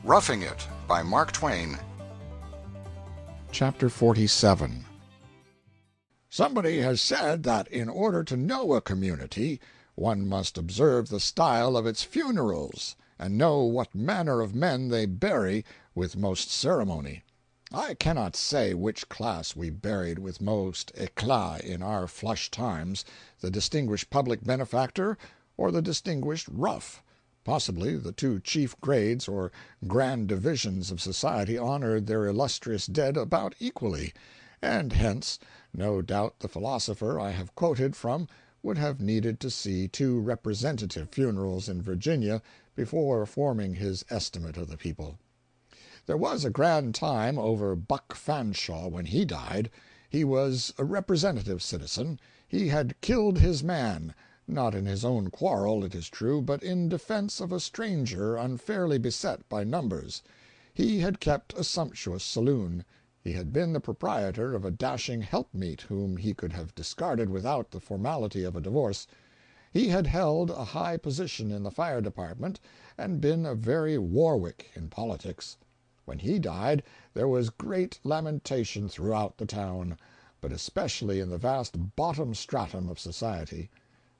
Roughing It by Mark Twain. Chapter 47. Somebody has said that in order to know a community, one must observe the style of its funerals, and know what manner of men they bury with most ceremony. I cannot say which class we buried with most éclat in our flush times, the distinguished public benefactor or the distinguished rough. Possibly the two chief grades or grand divisions of society honored their illustrious dead about equally, and hence no doubt the philosopher I have quoted from would have needed to see two representative funerals in Virginia before forming his estimate of the people. There was a grand time over Buck Fanshaw when he died. He was a representative citizen. He had killed his man, not in his own quarrel, it is true, but in defense of a stranger unfairly beset by numbers. He had kept a sumptuous saloon. He had been the proprietor of a dashing helpmeet whom he could have discarded without the formality of a divorce. He had held a high position in the fire department, and been a very Warwick in politics. When he died there was great lamentation throughout the town, but especially in the vast bottom stratum of society.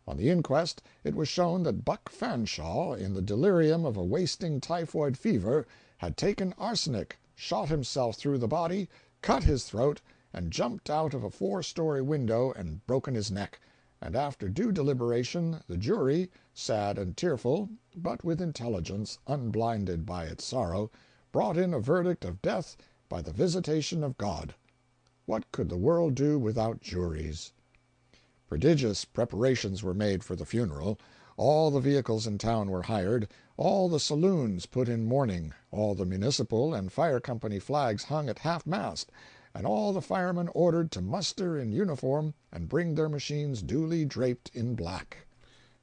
On the inquest it was shown that Buck Fanshaw, in the delirium of a wasting typhoid fever, had taken arsenic, shot himself through the body, cut his throat, and jumped out of a 4-story window and broken his neck, and after due deliberation the jury, sad and tearful, but with intelligence unblinded by its sorrow, brought in a verdict of death by the visitation of God. What could the world do without juries? Prodigious preparations were made for the funeral. All the vehicles in town were hired, all the saloons put in mourning, all the municipal and fire company flags hung at half-mast, and all the firemen ordered to muster in uniform and bring their machines duly draped in black.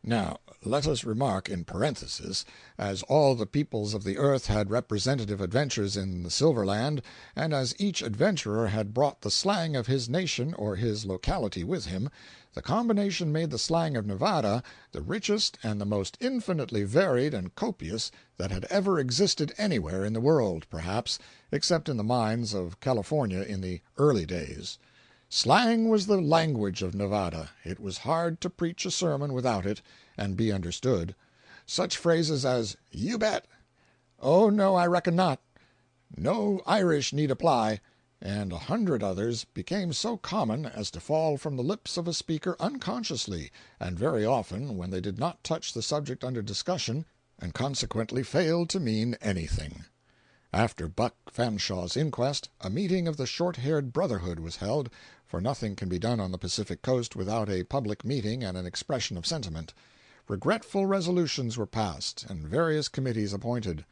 Now, let us remark in parenthesis, as all the peoples of the earth had representative adventures in the Silver Land, and as each adventurer had brought the slang of his nation or his locality with him, the combination made the slang of Nevada the richest and the most infinitely varied and copious that had ever existed anywhere in the world, perhaps, except in the mines of California in the early days. Slang was the language of Nevada. It was hard to preach a sermon without it, and be understood. Such phrases as "You bet," "Oh, no, I reckon not," "No Irish need apply," and 100 others, became so common as to fall from the lips of a speaker unconsciously, and very often when they did not touch the subject under discussion, and consequently failed to mean anything. After Buck Fanshaw's inquest, a meeting of the Short-Haired Brotherhood was held, for nothing can be done on the Pacific coast without a public meeting and an expression of sentiment. Regretful resolutions were passed, and various committees appointed.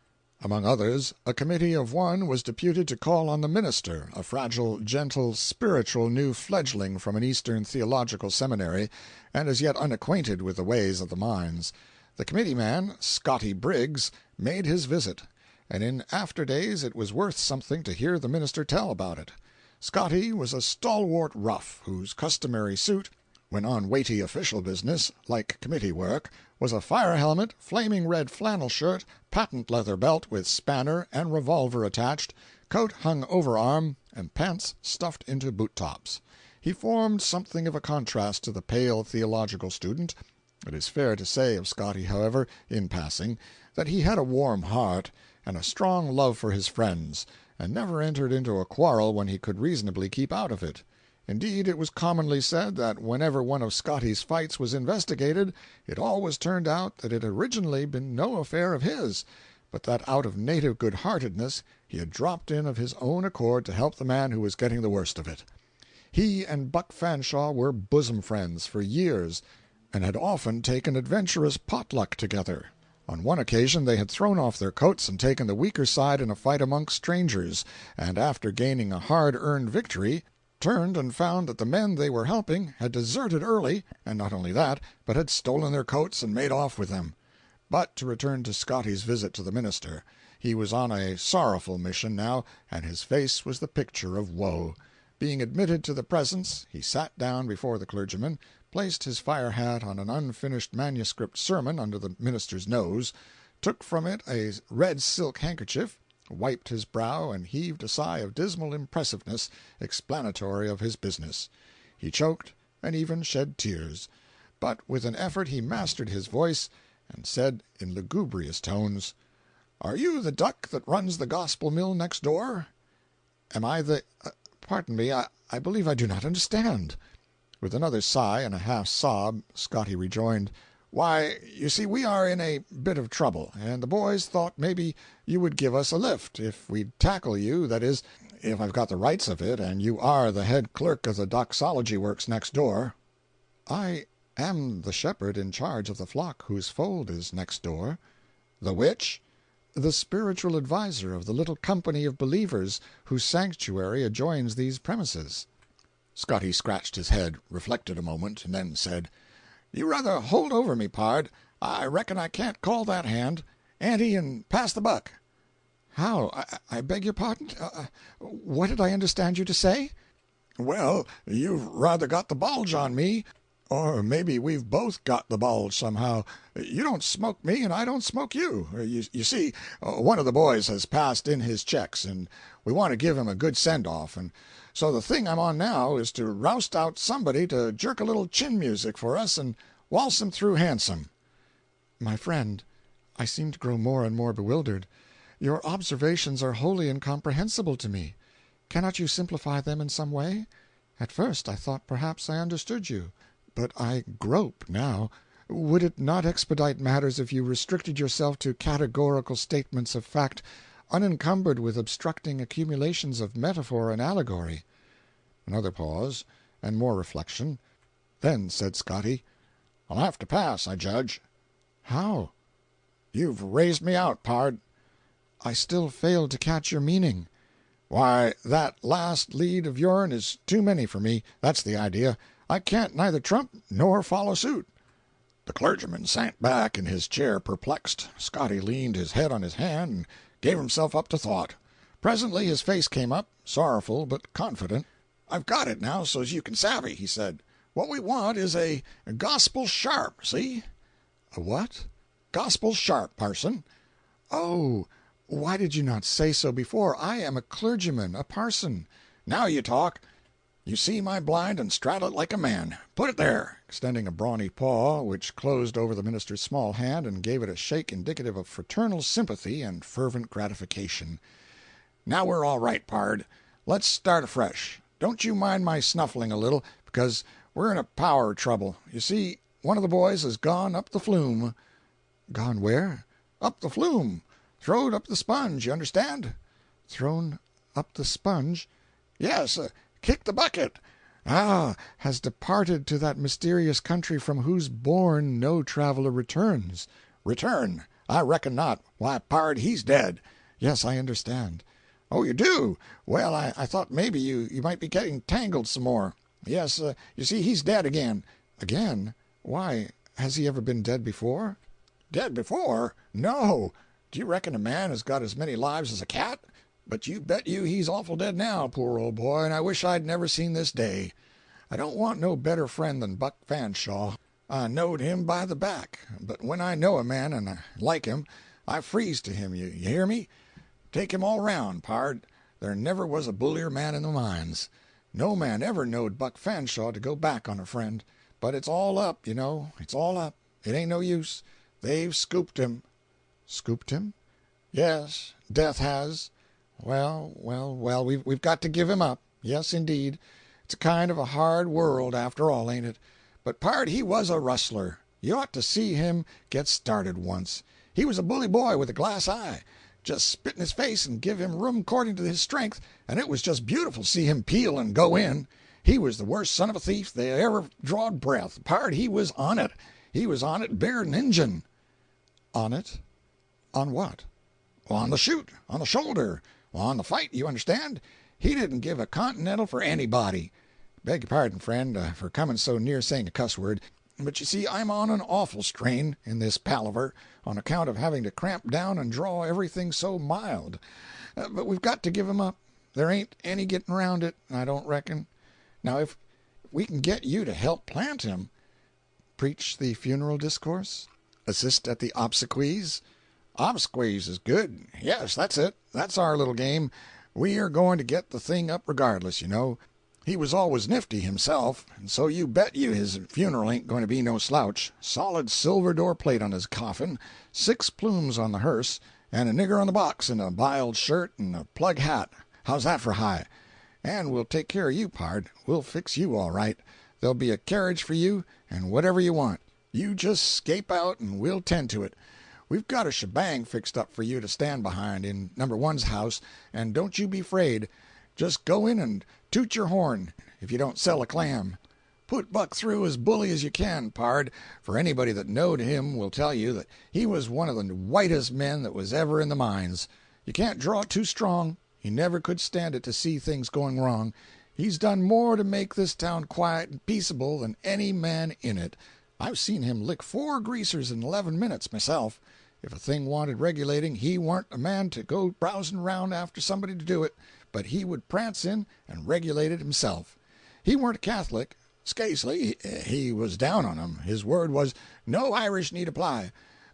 Among others, a committee of one was deputed to call on the minister, a fragile, gentle, spiritual new fledgling from an Eastern theological seminary, and as yet unacquainted with the ways of the mines. The committee man, Scotty Briggs, made his visit, and in after days it was worth something to hear the minister tell about it. Scotty was a stalwart rough, whose customary suit, when on weighty official business, like committee work, was a fire helmet, flaming red flannel shirt, patent leather belt with spanner and revolver attached, coat hung over arm, and pants stuffed into boot tops. He formed something of a contrast to the pale theological student. It is fair to say of Scotty, however, in passing, that he had a warm heart and a strong love for his friends, and never entered into a quarrel when he could reasonably keep out of it. Indeed, it was commonly said that whenever one of Scotty's fights was investigated, it always turned out that it had originally been no affair of his, but that out of native good-heartedness he had dropped in of his own accord to help the man who was getting the worst of it. He and Buck Fanshaw were bosom friends for years, and had often taken adventurous potluck together. On one occasion they had thrown off their coats and taken the weaker side in a fight among strangers, and after gaining a hard-earned victory, turned and found that the men they were helping had deserted early, and not only that, but had stolen their coats and made off with them. But to return to Scotty's visit to the minister. He was on a sorrowful mission now, and his face was the picture of woe. Being admitted to the presence, he sat down before the clergyman, placed his fire hat on an unfinished manuscript sermon under the minister's nose, took from it a red silk handkerchief, wiped his brow, and heaved a sigh of dismal impressiveness explanatory of his business. He choked, and even shed tears, but with an effort he mastered his voice, and said in lugubrious tones, "Are you the duck that runs the gospel mill next door?" "Am I the— pardon me, I believe I do not understand." With another sigh and a half-sob, Scotty rejoined, "Why, you see, we are in a bit of trouble, and the boys thought maybe you would give us a lift if we'd tackle you, that is, if I've got the rights of it, and you are the head clerk of the doxology works next door." "I am the shepherd in charge of the flock whose fold is next door." "The which?" "The spiritual adviser of the little company of believers whose sanctuary adjoins these premises." Scotty scratched his head, reflected a moment, and then said, "You rather hold over me, pard. I reckon I can't call that hand. Ante and pass the buck." "How? I beg your pardon? What did I understand you to say?" "Well, you've rather got the bulge on me. Or maybe we've both got the bulge somehow. You don't smoke me, and I don't smoke you. You see, one of the boys has passed in his checks, and we want to give him a good send-off, and so the thing I'm on now is to roust out somebody to jerk a little chin music for us and waltz him through handsome." "My friend, I seem to grow more and more bewildered. Your observations are wholly incomprehensible to me. Cannot you simplify them in some way? At first I thought perhaps I understood you, but I grope now. Would it not expedite matters if you restricted yourself to categorical statements of fact, unencumbered with obstructing accumulations of metaphor and allegory?" Another pause, and more reflection. Then said Scotty, "I'll have to pass, I judge." "How?" "You've raised me out, pard." "I still fail to catch your meaning." "Why, that last lead of yourn is too many for me. That's the idea. I can't neither trump nor follow suit." The clergyman sank back in his chair perplexed. Scotty leaned his head on his hand and gave himself up to thought. Presently his face came up, sorrowful but confident. "I've got it now so's you can savvy," he said. "What we want is a gospel sharp, see?" "A what?" "Gospel sharp, parson." "Oh, why did you not say so before? I am a clergyman, a parson." "Now you talk. You see my blind and straddle it like a man. Put it there," extending a brawny paw, which closed over the minister's small hand and gave it a shake indicative of fraternal sympathy and fervent gratification. "Now we're all right, pard. Let's start afresh. Don't you mind my snuffling a little, because we're in a power of trouble. You see, one of the boys has gone up the flume." "Gone where?" "Up the flume. Throwed up the sponge, you understand?" "Thrown up the sponge?" "Yes, kicked the bucket." "Ah, has departed to that mysterious country from whose bourne no traveler returns." "Return? I reckon not. Why, pard, he's dead." "Yes, I understand." "Oh, you do? Well, I thought maybe you might be getting tangled some more. Yes, you see, he's dead again." "Again? Why, has he ever been dead before?" "Dead before? No. Do you reckon a man has got as many lives as a cat? But you bet you he's awful dead now, poor old boy, and I wish I'd never seen this day. I don't want no better friend than Buck Fanshaw. I knowed him by the back, but when I know a man and I like him, I freeze to him, you hear me? Take him all round, pard. There never was a bullier man in the mines. No man ever knowed Buck Fanshaw to go back on a friend. But it's all up, you know, it's all up. It ain't no use. They've scooped him." "Scooped him?" "Yes, death has. Well, we've got to give him up. Yes, indeed. It's a kind of a hard world, after all, ain't it? But, pard, he was a rustler. You ought to see him get started once. He was a bully boy with a glass eye. Just spit in his face and give him room according to his strength, and it was just beautiful to see him peel and go in. He was the worst son of a thief they ever drawed breath. Pard, he was on it. He was on it bigger'n Injun." "On it? On what?" "On the shoot, on the shoulder, on the fight, you understand. He didn't give a continental for anybody. Beg your pardon, friend, for coming so near saying a cuss word, but you see I'm on an awful strain in this palaver on account of having to cramp down and draw everything so mild. But we've got to give him up. There ain't any getting around it, I don't reckon. Now if we can get you to help plant him—" "Preach the funeral discourse? Assist at the obsequies?" Obsquaze is good. Yes, that's it. That's our little game. We are going to get the thing up regardless, you know. He was always nifty himself, and so you bet you his funeral ain't going to be no slouch. Solid silver door plate on his coffin, 6 plumes on the hearse, and a nigger on the box in a biled shirt and a plug hat. How's that for high? And we'll take care of you, pard. We'll fix you all right. There'll be a carriage for you, and whatever you want. You just scape out, and we'll tend to it. We've got a shebang fixed up for you to stand behind in number one's house, and don't you be afraid. Just go in and toot your horn if you don't sell a clam. Put Buck through as bully as you can, pard, for anybody that knowed him will tell you that he was one of the whitest men that was ever in the mines. You can't draw too strong. He never could stand it to see things going wrong. He's done more to make this town quiet and peaceable than any man in it. I've seen him lick 4 greasers in 11 minutes myself. If a thing wanted regulating, he warn't a man to go browsing round after somebody to do it, but he would prance in and regulate it himself. He weren't a Catholic, scasely. He was down on 'em. His word was, no Irish need apply.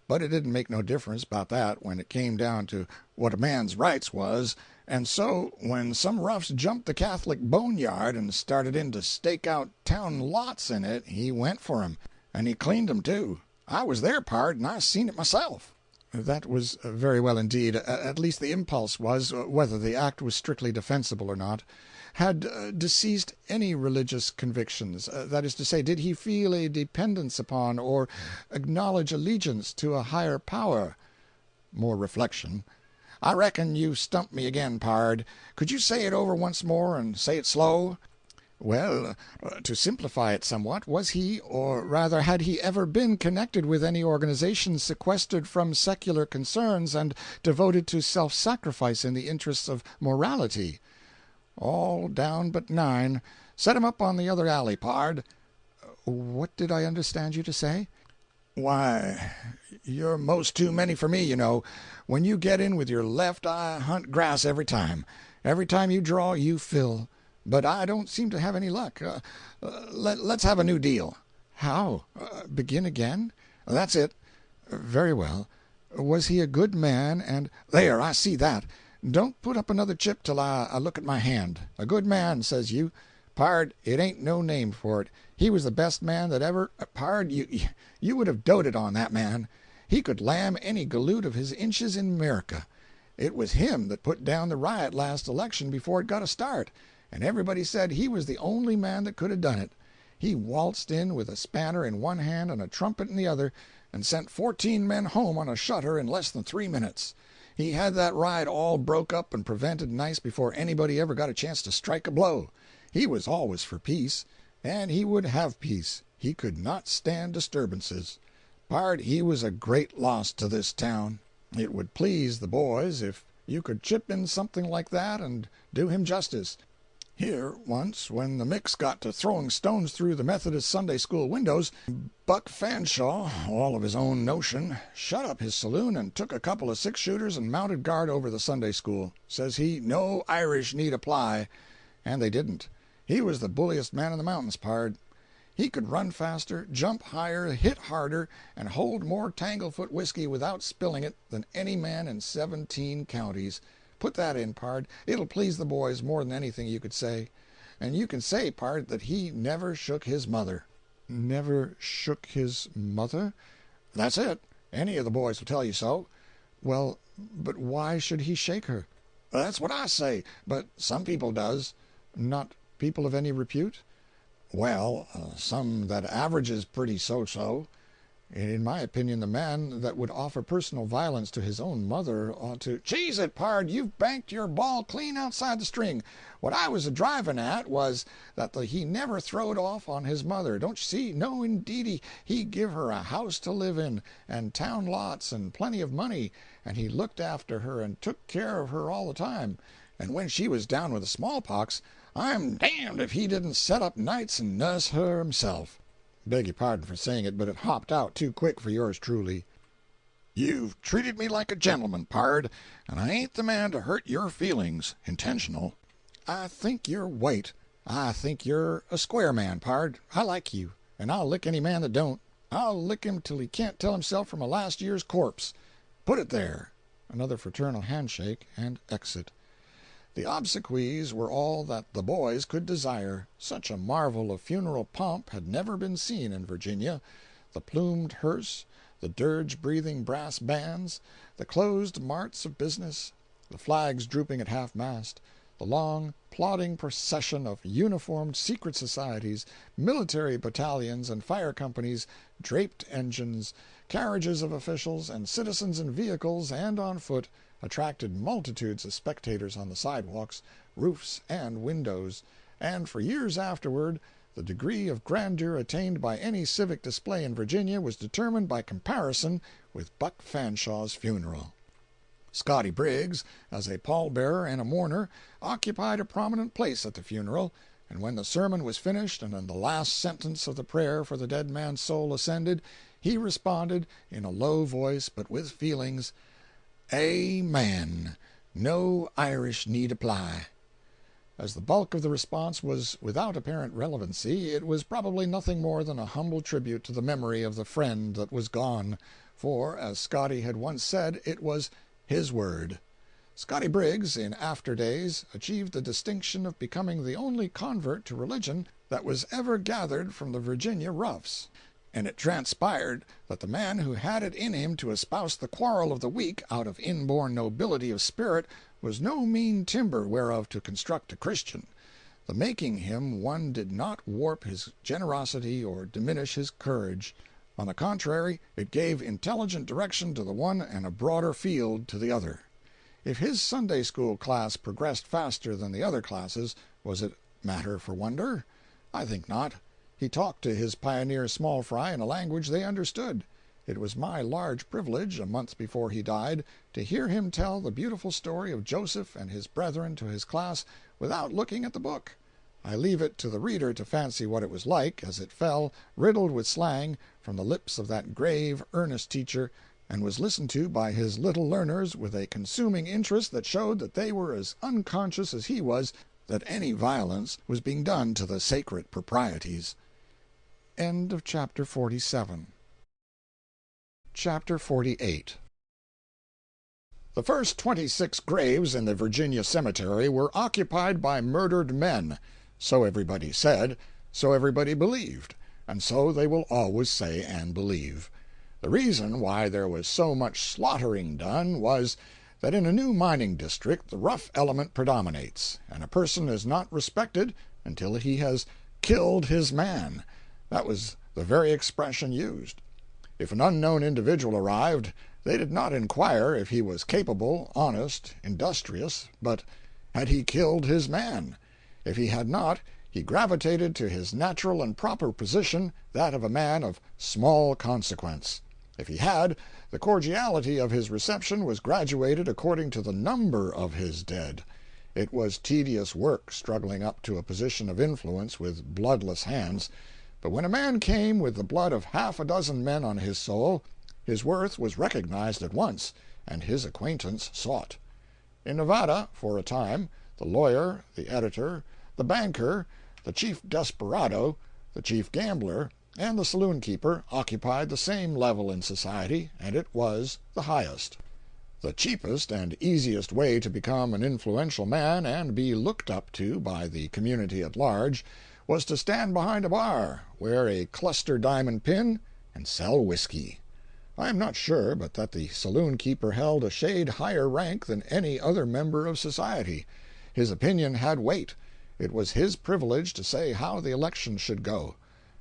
But it didn't make no difference about that when it came down to what a man's rights was, and so when some roughs jumped the Catholic boneyard and started in to stake out town lots in it, he went for 'em, and he cleaned 'em too. I was there, pard, and I seen it myself. That was very well indeed. At least the impulse was, whether the act was strictly defensible or not. Had deceased any religious convictions? That is to say, did he feel a dependence upon or acknowledge allegiance to a higher power? More reflection. I reckon you've stumped me again, pard. Could you say it over once more, and say it slow? Well, to simplify it somewhat, was he, or rather had he ever been connected with any organization sequestered from secular concerns and devoted to self-sacrifice in the interests of morality? All down but 9. Set him up on the other alley, pard. What did I understand you to say? Why, you're most too many for me, you know. When you get in with your left, I hunt grass every time. Every time you draw, you fill. But I don't seem to have any luck. Let's have a new deal. How? Begin again? That's it. Very well. Was he a good man, and— There, I see that. Don't put up another chip till I look at my hand. A good man, says you. Pard, it ain't no name for it. He was the best man that ever— Pard, you would have doted on that man. He could lamb any galoot of his inches in America. It was him that put down the riot last election before it got a start, and everybody said he was the only man that could have done it. He waltzed in with a spanner in one hand and a trumpet in the other, and sent 14 men home on a shutter in less than 3 minutes. He had that riot all broke up and prevented nice before anybody ever got a chance to strike a blow. He was always for peace, and he would have peace. He could not stand disturbances. Pard, he was a great loss to this town. It would please the boys if you could chip in something like that and do him justice. Here, once, when the mix got to throwing stones through the Methodist Sunday school windows, Buck Fanshaw, all of his own notion, shut up his saloon and took a couple of 6-shooters and mounted guard over the Sunday school. Says he, no Irish need apply. And they didn't. He was the bulliest man in the mountains, pard. He could run faster, jump higher, hit harder, and hold more Tanglefoot whiskey without spilling it than any man in 17 counties. Put that in, pard. It'll please the boys more than anything you could say. And you can say, pard, that he never shook his mother. Never shook his mother? That's it. Any of the boys will tell you so. Well, but why should he shake her? That's what I say, but some people does. Not people of any repute? Well, some that averages pretty so-so. In my opinion, the man that would offer personal violence to his own mother ought to— Cheese it, pard, you've banked your ball clean outside the string. What I was a-driving at was that he never throwed off on his mother, don't you see? No, indeedy, he give her a house to live in, and town lots, and plenty of money, and he looked after her and took care of her all the time. And when she was down with the smallpox, I'm damned if he didn't set up nights and nuss her himself. Beg your pardon for saying it, but it hopped out too quick for yours truly. You've treated me like a gentleman, pard, and I ain't the man to hurt your feelings, intentional. I think you're white. I think you're a square man, pard. I like you, and I'll lick any man that don't. I'll lick him till he can't tell himself from a last year's corpse. Put it there." Another fraternal handshake, and exit. The obsequies were all that the boys could desire. Such a marvel of funeral pomp had never been seen in Virginia. The plumed hearse, the dirge-breathing brass bands, the closed marts of business, the flags drooping at half-mast, the long, plodding procession of uniformed secret societies, military battalions and fire companies, draped engines, carriages of officials, and citizens in vehicles and on foot, attracted multitudes of spectators on the sidewalks, roofs, and windows, and for years afterward the degree of grandeur attained by any civic display in Virginia was determined by comparison with Buck Fanshaw's funeral. Scotty Briggs, as a pallbearer and a mourner, occupied a prominent place at the funeral, and when the sermon was finished and the last sentence of the prayer for the dead man's soul ascended, he responded, in a low voice but with feelings, "Amen. No Irish need apply." As the bulk of the response was without apparent relevancy, it was probably nothing more than a humble tribute to the memory of the friend that was gone, for, as Scotty had once said, it was his word. Scotty Briggs, in after days, achieved the distinction of becoming the only convert to religion that was ever gathered from the Virginia roughs, and it transpired that the man who had it in him to espouse the quarrel of the weak out of inborn nobility of spirit was no mean timber whereof to construct a Christian. The making him one did not warp his generosity or diminish his courage. On the contrary, it gave intelligent direction to the one and a broader field to the other. If his Sunday school class progressed faster than the other classes, was it matter for wonder? I think not. He talked to his pioneer small fry in a language they understood. It was my large privilege, a month before he died, to hear him tell the beautiful story of Joseph and his brethren to his class without looking at the book. I leave it to the reader to fancy what it was like, as it fell, riddled with slang, from the lips of that grave, earnest teacher, and was listened to by his little learners with a consuming interest that showed that they were as unconscious as he was that any violence was being done to the sacred proprieties. End of chapter 47. Chapter 48. The first 26 graves in the Virginia cemetery were occupied by murdered men. So everybody said, so everybody believed, and so they will always say and believe. The reason why there was so much slaughtering done was that in a new mining district the rough element predominates, and a person is not respected until he has killed his man. That was the very expression used. If an unknown individual arrived, they did not inquire if he was capable, honest, industrious, but had he killed his man? If he had not, he gravitated to his natural and proper position, that of a man of small consequence. If he had, the cordiality of his reception was graduated according to the number of his dead. It was tedious work struggling up to a position of influence with bloodless hands, but when a man came with the blood of half a dozen men on his soul, his worth was recognized at once, and his acquaintance sought. In Nevada, for a time, the lawyer, the editor, the banker, the chief desperado, the chief gambler, and the saloon-keeper occupied the same level in society, and it was the highest. The cheapest and easiest way to become an influential man and be looked up to by the community at large was to stand behind a bar, wear a cluster diamond pin, and sell whiskey. I am not sure but that the saloon-keeper held a shade higher rank than any other member of society. His opinion had weight. It was his privilege to say how the election should go.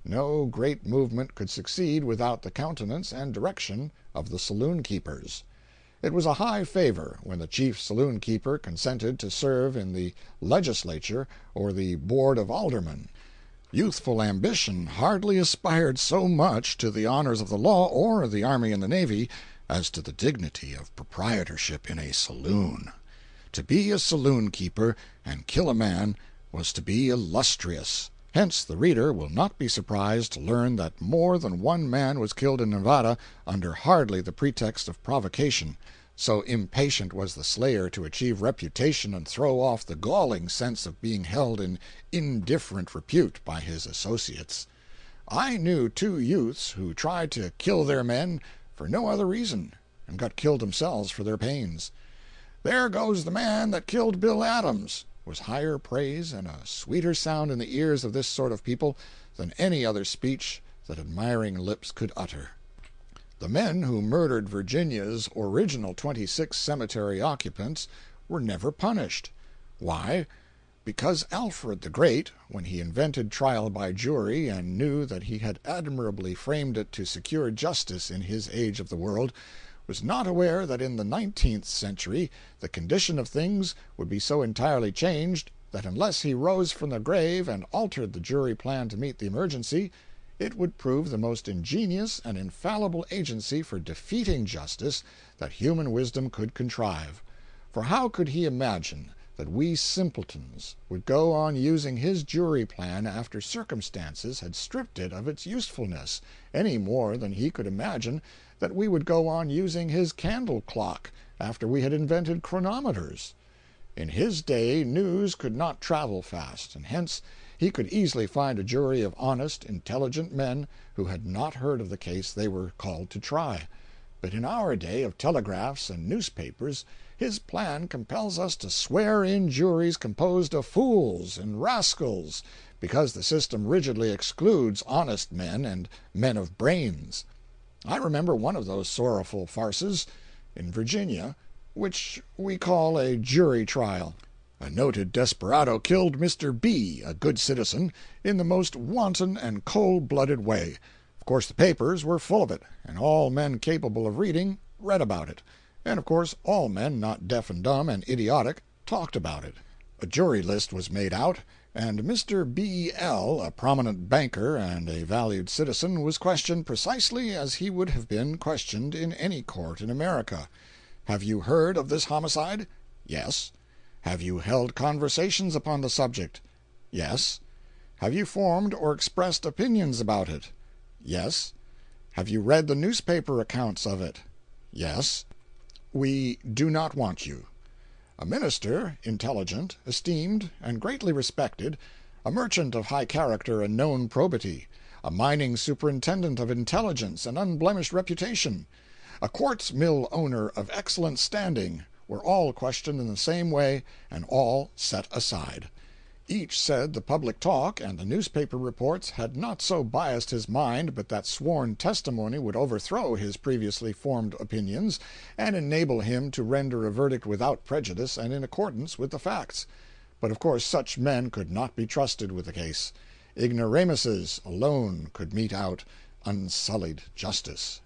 No great movement could succeed without the countenance and direction of the saloon-keepers. It was a high favor when the chief saloon-keeper consented to serve in the legislature or the board of aldermen. Youthful ambition hardly aspired so much to the honors of the law or the army and the navy as to the dignity of proprietorship in a saloon. To be a saloon-keeper and kill a man was to be illustrious. Hence the reader will not be surprised to learn that more than one man was killed in Nevada under hardly the pretext of provocation, so impatient was the slayer to achieve reputation and throw off the galling sense of being held in indifferent repute by his associates. I knew 2 youths who tried to kill their men for no other reason, and got killed themselves for their pains. "There goes the man that killed Bill Adams," was higher praise and a sweeter sound in the ears of this sort of people than any other speech that admiring lips could utter. The men who murdered Virginia's original 26 cemetery occupants were never punished. Why? Because Alfred the Great, when he invented trial by jury and knew that he had admirably framed it to secure justice in his age of the world, was not aware that in the 19th century the condition of things would be so entirely changed that unless he rose from the grave and altered the jury plan to meet the emergency, it would prove the most ingenious and infallible agency for defeating justice that human wisdom could contrive. For how could he imagine that we simpletons would go on using his jury plan after circumstances had stripped it of its usefulness, any more than he could imagine that we would go on using his candle clock after we had invented chronometers? In his day news could not travel fast, and hence he could easily find a jury of honest, intelligent men who had not heard of the case they were called to try. But in our day of telegraphs and newspapers, his plan compels us to swear in juries composed of fools and rascals, because the system rigidly excludes honest men and men of brains. I remember one of those sorrowful farces, in Virginia, which we call a jury trial. A noted desperado killed Mr. B., a good citizen, in the most wanton and cold-blooded way. Of course the papers were full of it, and all men capable of reading read about it, and of course all men not deaf and dumb and idiotic talked about it. A jury list was made out, and Mr. B. L., a prominent banker and a valued citizen, was questioned precisely as he would have been questioned in any court in America. "Have you heard of this homicide?" "Yes." "Have you held conversations upon the subject?" "Yes." "Have you formed or expressed opinions about it?" "Yes." "Have you read the newspaper accounts of it?" "Yes." "We do not want you." A minister, intelligent, esteemed, and greatly respected, a merchant of high character and known probity, a mining superintendent of intelligence and unblemished reputation, a quartz mill owner of excellent standing, were all questioned in the same way and all set aside. Each said the public talk and the newspaper reports had not so biased his mind but that sworn testimony would overthrow his previously formed opinions and enable him to render a verdict without prejudice and in accordance with the facts. But of course such men could not be trusted with the case. Ignoramuses alone could mete out unsullied justice.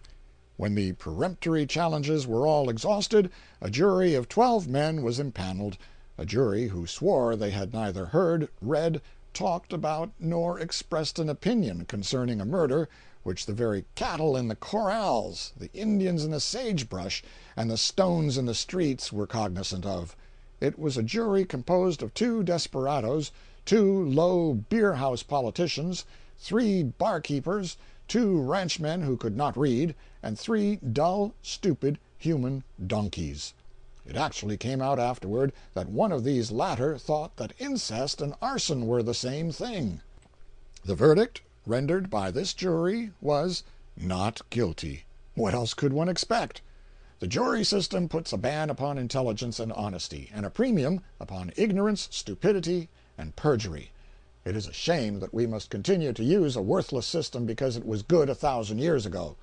When the peremptory challenges were all exhausted, a jury of 12 men was impaneled, a jury who swore they had neither heard, read, talked about, nor expressed an opinion concerning a murder which the very cattle in the corrals, the Indians in the sagebrush, and the stones in the streets were cognizant of. It was a jury composed of 2 desperadoes, 2 low beer-house politicians, 3 barkeepers, 2 ranchmen who could not read, and 3 dull, stupid, human donkeys. It actually came out afterward that one of these latter thought that incest and arson were the same thing. The verdict rendered by this jury was not guilty. What else could one expect? The jury system puts a ban upon intelligence and honesty, and a premium upon ignorance, stupidity, and perjury. It is a shame that we must continue to use a worthless system because it was good 1,000 years ago.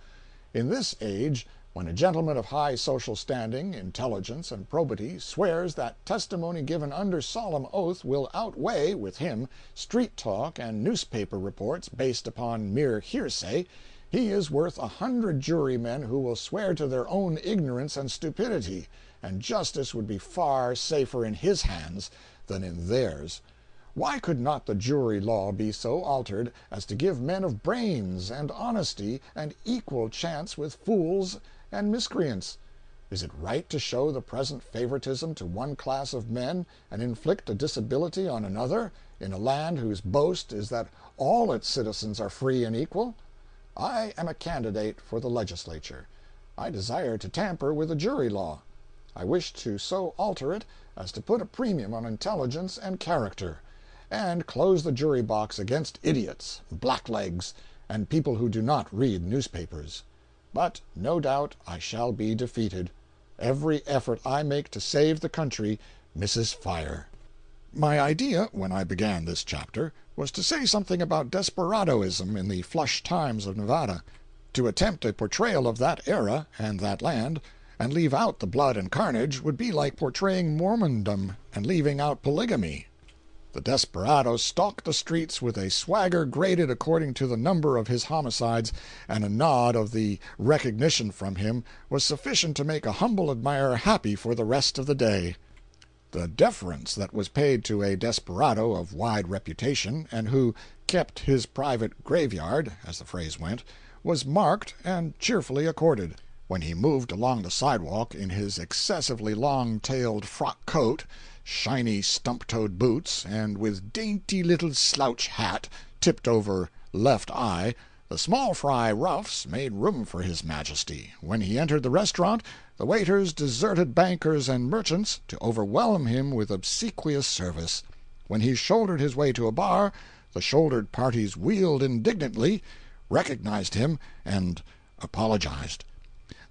In this age, when a gentleman of high social standing, intelligence, and probity swears that testimony given under solemn oath will outweigh, with him, street talk and newspaper reports based upon mere hearsay, he is worth 100 jurymen who will swear to their own ignorance and stupidity, and justice would be far safer in his hands than in theirs. Why could not the jury law be so altered as to give men of brains and honesty an equal chance with fools and miscreants? Is it right to show the present favoritism to one class of men and inflict a disability on another, in a land whose boast is that all its citizens are free and equal? I am a candidate for the legislature. I desire to tamper with the jury law. I wish to so alter it as to put a premium on intelligence and character, and close the jury box against idiots, blacklegs, and people who do not read newspapers. But no doubt I shall be defeated. Every effort I make to save the country misses fire. My idea, when I began this chapter, was to say something about desperadoism in the flush times of Nevada. To attempt a portrayal of that era and that land, and leave out the blood and carnage, would be like portraying Mormondom and leaving out polygamy. The desperado stalked the streets with a swagger graded according to the number of his homicides, and a nod of the recognition from him was sufficient to make a humble admirer happy for the rest of the day. The deference that was paid to a desperado of wide reputation, and who "kept his private graveyard," as the phrase went, was marked and cheerfully accorded. When he moved along the sidewalk in his excessively long-tailed frock coat, shiny stump-toed boots, and with dainty little slouch hat tipped over left eye, the small fry roughs made room for his majesty. When he entered the restaurant, the waiters deserted bankers and merchants to overwhelm him with obsequious service. When he shouldered his way to a bar, the shouldered parties wheeled indignantly, recognized him, and apologized.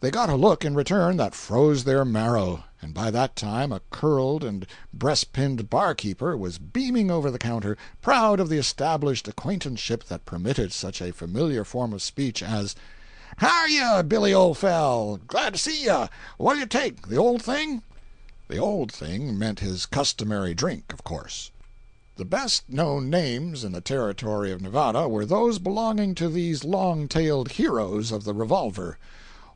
They got a look in return that froze their marrow, and by that time a curled and breast-pinned barkeeper was beaming over the counter, proud of the established acquaintanceship that permitted such a familiar form of speech as, "How're you, Billy, old fell? Glad to see you. What'll you take, the old thing?" The old thing meant his customary drink, of course. The best-known names in the territory of Nevada were those belonging to these long-tailed heroes of the revolver.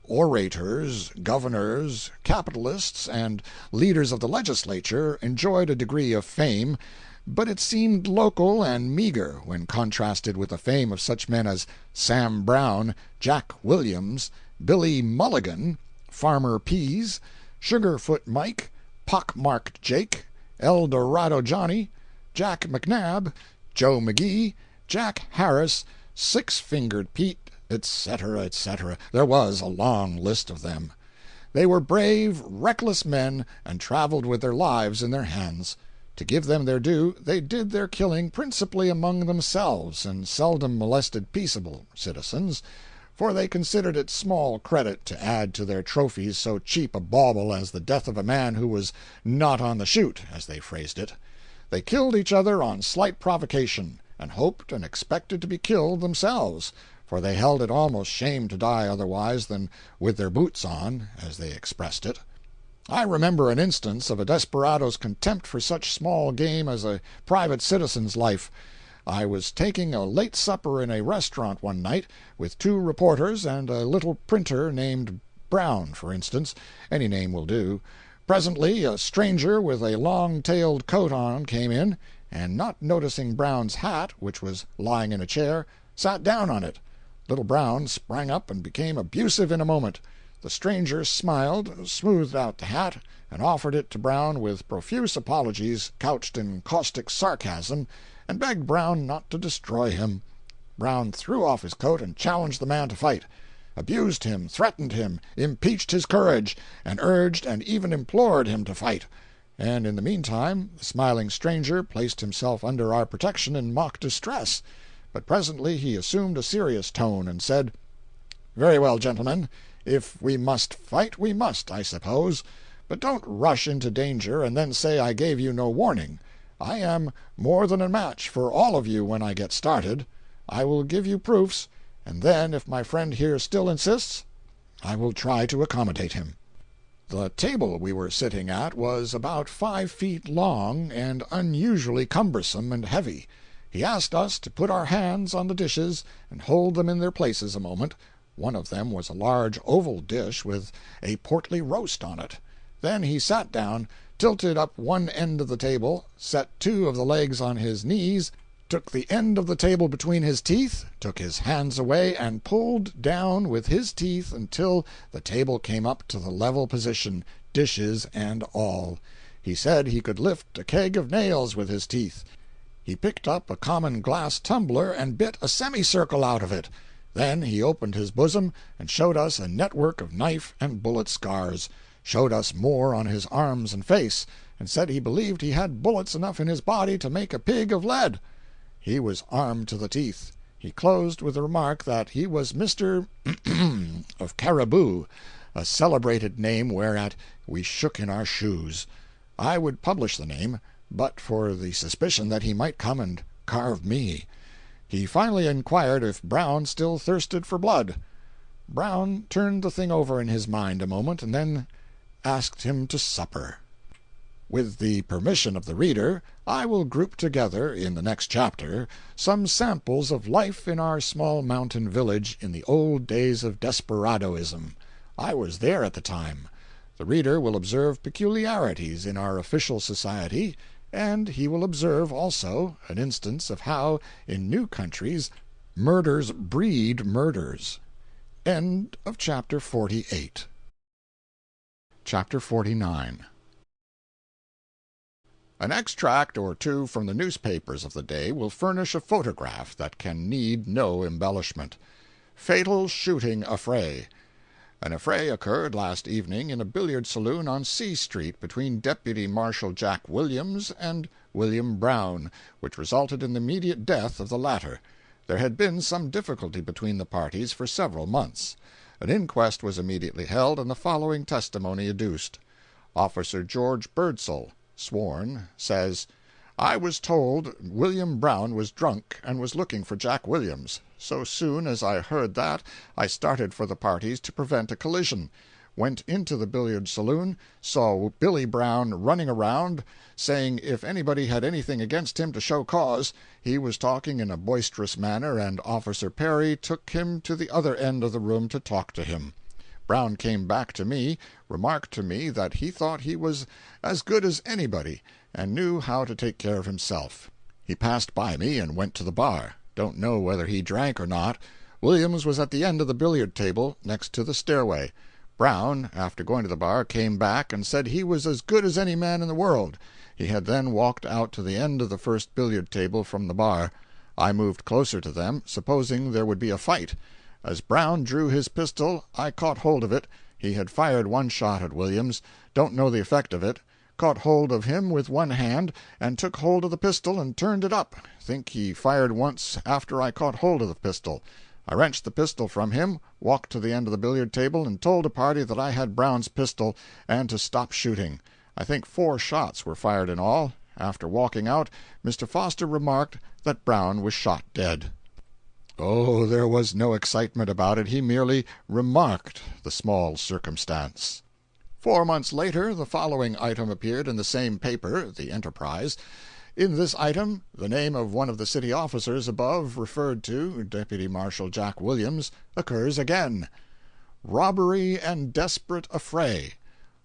Orators, governors, capitalists, and leaders of the legislature enjoyed a degree of fame, but it seemed local and meager when contrasted with the fame of such men as Sam Brown, Jack Williams, Billy Mulligan, Farmer Pease, Sugarfoot Mike, Pockmarked Jake, El Dorado Johnny, Jack McNabb, Joe McGee, Jack Harris, Six-Fingered Pete, etc., etc. There was a long list of them. They were brave, reckless men, and traveled with their lives in their hands. To give them their due, they did their killing principally among themselves, and seldom molested peaceable citizens, for they considered it small credit to add to their trophies so cheap a bauble as the death of a man who was "not on the shoot," as they phrased it. They killed each other on slight provocation, and hoped and expected to be killed themselves, for they held it almost shame to die otherwise than with their boots on, as they expressed it. I remember an instance of a desperado's contempt for such small game as a private citizen's life. I was taking a late supper in a restaurant one night, with 2 reporters and a little printer named Brown, for instance. Any name will do. Presently a stranger with a long-tailed coat on came in, and not noticing Brown's hat, which was lying in a chair, sat down on it. Little Brown sprang up and became abusive in a moment. The stranger smiled, smoothed out the hat, and offered it to Brown with profuse apologies couched in caustic sarcasm, and begged Brown not to destroy him. Brown threw off his coat and challenged the man to fight, abused him, threatened him, impeached his courage, and urged and even implored him to fight. And in the meantime the smiling stranger placed himself under our protection in mock distress. But presently he assumed a serious tone, and said, "Very well, gentlemen, if we must fight, we must, I suppose. But don't rush into danger and then say I gave you no warning. I am more than a match for all of you when I get started. I will give you proofs, and then if my friend here still insists, I will try to accommodate him." The table we were sitting at was about 5 feet long and unusually cumbersome and heavy. He asked us to put our hands on the dishes and hold them in their places a moment. One of them was a large oval dish with a portly roast on it. Then he sat down, tilted up one end of the table, set 2 of the legs on his knees, took the end of the table between his teeth, took his hands away, and pulled down with his teeth until the table came up to the level position, dishes and all. He said he could lift a keg of nails with his teeth. He picked up a common glass tumbler and bit a semicircle out of it. Then he opened his bosom and showed us a network of knife and bullet scars, showed us more on his arms and face, and said he believed he had bullets enough in his body to make a pig of lead. He was armed to the teeth. He closed with the remark that he was Mr. of Caribou, a celebrated name whereat we shook in our shoes. I would publish the name, but for the suspicion that he might come and carve me. He finally inquired if Brown still thirsted for blood. Brown turned the thing over in his mind a moment, and then asked him to supper. With the permission of the reader, I will group together, in the next chapter, some samples of life in our small mountain village in the old days of desperadoism. I was there at the time. The reader will observe peculiarities in our official society, and he will observe also an instance of how, in new countries, murders breed murders. End of Chapter 48. Chapter 49. An extract or two from the newspapers of the day will furnish a photograph that can need no embellishment. Fatal shooting affray. An affray occurred last evening in a billiard saloon on C Street between Deputy Marshal Jack Williams and William Brown, which resulted in the immediate death of the latter. There had been some difficulty between the parties for several months. An inquest was immediately held, and the following testimony adduced. Officer George Birdsall, sworn, says, "I was told William Brown was drunk and was looking for Jack Williams. So soon as I heard that, I started for the parties to prevent a collision. Went into the billiard saloon, saw Billy Brown running around, saying if anybody had anything against him to show cause. He was talking in a boisterous manner, and Officer Perry took him to the other end of the room to talk to him. Brown came back to me, remarked to me that he thought he was as good as anybody, and knew how to take care of himself. He passed by me and went to the bar. Don't know whether he drank or not. Williams was at the end of the billiard table, next to the stairway. Brown, after going to the bar, came back and said he was as good as any man in the world. He had then walked out to the end of the first billiard table from the bar. I moved closer to them, supposing there would be a fight. As Brown drew his pistol, I caught hold of it. He had fired one shot at Williams. Don't know the effect of it. Caught hold of him with one hand, and took hold of the pistol and turned it up. Think he fired once after I caught hold of the pistol. I wrenched the pistol from him, walked to the end of the billiard table, and told a party that I had Brown's pistol, and to stop shooting. I think 4 shots were fired in all. After walking out, Mr. Foster remarked that Brown was shot dead. Oh, there was no excitement about it. He merely remarked the small circumstance. 4 months later, the following item appeared in the same paper, the Enterprise. In this item, the name of one of the city officers above referred to, Deputy Marshal Jack Williams, occurs again. Robbery and desperate affray.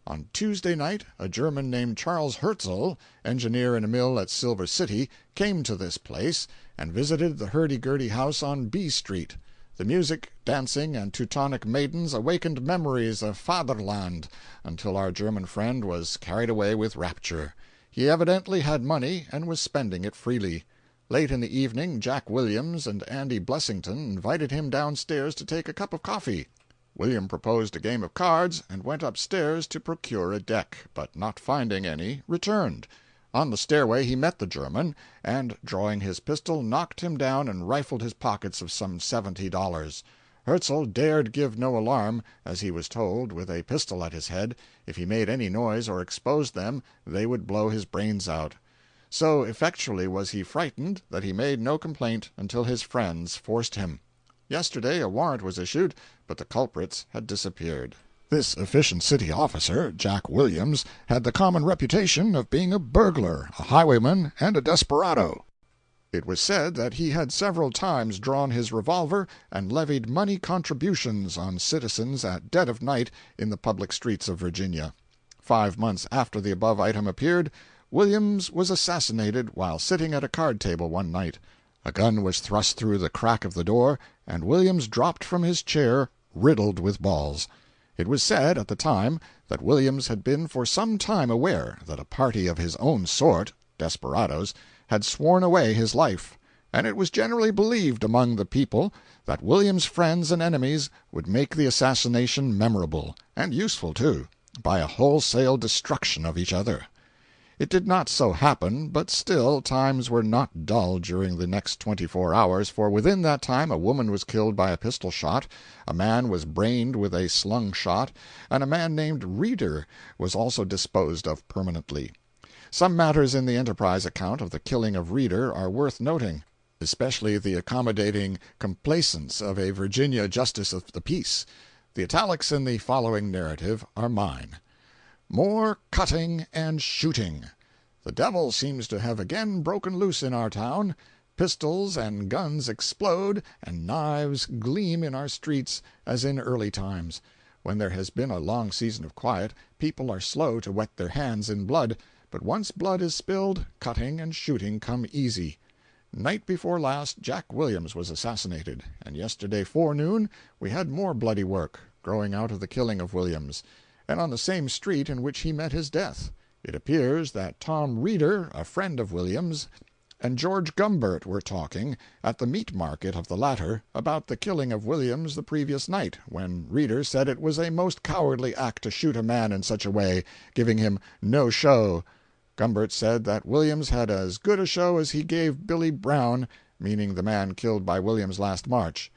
On Tuesday night, a German named Charles Herzl, engineer in a mill at Silver City, came to this place and visited the hurdy-gurdy house on B Street. The music, dancing, and Teutonic maidens awakened memories of Vaterland until our German friend was carried away with rapture. He evidently had money and was spending it freely. Late in the evening, Jack Williams and Andy Blessington invited him downstairs to take a cup of coffee. William proposed a game of cards and went upstairs to procure a deck, but not finding any, returned. On the stairway he met the German, and, drawing his pistol, knocked him down and rifled his pockets of some $70. Herzl dared give no alarm, as he was told, with a pistol at his head, if he made any noise or exposed them, they would blow his brains out. So effectually was he frightened that he made no complaint until his friends forced him. Yesterday a warrant was issued, but the culprits had disappeared. This efficient city officer, Jack Williams, had the common reputation of being a burglar, a highwayman, and a desperado. It was said that he had several times drawn his revolver and levied money contributions on citizens at dead of night in the public streets of Virginia. 5 months after the above item appeared, Williams was assassinated while sitting at a card table one night. A gun was thrust through the crack of the door, and Williams dropped from his chair, riddled with balls. It was said at the time that Williams had been for some time aware that a party of his own sort, desperadoes, had sworn away his life, and it was generally believed among the people that William's friends and enemies would make the assassination memorable, and useful too, by a wholesale destruction of each other. It did not so happen, but still times were not dull during the next 24 hours, for within that time a woman was killed by a pistol shot, a man was brained with a slung shot, and a man named Reeder was also disposed of permanently. Some matters in the Enterprise account of the killing of Reeder are worth noting, especially the accommodating complaisance of a Virginia justice of the peace. The italics in the following narrative are mine. More cutting and shooting. The devil seems to have again broken loose in our town. Pistols and guns explode, and knives gleam in our streets as in early times. When there has been a long season of quiet, people are slow to wet their hands in blood, but once blood is spilled, cutting and shooting come easy. Night before last Jack Williams was assassinated, and yesterday forenoon we had more bloody work, growing out of the killing of Williams, and on the same street in which he met his death. It appears that Tom Reeder, a friend of Williams, and George Gumbert were talking, at the meat market of the latter, about the killing of Williams the previous night, when Reeder said it was a most cowardly act to shoot a man in such a way, giving him no show. Gumbert said that Williams had as good a show as he gave Billy Brown, meaning the man killed by Williams last March.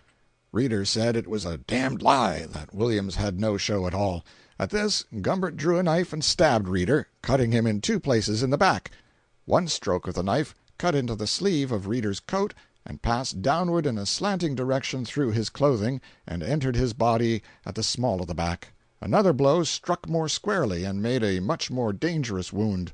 Reeder said it was a damned lie, that Williams had no show at all. At this, Gumbert drew a knife and stabbed Reeder, cutting him in 2 places in the back. One stroke of the knife cut into the sleeve of Reeder's coat and passed downward in a slanting direction through his clothing and entered his body at the small of the back. Another blow struck more squarely and made a much more dangerous wound.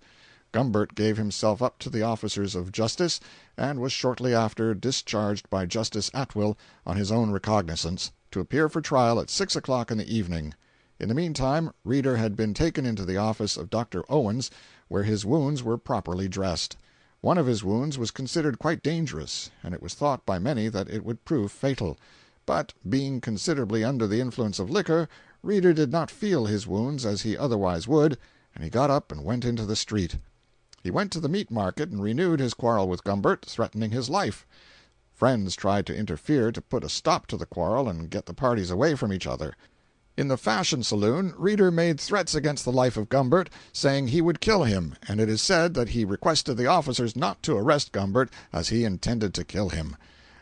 Gumbert gave himself up to the officers of justice, and was shortly after discharged by Justice Atwill on his own recognizance, to appear for trial at 6 o'clock in the evening. In the meantime, Reeder had been taken into the office of Dr. Owens, where his wounds were properly dressed. One of his wounds was considered quite dangerous, and it was thought by many that it would prove fatal. But, being considerably under the influence of liquor, Reeder did not feel his wounds as he otherwise would, and he got up and went into the street. He went to the meat market and renewed his quarrel with Gumbert, threatening his life. Friends tried to interfere to put a stop to the quarrel and get the parties away from each other. In the Fashion Saloon, Reeder made threats against the life of Gumbert, saying he would kill him, and it is said that he requested the officers not to arrest Gumbert, as he intended to kill him.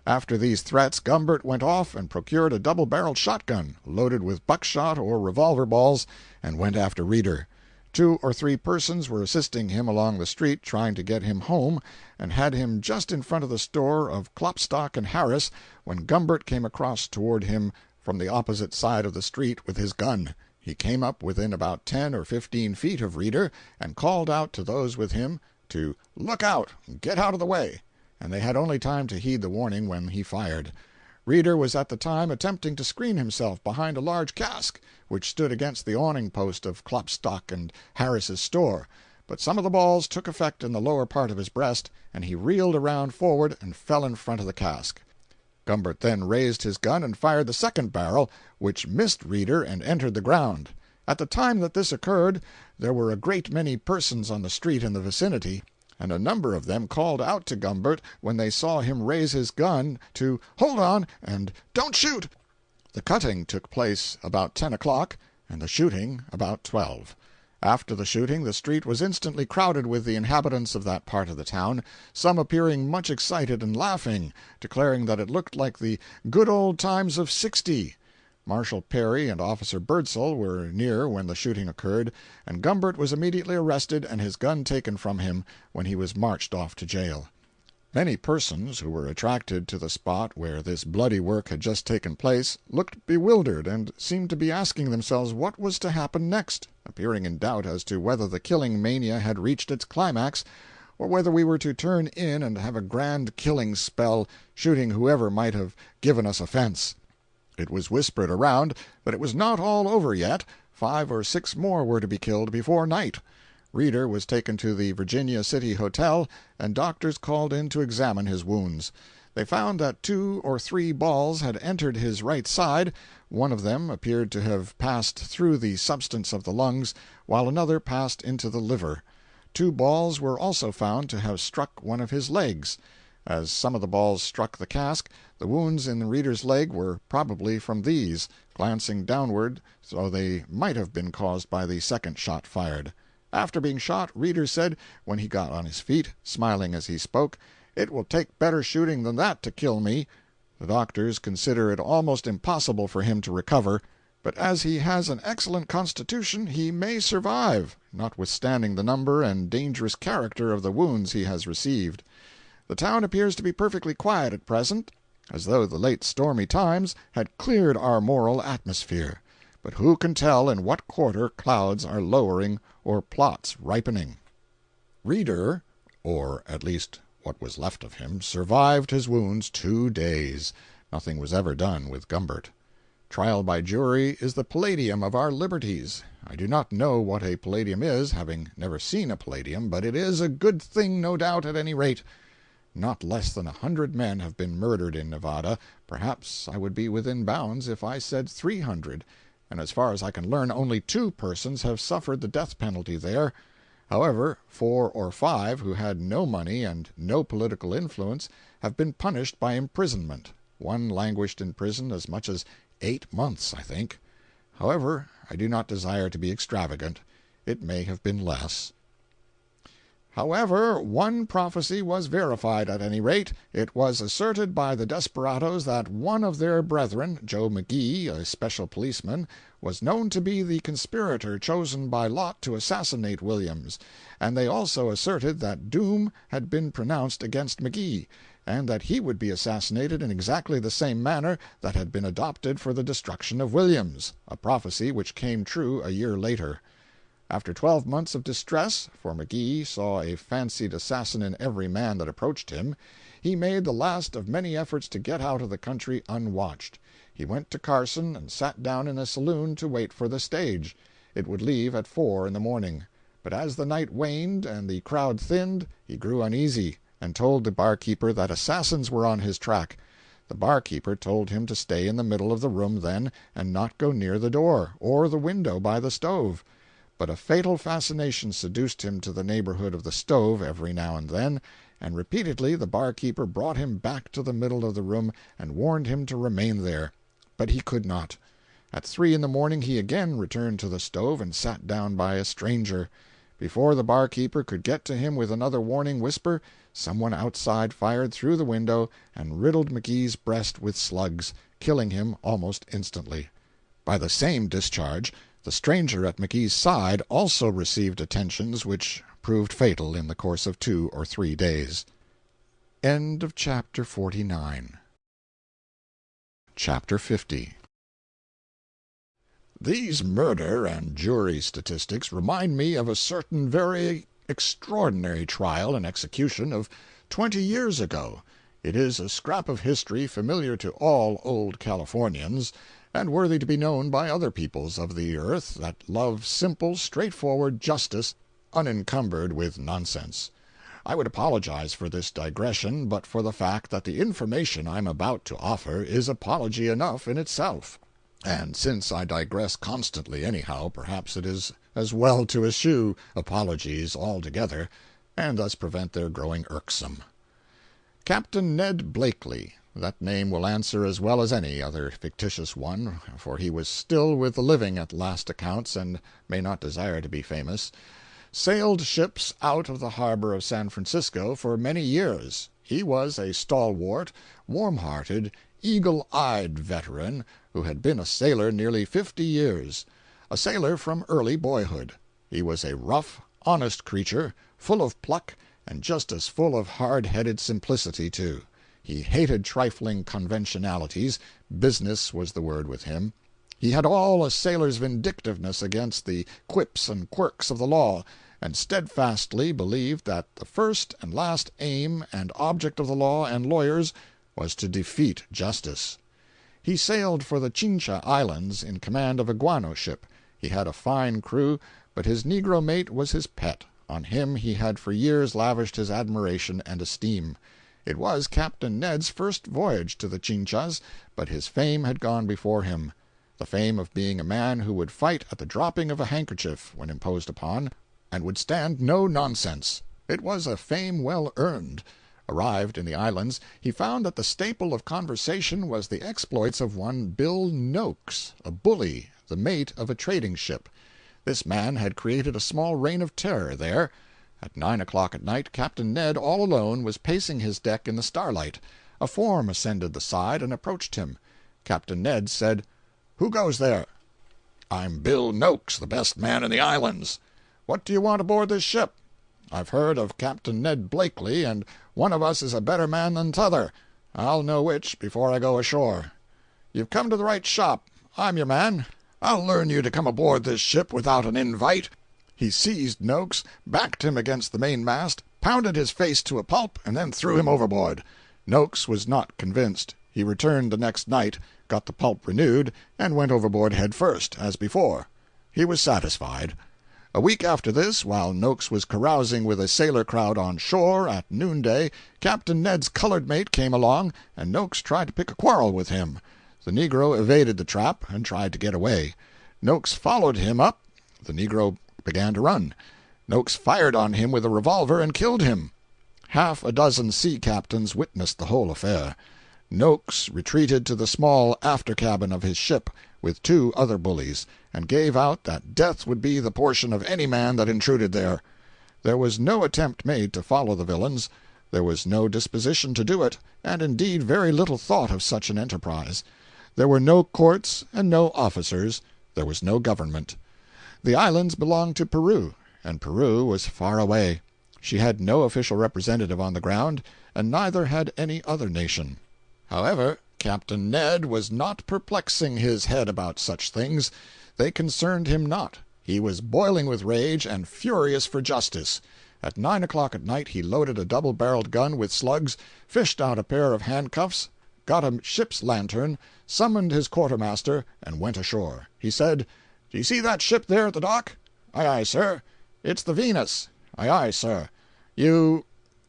After these threats, Gumbert went off and procured a double-barreled shotgun, loaded with buckshot or revolver balls, and went after Reeder. 2 or 3 persons were assisting him along the street trying to get him home, and had him just in front of the store of Klopstock and Harris when Gumbert came across toward him from the opposite side of the street with his gun. He came up within about 10 or 15 feet of Reeder, and called out to those with him to "look out, get out of the way," and they had only time to heed the warning when he fired. Reeder was at the time attempting to screen himself behind a large cask, which stood against the awning post of Klopstock and Harris's store, but some of the balls took effect in the lower part of his breast, and he reeled around forward and fell in front of the cask. Gumbert then raised his gun and fired the second barrel, which missed Reeder and entered the ground. At the time that this occurred, there were a great many persons on the street in the vicinity, and a number of them called out to Gumbert when they saw him raise his gun to "hold on" and "don't shoot." The cutting took place about 10 o'clock, and the shooting about 12. After the shooting, the street was instantly crowded with the inhabitants of that part of the town, some appearing much excited and laughing, declaring that it looked like the good old times of '60. Marshal Perry and Officer Birdsall were near when the shooting occurred, and Gumbert was immediately arrested and his gun taken from him, when he was marched off to jail. Many persons who were attracted to the spot where this bloody work had just taken place looked bewildered and seemed to be asking themselves what was to happen next, appearing in doubt as to whether the killing mania had reached its climax, or whether we were to turn in and have a grand killing spell, shooting whoever might have given us offense. It was whispered around that it was not all over yet. 5 or 6 more were to be killed before night. Reeder was taken to the Virginia City Hotel, and doctors called in to examine his wounds. They found that 2 or 3 balls had entered his right side. One of them appeared to have passed through the substance of the lungs, while another passed into the liver. 2 balls were also found to have struck one of his legs. As some of the balls struck the cask, the wounds in Reeder's leg were probably from these, glancing downward, so they might have been caused by the second shot fired. After being shot, Reeder said, when he got on his feet, smiling as he spoke, "It will take better shooting than that to kill me." The doctors consider it almost impossible for him to recover, but as he has an excellent constitution he may survive, notwithstanding the number and dangerous character of the wounds he has received. The town appears to be perfectly quiet at present, as though the late stormy times had cleared our moral atmosphere. But who can tell in what quarter clouds are lowering or plots ripening? Reeder, or at least what was left of him, survived his wounds 2 days. Nothing was ever done with Gumbert. Trial by jury is the palladium of our liberties. I do not know what a palladium is, having never seen a palladium, but it is a good thing, no doubt, at any rate. Not less than 100 men have been murdered in Nevada. Perhaps I would be within bounds if I said 300, and as far as I can learn only 2 persons have suffered the death penalty there. However, 4 or 5 who had no money and no political influence have been punished by imprisonment. One languished in prison as much as 8 months, I think. However, I do not desire to be extravagant. It may have been less. However, one prophecy was verified at any rate. It was asserted by the desperadoes that one of their brethren, Joe McGee, a special policeman, was known to be the conspirator chosen by lot to assassinate Williams, and they also asserted that doom had been pronounced against McGee, and that he would be assassinated in exactly the same manner that had been adopted for the destruction of Williams, a prophecy which came true a year later. After 12 months of distress, for McGee saw a fancied assassin in every man that approached him, he made the last of many efforts to get out of the country unwatched. He went to Carson and sat down in a saloon to wait for the stage. It would leave at 4 in the morning. But as the night waned and the crowd thinned, he grew uneasy, and told the barkeeper that assassins were on his track. The barkeeper told him to stay in the middle of the room then, and not go near the door, or the window by the stove. But a fatal fascination seduced him to the neighborhood of the stove every now and then, and repeatedly the barkeeper brought him back to the middle of the room and warned him to remain there. But he could not. At 3 in the morning he again returned to the stove and sat down by a stranger. Before the barkeeper could get to him with another warning whisper, someone outside fired through the window and riddled McGee's breast with slugs, killing him almost instantly. By the same discharge, the stranger at McGee's side also received attentions which proved fatal in the course of 2 or 3 days. End of chapter 49. Chapter 50. These murder and jury statistics remind me of a certain very extraordinary trial and execution of 20 years ago. It is a scrap of history familiar to all old Californians, and worthy to be known by other peoples of the earth that love simple, straightforward justice unencumbered with nonsense. I would apologize for this digression but for the fact that the information I am about to offer is apology enough in itself. And since I digress constantly anyhow, perhaps it is as well to eschew apologies altogether, and thus prevent their growing irksome. Captain Ned Blakely, that name will answer as well as any other fictitious one, for he was still with the living at last accounts and may not desire to be famous, sailed ships out of the harbor of San Francisco for many years. He was a stalwart, warm-hearted, eagle-eyed veteran who had been a sailor nearly 50 years, a sailor from early boyhood. He was a rough, honest creature, full of pluck, and just as full of hard-headed simplicity, too. He hated trifling conventionalities. Business was the word with him. He had all a sailor's vindictiveness against the quips and quirks of the law, and steadfastly believed that the first and last aim and object of the law and lawyers was to defeat justice. He sailed for the Chincha Islands in command of a guano ship. He had a fine crew, but his negro mate was his pet. On him he had for years lavished his admiration and esteem. It was Captain Ned's first voyage to the Chinchas, but his fame had gone before him. The fame of being a man who would fight at the dropping of a handkerchief when imposed upon, and would stand no nonsense. It was a fame well earned. Arrived in the islands, he found that the staple of conversation was the exploits of one Bill Nookes, a bully, the mate of a trading ship. This man had created a small reign of terror there. At 9 o'clock at night Captain Ned, all alone, was pacing his deck in the starlight. A form ascended the side and approached him. Captain Ned said, "Who goes there?" "I'm Bill Nookes, the best man in the islands." "What do you want aboard this ship?" "I've heard of Captain Ned Blakely, and one of us is a better man than t'other. I'll know which before I go ashore." "You've come to the right shop. I'm your man. I'll learn you to come aboard this ship without an invite." He seized Nookes, backed him against the mainmast, pounded his face to a pulp, and then threw him overboard. Nookes was not convinced. He returned the next night, got the pulp renewed, and went overboard head first, as before. He was satisfied. A week after this, while Nookes was carousing with a sailor crowd on shore, at noonday, Captain Ned's colored mate came along, and Nookes tried to pick a quarrel with him. The negro evaded the trap, and tried to get away. Nookes followed him up. The negro began to run. Nookes fired on him with a revolver and killed him. Half a dozen sea captains witnessed the whole affair. Nookes retreated to the small after cabin of his ship, with 2 other bullies, and gave out that death would be the portion of any man that intruded there. There was no attempt made to follow the villains. There was no disposition to do it, and indeed very little thought of such an enterprise. There were no courts and no officers. There was no government. The islands belonged to Peru, and Peru was far away. She had no official representative on the ground, and neither had any other nation. However, Captain Ned was not perplexing his head about such things. They concerned him not. He was boiling with rage and furious for justice. At 9 o'clock at night he loaded a double-barreled gun with slugs, fished out a pair of handcuffs, got a ship's lantern, summoned his quartermaster, and went ashore. He said, "Do you see that ship there at the dock?" "Aye, aye, sir." "It's the Venus." "Aye, aye, sir." You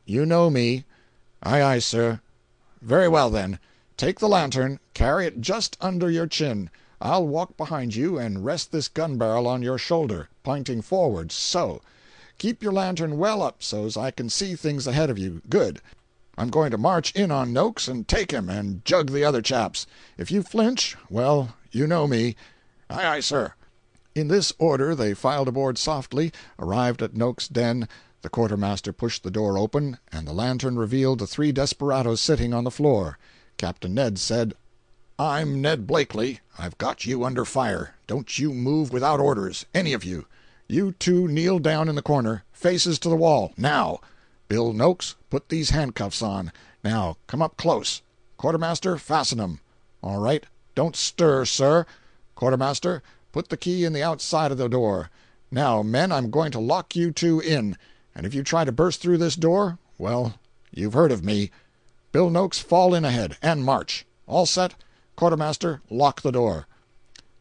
know me." "Aye, aye, sir." "Very well, then. Take the lantern, carry it just under your chin. I'll walk behind you and rest this gun-barrel on your shoulder, pointing forward, so. Keep your lantern well up so's I can see things ahead of you. Good. I'm going to march in on Nookes and take him, and jug the other chaps. If you flinch, well, you know me." "Aye, aye, sir." In this order they filed aboard softly, arrived at Nookes' den. The quartermaster pushed the door open, and the lantern revealed the 3 desperadoes sitting on the floor. Captain Ned said, "I'm Ned Blakely. I've got you under fire. Don't you move without orders, any of you. You 2 kneel down in the corner, faces to the wall. Now. Bill Nookes, put these handcuffs on. Now, come up close. Quartermaster, fasten 'em. All right. Don't stir, sir. Quartermaster, put the key in the outside of the door. Now, men, I'm going to lock you 2 in, and if you try to burst through this door, well, you've heard of me. Bill Nookes, fall in ahead, and march. All set? Quartermaster, lock the door."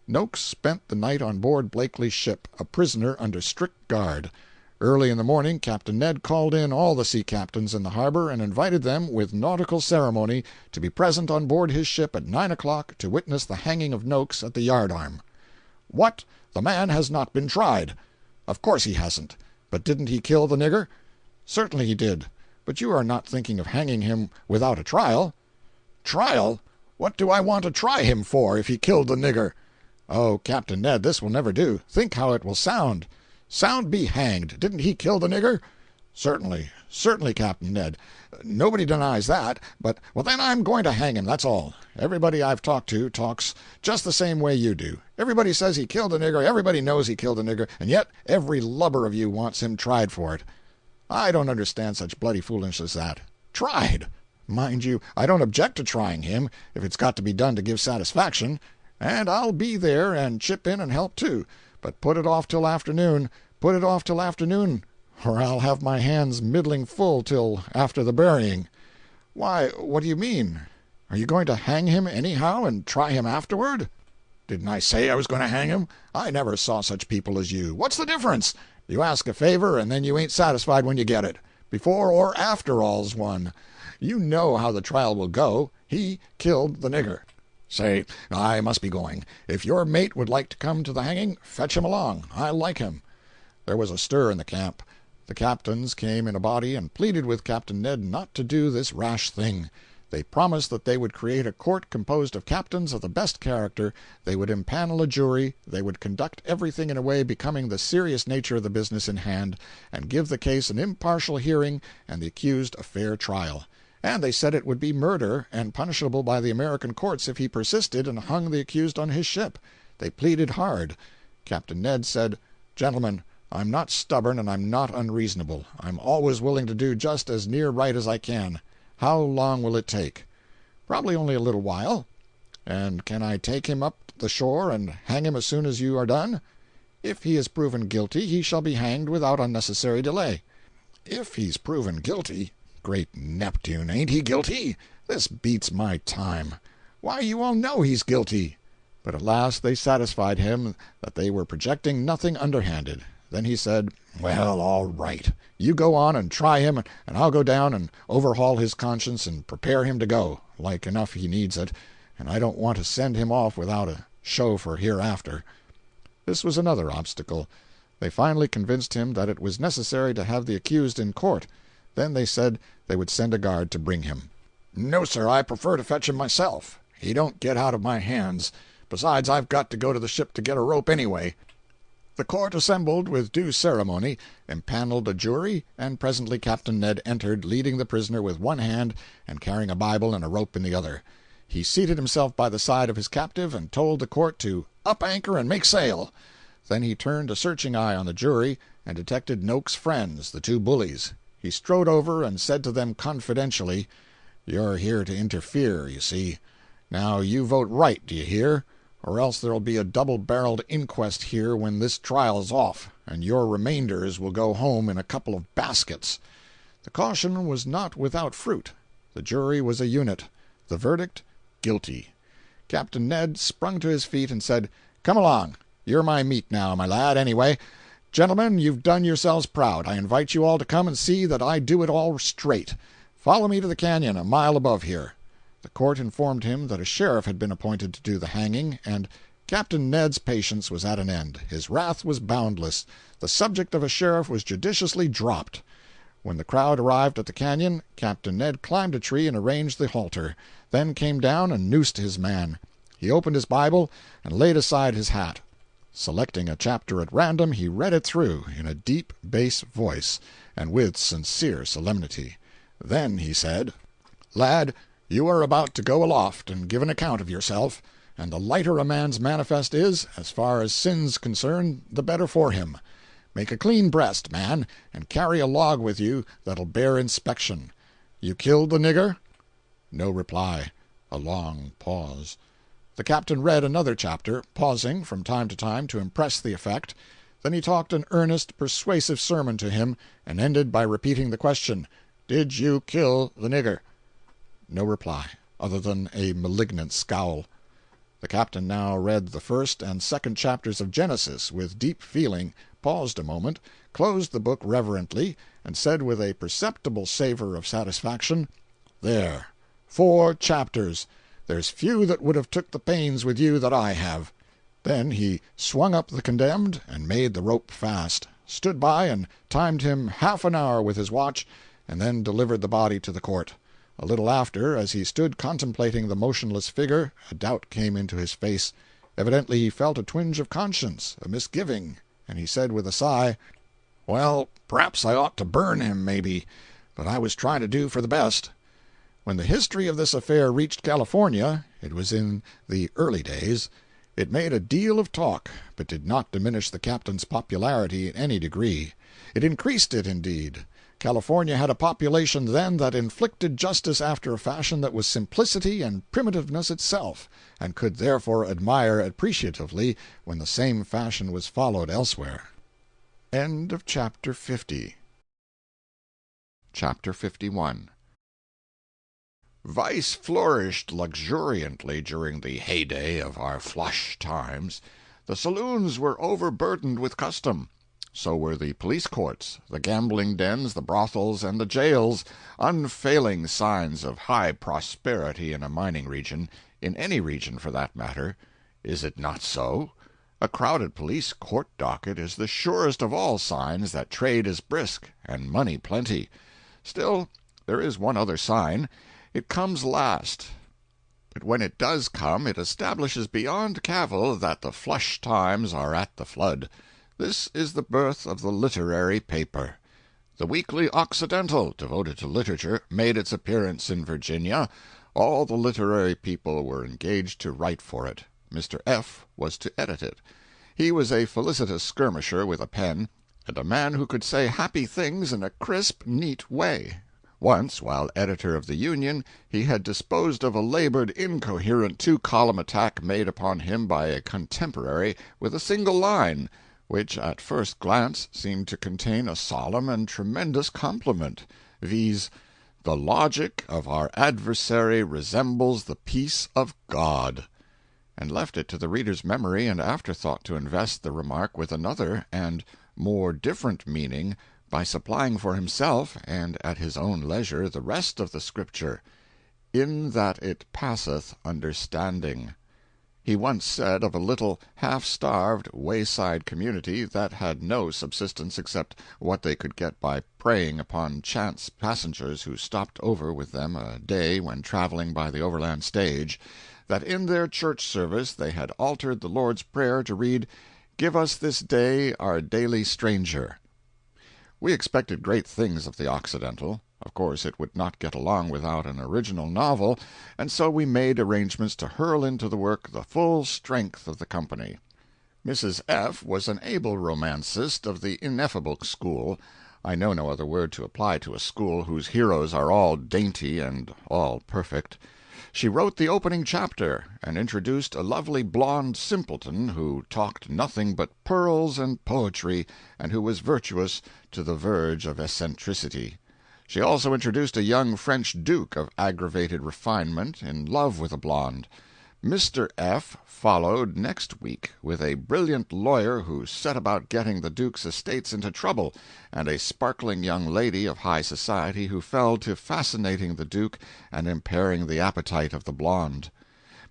Nookes spent the night on board Blakely's ship, a prisoner under strict guard. Early in the morning Captain Ned called in all the sea captains in the harbor and invited them, with nautical ceremony, to be present on board his ship at 9 o'clock to witness the hanging of Nookes at the yardarm. "What? The man has not been tried." "Of course he hasn't. But didn't he kill the nigger?" "Certainly he did. But you are not thinking of hanging him without a trial." "Trial? What do I want to try him for, if he killed the nigger?" "Oh, Captain Ned, this will never do. Think how it will sound." "Sound be hanged. Didn't he kill the nigger?" "Certainly, certainly, Captain Ned. Nobody denies that. But, well, then I'm going to hang him, that's all. Everybody I've talked to talks just the same way you do. Everybody says he killed a nigger, everybody knows he killed a nigger, and yet every lubber of you wants him tried for it. I don't understand such bloody foolishness as that. Tried! Mind you, I don't object to trying him, if it's got to be done to give satisfaction. And I'll be there and chip in and help, too. But put it off till afternoon. Put it off till afternoon, or I'll have my hands middling full till after the burying." "Why, what do you mean? Are you going to hang him anyhow and try him afterward?" "Didn't I say I was going to hang him? I never saw such people as you. What's the difference? You ask a favor, and then you ain't satisfied when you get it. Before or after all's one. You know how the trial will go. He killed the nigger. Say, I must be going. If your mate would like to come to the hanging, fetch him along. I like him." There was a stir in the camp. The captains came in a body and pleaded with Captain Ned not to do this rash thing. They promised that they would create a court composed of captains of the best character, they would impanel a jury, they would conduct everything in a way becoming the serious nature of the business in hand, and give the case an impartial hearing and the accused a fair trial. And they said it would be murder, and punishable by the American courts if he persisted and hung the accused on his ship. They pleaded hard. Captain Ned said, "Gentlemen, I'm not stubborn and I'm not unreasonable. I'm always willing to do just as near right as I can. How long will it take?" "Probably only a little while." "And can I take him up the shore and hang him as soon as you are done?" "If he is proven guilty, he shall be hanged without unnecessary delay." "If he's proven guilty? Great Neptune, ain't he guilty? This beats my time. Why, you all know he's guilty." But at last they satisfied him that they were projecting nothing underhanded. Then he said, "Well, all right. You go on and try him, and I'll go down and overhaul his conscience and prepare him to go. Like enough he needs it, and I don't want to send him off without a show for hereafter." This was another obstacle. They finally convinced him that it was necessary to have the accused in court. Then they said they would send a guard to bring him. "No, sir, I prefer to fetch him myself. He don't get out of my hands. Besides, I've got to go to the ship to get a rope anyway." The court assembled with due ceremony, empaneled a jury, and presently Captain Ned entered, leading the prisoner with one hand and carrying a Bible and a rope in the other. He seated himself by the side of his captive and told the court to up anchor and make sail. Then he turned a searching eye on the jury and detected Nookes' friends, the two bullies. He strode over and said to them confidentially, "You're here to interfere, you see. Now you vote right, do you hear? Or else there'll be a double-barreled inquest here when this trial's off, and your remainders will go home in a couple of baskets." The caution was not without fruit. The jury was a unit. The verdict, guilty. Captain Ned sprung to his feet and said, "Come along. You're my meat now, my lad, anyway. Gentlemen, you've done yourselves proud. I invite you all to come and see that I do it all straight. Follow me to the canyon, a mile above here." The court informed him that a sheriff had been appointed to do the hanging, and Captain Ned's patience was at an end. His wrath was boundless. The subject of a sheriff was judiciously dropped. When the crowd arrived at the canyon, Captain Ned climbed a tree and arranged the halter, then came down and noosed his man. He opened his Bible and laid aside his hat. Selecting a chapter at random, he read it through in a deep bass voice and with sincere solemnity. Then he said, "Lad, you are about to go aloft and give an account of yourself, and the lighter a man's manifest is, as far as sin's concerned, the better for him. Make a clean breast, man, and carry a log with you that'll bear inspection. You killed the nigger?" No reply. A long pause. The captain read another chapter, pausing from time to time to impress the effect. Then he talked an earnest, persuasive sermon to him, and ended by repeating the question, "Did you kill the nigger?" No reply, other than a malignant scowl. The captain now read the first and second chapters of Genesis with deep feeling, paused a moment, closed the book reverently, and said with a perceptible savor of satisfaction, "There, 4 chapters. There's few that would have took the pains with you that I have." Then he swung up the condemned and made the rope fast, stood by and timed him half an hour with his watch, and then delivered the body to the court. A little after, as he stood contemplating the motionless figure, a doubt came into his face. Evidently he felt a twinge of conscience, a misgiving, and he said with a sigh, "Well, p'raps I ought to burn him, maybe, but I was trying to do for the best." When the history of this affair reached California, it was in the early days, it made a deal of talk, but did not diminish the captain's popularity in any degree. It increased it, indeed. California had a population then that inflicted justice after a fashion that was simplicity and primitiveness itself, and could therefore admire appreciatively when the same fashion was followed elsewhere. End of Chapter 50. Chapter 51. Vice flourished luxuriantly during the heyday of our flush times. The saloons were overburdened with custom. So were the police courts, the gambling dens, the brothels, and the jails, unfailing signs of high prosperity in a mining region, in any region for that matter. Is it not so? A crowded police court docket is the surest of all signs that trade is brisk and money plenty. Still, there is one other sign. It comes last. But when it does come, it establishes beyond cavil that the flush times are at the flood. This is the birth of the literary paper. The weekly Occidental, devoted to literature, made its appearance in Virginia. All the literary people were engaged to write for it. Mr. F. was to edit it. He was a felicitous skirmisher with a pen, and a man who could say happy things in a crisp, neat way. Once, while editor of the Union, he had disposed of a labored, incoherent two-column attack made upon him by a contemporary with a single line, which at first glance seemed to contain a solemn and tremendous compliment, viz., "The logic of our adversary resembles the peace of God," and left it to the reader's memory and afterthought to invest the remark with another and more different meaning by supplying for himself, and at his own leisure, the rest of the Scripture, "in that it passeth understanding." He once said of a little half-starved wayside community that had no subsistence except what they could get by preying upon chance passengers who stopped over with them a day when traveling by the overland stage, that in their church service they had altered the Lord's Prayer to read, "Give us this day our daily stranger." We expected great things of the Occidental. Of course it would not get along without an original novel, and so we made arrangements to hurl into the work the full strength of the company. Mrs. F. was an able romancist of the ineffable school. I know no other word to apply to a school whose heroes are all dainty and all perfect. She wrote the opening chapter, and introduced a lovely blonde simpleton who talked nothing but pearls and poetry, and who was virtuous to the verge of eccentricity. She also introduced a young French duke of aggravated refinement in love with a blonde. Mr. F. followed next week with a brilliant lawyer who set about getting the duke's estates into trouble, and a sparkling young lady of high society who fell to fascinating the duke and impairing the appetite of the blonde.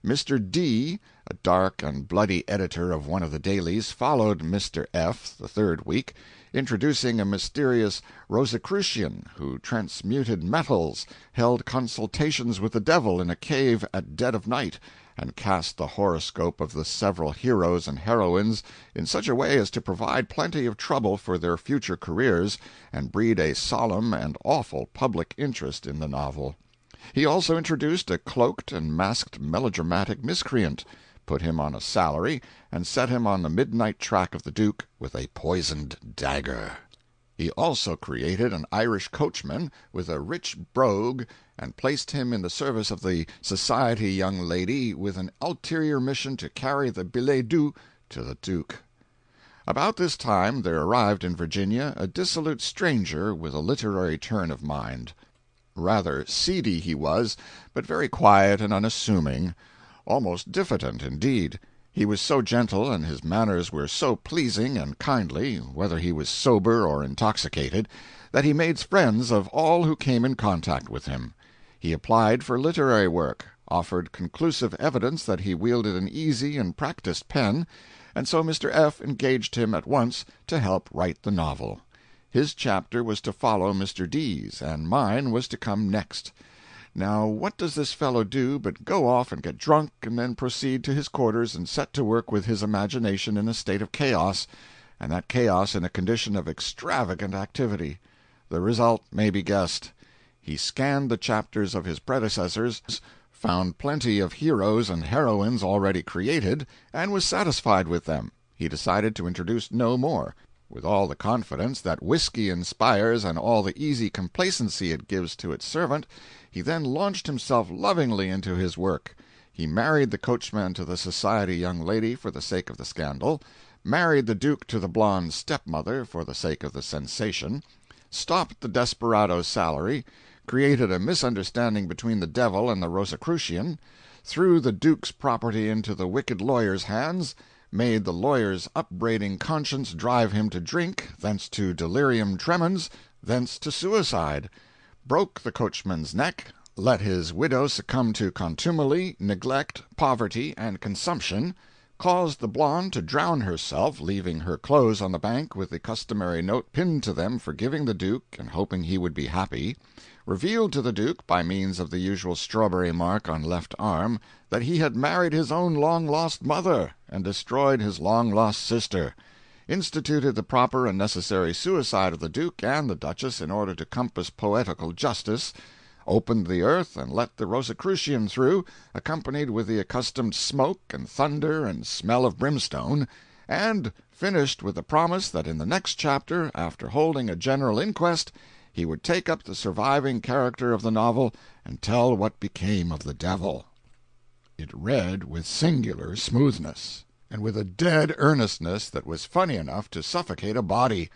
Mr. D., a dark and bloody editor of one of the dailies, followed Mr. F. the third week, introducing a mysterious Rosicrucian who transmuted metals, held consultations with the devil in a cave at dead of night, and cast the horoscope of the several heroes and heroines in such a way as to provide plenty of trouble for their future careers and breed a solemn and awful public interest in the novel. He also introduced a cloaked and masked melodramatic miscreant, put him on a salary, and set him on the midnight track of the Duke with a poisoned dagger. He also created an Irish coachman with a rich brogue, and placed him in the service of the society young lady with an ulterior mission to carry the billet doux to the Duke. About this time there arrived in Virginia a dissolute stranger with a literary turn of mind. Rather seedy he was, but very quiet and unassuming, almost diffident indeed. He was so gentle, and his manners were so pleasing and kindly, whether he was sober or intoxicated, that he made friends of all who came in contact with him. He applied for literary work, offered conclusive evidence that he wielded an easy and practised pen, and so Mr. F. engaged him at once to help write the novel. His chapter was to follow Mr. D.'s, and mine was to come next. Now what does this fellow do but go off and get drunk, and then proceed to his quarters and set to work with his imagination in a state of chaos, and that chaos in a condition of extravagant activity. The result may be guessed. He scanned the chapters of his predecessors, found plenty of heroes and heroines already created, and was satisfied with them. He decided to introduce no more. With all the confidence that whiskey inspires and all the easy complacency it gives to its servant, he then launched himself lovingly into his work. He married the coachman to the society young lady for the sake of the scandal, married the Duke to the blonde stepmother for the sake of the sensation, stopped the desperado's salary, created a misunderstanding between the devil and the Rosicrucian, threw the Duke's property into the wicked lawyer's hands, made the lawyer's upbraiding conscience drive him to drink, thence to delirium tremens, thence to suicide, broke the coachman's neck, let his widow succumb to contumely, neglect, poverty, and consumption, caused the blonde to drown herself, leaving her clothes on the bank with the customary note pinned to them forgiving the Duke and hoping he would be happy, revealed to the Duke, by means of the usual strawberry mark on left arm, that he had married his own long-lost mother and destroyed his long-lost sister, instituted the proper and necessary suicide of the Duke and the Duchess in order to compass poetical justice, opened the earth and let the Rosicrucian through, accompanied with the accustomed smoke and thunder and smell of brimstone, and finished with the promise that in the next chapter, after holding a general inquest, he would take up the surviving character of the novel and tell what became of the devil. It read with singular smoothness, and with a dead earnestness that was funny enough to suffocate a body.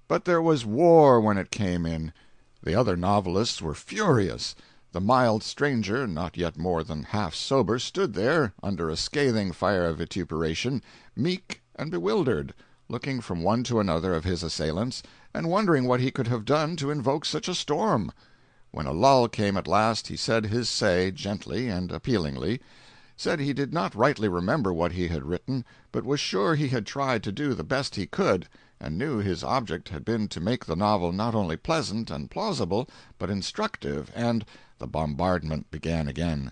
But there was war when it came in. The other novelists were furious. The mild stranger, not yet more than half sober, stood there, under a scathing fire of vituperation, meek and bewildered, looking from one to another of his assailants, and wondering what he could have done to invoke such a storm. When a lull came at last, he said his say, gently and appealingly, said he did not rightly remember what he had written, but was sure he had tried to do the best he could, and knew his object had been to make the novel not only pleasant and plausible, but instructive, and the bombardment began again.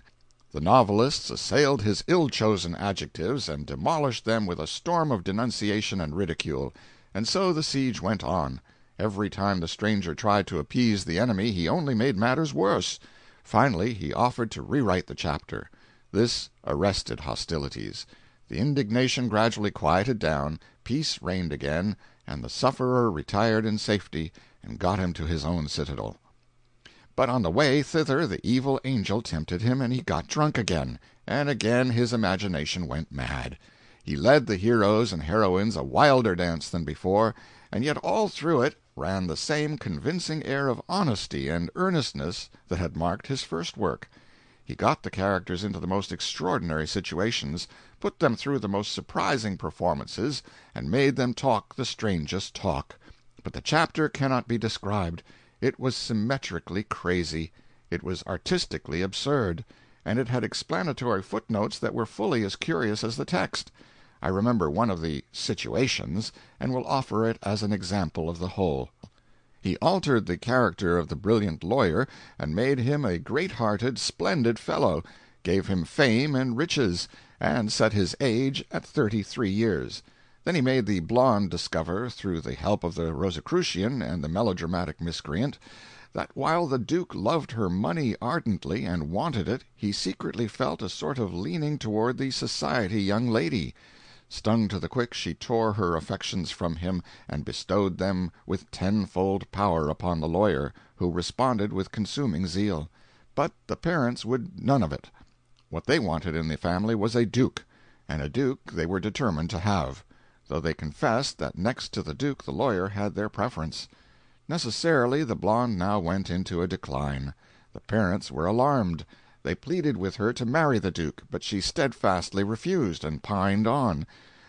The novelists assailed his ill-chosen adjectives and demolished them with a storm of denunciation and ridicule, and so the siege went on. Every time the stranger tried to appease the enemy he only made matters worse. Finally he offered to rewrite the chapter. This arrested hostilities. The indignation gradually quieted down, peace reigned again, and the sufferer retired in safety and got him to his own citadel. But on the way thither the evil angel tempted him, and he got drunk again, and again his imagination went mad. He led the heroes and heroines a wilder dance than before, and yet all through it ran the same convincing air of honesty and earnestness that had marked his first work. He got the characters into the most extraordinary situations, put them through the most surprising performances, and made them talk the strangest talk. But the chapter cannot be described. It was symmetrically crazy. It was artistically absurd, and it had explanatory footnotes that were fully as curious as the text. I remember one of the situations, and will offer it as an example of the whole. He altered the character of the brilliant lawyer, and made him a great-hearted, splendid fellow, gave him fame and riches, and set his age at 33 years. Then he made the blonde discover, through the help of the Rosicrucian and the melodramatic miscreant, that while the Duke loved her money ardently and wanted it, he secretly felt a sort of leaning toward the society young lady. Stung to the quick, she tore her affections from him, and bestowed them with tenfold power upon the lawyer, who responded with consuming zeal. But the parents would none of it. What they wanted in the family was a duke, and a duke they were determined to have, though they confessed that next to the Duke the lawyer had their preference. Necessarily the blonde now went into a decline. The parents were alarmed. They pleaded with her to marry the Duke, but she steadfastly refused, and pined on.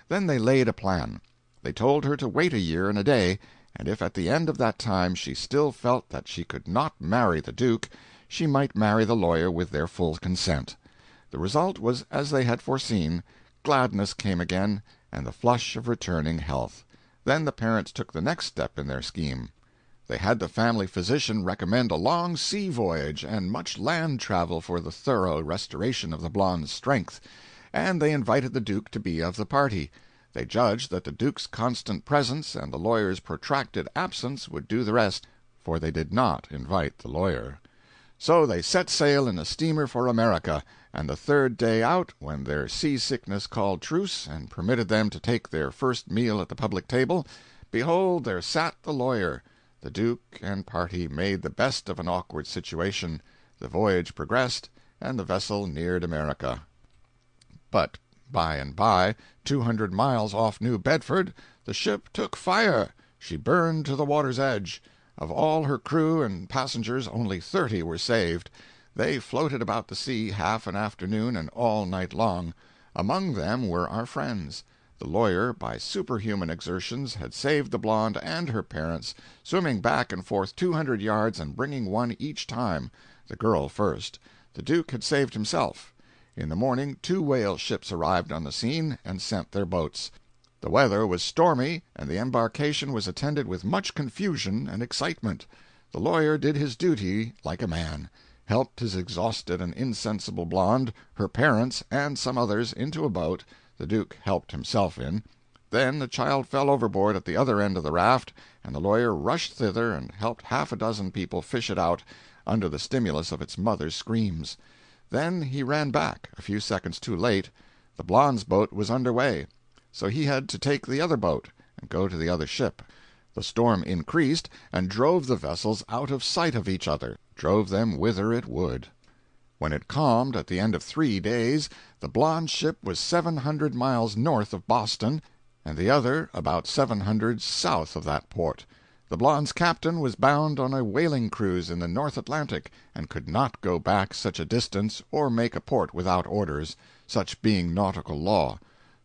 Then they laid a plan. They told her to wait a year and a day, and if at the end of that time she still felt that she could not marry the Duke, she might marry the lawyer with their full consent. The result was as they had foreseen. Gladness came again, and the flush of returning health. Then the parents took the next step in their scheme. They had the family physician recommend a long sea voyage and much land travel for the thorough restoration of the blonde's strength, and they invited the Duke to be of the party. They judged that the Duke's constant presence and the lawyer's protracted absence would do the rest, for they did not invite the lawyer. So they set sail in a steamer for America, and the third day out, when their seasickness called truce and permitted them to take their first meal at the public table, behold, there sat the lawyer. The Duke and party made the best of an awkward situation. The voyage progressed, and the vessel neared America. But by and by, 200 miles off New Bedford, the ship took fire. She burned to the water's edge. Of all her crew and passengers, only 30 were saved. They floated about the sea half an afternoon and all night long. Among them were our friends. The lawyer, by superhuman exertions, had saved the blonde and her parents, swimming back and forth 200 yards and bringing one each time, the girl first. The Duke had saved himself. In the morning 2 whale ships arrived on the scene and sent their boats. The weather was stormy, and the embarkation was attended with much confusion and excitement. The lawyer did his duty like a man, helped his exhausted and insensible blonde, her parents, and some others into a boat the Duke helped himself in. Then the child fell overboard at the other end of the raft, and the lawyer rushed thither and helped half a dozen people fish it out, under the stimulus of its mother's screams. Then he ran back, a few seconds too late. The blonde's boat was under way, so he had to take the other boat and go to the other ship. The storm increased, and drove the vessels out of sight of each other, drove them whither it would. When it calmed at the end of 3 days, the blonde ship was 700 miles north of Boston, and the other about 700 south of that port. The blonde's captain was bound on a whaling cruise in the North Atlantic, and could not go back such a distance or make a port without orders, such being nautical law.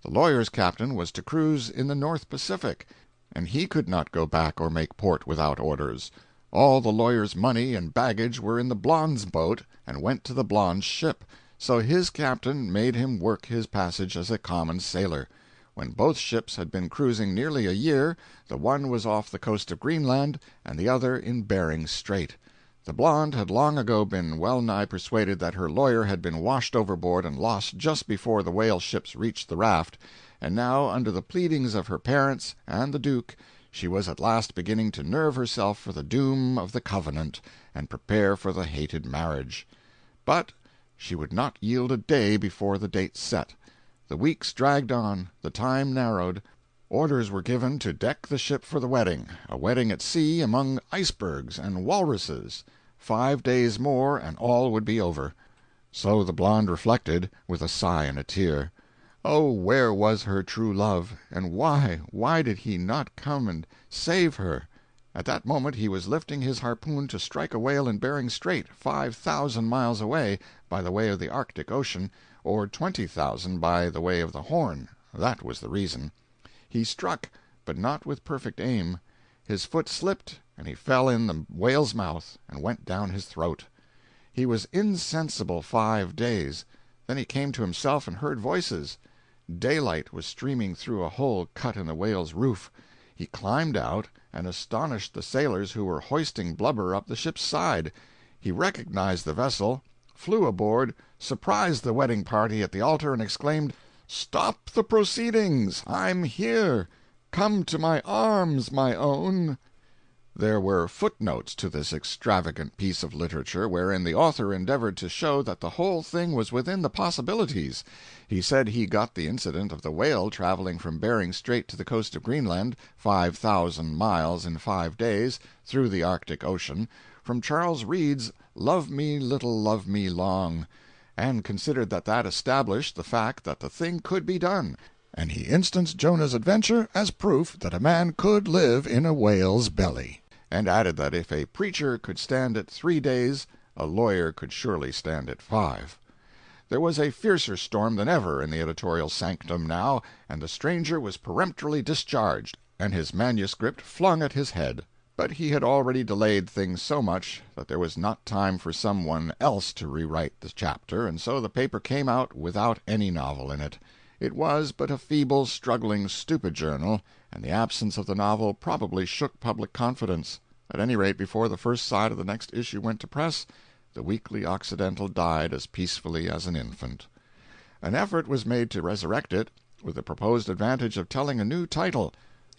The lawyer's captain was to cruise in the North Pacific, and he could not go back or make port without orders. All the lawyer's money and baggage were in the blonde's boat, and went to the blonde's ship, so his captain made him work his passage as a common sailor. When both ships had been cruising nearly a year, the one was off the coast of Greenland, and the other in Bering Strait. The blonde had long ago been well nigh persuaded that her lawyer had been washed overboard and lost just before the whale ships reached the raft, and now, under the pleadings of her parents and the Duke, she was at last beginning to nerve herself for the doom of the covenant, and prepare for the hated marriage. But she would not yield a day before the date set. The weeks dragged on, the time narrowed. Orders were given to deck the ship for the wedding, a wedding at sea among icebergs and walruses. 5 days more and all would be over. So the blonde reflected, with a sigh and a tear. Oh, where was her true love, and why did he not come and save her? At that moment he was lifting his harpoon to strike a whale in Bering Strait, 5,000 miles away, by the way of the Arctic Ocean, or 20,000 by the way of the Horn. That was the reason. He struck, but not with perfect aim. His foot slipped, and he fell in the whale's mouth, and went down his throat. He was insensible 5 days. Then he came to himself and heard voices. Daylight was streaming through a hole cut in the whale's roof. He climbed out, and astonished the sailors who were hoisting blubber up the ship's side. He recognized the vessel, flew aboard, surprised the wedding party at the altar, and exclaimed, "Stop the proceedings! I'm here! Come to my arms, my own!" There were footnotes to this extravagant piece of literature, wherein the author endeavored to show that the whole thing was within the possibilities. He said he got the incident of the whale traveling from Bering Strait to the coast of Greenland, 5,000 miles in 5 days, through the Arctic Ocean, from Charles Reade's "Love Me Little, Love Me Long," and considered that that established the fact that the thing could be done, and he instanced Jonah's adventure as proof that a man could live in a whale's belly, and added that if a preacher could stand it 3 days, a lawyer could surely stand it 5. There was a fiercer storm than ever in the editorial sanctum now, and the stranger was peremptorily discharged, and his manuscript flung at his head. But he had already delayed things so much that there was not time for some one else to rewrite the chapter, and so the paper came out without any novel in it. It was but a feeble, struggling, stupid journal, and the absence of the novel probably shook public confidence. At any rate, before the first side of the next issue went to press, the weekly Occidental died as peacefully as an infant. An effort was made to resurrect it, with the proposed advantage of telling a new title,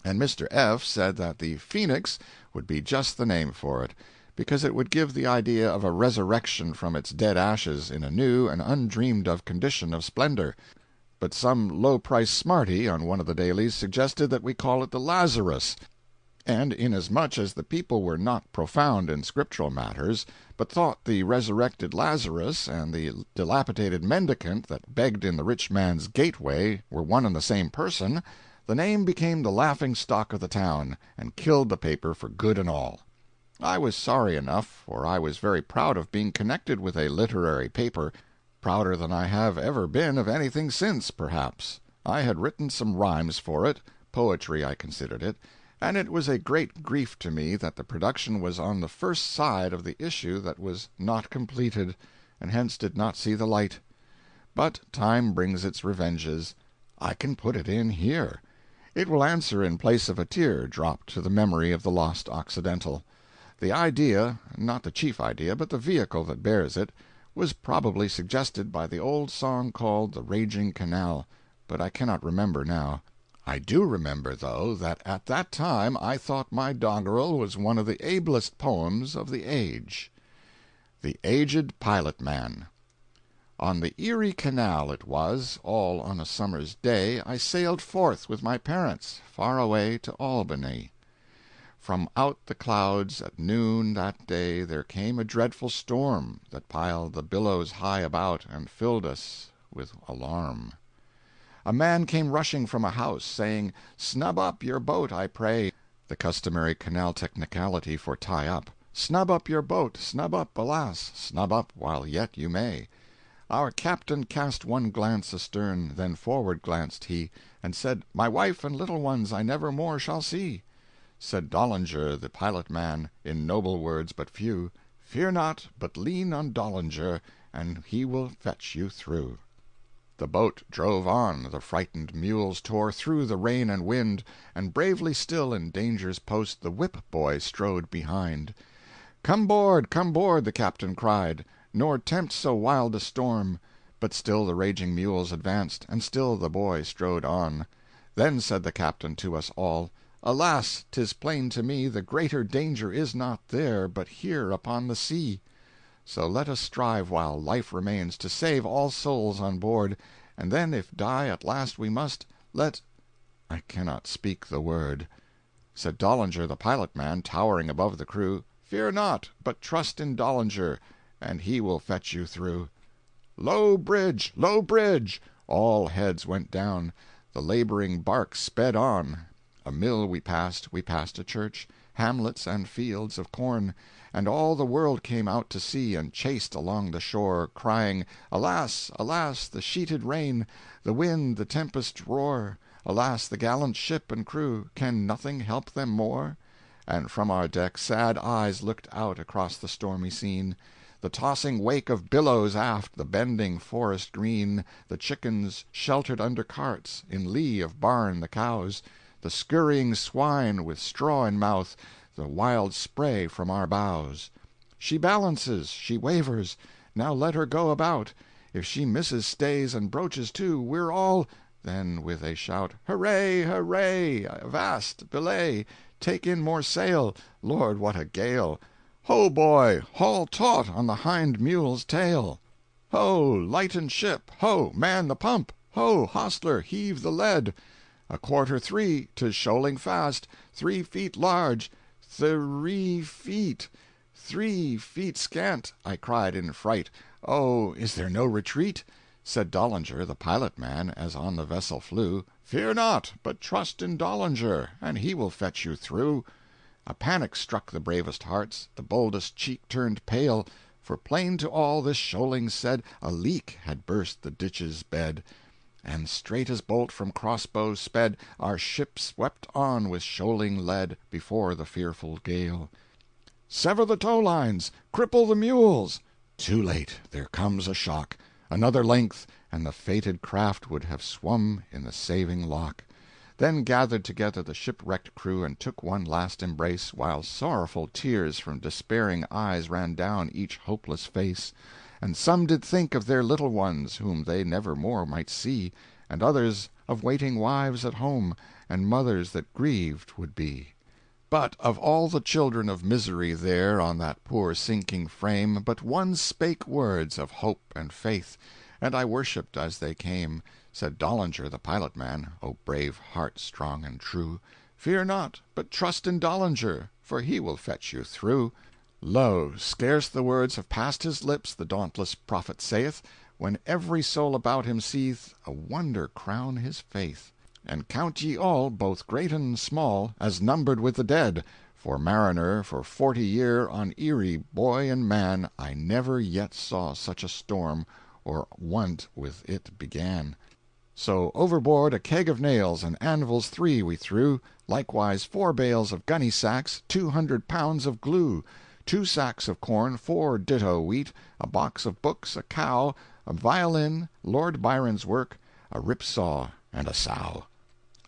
and Mr. F. said that the Phoenix would be just the name for it, because it would give the idea of a resurrection from its dead ashes in a new and undreamed-of condition of splendor. But some low-priced smarty on one of the dailies suggested that we call it the Lazarus, and inasmuch as the people were not profound in scriptural matters, but thought the resurrected Lazarus and the dilapidated mendicant that begged in the rich man's gateway were one and the same person, the name became the laughing-stock of the town, and killed the paper for good and all. I was sorry enough, for I was very proud of being connected with a literary paper, prouder than I have ever been of anything since, perhaps. I had written some rhymes for it, poetry I considered it, and it was a great grief to me that the production was on the first side of the issue that was not completed, and hence did not see the light. But time brings its revenges. I can put it in here. It will answer in place of a tear dropped to the memory of the lost Occidental. The idea, not the chief idea, but the vehicle that bears it, was probably suggested by the old song called The Raging Canal, but I cannot remember now. I do remember, though, that at that time I thought my doggerel was one of the ablest poems of the age. The Aged Pilot Man. On the Erie Canal it was, all on a summer's day, I sailed forth with my parents, far away to Albany. From out the clouds at noon that day there came a dreadful storm, that piled the billows high about, and filled us with alarm. A man came rushing from a house, saying, "Snub up your boat, I pray," the customary canal technicality for tie up. "Snub up your boat, snub up, alas, snub up while yet you may." Our captain cast one glance astern, then forward glanced he, and said, "My wife and little ones I never more shall see." Said Dollinger, the pilot man, in noble words but few, "Fear not, but lean on Dollinger, and he will fetch you through." The boat drove on, the frightened mules tore through the rain and wind, and bravely still in danger's post the whip-boy strode behind. Come board, the captain cried, "nor tempt so wild a storm." But still the raging mules advanced, and still the boy strode on. Then said the captain to us all, "Alas, 'tis plain to me the greater danger is not there, but here upon the sea. So let us strive while life remains to save all souls on board, and then if die at last we must, let—" I cannot speak the word. Said Dollinger the pilot man, towering above the crew, "Fear not, but trust in Dollinger, and he will fetch you through." "Low bridge! Low bridge!" All heads went down. The laboring bark sped on. A mill we passed a church, hamlets and fields of corn, and all the world came out to see and chased along the shore, crying, "Alas, alas, the sheeted rain, the wind, the tempest roar! Alas, the gallant ship and crew, can nothing help them more?" And from our deck sad eyes looked out across the stormy scene, the tossing wake of billows aft, the bending forest green, the chickens sheltered under carts, in lee of barn the cows, the scurrying swine with straw in mouth, the wild spray from our bows. "She balances, she wavers, now let her go about. If she misses stays and broaches too, we're all—" Then with a shout, "Hooray, hooray! Avast, belay! Take in more sail! Lord, what a gale! Ho, boy, haul taut on the hind mule's tail! Ho, lighten ship! Ho, man the pump! Ho, hostler, heave the lead! A quarter 3, 'tis shoaling fast, 3 feet large, 3 feet, 3 feet scant!" I cried in fright. "Oh, is there no retreat?" Said Dollinger, the pilot man, as on the vessel flew, "Fear not, but trust in Dollinger, and he will fetch you through." A panic struck the bravest hearts, the boldest cheek turned pale, for plain to all this shoaling said a leak had burst the ditch's bed. And straight as bolt from crossbow sped, our ship swept on with shoaling lead, before the fearful gale. "Sever the tow-lines! Cripple the mules!" Too late! There comes a shock. Another length, and the fated craft would have swum in the saving lock. Then gathered together the shipwrecked crew and took one last embrace, while sorrowful tears from despairing eyes ran down each hopeless face. And some did think of their little ones, whom they never more might see, and others of waiting wives at home, and mothers that grieved would be. But of all the children of misery there on that poor sinking frame, but one spake words of hope and faith, and I worshipped as they came. Said Dollinger the pilot man, O brave heart strong and true, "Fear not, but trust in Dollinger, for he will fetch you through." Lo, scarce the words have passed his lips, the dauntless prophet saith, when every soul about him seeth a wonder crown his faith. And count ye all, both great and small, as numbered with the dead, for mariner for 40 year on Erie, boy and man, I never yet saw such a storm, or want with it began. So overboard a keg of nails and anvils 3 we threw, likewise 4 bales of gunny sacks, 200 pounds of glue, 2 sacks of corn, 4 ditto wheat, a box of books, a cow, a violin, Lord Byron's work, a rip-saw, and a sow.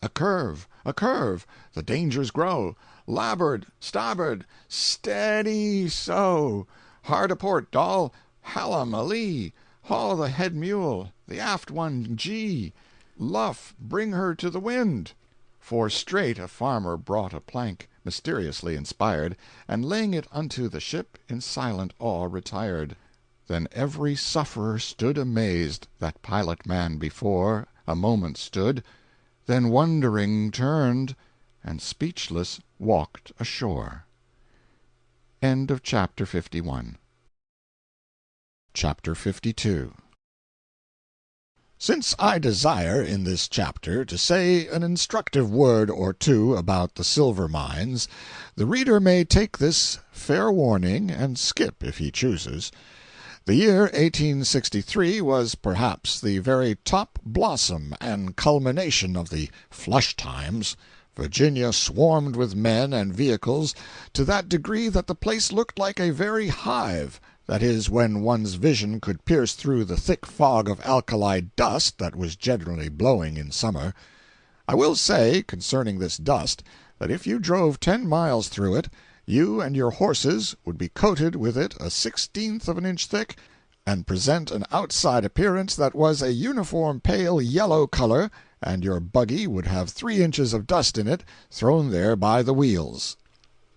A curve! A curve! The dangers grow! Larboard! Starboard! Steady! So! Hard a port, Doll! Hallam a lee! Haul the head mule! The aft one gee! Luff, bring her to the wind! For straight a farmer brought a plank, mysteriously inspired, and laying it unto the ship, in silent awe retired. Then every sufferer stood amazed, that pilot man before a moment stood, then wondering turned, and speechless walked ashore. End of chapter 51. Chapter 52. Since I desire in this chapter to say an instructive word or two about the silver mines, the reader may take this fair warning and skip if he chooses. The year 1863 was perhaps the very top blossom and culmination of the flush times. Virginia swarmed with men and vehicles to that degree that the place looked like a very hive. That is, when one's vision could pierce through the thick fog of alkali dust that was generally blowing in summer. I will say, concerning this dust, that if you drove 10 miles through it, you and your horses would be coated with it 1/16 of an inch thick, and present an outside appearance that was a uniform pale yellow color, and your buggy would have 3 inches of dust in it, thrown there by the wheels.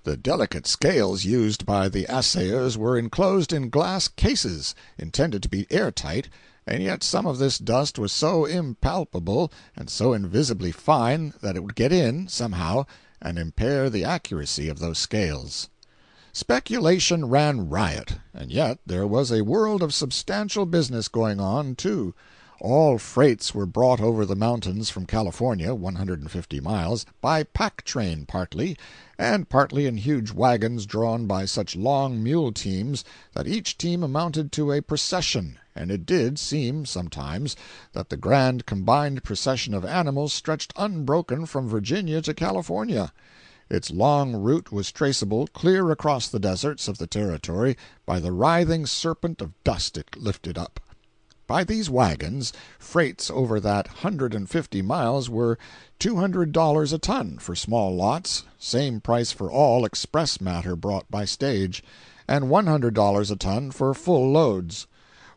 The delicate scales used by the assayers were enclosed in glass cases, intended to be airtight, and yet some of this dust was so impalpable and so invisibly fine that it would get in, somehow, and impair the accuracy of those scales. Speculation ran riot, and yet there was a world of substantial business going on, too. All freights were brought over the mountains from California, 150 miles, by pack train partly, and partly in huge wagons drawn by such long mule teams that each team amounted to a procession, and it did seem, sometimes, that the grand combined procession of animals stretched unbroken from Virginia to California. Its long route was traceable clear across the deserts of the territory by the writhing serpent of dust it lifted up. By these wagons, freights over that 150 miles were $200 a ton for small lots, same price for all express matter brought by stage, and $100 a ton for full loads.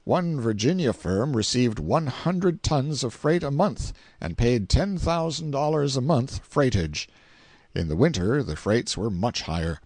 One Virginia firm received 100 tons of freight a month, and paid $10,000 a month freightage. In the winter the freights were much higher.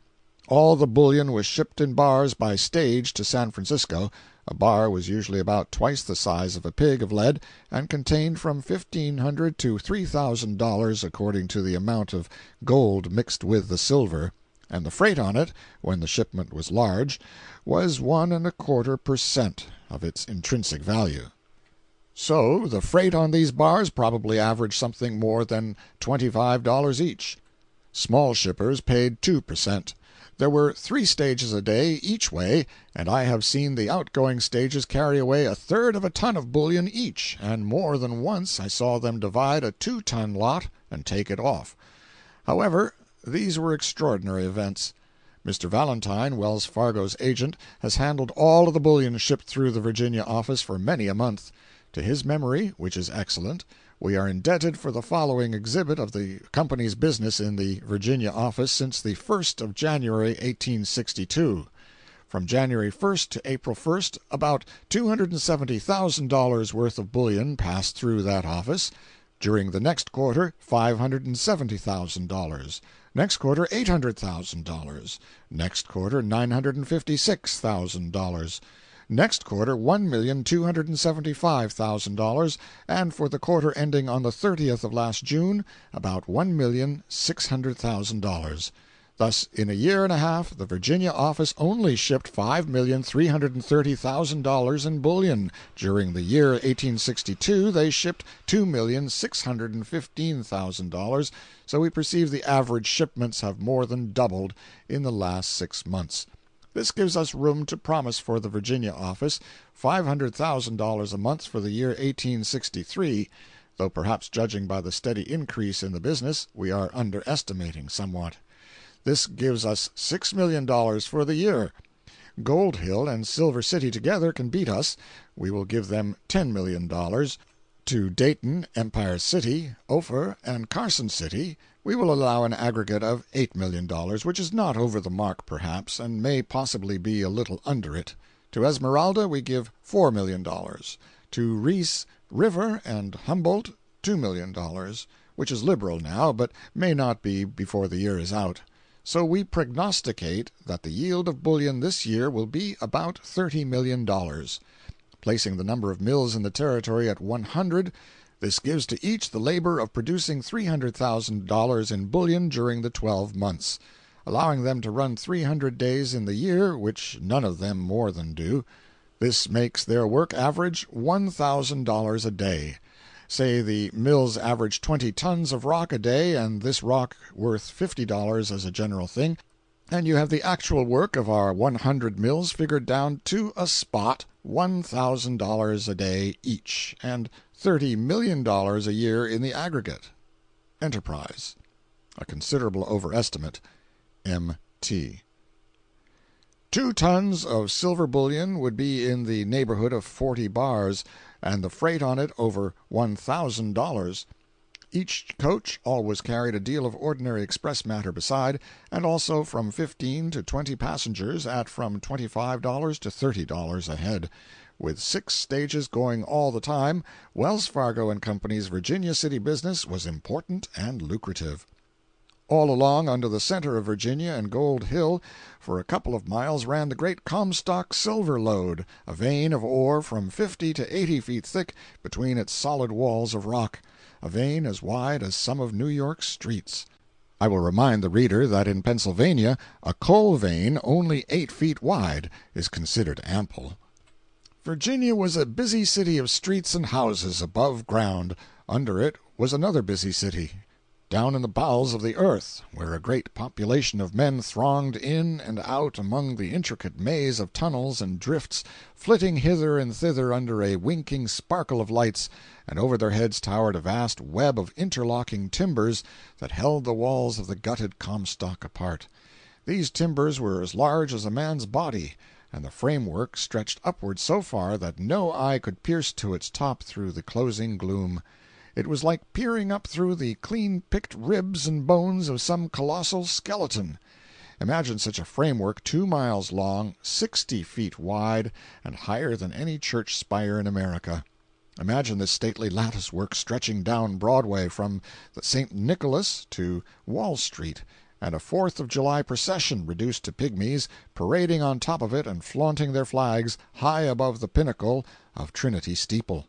All the bullion was shipped in bars by stage to San Francisco. A bar was usually about twice the size of a pig of lead, and contained from $1,500 to $3,000 according to the amount of gold mixed with the silver, and the freight on it, when the shipment was large, was 1¼ per cent. Of its intrinsic value. So the freight on these bars probably averaged something more than $25 each. Small shippers paid 2 per cent. There were 3 stages a day each way, and I have seen the outgoing stages carry away 1/3 of a ton of bullion each, and more than once I saw them divide a 2-ton lot and take it off. However, these were extraordinary events. Mr. Valentine, Wells Fargo's agent, has handled all of the bullion shipped through the Virginia office for many a month. To his memory, which is excellent, we are indebted for the following exhibit of the company's business in the Virginia office since the 1st of January, 1862. From January 1st to April 1st, about $270,000 worth of bullion passed through that office. During the next quarter, $570,000. Next quarter, $800,000. Next quarter, $956,000. Next quarter, $1,275,000, and for the quarter ending on the 30th of last June, about $1,600,000. Thus, in a year and a half, the Virginia office only shipped $5,330,000 in bullion. During the year 1862, they shipped $2,615,000, so we perceive the average shipments have more than doubled in the last 6 months. This gives us room to promise for the Virginia office $500,000 a month for the year 1863, though perhaps judging by the steady increase in the business, we are underestimating somewhat. This gives us $6 million for the year. Gold Hill and Silver City together can beat us. We will give them $10 million. To Dayton, Empire City, Ophir, and Carson City we will allow an aggregate of $8 million, which is not over the mark perhaps, and may possibly be a little under it. To Esmeralda we give $4 million. To Reese, River, and Humboldt, $2 million, which is liberal now, but may not be before the year is out. So we prognosticate that the yield of bullion this year will be about $30 million. Placing the number of mills in the territory at 100, this gives to each the labor of producing $300,000 in bullion during the 12 months. Allowing them to run 300 days in the year, which none of them more than do, this makes their work average $1,000 a day. Say the mills average 20 tons of rock a day, and this rock worth $50 as a general thing, and you have the actual work of our 100 mills figured down to a spot, $1,000 a day each, and $30 million a year in the aggregate. Enterprise. A considerable overestimate. M.T. 2 tons of silver bullion would be in the neighborhood of 40 bars, and the freight on it over $1,000. Each coach always carried a deal of ordinary express matter beside, and also from 15 to 20 passengers at from $25 to $30 a head. With 6 stages going all the time, Wells Fargo & Company's Virginia City business was important and lucrative. All along under the center of Virginia and Gold Hill, for a couple of miles ran the great Comstock silver lode, a vein of ore from 50 to 80 feet thick between its solid walls of rock, a vein as wide as some of New York's streets. I will remind the reader that in Pennsylvania a coal vein only 8 feet wide is considered ample. Virginia was a busy city of streets and houses above ground. Under it was another busy city, down in the bowels of the earth, where a great population of men thronged in and out among the intricate maze of tunnels and drifts, flitting hither and thither under a winking sparkle of lights, and over their heads towered a vast web of interlocking timbers that held the walls of the gutted Comstock apart. These timbers were as large as a man's body, and the framework stretched upward so far that no eye could pierce to its top through the closing gloom. It was like peering up through the clean-picked ribs and bones of some colossal skeleton. Imagine such a framework 2 miles long, 60 feet wide, and higher than any church spire in America. Imagine this stately lattice-work stretching down Broadway from the St. Nicholas to Wall Street, and a 4th of July procession reduced to pygmies parading on top of it and flaunting their flags high above the pinnacle of Trinity Steeple.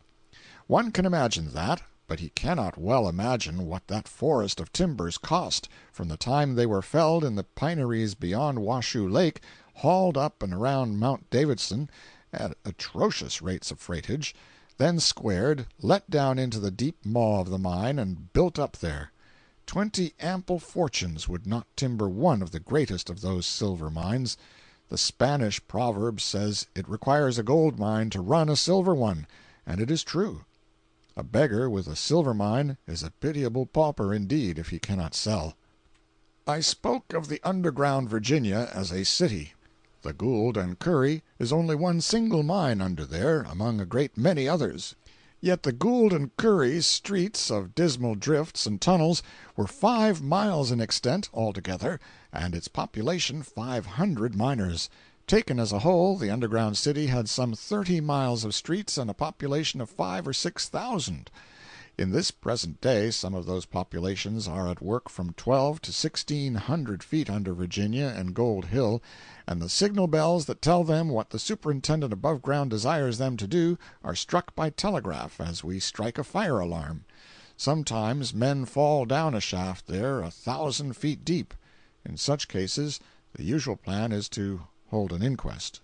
One can imagine that, but he cannot well imagine what that forest of timbers cost, from the time they were felled in the pineries beyond Washoe Lake, hauled up and around Mount Davidson at atrocious rates of freightage, then squared, let down into the deep maw of the mine, and built up there. 20 ample fortunes would not timber one of the greatest of those silver mines. The Spanish proverb says it requires a gold mine to run a silver one, and it is true. A beggar with a silver mine is a pitiable pauper indeed if he cannot sell. I spoke of the underground Virginia as a city. The Gould and Curry is only one single mine under there, among a great many others. Yet the Gould and Curry streets of dismal drifts and tunnels were 5 miles in extent altogether, and its population 500 miners. Taken as a whole, the underground city had some 30 miles of streets and a population of 5,000 or 6,000. In this present day some of those populations are at work from 12 to 1,600 feet under Virginia and Gold Hill, and the signal bells that tell them what the superintendent above ground desires them to do are struck by telegraph as we strike a fire alarm. Sometimes men fall down a shaft there 1,000 feet deep. In such cases the usual plan is to hold an inquest.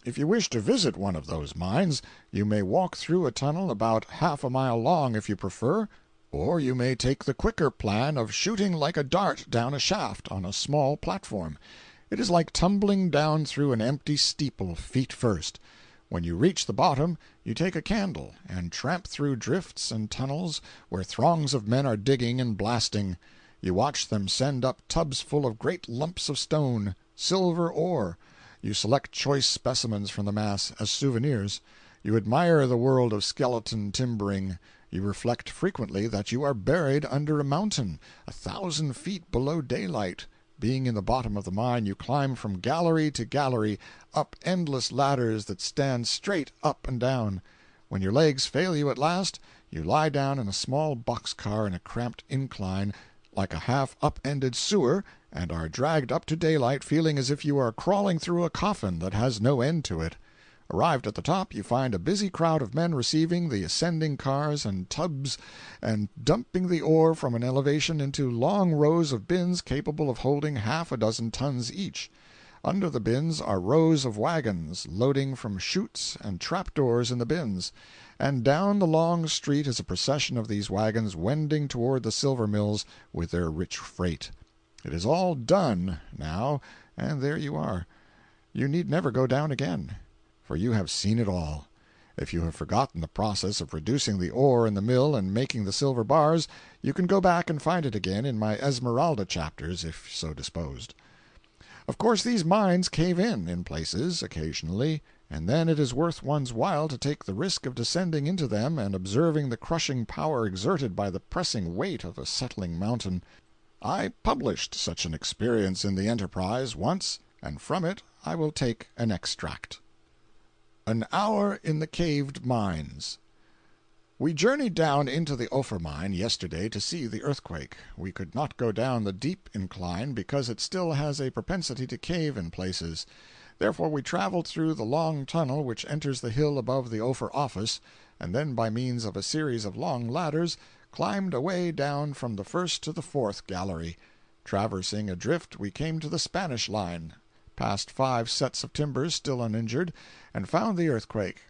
If you wish to visit one of those mines, you may walk through a tunnel about half a mile long if you prefer, or you may take the quicker plan of shooting like a dart down a shaft on a small platform. It is like tumbling down through an empty steeple, feet first. When you reach the bottom, you take a candle and tramp through drifts and tunnels where throngs of men are digging and blasting. You watch them send up tubs full of great lumps of stone, silver ore. You select choice specimens from the mass as souvenirs. You admire the world of skeleton timbering. You reflect frequently that you are buried under a mountain, 1,000 feet below daylight. Being in the bottom of the mine, you climb from gallery to gallery, up endless ladders that stand straight up and down. When your legs fail you at last, you lie down in a small box-car in a cramped incline, like a half up-ended sewer, and are dragged up to daylight feeling as if you are crawling through a coffin that has no end to it. Arrived at the top, you find a busy crowd of men receiving the ascending cars and tubs and dumping the ore from an elevation into long rows of bins capable of holding half a dozen tons each. Under the bins are rows of wagons, loading from chutes and trapdoors in the bins, and down the long street is a procession of these wagons wending toward the silver mills with their rich freight. It is all done, now, and there you are. You need never go down again, for you have seen it all. If you have forgotten the process of reducing the ore in the mill and making the silver bars, you can go back and find it again in my Esmeralda chapters, if so disposed. Of course these mines cave in places, occasionally, and then it is worth one's while to take the risk of descending into them and observing the crushing power exerted by the pressing weight of a settling mountain. I published such an experience in the Enterprise once, and from it I will take an extract. An Hour in the Caved Mines. We journeyed down into the Ophir mine yesterday to see the earthquake. We could not go down the deep incline because it still has a propensity to cave in places. Therefore we traveled through the long tunnel which enters the hill above the Ophir office, and then by means of a series of long ladders climbed away down from the first to the fourth gallery. Traversing a drift, we came to the Spanish line, passed 5 sets of timbers still uninjured, and found the earthquake.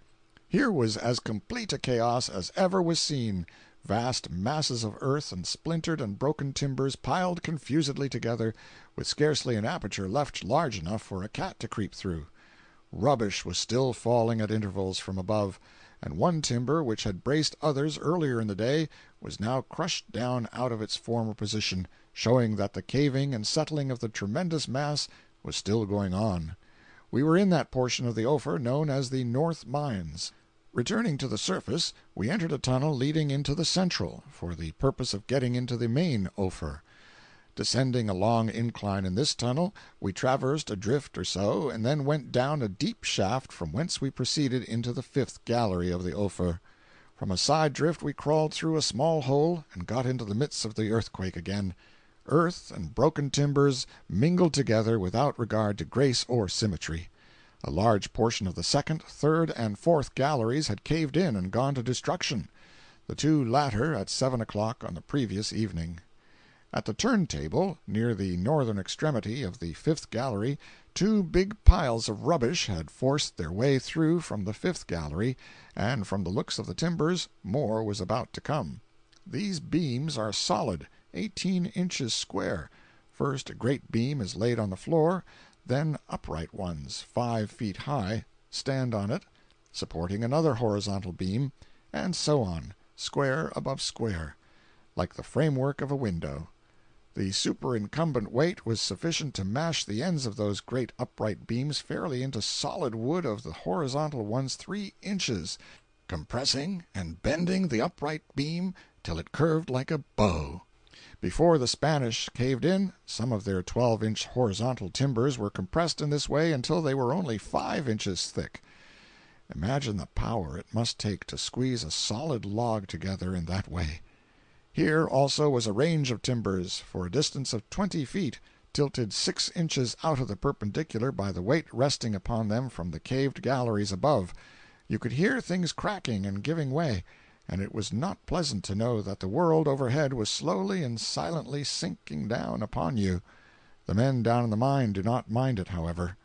Here was as complete a chaos as ever was seen. Vast masses of earth and splintered and broken timbers piled confusedly together, with scarcely an aperture left large enough for a cat to creep through. Rubbish was still falling at intervals from above, and one timber which had braced others earlier in the day was now crushed down out of its former position, showing that the caving and settling of the tremendous mass was still going on. We were in that portion of the Ophir known as the North Mines. Returning to the surface, we entered a tunnel leading into the Central, for the purpose of getting into the main Ophir. Descending a long incline in this tunnel, we traversed a drift or so, and then went down a deep shaft from whence we proceeded into the 5th gallery of the Ophir. From a side drift we crawled through a small hole and got into the midst of the earthquake again. Earth and broken timbers mingled together without regard to grace or symmetry. A large portion of the 2nd, 3rd, and 4th galleries had caved in and gone to destruction, the 2 latter at 7 o'clock on the previous evening. At the turntable, near the northern extremity of the 5th gallery, 2 big piles of rubbish had forced their way through from the 5th gallery, and from the looks of the timbers more was about to come. These beams are solid, 18 inches square. First a great beam is laid on the floor, then upright ones, 5 feet high, stand on it, supporting another horizontal beam, and so on, square above square, like the framework of a window. The superincumbent weight was sufficient to mash the ends of those great upright beams fairly into solid wood of the horizontal ones 3 inches, compressing and bending the upright beam till it curved like a bow. Before the Spanish caved in, some of their 12-inch horizontal timbers were compressed in this way until they were only 5 inches thick. Imagine the power it must take to squeeze a solid log together in that way. Here also was a range of timbers, for a distance of 20 feet, tilted 6 inches out of the perpendicular by the weight resting upon them from the caved galleries above. You could hear things cracking and giving way, and it was not pleasant to know that the world overhead was slowly and silently sinking down upon you. The men down in the mine do not mind it, however.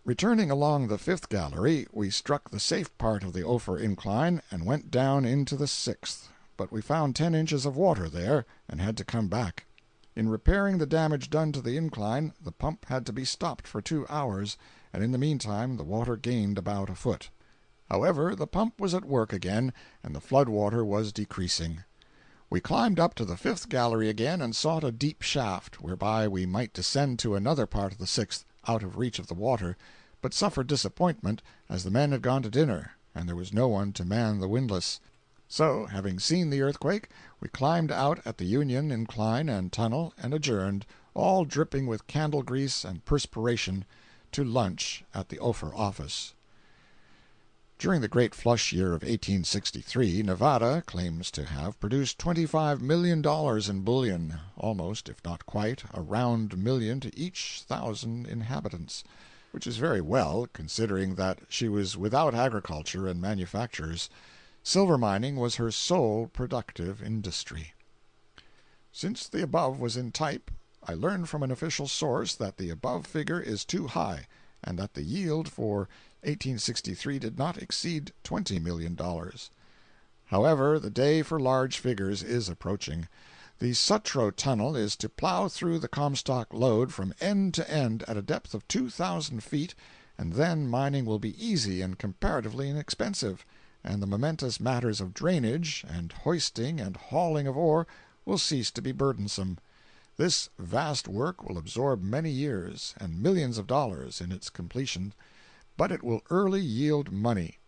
Returning along the 5th gallery, we struck the safe part of the Ophir incline and went down into the 6th, but we found 10 inches of water there and had to come back. In repairing the damage done to the incline, the pump had to be stopped for 2 hours, and in the meantime the water gained about a foot. However, the pump was at work again, and the flood water was decreasing. We climbed up to the 5th gallery again and sought a deep shaft, whereby we might descend to another part of the 6th, out of reach of the water, but suffered disappointment, as the men had gone to dinner, and there was no one to man the windlass. So, having seen the earthquake, we climbed out at the Union incline and tunnel and adjourned, all dripping with candle grease and perspiration, to lunch at the Ophir office. During the great flush year of 1863, Nevada claims to have produced $25 million in bullion, almost, if not quite, a round million to each 1,000 inhabitants, which is very well, considering that she was without agriculture and manufactures. Silver mining was her sole productive industry. Since the above was in type, I learned from an official source that the above figure is too high, and that the yield for 1863 did not exceed $20 million. However, the day for large figures is approaching. The Sutro Tunnel is to plow through the Comstock lode from end to end at a depth of 2,000 feet, and then mining will be easy and comparatively inexpensive, and the momentous matters of drainage, and hoisting and hauling of ore will cease to be burdensome. This vast work will absorb many years and millions of dollars in its completion, but it will early yield money,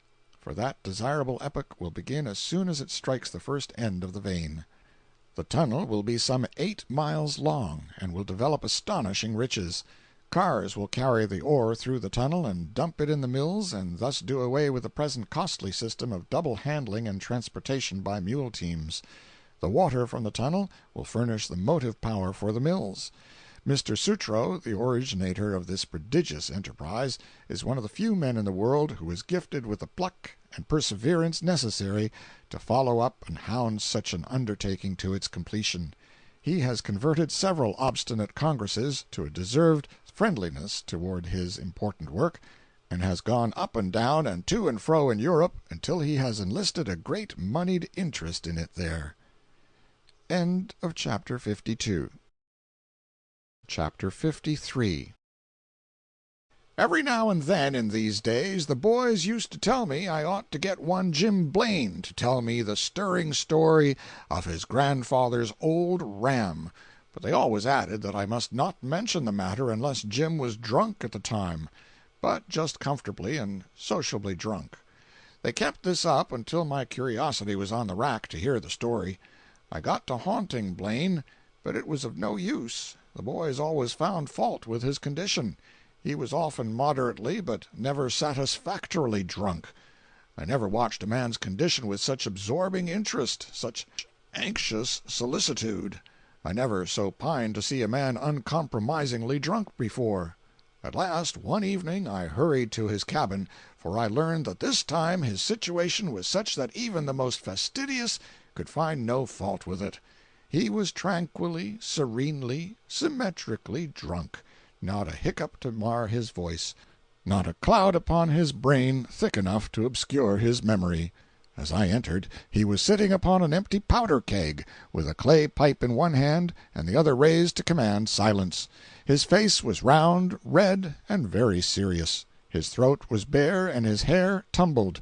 for that desirable epoch will begin as soon as it strikes the first end of the vein. The tunnel will be some 8 miles long, and will develop astonishing riches. Cars will carry the ore through the tunnel and dump it in the mills, and thus do away with the present costly system of double handling and transportation by mule teams. The water from the tunnel will furnish the motive power for the mills. Mr. Sutro, the originator of this prodigious enterprise, is one of the few men in the world who is gifted with the pluck and perseverance necessary to follow up and hound such an undertaking to its completion. He has converted several obstinate Congresses to a deserved friendliness toward his important work, and has gone up and down and to and fro in Europe until he has enlisted a great moneyed interest in it there. End of Chapter 52. Chapter 53. Every now and then in these days the boys used to tell me I ought to get one Jim Blaine to tell me the stirring story of his grandfather's old ram, but they always added that I must not mention the matter unless Jim was drunk at the time, but just comfortably and sociably drunk. They kept this up until my curiosity was on the rack to hear the story. I got to haunting Blaine, but it was of no use. The boys always found fault with his condition. He was often moderately, but never satisfactorily drunk. I never watched a man's condition with such absorbing interest, such anxious solicitude. I never so pined to see a man uncompromisingly drunk before. At last, one evening, I hurried to his cabin, for I learned that this time his situation was such that even the most fastidious could find no fault with it. He was tranquilly, serenely, symmetrically drunk, not a hiccup to mar his voice, not a cloud upon his brain thick enough to obscure his memory. As I entered, he was sitting upon an empty powder keg, with a clay pipe in one hand and the other raised to command silence. His face was round, red, and very serious. His throat was bare and his hair tumbled.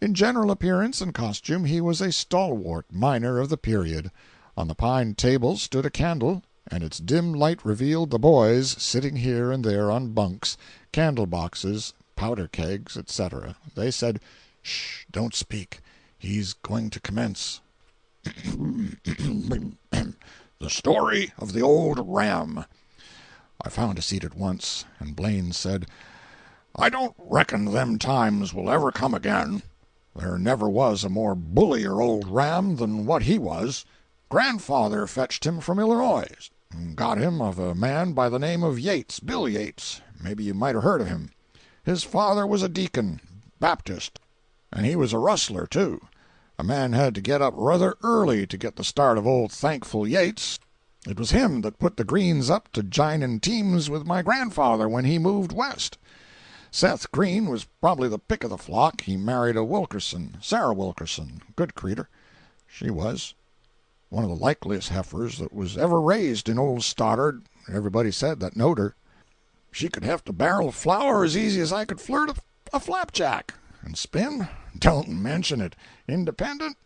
In general appearance and costume he was a stalwart miner of the period. On the pine table stood a candle, and its dim light revealed the boys sitting here and there on bunks, candle boxes, powder kegs, etc. They said, "Shh, don't speak. He's going to commence." "The story of the old ram." I found a seat at once, and Blaine said, "I don't reckon them times will ever come again. There never was a more bullier old ram than what he was. Grandfather fetched him from Illinois. Got him of a man by the name of Yates, Bill Yates. Maybe you might have heard of him. His father was a deacon, Baptist, and he was a rustler, too. A man had to get up rather early to get the start of old Thankful Yates. It was him that put the Greens up to jinin' teams with my grandfather when he moved west. Seth Green was probably the pick of the flock. He married a Wilkerson, Sarah Wilkerson, good creetur, she was. One of the likeliest heifers that was ever raised in old Stoddard, everybody said that knowed her. She could heft a barrel of flour as easy as I could flirt a flapjack. And spin? Don't mention it. Independent?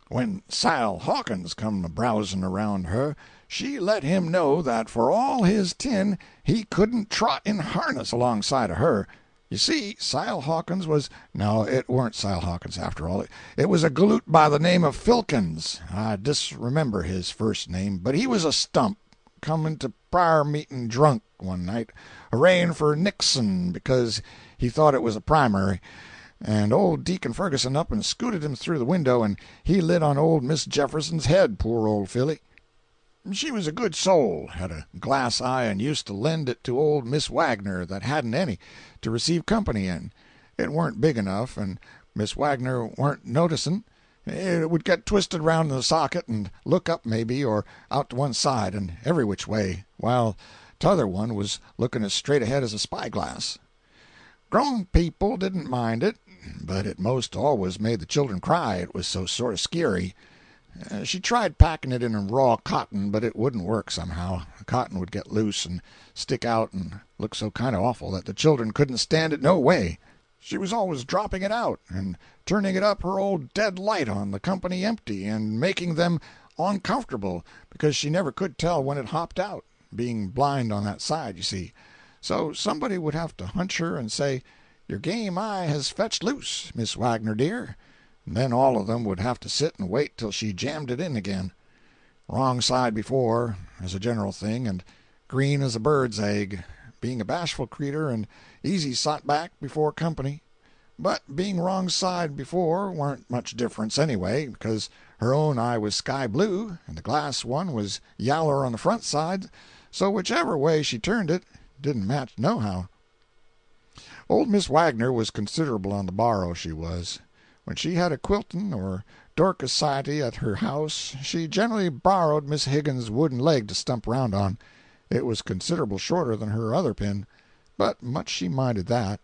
When Sile Hawkins come a-browsing around her, she let him know that for all his tin he couldn't trot in harness alongside of her. You see, Sile Hawkins was—no, it warn't Sile Hawkins after all. It was a galoot by the name of Filkins. I disremember his first name, but he was a stump, coming to prayer meeting drunk one night, hurraying for Nixon because he thought it was a primary. And old Deacon Ferguson up and scooted him through the window, and he lit on old Miss Jefferson's head, poor old filly. She was a good soul, had a glass eye, and used to lend it to old Miss Wagner that hadn't any, to receive company in. It weren't big enough, and Miss Wagner weren't noticing. It would get twisted round in the socket and look up maybe, or out to one side, and every which way, while t'other one was looking as straight ahead as a spyglass. Grown people didn't mind it, but it most always made the children cry, it was so sort of scary. She tried packing it in raw cotton, but it wouldn't work somehow. The cotton would get loose and stick out and look so kind of awful that the children couldn't stand it no way. She was always dropping it out and turning it up her old dead light on the company empty and making them uncomfortable, because she never could tell when it hopped out, being blind on that side, you see. So somebody would have to hunch her and say, "Your game eye has fetched loose, Miss Wagner dear," and then all of them would have to sit and wait till she jammed it in again. Wrong side before, as a general thing, and green as a bird's egg, being a bashful creetur and easy sot back before company. But being wrong side before warn't much difference anyway, because her own eye was sky blue, and the glass one was yaller on the front side, so whichever way she turned it, didn't match nohow. Old Miss Wagner was considerable on the borrow, she was. When she had a quiltin' or Dorcas society at her house, she generally borrowed Miss Higgins' wooden leg to stump round on. It was considerable shorter than her other pin, but much she minded that.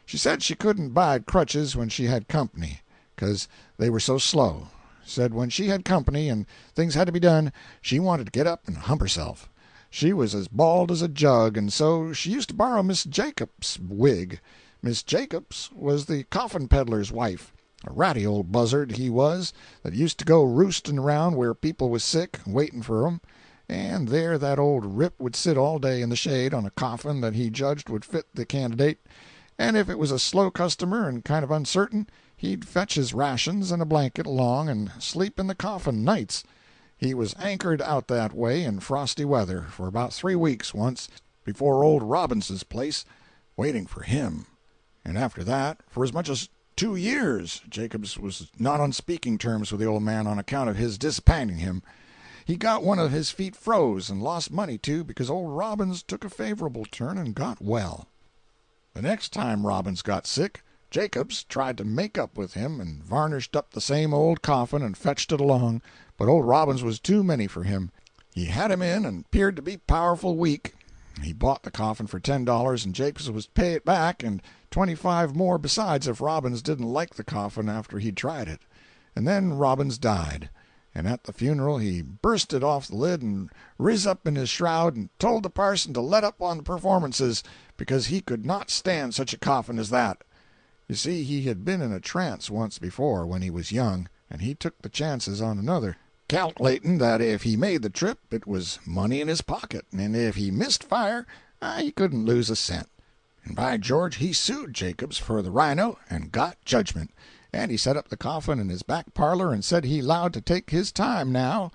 She said she couldn't bide crutches when she had company, 'cause they were so slow. Said when she had company and things had to be done, she wanted to get up and hump herself. She was as bald as a jug, and so she used to borrow Miss Jacobs' wig. Miss Jacobs was the coffin peddler's wife. A ratty old buzzard he was, that used to go roosting around where people was sick, waiting for 'em, and there that old rip would sit all day in the shade on a coffin that he judged would fit the candidate, and if it was a slow customer and kind of uncertain, he'd fetch his rations and a blanket along and sleep in the coffin nights. He was anchored out that way in frosty weather for about 3 weeks once, before old Robinson's place, waiting for him. And after that, for as much as 2 years, Jacobs was not on speaking terms with the old man on account of his disappointing him. He got one of his feet froze and lost money, too, because old Robbins took a favorable turn and got well. The next time Robbins got sick, Jacobs tried to make up with him and varnished up the same old coffin and fetched it along, but old Robbins was too many for him. He had him in and 'peared to be powerful weak. He bought the coffin for $10, and Jacobs was to pay it back, and 25 more besides if Robbins didn't like the coffin after he'd tried it. And then Robbins died, and at the funeral he bursted off the lid and riz up in his shroud and told the parson to let up on the performances, because he could not stand such a coffin as that. You see, he had been in a trance once before when he was young, and he took the chances on another, calculating that if he made the trip it was money in his pocket, and if he missed fire he couldn't lose a cent. And by George, he sued Jacobs for the rhino and got judgment, and he set up the coffin in his back parlor and said he allowed to take his time now.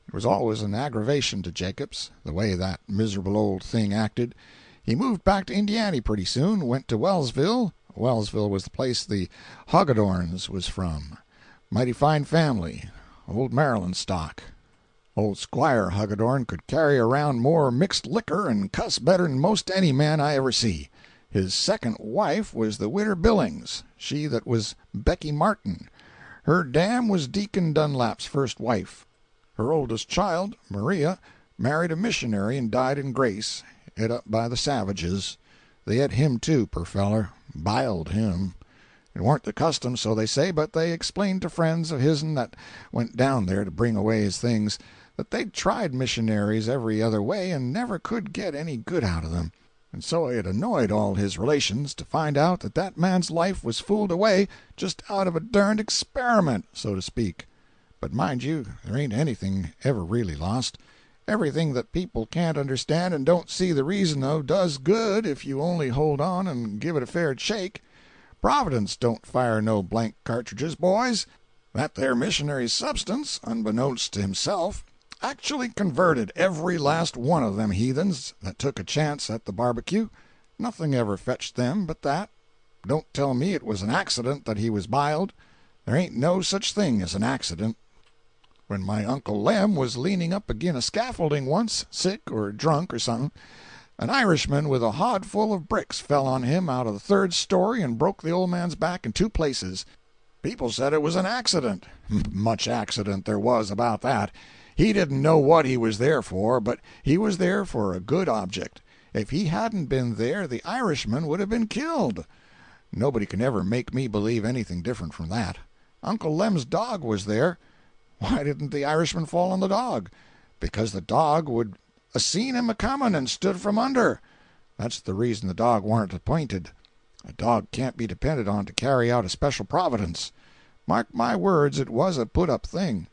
It was always an aggravation to Jacobs, the way that miserable old thing acted. He moved back to Indiany pretty soon, went to Wellsville. Wellsville was the place the Hoggadorns was from. Mighty fine family, old Maryland stock. Old Squire Hoggadorn could carry around more mixed liquor and cuss better than most any man I ever see. His second wife was the Widder Billings, she that was Becky Martin. Her dam was Deacon Dunlap's first wife. Her oldest child, Maria, married a missionary and died in grace, et up by the savages. They et him too, poor feller, biled him. It warn't the custom, so they say, but they explained to friends of his'n that went down there to bring away his things that they'd tried missionaries every other way and never could get any good out of them, and so it annoyed all his relations to find out that that man's life was fooled away just out of a derned experiment, so to speak. But mind you, there ain't anything ever really lost. Everything that people can't understand and don't see the reason of does good if you only hold on and give it a fair shake. Providence don't fire no blank cartridges, boys. That there missionary Substance, unbeknownst to himself, actually converted every last one of them heathens that took a chance at the barbecue. Nothing ever fetched them but that. Don't tell me it was an accident that he was biled. There ain't no such thing as an accident. When my Uncle Lem was leaning up agin a scaffolding once, sick or drunk or something, an Irishman with a hod full of bricks fell on him out of the third story and broke the old man's back in 2 places. People said it was an accident. Much accident there was about that. He didn't know what he was there for, but he was there for a good object. If he hadn't been there, the Irishman would have been killed. Nobody can ever make me believe anything different from that. Uncle Lem's dog was there. Why didn't the Irishman fall on the dog? Because the dog would a seen him a-comin' and stood from under. That's the reason the dog warn't appointed. A dog can't be depended on to carry out a special providence. Mark my words, it was a put-up thing.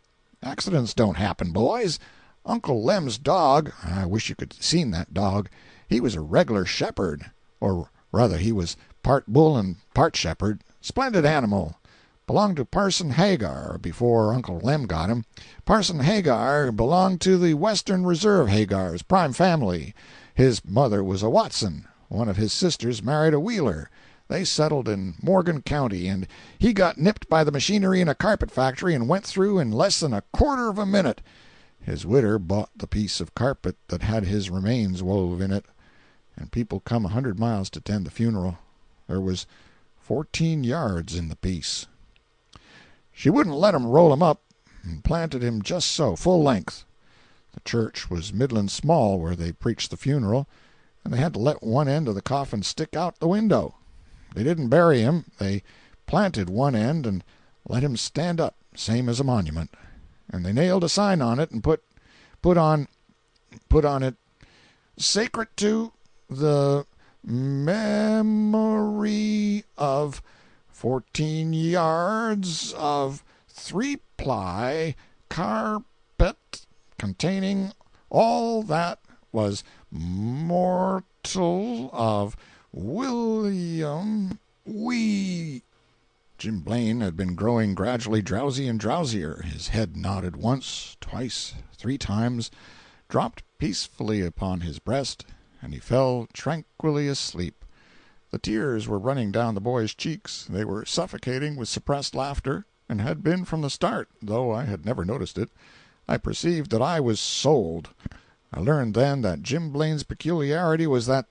Accidents don't happen, boys. Uncle Lem's dog, I wish you could seen that dog. He was a reg'lar shepherd, or rather he was part bull and part shepherd. Splendid animal. Belonged to Parson Hagar before Uncle Lem got him. Parson Hagar belonged to the Western Reserve Hagars, prime family. His mother was a Watson. One of his sisters married a Wheeler. They settled in Morgan County, and he got nipped by the machinery in a carpet factory and went through in less than a quarter of a minute. His widder bought the piece of carpet that had his remains wove in it, and people come 100 miles to attend the funeral. There was 14 yards in the piece. She wouldn't let 'em roll him up, and planted him just so, full length. The church was middlin' small where they preached the funeral, and they had to let one end of the coffin stick out the window. They didn't bury him. They planted one end and let him stand up, same as a monument. And they nailed a sign on it and put on it, "Sacred to the memory of 14 yards of 3-ply carpet containing all that was mortal of William Wee." Jim Blaine had been growing gradually drowsy and drowsier. His head nodded once, twice, 3 times, dropped peacefully upon his breast, and he fell tranquilly asleep. The tears were running down the boy's cheeks. They were suffocating with suppressed laughter, and had been from the start, though I had never noticed it. I perceived that I was sold. I learned then that Jim Blaine's peculiarity was that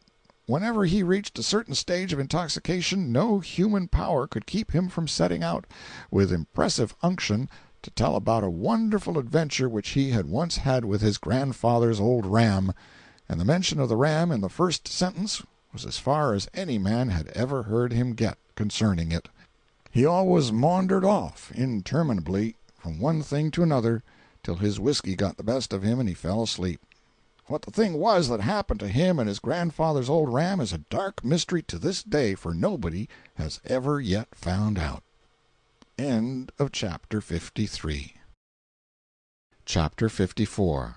whenever he reached a certain stage of intoxication no human power could keep him from setting out, with impressive unction, to tell about a wonderful adventure which he had once had with his grandfather's old ram, and the mention of the ram in the first sentence was as far as any man had ever heard him get concerning it. He always maundered off interminably from one thing to another till his whiskey got the best of him and he fell asleep. What the thing was that happened to him and his grandfather's old ram is a dark mystery to this day, for nobody has ever yet found out. End of Chapter 53. Chapter 54.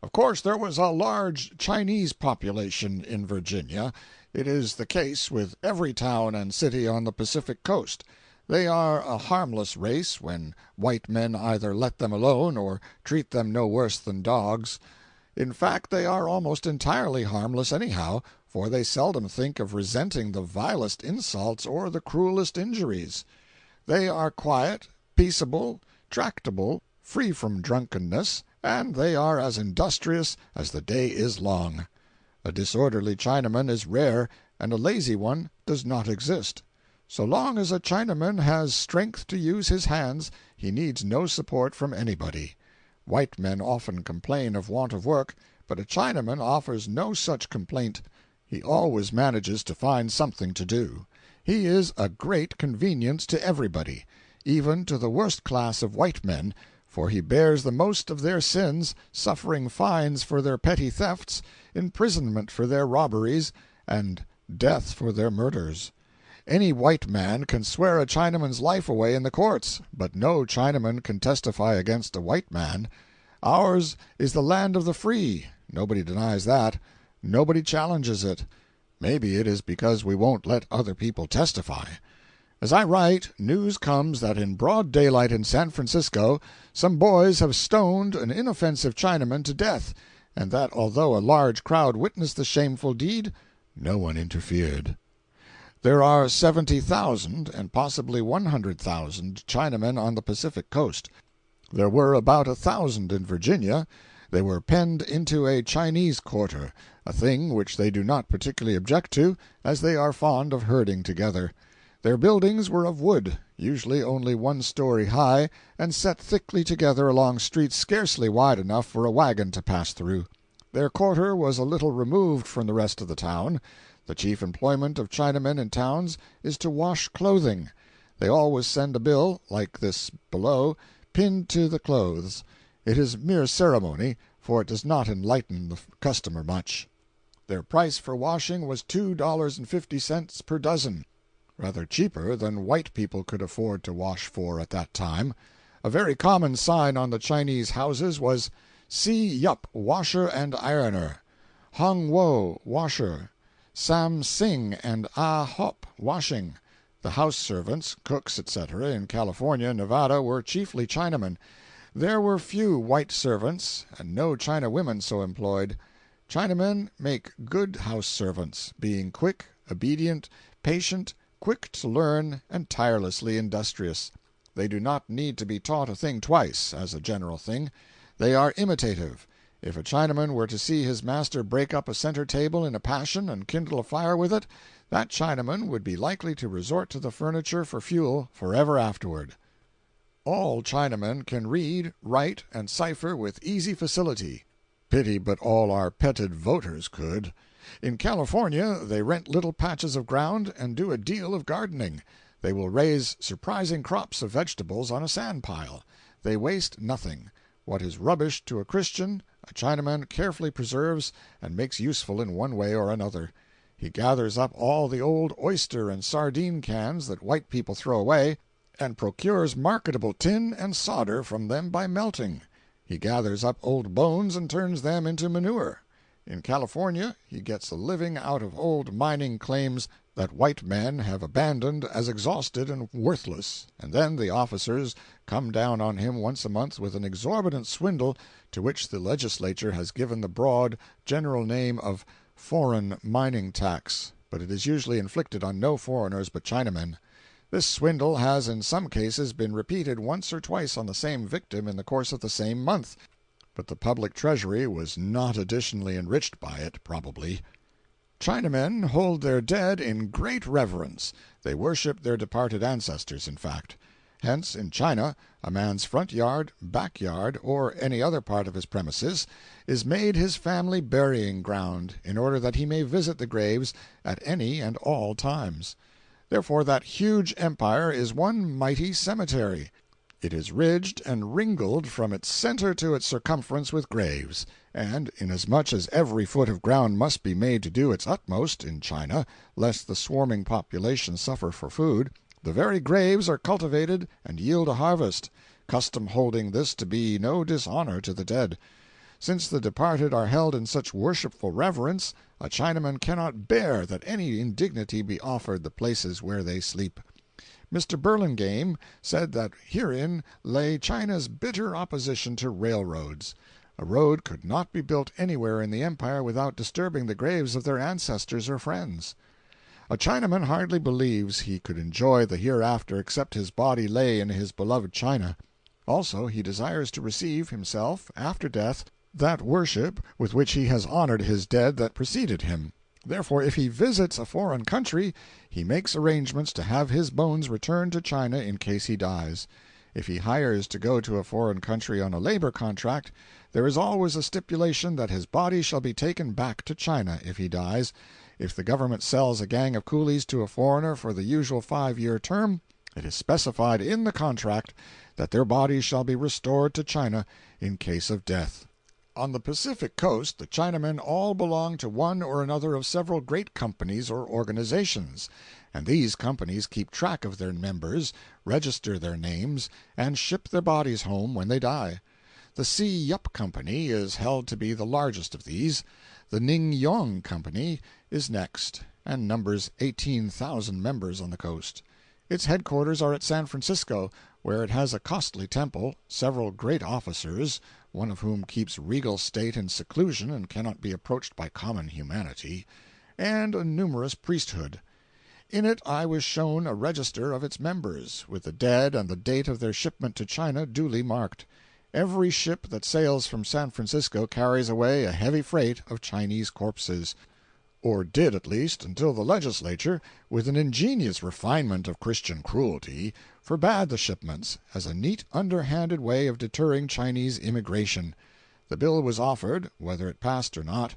Of course there was a large Chinese population in Virginia. It is the case with every town and city on the Pacific coast. They are a harmless race when white men either let them alone or treat them no worse than dogs. In fact, they are almost entirely harmless anyhow, for they seldom think of resenting the vilest insults or the cruelest injuries. They are quiet, peaceable, tractable, free from drunkenness, and they are as industrious as the day is long. A disorderly Chinaman is rare, and a lazy one does not exist. So long as a Chinaman has strength to use his hands, he needs no support from anybody. White men often complain of want of work, but a Chinaman offers no such complaint. He always manages to find something to do. He is a great convenience to everybody, even to the worst class of white men, for he bears the most of their sins, suffering fines for their petty thefts, imprisonment for their robberies, and death for their murders. Any white man can swear a Chinaman's life away in the courts, but no Chinaman can testify against a white man. Ours is the land of the free. Nobody denies that. Nobody challenges it. Maybe it is because we won't let other people testify. As I write, news comes that in broad daylight in San Francisco some boys have stoned an inoffensive Chinaman to death, and that although a large crowd witnessed the shameful deed, no one interfered. There are 70,000 and possibly 100,000 Chinamen on the Pacific coast. There were about 1,000 in Virginia. They were penned into a Chinese quarter, a thing which they do not particularly object to, as they are fond of herding together. Their buildings were of wood, usually only 1 story high, and set thickly together along streets scarcely wide enough for a wagon to pass through. Their quarter was a little removed from the rest of the town. The chief employment of Chinamen in towns is to wash clothing. They always send a bill, like this below, pinned to the clothes. It is mere ceremony, for it does not enlighten the customer much. Their price for washing was $2.50 per dozen, rather cheaper than white people could afford to wash for at that time. A very common sign on the Chinese houses was "Si Yup, Washer and Ironer," "Hung Wo, Washer," "Sam Sing and Ah Hop, Washing." The house servants, cooks, etc., in California and Nevada were chiefly Chinamen. There were few white servants, and no China women so employed. Chinamen make good house servants, being quick, obedient, patient, quick to learn, and tirelessly industrious. They do not need to be taught a thing twice, as a general thing. They are imitative. If a Chinaman were to see his master break up a center table in a passion and kindle a fire with it, that Chinaman would be likely to resort to the furniture for fuel forever afterward. All Chinamen can read, write, and cipher with easy facility. Pity but all our petted voters could. In California they rent little patches of ground and do a deal of gardening. They will raise surprising crops of vegetables on a sand pile. They waste nothing. What is rubbish to a Christian, a Chinaman carefully preserves and makes useful in one way or another. He gathers up all the old oyster and sardine cans that white people throw away, and procures marketable tin and solder from them by melting. He gathers up old bones and turns them into manure. In California he gets a living out of old mining claims that white men have abandoned as exhausted and worthless, and then the officers come down on him once a month with an exorbitant swindle to which the legislature has given the broad, general name of foreign mining tax, but it is usually inflicted on no foreigners but Chinamen. This swindle has in some cases been repeated once or twice on the same victim in the course of the same month, but the public treasury was not additionally enriched by it, probably. Chinamen hold their dead in great reverence. They worship their departed ancestors, in fact. Hence, in China, a man's front yard, back yard, or any other part of his premises, is made his family burying ground, in order that he may visit the graves at any and all times. Therefore that huge empire is one mighty cemetery. It is ridged and ringled from its center to its circumference with graves, and inasmuch as every foot of ground must be made to do its utmost, in China, lest the swarming population suffer for food, the very graves are cultivated and yield a harvest, custom holding this to be no dishonor to the dead. Since the departed are held in such worshipful reverence, a Chinaman cannot bear that any indignity be offered the places where they sleep. Mr. Burlingame said that herein lay China's bitter opposition to railroads. A road could not be built anywhere in the empire without disturbing the graves of their ancestors or friends. A Chinaman hardly believes he could enjoy the hereafter except his body lay in his beloved China. Also, he desires to receive, himself, after death, that worship with which he has honored his dead that preceded him. Therefore, if he visits a foreign country, he makes arrangements to have his bones returned to China in case he dies. If he hires to go to a foreign country on a labor contract, there is always a stipulation that his body shall be taken back to China if he dies. If the government sells a gang of coolies to a foreigner for the usual 5-year term, it is specified in the contract that their bodies shall be restored to China in case of death. On the Pacific coast the Chinamen all belong to one or another of several great companies or organizations, and these companies keep track of their members, register their names, and ship their bodies home when they die. The Si Yup Company is held to be the largest of these. The Ning Yong Company is next, and numbers 18,000 members on the coast. Its headquarters are at San Francisco, where it has a costly temple, several great officers, one of whom keeps regal state in seclusion and cannot be approached by common humanity, and a numerous priesthood. In it I was shown a register of its members, with the dead and the date of their shipment to China duly marked. Every ship that sails from San Francisco carries away a heavy freight of Chinese corpses, or did at least until the legislature, with an ingenious refinement of Christian cruelty, forbade the shipments as a neat underhanded way of deterring Chinese immigration. The bill was offered, whether it passed or not.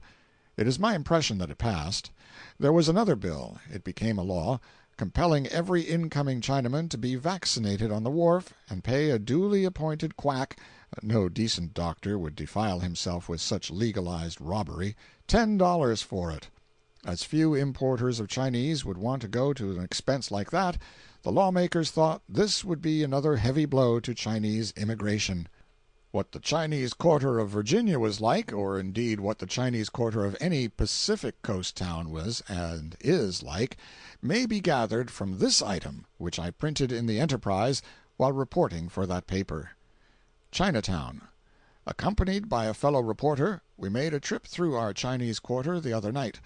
It is my impression that it passed. There was another bill, it became a law, compelling every incoming Chinaman to be vaccinated on the wharf and pay a duly appointed quack (no decent doctor would defile himself with such legalized robbery) $10 for it. As few importers of Chinese would want to go to an expense like that, the lawmakers thought this would be another heavy blow to Chinese immigration. What the Chinese quarter of Virginia was like, or indeed what the Chinese quarter of any Pacific coast town was and is like, may be gathered from this item, which I printed in the Enterprise while reporting for that paper. Chinatown. Accompanied by a fellow reporter, we made a trip through our Chinese quarter the other night.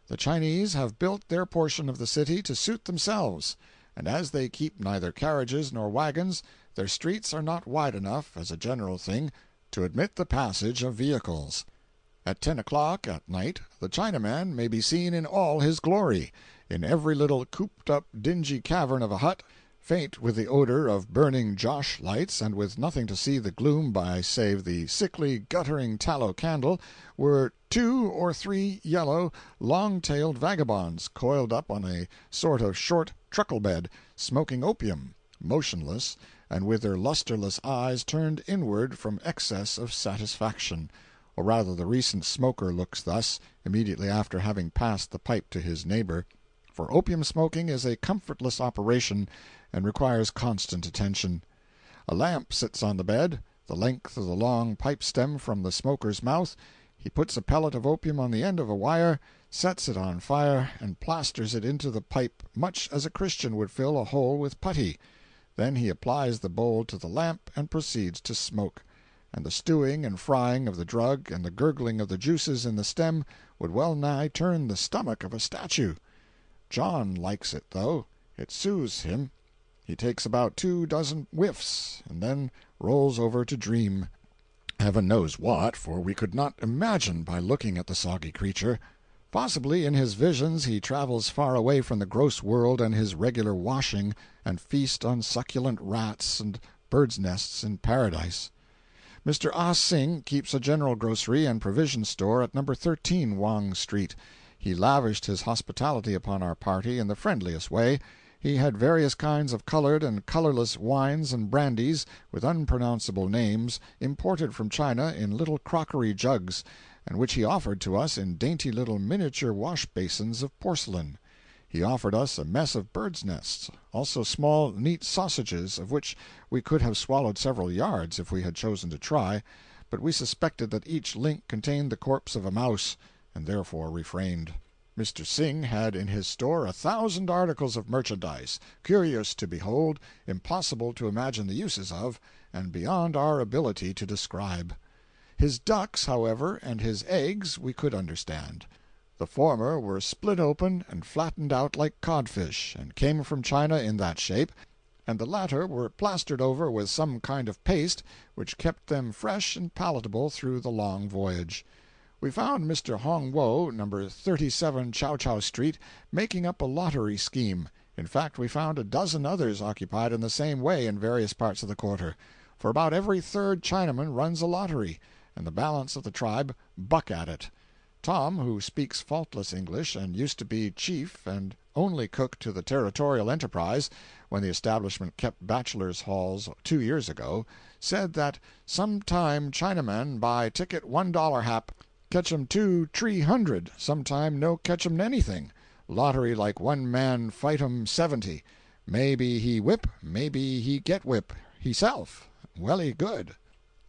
The Chinese have built their portion of the city to suit themselves, and as they keep neither carriages nor wagons, their streets are not wide enough, as a general thing, to admit the passage of vehicles. At 10 o'clock at night the Chinaman may be seen in all his glory, in every little cooped-up dingy cavern of a hut, faint with the odor of burning Josh lights and with nothing to see the gloom by save the sickly guttering tallow candle, were 2 or 3 yellow, long-tailed vagabonds coiled up on a sort of short truckle-bed, smoking opium, motionless, and with their lusterless eyes turned inward from excess of satisfaction, or rather the recent smoker looks thus, immediately after having passed the pipe to his neighbor, for opium smoking is a comfortless operation and requires constant attention. A lamp sits on the bed, the length of the long pipe stem from the smoker's mouth. He puts a pellet of opium on the end of a wire, sets it on fire, and plasters it into the pipe much as a Christian would fill a hole with putty. Then he applies the bowl to the lamp and proceeds to smoke, and the stewing and frying of the drug and the gurgling of the juices in the stem would well nigh turn the stomach of a statue. John likes it, though. It soothes him. He takes about 2 dozen whiffs, and then rolls over to dream. Heaven knows what, for we could not imagine by looking at the soggy creature. Possibly in his visions he travels far away from the gross world and his regular washing, and feast on succulent rats and birds' nests in paradise. Mr. Ah Sing keeps a general grocery and provision store at No. 13 Wang Street. He lavished his hospitality upon our party in the friendliest way. He had various kinds of colored and colorless wines and brandies, with unpronounceable names, imported from China in little crockery jugs, and which he offered to us in dainty little miniature wash-basins of porcelain. He offered us a mess of birds' nests, also small, neat sausages, of which we could have swallowed several yards if we had chosen to try, but we suspected that each link contained the corpse of a mouse, and therefore refrained. Mr. Sing had in his store 1,000 articles of merchandise, curious to behold, impossible to imagine the uses of, and beyond our ability to describe. His ducks, however, and his eggs we could understand. The former were split open and flattened out like codfish, and came from China in that shape, and the latter were plastered over with some kind of paste which kept them fresh and palatable through the long voyage. We found Mr. Hong Wo, No. 37 Chow Chow Street, making up a lottery scheme. In fact, we found a dozen others occupied in the same way in various parts of the quarter, for about every third Chinaman runs a lottery, and the balance of the tribe buck at it. Tom, who speaks faultless English and used to be chief and only cook to the Territorial Enterprise when the establishment kept bachelors' halls 2 years ago, said that some time Chinaman buy ticket $1 hap, catch 'em 2-300, sometime no catch 'em anything. Lottery like one man fight 'em 70. Maybe he whip, maybe he get whip, heself. Welly good.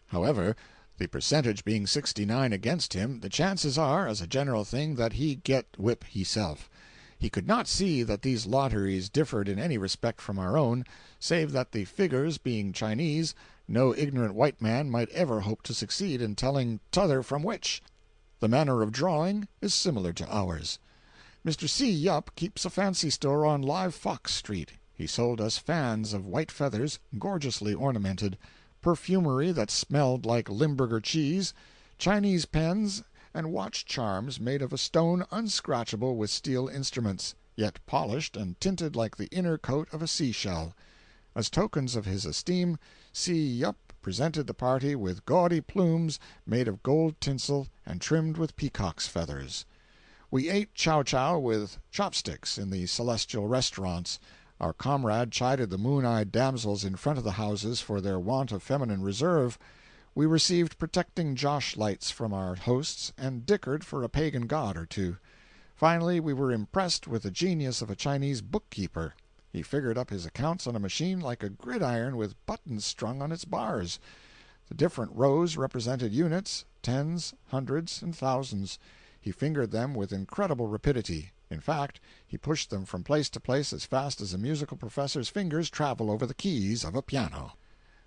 However, the percentage being 69 against him, the chances are, as a general thing, that he get whip heself. He could not see that these lotteries differed in any respect from our own, save that the figures being Chinese, no ignorant white man might ever hope to succeed in telling t'other from which. The manner of drawing is similar to ours. Mr. C. Yupp keeps a fancy store on Live Fox Street. He sold us fans of white feathers, gorgeously ornamented, perfumery that smelled like Limburger cheese, Chinese pens, and watch charms made of a stone unscratchable with steel instruments, yet polished and tinted like the inner coat of a sea-shell. As tokens of his esteem, C. Yupp presented the party with gaudy plumes made of gold tinsel and trimmed with peacock's feathers. We ate chow-chow with chopsticks in the celestial restaurants. Our comrade chided the moon-eyed damsels in front of the houses for their want of feminine reserve. We received protecting josh-lights from our hosts, and dickered for a pagan god or two. Finally, we were impressed with the genius of a Chinese bookkeeper. He figured up his accounts on a machine like a gridiron with buttons strung on its bars. The different rows represented units, tens, hundreds, and thousands. He fingered them with incredible rapidity. In fact, he pushed them from place to place as fast as a musical professor's fingers travel over the keys of a piano.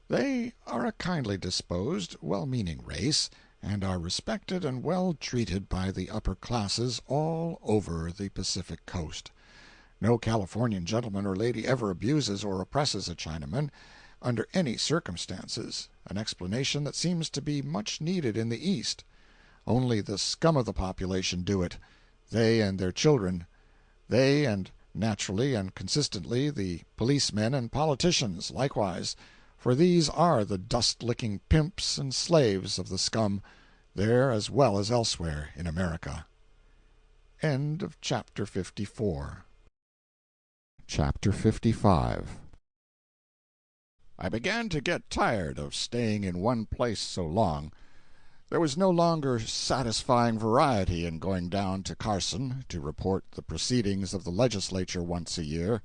They are a kindly disposed, well-meaning race, and are respected and well treated by the upper classes all over the Pacific coast. No Californian gentleman or lady ever abuses or oppresses a Chinaman, under any circumstances, an explanation that seems to be much needed in the East. Only the scum of the population do it, they and their children. They, and naturally and consistently the policemen and politicians likewise, for these are the dust-licking pimps and slaves of the scum, there as well as elsewhere in America. End of Chapter 54. Chapter 55. I began to get tired of staying in one place so long. There was no longer satisfying variety in going down to Carson to report the proceedings of the legislature once a year,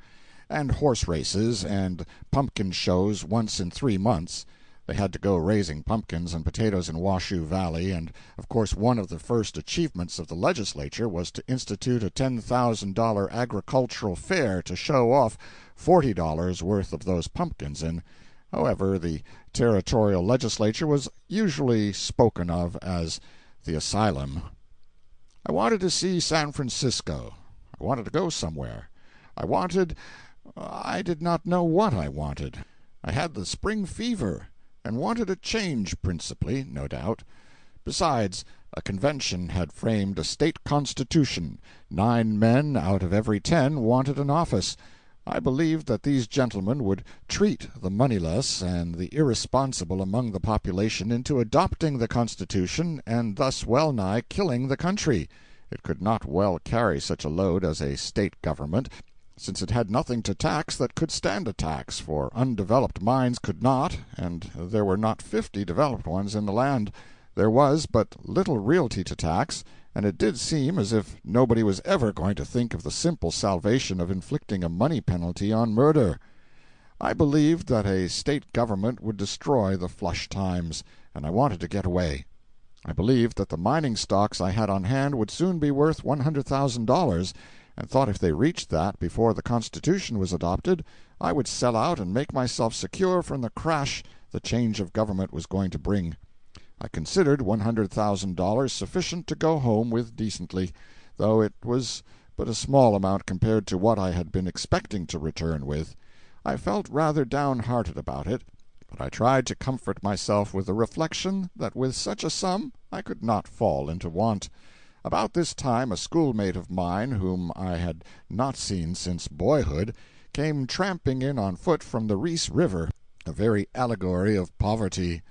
and horse races and pumpkin shows once in 3 months. They had to go raising pumpkins and potatoes in Washoe Valley, and of course one of the first achievements of the legislature was to institute a $10,000 agricultural fair to show off $40 worth of those pumpkins in. However, the territorial legislature was usually spoken of as the asylum. I wanted to see San Francisco. I wanted to go somewhere. I did not know what I wanted. I had the spring fever, and wanted a change principally, no doubt. Besides, a convention had framed a state constitution. 9 men out of every 10 wanted an office. I believed that these gentlemen would treat the moneyless and the irresponsible among the population into adopting the Constitution and thus well-nigh killing the country. It could not well carry such a load as a state government, since it had nothing to tax that could stand a tax, for undeveloped minds could not, and there were not 50 developed ones in the land. There was but little realty to tax, and it did seem as if nobody was ever going to think of the simple salvation of inflicting a money penalty on murder. I believed that a state government would destroy the flush times, and I wanted to get away. I believed that the mining stocks I had on hand would soon be worth $100,000, and thought if they reached that before the Constitution was adopted, I would sell out and make myself secure from the crash the change of government was going to bring. I considered $100,000 sufficient to go home with decently, though it was but a small amount compared to what I had been expecting to return with. I felt rather downhearted about it, but I tried to comfort myself with the reflection that with such a sum I could not fall into want. About this time a schoolmate of mine, whom I had not seen since boyhood, came tramping in on foot from the Reese River, a very allegory of poverty.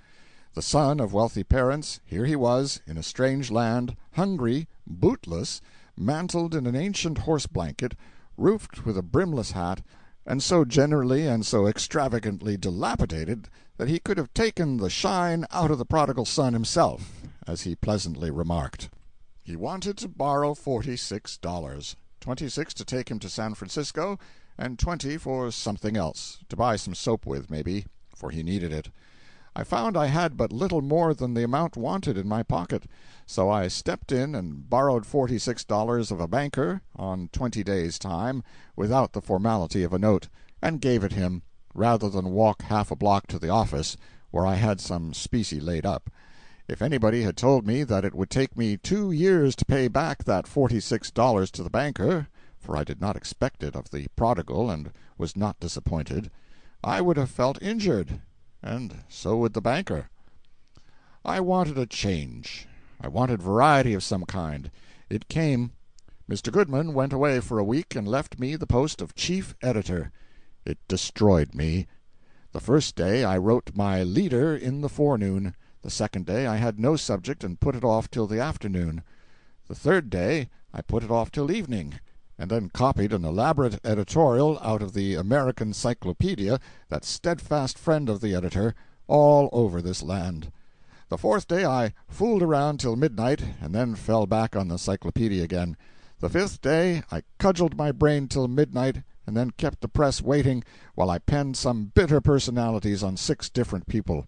The son of wealthy parents, here he was, in a strange land, hungry, bootless, mantled in an ancient horse blanket, roofed with a brimless hat, and so generally and so extravagantly dilapidated that he could have taken the shine out of the prodigal son himself, as he pleasantly remarked. He wanted to borrow $46. $26 to take him to San Francisco, and $20 for something else, to buy some soap with, maybe, for he needed it. I found I had but little more than the amount wanted in my pocket, so I stepped in and borrowed $46 of a banker, on 20 days' time, without the formality of a note, and gave it him, rather than walk half a block to the office, where I had some specie laid up. If anybody had told me that it would take me 2 years to pay back that $46 to the banker, for I did not expect it of the prodigal and was not disappointed, I would have felt injured, and so would the banker. I wanted a change. I wanted variety of some kind. It came. Mr. Goodman went away for a week and left me the post of chief editor. It destroyed me. The first day I wrote my leader in the forenoon. The second day I had no subject and put it off till the afternoon. The third day I put it off till evening, and then copied an elaborate editorial out of the American Cyclopedia, that steadfast friend of the editor, all over this land. The fourth day I fooled around till midnight, and then fell back on the Cyclopedia again. The fifth day I cudgeled my brain till midnight, and then kept the press waiting while I penned some bitter personalities on 6 different people.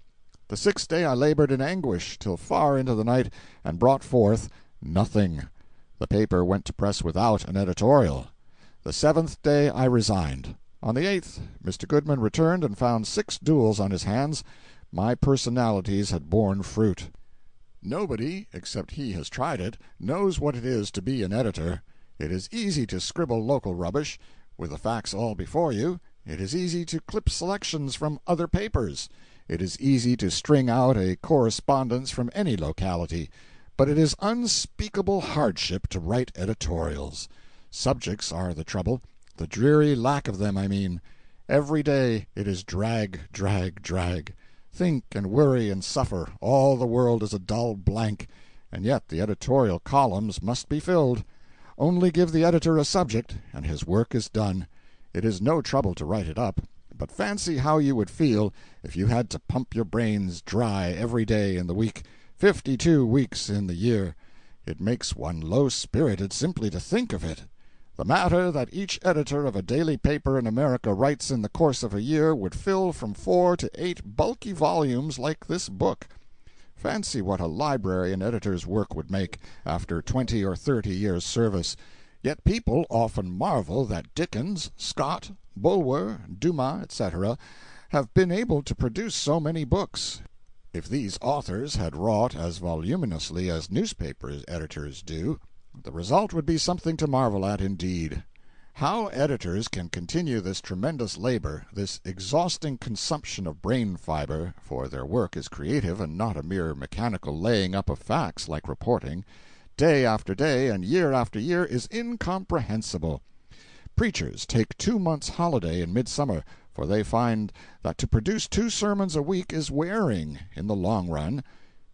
The sixth day I labored in anguish till far into the night, and brought forth nothing. The paper went to press without an editorial. The seventh day I resigned. On the 8th, Mr. Goodman returned and found 6 duels on his hands. My personalities had borne fruit. Nobody, except he has tried it, knows what it is to be an editor. It is easy to scribble local rubbish, with the facts all before you. It is easy to clip selections from other papers. It is easy to string out a correspondence from any locality. But it is unspeakable hardship to write editorials. Subjects are the trouble, the dreary lack of them, I mean. Every day it is drag, drag, drag. Think and worry and suffer, all the world is a dull blank, and yet the editorial columns must be filled. Only give the editor a subject, and his work is done. It is no trouble to write it up, but fancy how you would feel if you had to pump your brains dry every day in the week, 52 weeks in the year. It makes one low-spirited simply to think of it. The matter that each editor of a daily paper in America writes in the course of a year would fill from 4 to 8 bulky volumes like this book. Fancy what a library an editor's work would make, after 20 or 30 years' service. Yet people often marvel that Dickens, Scott, Bulwer, Dumas, etc., have been able to produce so many books. If these authors had wrought as voluminously as newspaper editors do, the result would be something to marvel at indeed. How editors can continue this tremendous labor, this exhausting consumption of brain fiber, for their work is creative and not a mere mechanical laying up of facts like reporting, day after day and year after year, is incomprehensible. Preachers take 2 months' holiday in midsummer, for they find that to produce 2 sermons a week is wearing, in the long run.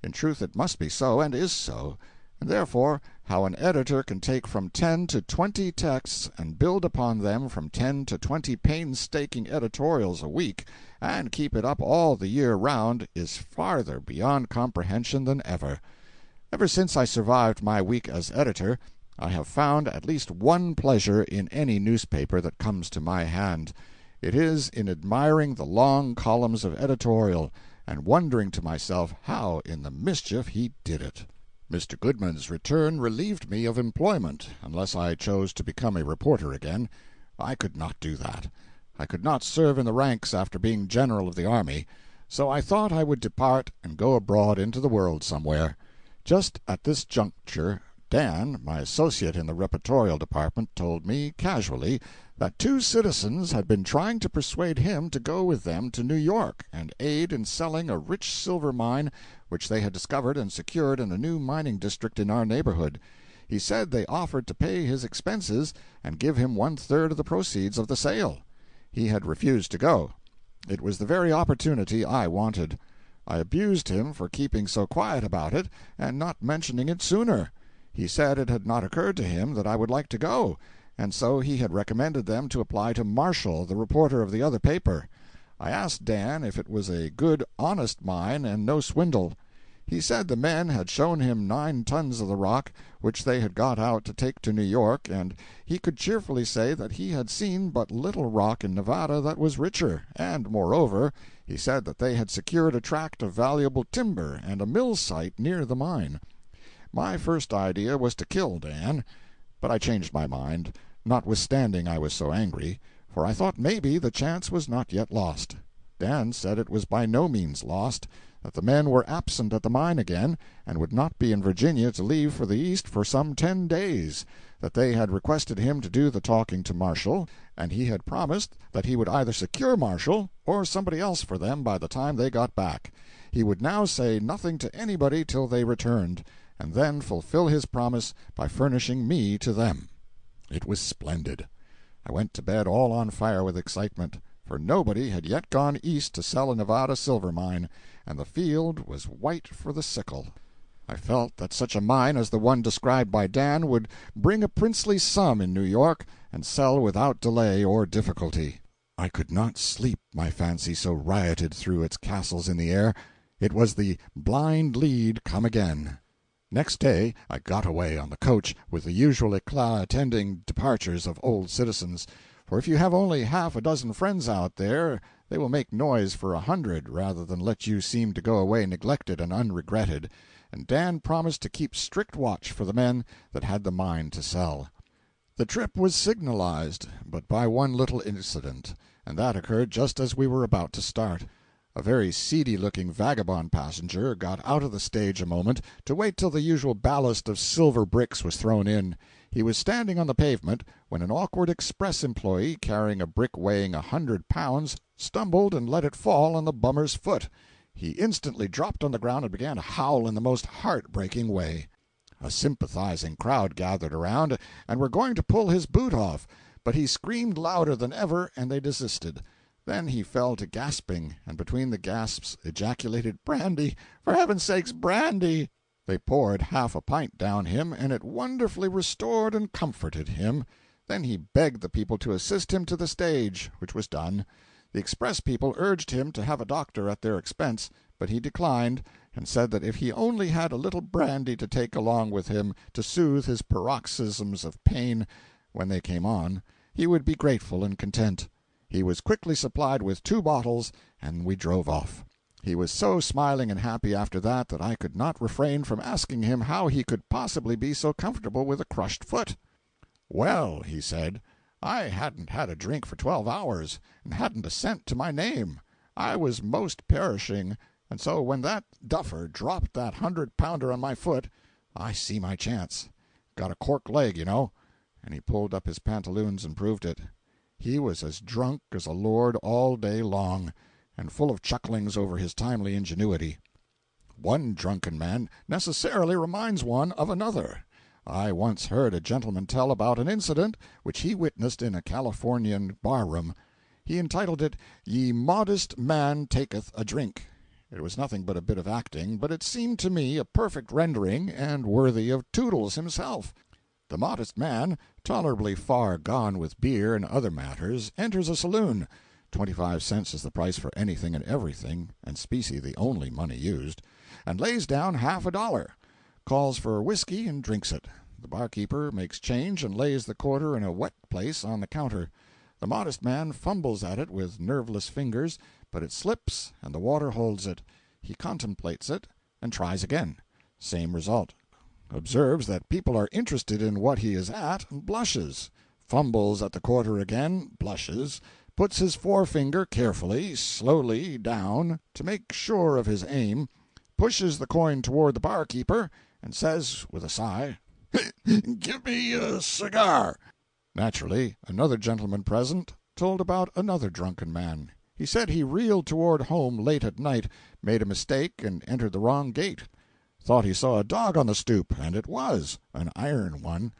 In truth it must be so, and is so. And therefore, how an editor can take from 10 to 20 texts and build upon them from 10 to 20 painstaking editorials a week, and keep it up all the year round, is farther beyond comprehension than ever. Ever since I survived my week as editor, I have found at least one pleasure in any newspaper that comes to my hand. It is in admiring the long columns of editorial, and wondering to myself how in the mischief he did it. Mr. Goodman's return relieved me of employment, unless I chose to become a reporter again. I could not do that. I could not serve in the ranks after being general of the army, so I thought I would depart and go abroad into the world somewhere. Just at this juncture, Dan, my associate in the reportorial department, told me, casually, that 2 citizens had been trying to persuade him to go with them to New York and aid in selling a rich silver mine which they had discovered and secured in a new mining district in our neighborhood. He said they offered to pay his expenses and give him 1/3 of the proceeds of the sale. He had refused to go. It was the very opportunity I wanted. I abused him for keeping so quiet about it and not mentioning it sooner. He said it had not occurred to him that I would like to go, and so he had recommended them to apply to Marshall, the reporter of the other paper. I asked Dan if it was a good, honest mine and no swindle. He said the men had shown him 9 tons of the rock which they had got out to take to New York, and he could cheerfully say that he had seen but little rock in Nevada that was richer, and, moreover, he said that they had secured a tract of valuable timber and a mill site near the mine. My first idea was to kill Dan, but I changed my mind, notwithstanding I was so angry, for I thought maybe the chance was not yet lost. Dan said it was by no means lost, that the men were absent at the mine again, and would not be in Virginia to leave for the East for some 10 days, that they had requested him to do the talking to Marshall, and he had promised that he would either secure Marshall or somebody else for them by the time they got back. He would now say nothing to anybody till they returned, and then fulfill his promise by furnishing me to them. It was splendid. I went to bed all on fire with excitement, for nobody had yet gone East to sell a Nevada silver mine, and the field was white for the sickle. I felt that such a mine as the one described by Dan would bring a princely sum in New York and sell without delay or difficulty. I could not sleep, my fancy so rioted through its castles in the air. It was the blind lead come again. Next day I got away on the coach with the usual éclat attending departures of old citizens, for if you have only half a dozen friends out there, they will make noise for 100 rather than let you seem to go away neglected and unregretted, and Dan promised to keep strict watch for the men that had the mine to sell. The trip was signalized, but by one little incident, and that occurred just as we were about to start. A very seedy-looking vagabond passenger got out of the stage a moment to wait till the usual ballast of silver bricks was thrown in. He was standing on the pavement when an awkward express employee carrying a brick weighing 100 pounds stumbled and let it fall on the bummer's foot. He instantly dropped on the ground and began to howl in the most heart-breaking way. A sympathizing crowd gathered around and were going to pull his boot off, but he screamed louder than ever and they desisted. Then he fell to gasping, and between the gasps ejaculated, "Brandy! For heaven's sakes, brandy!" They poured half a pint down him, and it wonderfully restored and comforted him. Then he begged the people to assist him to the stage, which was done. The express people urged him to have a doctor at their expense, but he declined, and said that if he only had a little brandy to take along with him to soothe his paroxysms of pain when they came on, he would be grateful and content. He was quickly supplied with 2 bottles, and we drove off. He was so smiling and happy after that I could not refrain from asking him how he could possibly be so comfortable with a crushed foot. "Well," he said, "I hadn't had a drink for 12 hours, and hadn't a cent to my name. I was most perishing, and so when that duffer dropped that 100-pounder on my foot, I see my chance. Got a cork leg, you know." And he pulled up his pantaloons and proved it. He was as drunk as a lord all day long, and full of chucklings over his timely ingenuity. One drunken man necessarily reminds one of another. I once heard a gentleman tell about an incident which he witnessed in a Californian bar-room. He entitled it, "Ye Modest Man Taketh a Drink." It was nothing but a bit of acting, but it seemed to me a perfect rendering, and worthy of Toodles himself. The modest man, tolerably far gone with beer and other matters, enters a saloon. 25 cents is the price for anything and everything, and specie the only money used, and lays down half a dollar. Calls for whiskey and drinks it. The barkeeper makes change and lays the quarter in a wet place on the counter. The modest man fumbles at it with nerveless fingers, but it slips and the water holds it. He contemplates it and tries again. Same result. Observes that people are interested in what he is at, and blushes. Fumbles at the quarter again, blushes, puts his forefinger carefully, slowly down, to make sure of his aim, pushes the coin toward the barkeeper, and says with a sigh, "Give me a cigar." Naturally, another gentleman present told about another drunken man. He said he reeled toward home late at night, made a mistake, and entered the wrong gate. Thought he saw a dog on the stoop, and it was, an iron one.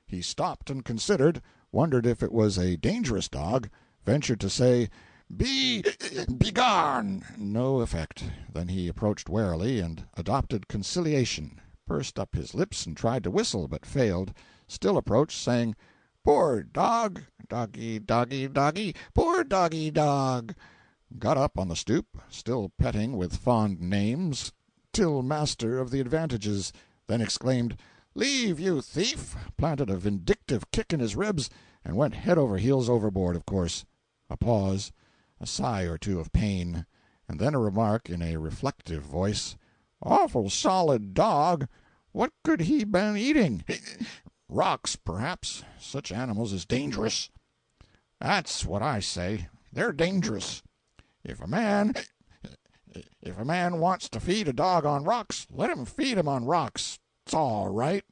He stopped and considered, wondered if it was a dangerous dog, ventured to say, Begone! No effect. Then he approached warily, and adopted conciliation, pursed up his lips and tried to whistle, but failed, still approached, saying, "Poor dog, doggy, doggy, doggy, poor doggy dog." Got up on the stoop, still petting with fond names, till master of the advantages, then exclaimed, "Leave, you thief!" planted a vindictive kick in his ribs, and went head over heels overboard, of course. A pause, a sigh or two of pain, and then a remark in a reflective voice, "Awful solid dog. What could he been eating? Rocks, perhaps. Such animals is dangerous." "That's what I say. They're dangerous. If a man wants to feed a dog on rocks, let him feed him on rocks. It's all right.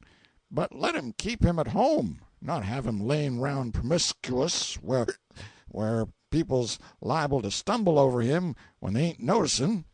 But let him keep him at home, not have him laying round promiscuous where people's liable to stumble over him when they ain't noticing."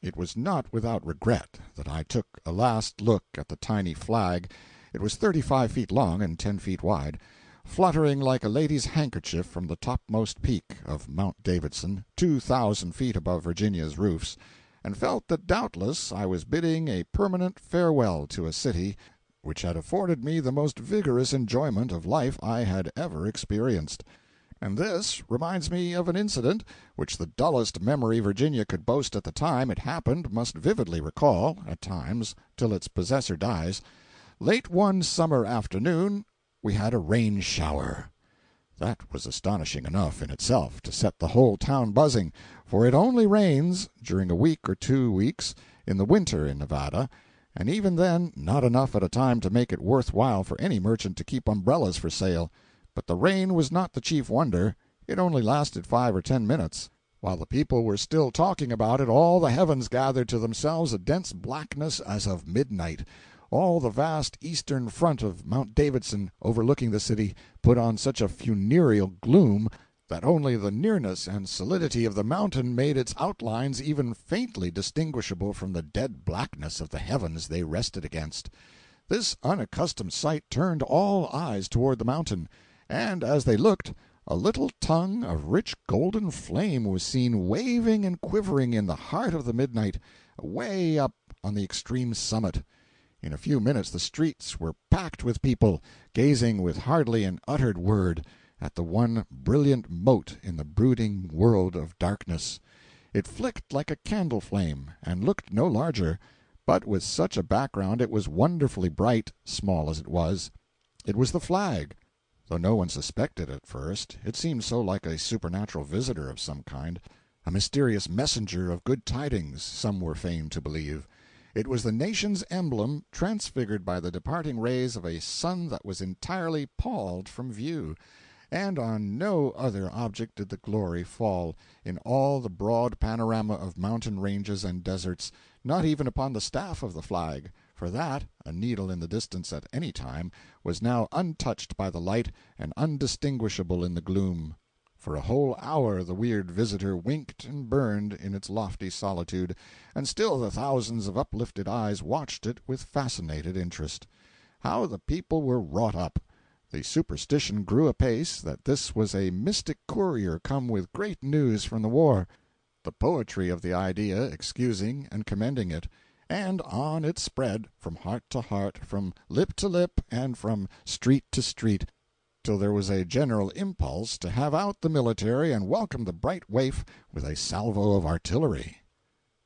It was not without regret that I took a last look at the tiny flag. It was 35 feet long and 10 feet wide, fluttering like a lady's handkerchief from the topmost peak of Mount Davidson, 2,000 feet above Virginia's roofs, and felt that doubtless I was bidding a permanent farewell to a city which had afforded me the most vigorous enjoyment of life I had ever experienced. And this reminds me of an incident which the dullest memory Virginia could boast at the time it happened must vividly recall, at times, till its possessor dies. Late one summer afternoon we had a rain shower. That was astonishing enough in itself to set the whole town buzzing, for it only rains, during a week or 2 weeks, in the winter in Nevada, and even then not enough at a time to make it worth while for any merchant to keep umbrellas for sale. But the rain was not the chief wonder. It only lasted 5 or 10 minutes. While the people were still talking about it, all the heavens gathered to themselves a dense blackness as of midnight. All the vast eastern front of Mount Davidson, overlooking the city, put on such a funereal gloom that only the nearness and solidity of the mountain made its outlines even faintly distinguishable from the dead blackness of the heavens they rested against. This unaccustomed sight turned all eyes toward the mountain, and as they looked, a little tongue of rich golden flame was seen waving and quivering in the heart of the midnight, away up on the extreme summit. In a few minutes the streets were packed with people, gazing with hardly an uttered word at the one brilliant mote in the brooding world of darkness. It flicked like a candle flame, and looked no larger, but with such a background it was wonderfully bright, small as it was. It was the flag. Though no one suspected at first, it seemed so like a supernatural visitor of some kind, a mysterious messenger of good tidings, some were fain to believe. It was the nation's emblem, transfigured by the departing rays of a sun that was entirely palled from view, and on no other object did the glory fall in all the broad panorama of mountain ranges and deserts, not even upon the staff of the flag, for that, a needle in the distance at any time, was now untouched by the light and undistinguishable in the gloom. For a whole hour the weird visitor winked and burned in its lofty solitude, and still the thousands of uplifted eyes watched it with fascinated interest. How the people were wrought up! The superstition grew apace that this was a mystic courier come with great news from the war, the poetry of the idea excusing and commending it, and on it spread, from heart to heart, from lip to lip, and from street to street, till there was a general impulse to have out the military and welcome the bright waif with a salvo of artillery.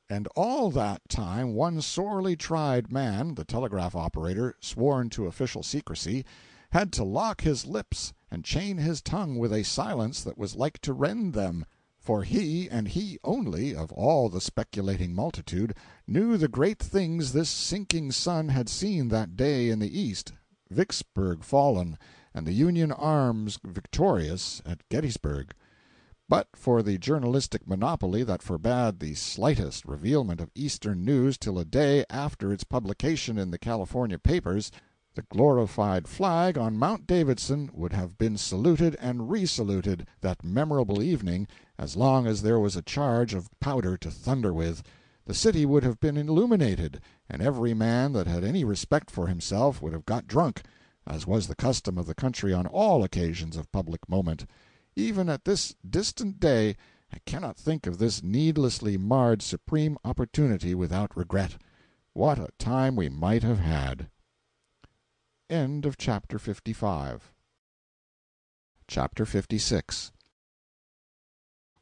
And all that time one sorely tried man, the telegraph operator, sworn to official secrecy, had to lock his lips and chain his tongue with a silence that was like to rend them, for he, and he only, of all the speculating multitude, knew the great things this sinking sun had seen that day in the east, Vicksburg fallen, and the Union arms victorious at Gettysburg. But for the journalistic monopoly that forbade the slightest revealment of Eastern news till a day after its publication in the California papers, the glorified flag on Mount Davidson would have been saluted and resaluted that memorable evening as long as there was a charge of powder to thunder with. The city would have been illuminated, and every man that had any respect for himself would have got drunk, as was the custom of the country on all occasions of public moment. Even at this distant day I cannot think of this needlessly marred supreme opportunity without regret. What a time we might have had! End of chapter 55. Chapter 56.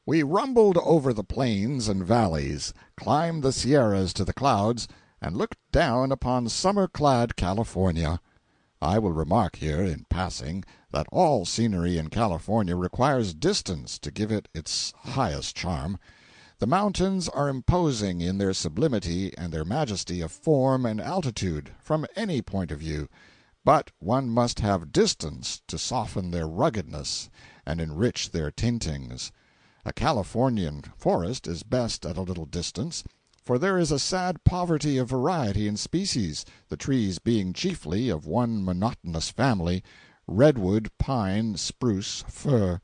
We rumbled over the plains and valleys, climbed the Sierras to the clouds, and looked down upon summer-clad California. I will remark here, in passing, that all scenery in California requires distance to give it its highest charm. The mountains are imposing in their sublimity and their majesty of form and altitude, from any point of view, but one must have distance to soften their ruggedness and enrich their tintings. A Californian forest is best at a little distance, for there is a sad poverty of variety in species, the trees being chiefly of one monotonous family, redwood, pine, spruce, fir;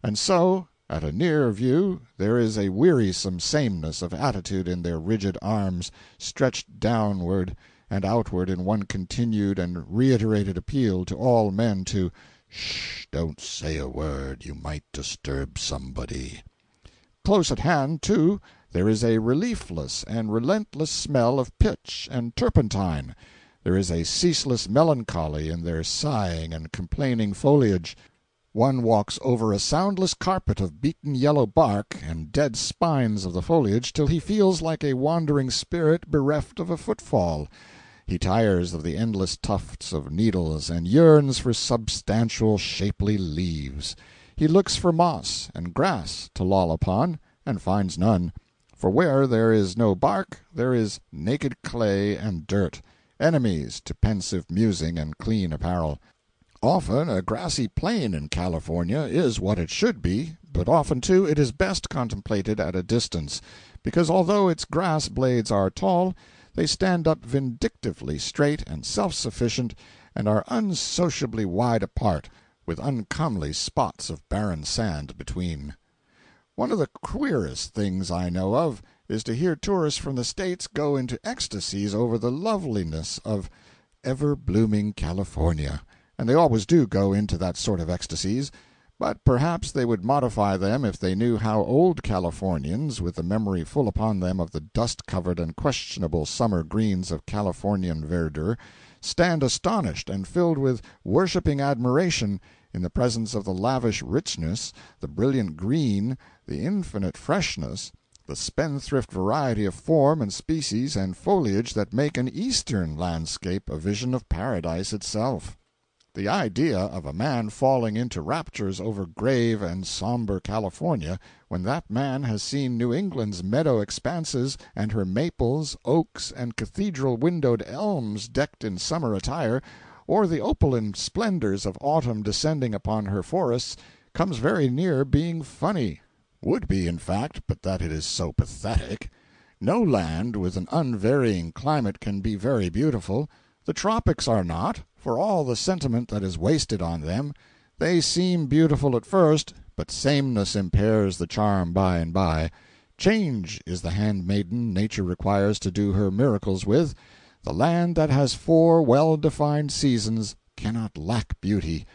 and so, at a near view, there is a wearisome sameness of attitude in their rigid arms, stretched downward and outward in one continued and reiterated appeal to all men to "Shh, don't say a word, you might disturb somebody." Close at hand, too, there is a reliefless and relentless smell of pitch and turpentine. There is a ceaseless melancholy in their sighing and complaining foliage. One walks over a soundless carpet of beaten yellow bark and dead spines of the foliage till he feels like a wandering spirit bereft of a footfall. He tires of the endless tufts of needles and yearns for substantial, shapely leaves. He looks for moss and grass to loll upon, and finds none. For where there is no bark, there is naked clay and dirt, enemies to pensive musing and clean apparel. Often a grassy plain in California is what it should be, but often, too, it is best contemplated at a distance, because although its grass blades are tall, they stand up vindictively straight and self-sufficient, and are unsociably wide apart, with uncomely spots of barren sand between. One of the queerest things I know of is to hear tourists from the States go into ecstasies over the loveliness of ever-blooming California, and they always do go into that sort of ecstasies, but perhaps they would modify them if they knew how old Californians, with the memory full upon them of the dust-covered and questionable summer greens of Californian verdure, stand astonished and filled with worshipping admiration in the presence of the lavish richness, the brilliant green, the infinite freshness, the spendthrift variety of form and species and foliage that make an Eastern landscape a vision of paradise itself. The idea of a man falling into raptures over grave and somber California, when that man has seen New England's meadow expanses and her maples, oaks, and cathedral-windowed elms decked in summer attire, or the opaline splendors of autumn descending upon her forests, comes very near being funny. Would be, in fact, but that it is so pathetic. No land with an unvarying climate can be very beautiful. The tropics are not, for all the sentiment that is wasted on them. They seem beautiful at first, but sameness impairs the charm by and by. Change is the handmaiden Nature requires to do her miracles with. The land that has 4 well-defined seasons cannot lack beauty,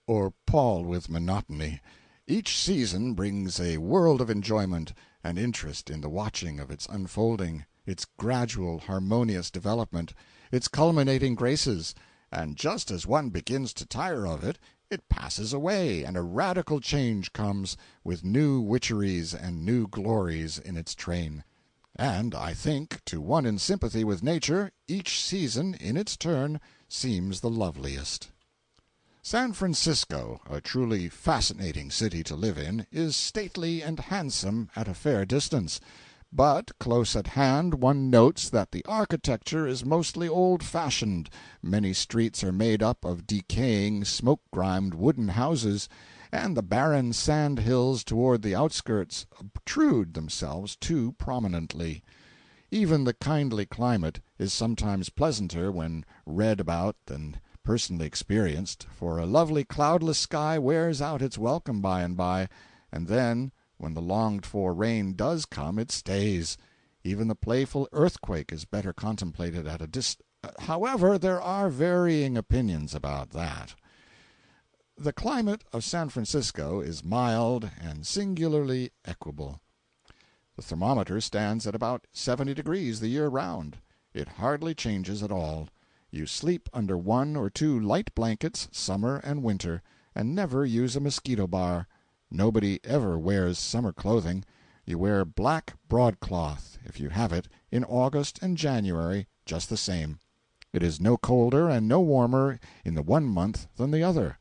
or pall with monotony. Each season brings a world of enjoyment and interest in the watching of its unfolding, its gradual, harmonious development, its culminating graces, and just as one begins to tire of it, it passes away, and a radical change comes, with new witcheries and new glories in its train. And I think, to one in sympathy with nature, each season, in its turn, seems the loveliest. San Francisco, a truly fascinating city to live in, is stately and handsome at a fair distance. But close at hand one notes that the architecture is mostly old-fashioned. Many streets are made up of decaying, smoke-grimed wooden houses, and the barren sand hills toward the outskirts obtrude themselves too prominently. Even the kindly climate is sometimes pleasanter when read about than personally experienced, for a lovely cloudless sky wears out its welcome by, and then, when the longed-for rain does come, it stays. Even the playful earthquake is better contemplated at a however, there are varying opinions about that. The climate of San Francisco is mild and singularly equable. The thermometer stands at about 70 degrees the year round. It hardly changes at all. You sleep under 1 or 2 light blankets, summer and winter, and never use a mosquito bar. Nobody ever wears summer clothing. You wear black broadcloth, if you have it, in August and January, just the same. It is no colder and no warmer in the one month than the other.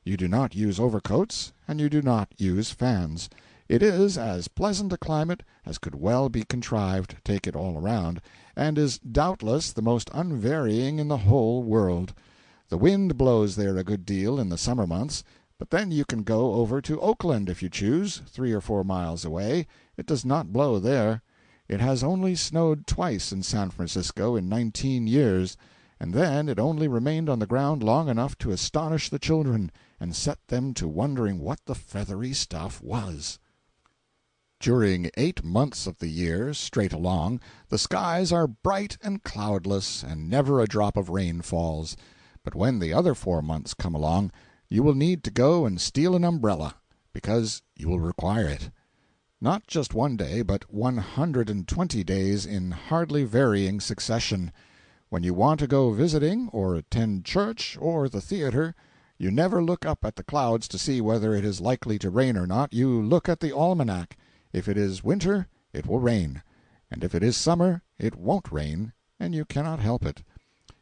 You do not use overcoats, and you do not use fans. It is as pleasant a climate as could well be contrived, take it all around, and is doubtless the most unvarying in the whole world. The wind blows there a good deal in the summer months, but then you can go over to Oakland if you choose, 3 or 4 miles away. It does not blow there. It has only snowed twice in San Francisco in 19 years, and then it only remained on the ground long enough to astonish the children and set them to wondering what the feathery stuff was. During 8 months of the year, straight along, the skies are bright and cloudless, and never a drop of rain falls. But when the other 4 months come along, you will need to go and steal an umbrella, because you will require it. Not just one day, but 120 days in hardly varying succession. When you want to go visiting, or attend church, or the theater, you never look up at the clouds to see whether it is likely to rain or not. You look at the almanac. If it is winter, it will rain, and if it is summer, it won't rain, and you cannot help it.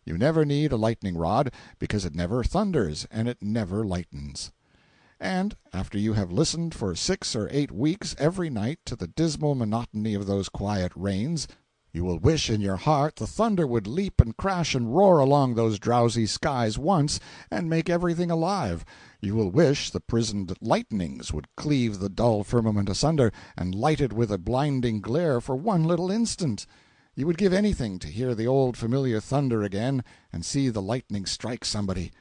You never need a lightning rod, because it never thunders, and it never lightens. And after you have listened for 6 or 8 weeks every night to the dismal monotony of those quiet rains, you will wish in your heart the thunder would leap and crash and roar along those drowsy skies once, and make everything alive. You will wish the prisoned lightnings would cleave the dull firmament asunder, and light it with a blinding glare for one little instant. You would give anything to hear the old familiar thunder again, and see the lightning strike somebody.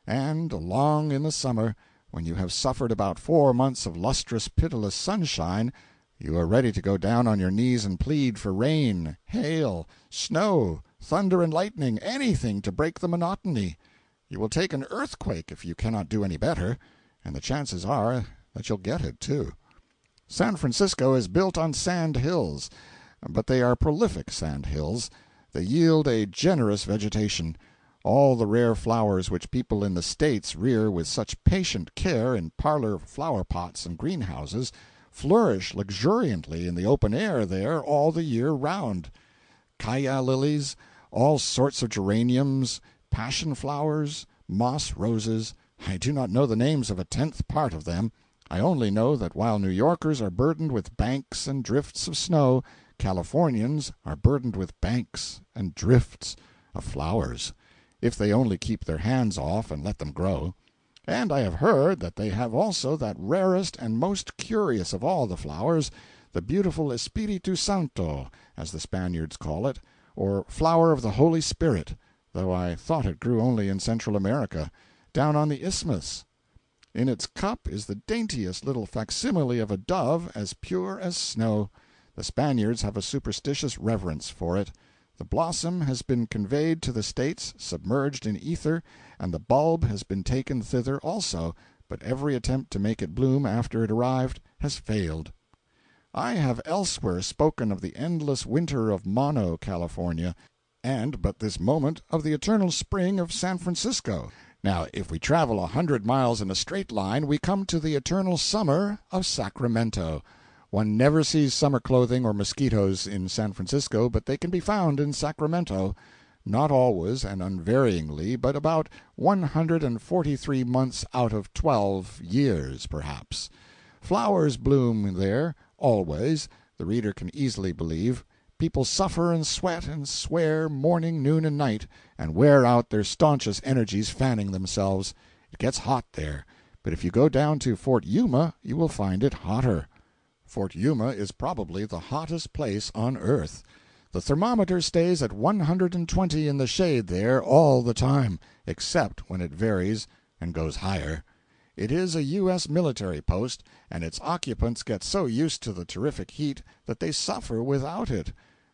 And along in the summer, when you have suffered about 4 months of lustrous, pitiless sunshine, you are ready to go down on your knees and plead for rain, hail, snow, thunder and lightning, anything to break the monotony. You will take an earthquake if you cannot do any better, and the chances are that you'll get it, too. San Francisco is built on sand hills, but they are prolific sand hills. They yield a generous vegetation. All the rare flowers which people in the States rear with such patient care in parlor flower pots and greenhouses flourish luxuriantly in the open air there all the year round. Calla lilies, all sorts of geraniums, passion flowers, moss roses. I do not know the names of a 10th part of them. I only know that while New Yorkers are burdened with banks and drifts of snow, Californians are burdened with banks and drifts of flowers, if they only keep their hands off and let them grow. And I have heard that they have also that rarest and most curious of all the flowers, the beautiful Espiritu Santo, as the Spaniards call it, or flower of the Holy Spirit, though I thought it grew only in Central America, down on the Isthmus. In its cup is the daintiest little facsimile of a dove, as pure as snow. The Spaniards have a superstitious reverence for it. The blossom has been conveyed to the States, submerged in ether, and the bulb has been taken thither also, but every attempt to make it bloom after it arrived has failed. I have elsewhere spoken of the endless winter of Mono, California, and but this moment of the eternal spring of San Francisco. Now, if we travel 100 miles in a straight line, we come to the eternal summer of Sacramento. One never sees summer clothing or mosquitoes in San Francisco, but they can be found in Sacramento. Not always and unvaryingly, but about 143 months out of 12 years, perhaps. Flowers bloom there, always, the reader can easily believe. People suffer and sweat and swear morning, noon, and night, and wear out their staunchest energies fanning themselves. It gets hot there, but if you go down to Fort Yuma, you will find it hotter. Fort Yuma is probably the hottest place on earth. The thermometer stays at 120 in the shade there all the time, except when it varies and goes higher. It is a U.S. military post, and its occupants get so used to the terrific heat that they suffer without it.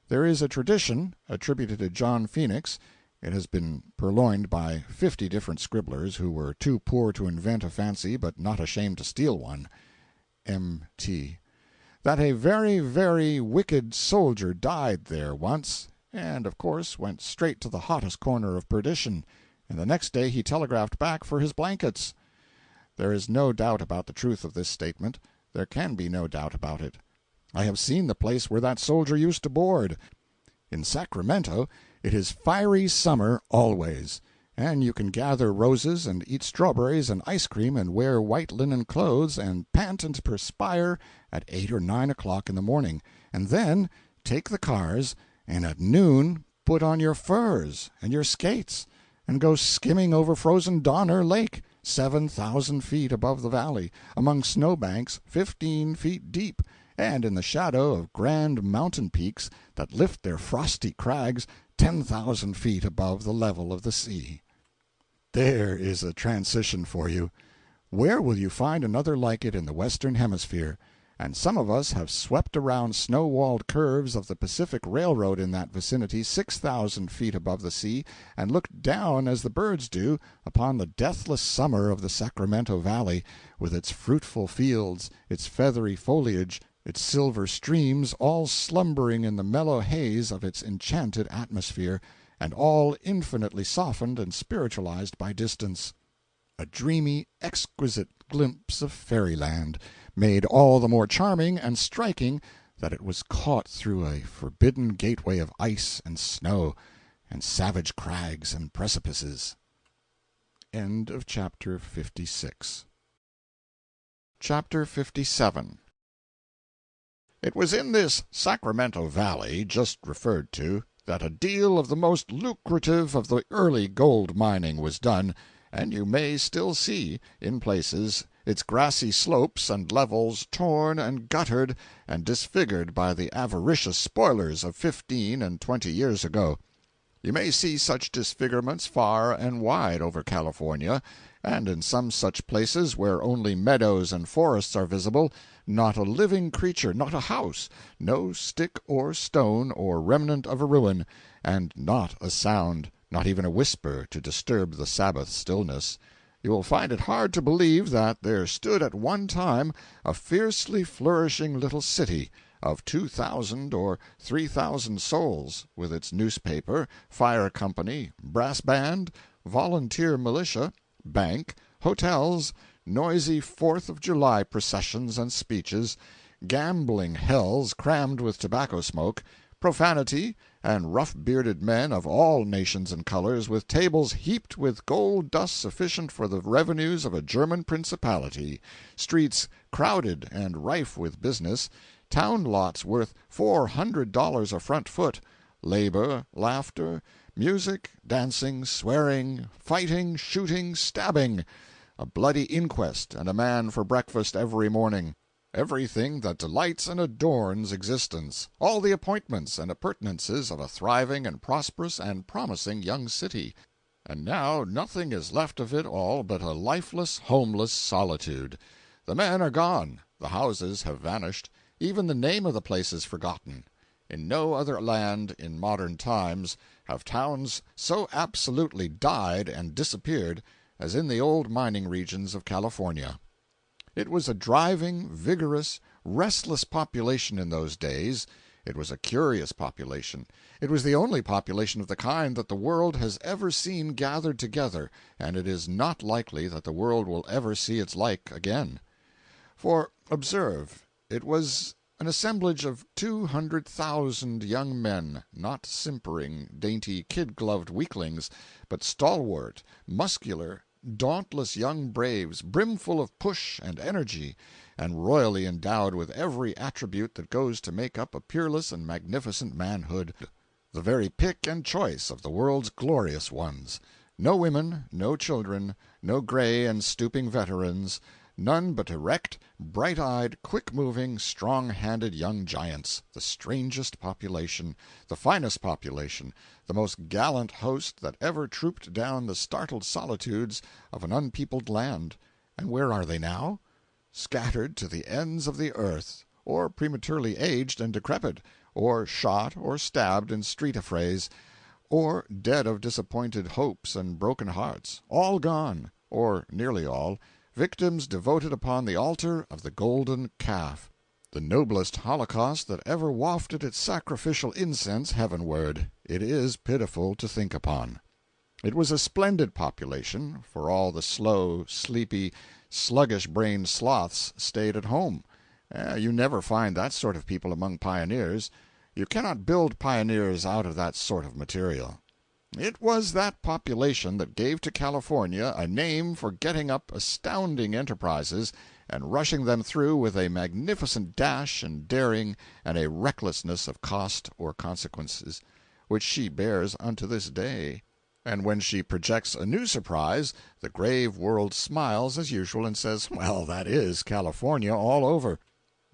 There is a tradition, attributed to John Phoenix, it has been purloined by 50 different scribblers who were too poor to invent a fancy but not ashamed to steal one. M.T. That a very, very wicked soldier died there once, and of course went straight to the hottest corner of perdition, and the next day he telegraphed back for his blankets. There is no doubt about the truth of this statement. There can be no doubt about it. I have seen the place where that soldier used to board. In Sacramento it is fiery summer always, and you can gather roses and eat strawberries and ice cream and wear white linen clothes and pant and perspire at 8 or 9 o'clock in the morning, and then take the cars and at noon put on your furs and your skates and go skimming over frozen Donner Lake, 7,000 feet above the valley, among snowbanks 15 feet deep, and in the shadow of grand mountain peaks that lift their frosty crags 10,000 feet above the level of the sea. There is a transition for you. Where will you find another like it in the Western Hemisphere? And some of us have swept around snow-walled curves of the Pacific Railroad in that vicinity 6,000 feet above the sea, and looked down, as the birds do, upon the deathless summer of the Sacramento Valley, with its fruitful fields, its feathery foliage, its silver streams, all slumbering in the mellow haze of its enchanted atmosphere, and all infinitely softened and spiritualized by distance. A dreamy, exquisite glimpse of fairyland, made all the more charming and striking that it was caught through a forbidden gateway of ice and snow and savage crags and precipices. End of chapter 56. Chapter 57. It was in this Sacramento Valley, just referred to, that a deal of the most lucrative of the early gold mining was done, and you may still see, in places, its grassy slopes and levels torn and guttered and disfigured by the avaricious spoilers of 15 and 20 years ago. You may see such disfigurements far and wide over California, and in some such places where only meadows and forests are visible, not a living creature, not a house, no stick or stone or remnant of a ruin, and not a sound, not even a whisper, to disturb the Sabbath stillness. You will find it hard to believe that there stood at one time a fiercely flourishing little city of 2,000 or 3,000 souls, with its newspaper, fire company, brass band, volunteer militia, bank, hotels, noisy Fourth of July processions and speeches, gambling hells crammed with tobacco smoke, profanity, and rough-bearded men of all nations and colors, with tables heaped with gold dust sufficient for the revenues of a German principality, streets crowded and rife with business, town lots worth $400 a front foot, labor, laughter, music, dancing, swearing, fighting, shooting, stabbing, a bloody inquest and a man for breakfast every morning, everything that delights and adorns existence, all the appointments and appurtenances of a thriving and prosperous and promising young city. And now nothing is left of it all but a lifeless, homeless solitude. The men are gone, the houses have vanished, even the name of the place is forgotten. In no other land, in modern times, have towns so absolutely died and disappeared as in the old mining regions of California. It was a driving, vigorous, restless population in those days. It was a curious population. It was the only population of the kind that the world has ever seen gathered together, and it is not likely that the world will ever see its like again. For, observe, it was an assemblage of 200,000 young men, not simpering, dainty, kid-gloved weaklings, but stalwart, muscular, dauntless young braves, brimful of push and energy, and royally endowed with every attribute that goes to make up a peerless and magnificent manhood, the very pick and choice of the world's glorious ones. No women, no children, no gray and stooping veterans, none but erect, bright-eyed, quick-moving, strong-handed young giants, the strangest population, the finest population, the most gallant host that ever trooped down the startled solitudes of an unpeopled land. And where are they now? Scattered to the ends of the earth, or prematurely aged and decrepit, or shot or stabbed in street affrays, or dead of disappointed hopes and broken hearts, all gone, or nearly all, victims devoted upon the altar of the golden calf, the noblest holocaust that ever wafted its sacrificial incense heavenward. It is pitiful to think upon. It was a splendid population, for all the slow, sleepy, sluggish-brained sloths stayed at home. You never find that sort of people among pioneers. You cannot build pioneers out of that sort of material. It was that population that gave to California a name for getting up astounding enterprises and rushing them through with a magnificent dash and daring and a recklessness of cost or consequences, which she bears unto this day. And when she projects a new surprise, the grave world smiles as usual and says, "Well, that is California all over."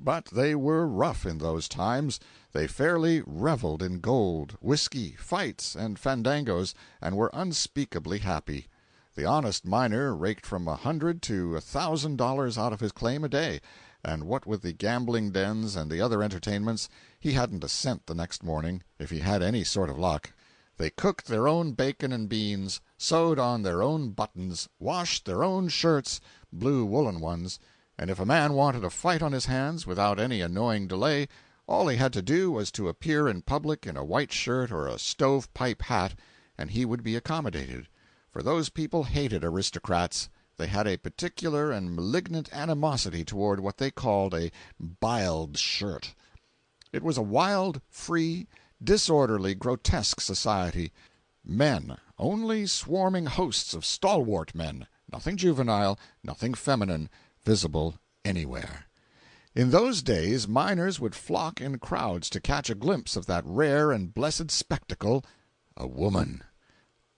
But they were rough in those times. They fairly reveled in gold, whiskey, fights, and fandangos, and were unspeakably happy. The honest miner raked from $100 to $1,000 out of his claim a day, and what with the gambling dens and the other entertainments, he hadn't a cent the next morning, if he had any sort of luck. They cooked their own bacon and beans, sewed on their own buttons, washed their own shirts, blue woolen ones, and if a man wanted a fight on his hands without any annoying delay, all he had to do was to appear in public in a white shirt or a stove-pipe hat, and he would be accommodated. For those people hated aristocrats. They had a particular and malignant animosity toward what they called a "biled shirt." It was a wild, free, disorderly, grotesque society. Men, only swarming hosts of stalwart men, nothing juvenile, nothing feminine, visible anywhere. In those days miners would flock in crowds to catch a glimpse of that rare and blessed spectacle, a woman.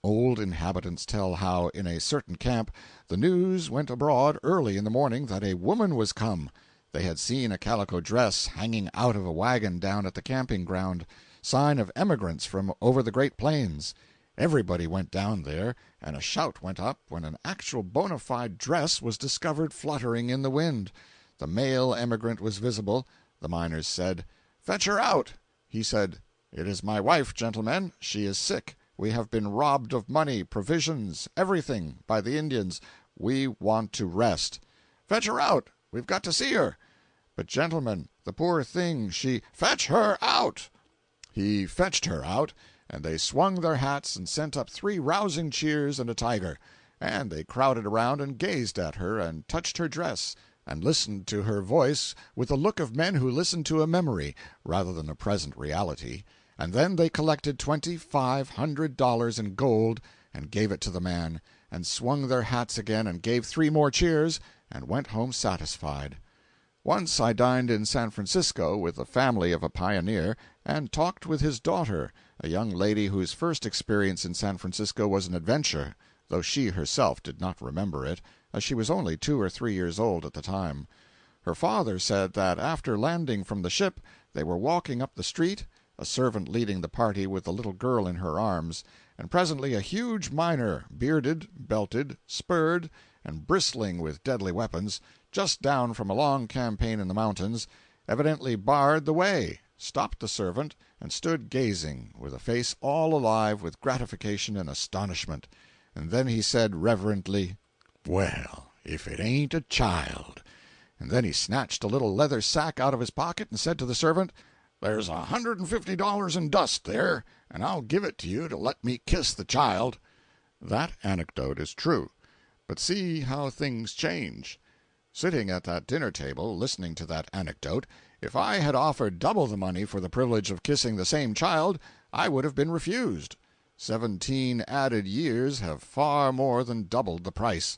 Old inhabitants tell how, in a certain camp, the news went abroad early in the morning that a woman was come. They had seen a calico dress hanging out of a wagon down at the camping ground, sign of emigrants from over the Great Plains. Everybody went down there, and a shout went up when an actual bona fide dress was discovered fluttering in the wind. The male emigrant was visible. The miners said, "Fetch her out." He said, "It is my wife, gentlemen. She is sick. We have been robbed of money, provisions, everything, by the Indians. We want to rest." "Fetch her out. We've got to see her." "But, gentlemen, the poor thing, she—" "Fetch her out." He fetched her out, and they swung their hats and sent up 3 rousing cheers and a tiger, and they crowded around and gazed at her and touched her dress and listened to her voice with the look of men who listen to a memory rather than a present reality, and then they collected $2,500 in gold and gave it to the man, and swung their hats again and gave 3 more cheers and went home satisfied. Once I dined in San Francisco with the family of a pioneer, and talked with his daughter, a young lady whose first experience in San Francisco was an adventure, though she herself did not remember it, as she was only 2 or 3 years old at the time. Her father said that after landing from the ship they were walking up the street, a servant leading the party with the little girl in her arms, and presently a huge miner, bearded, belted, spurred, and bristling with deadly weapons, just down from a long campaign in the mountains, evidently barred the way, stopped the servant, and stood gazing, with a face all alive with gratification and astonishment. And then he said reverently, "Well, if it ain't a child!" And then he snatched a little leather sack out of his pocket and said to the servant, "There's $150 in dust there, and I'll give it to you to let me kiss the child." That anecdote is true. But see how things change. Sitting at that dinner table, listening to that anecdote, if I had offered double the money for the privilege of kissing the same child, I would have been refused. 17 added years have far more than doubled the price.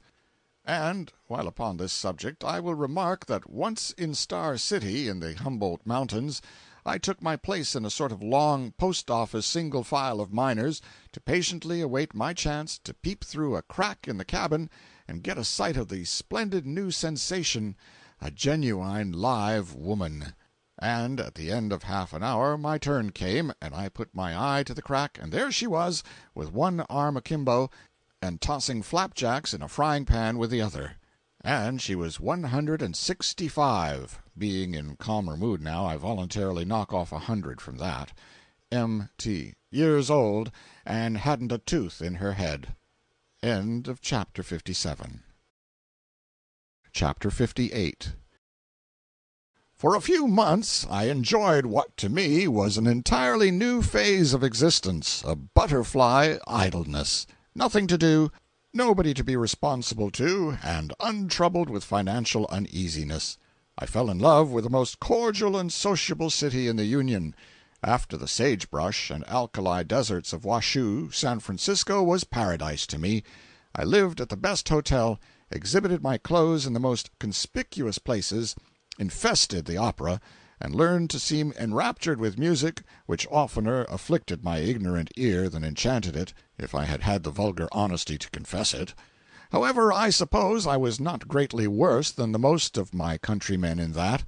And, while upon this subject, I will remark that once in Star City, in the Humboldt Mountains, I took my place in a sort of long post-office single file of miners to patiently await my chance to peep through a crack in the cabin and get a sight of the splendid new sensation, a genuine live woman. And at the end of half an hour my turn came, and I put my eye to the crack, and there she was, with one arm akimbo, and tossing flapjacks in a frying-pan with the other. And she was 165. Being in calmer mood now, I voluntarily knock off 100 from that. M.T. years old, and hadn't a tooth in her head. End of Chapter 57. Chapter 58. For a few months I enjoyed what to me was an entirely new phase of existence, a butterfly idleness. Nothing to do, nobody to be responsible to, and untroubled with financial uneasiness. I fell in love with the most cordial and sociable city in the Union. After the sagebrush and alkali deserts of Washoe, San Francisco was paradise to me. I lived at the best hotel, exhibited my clothes in the most conspicuous places, infested the opera, and learned to seem enraptured with music which oftener afflicted my ignorant ear than enchanted it, if I had had the vulgar honesty to confess it. However, I suppose I was not greatly worse than the most of my countrymen in that.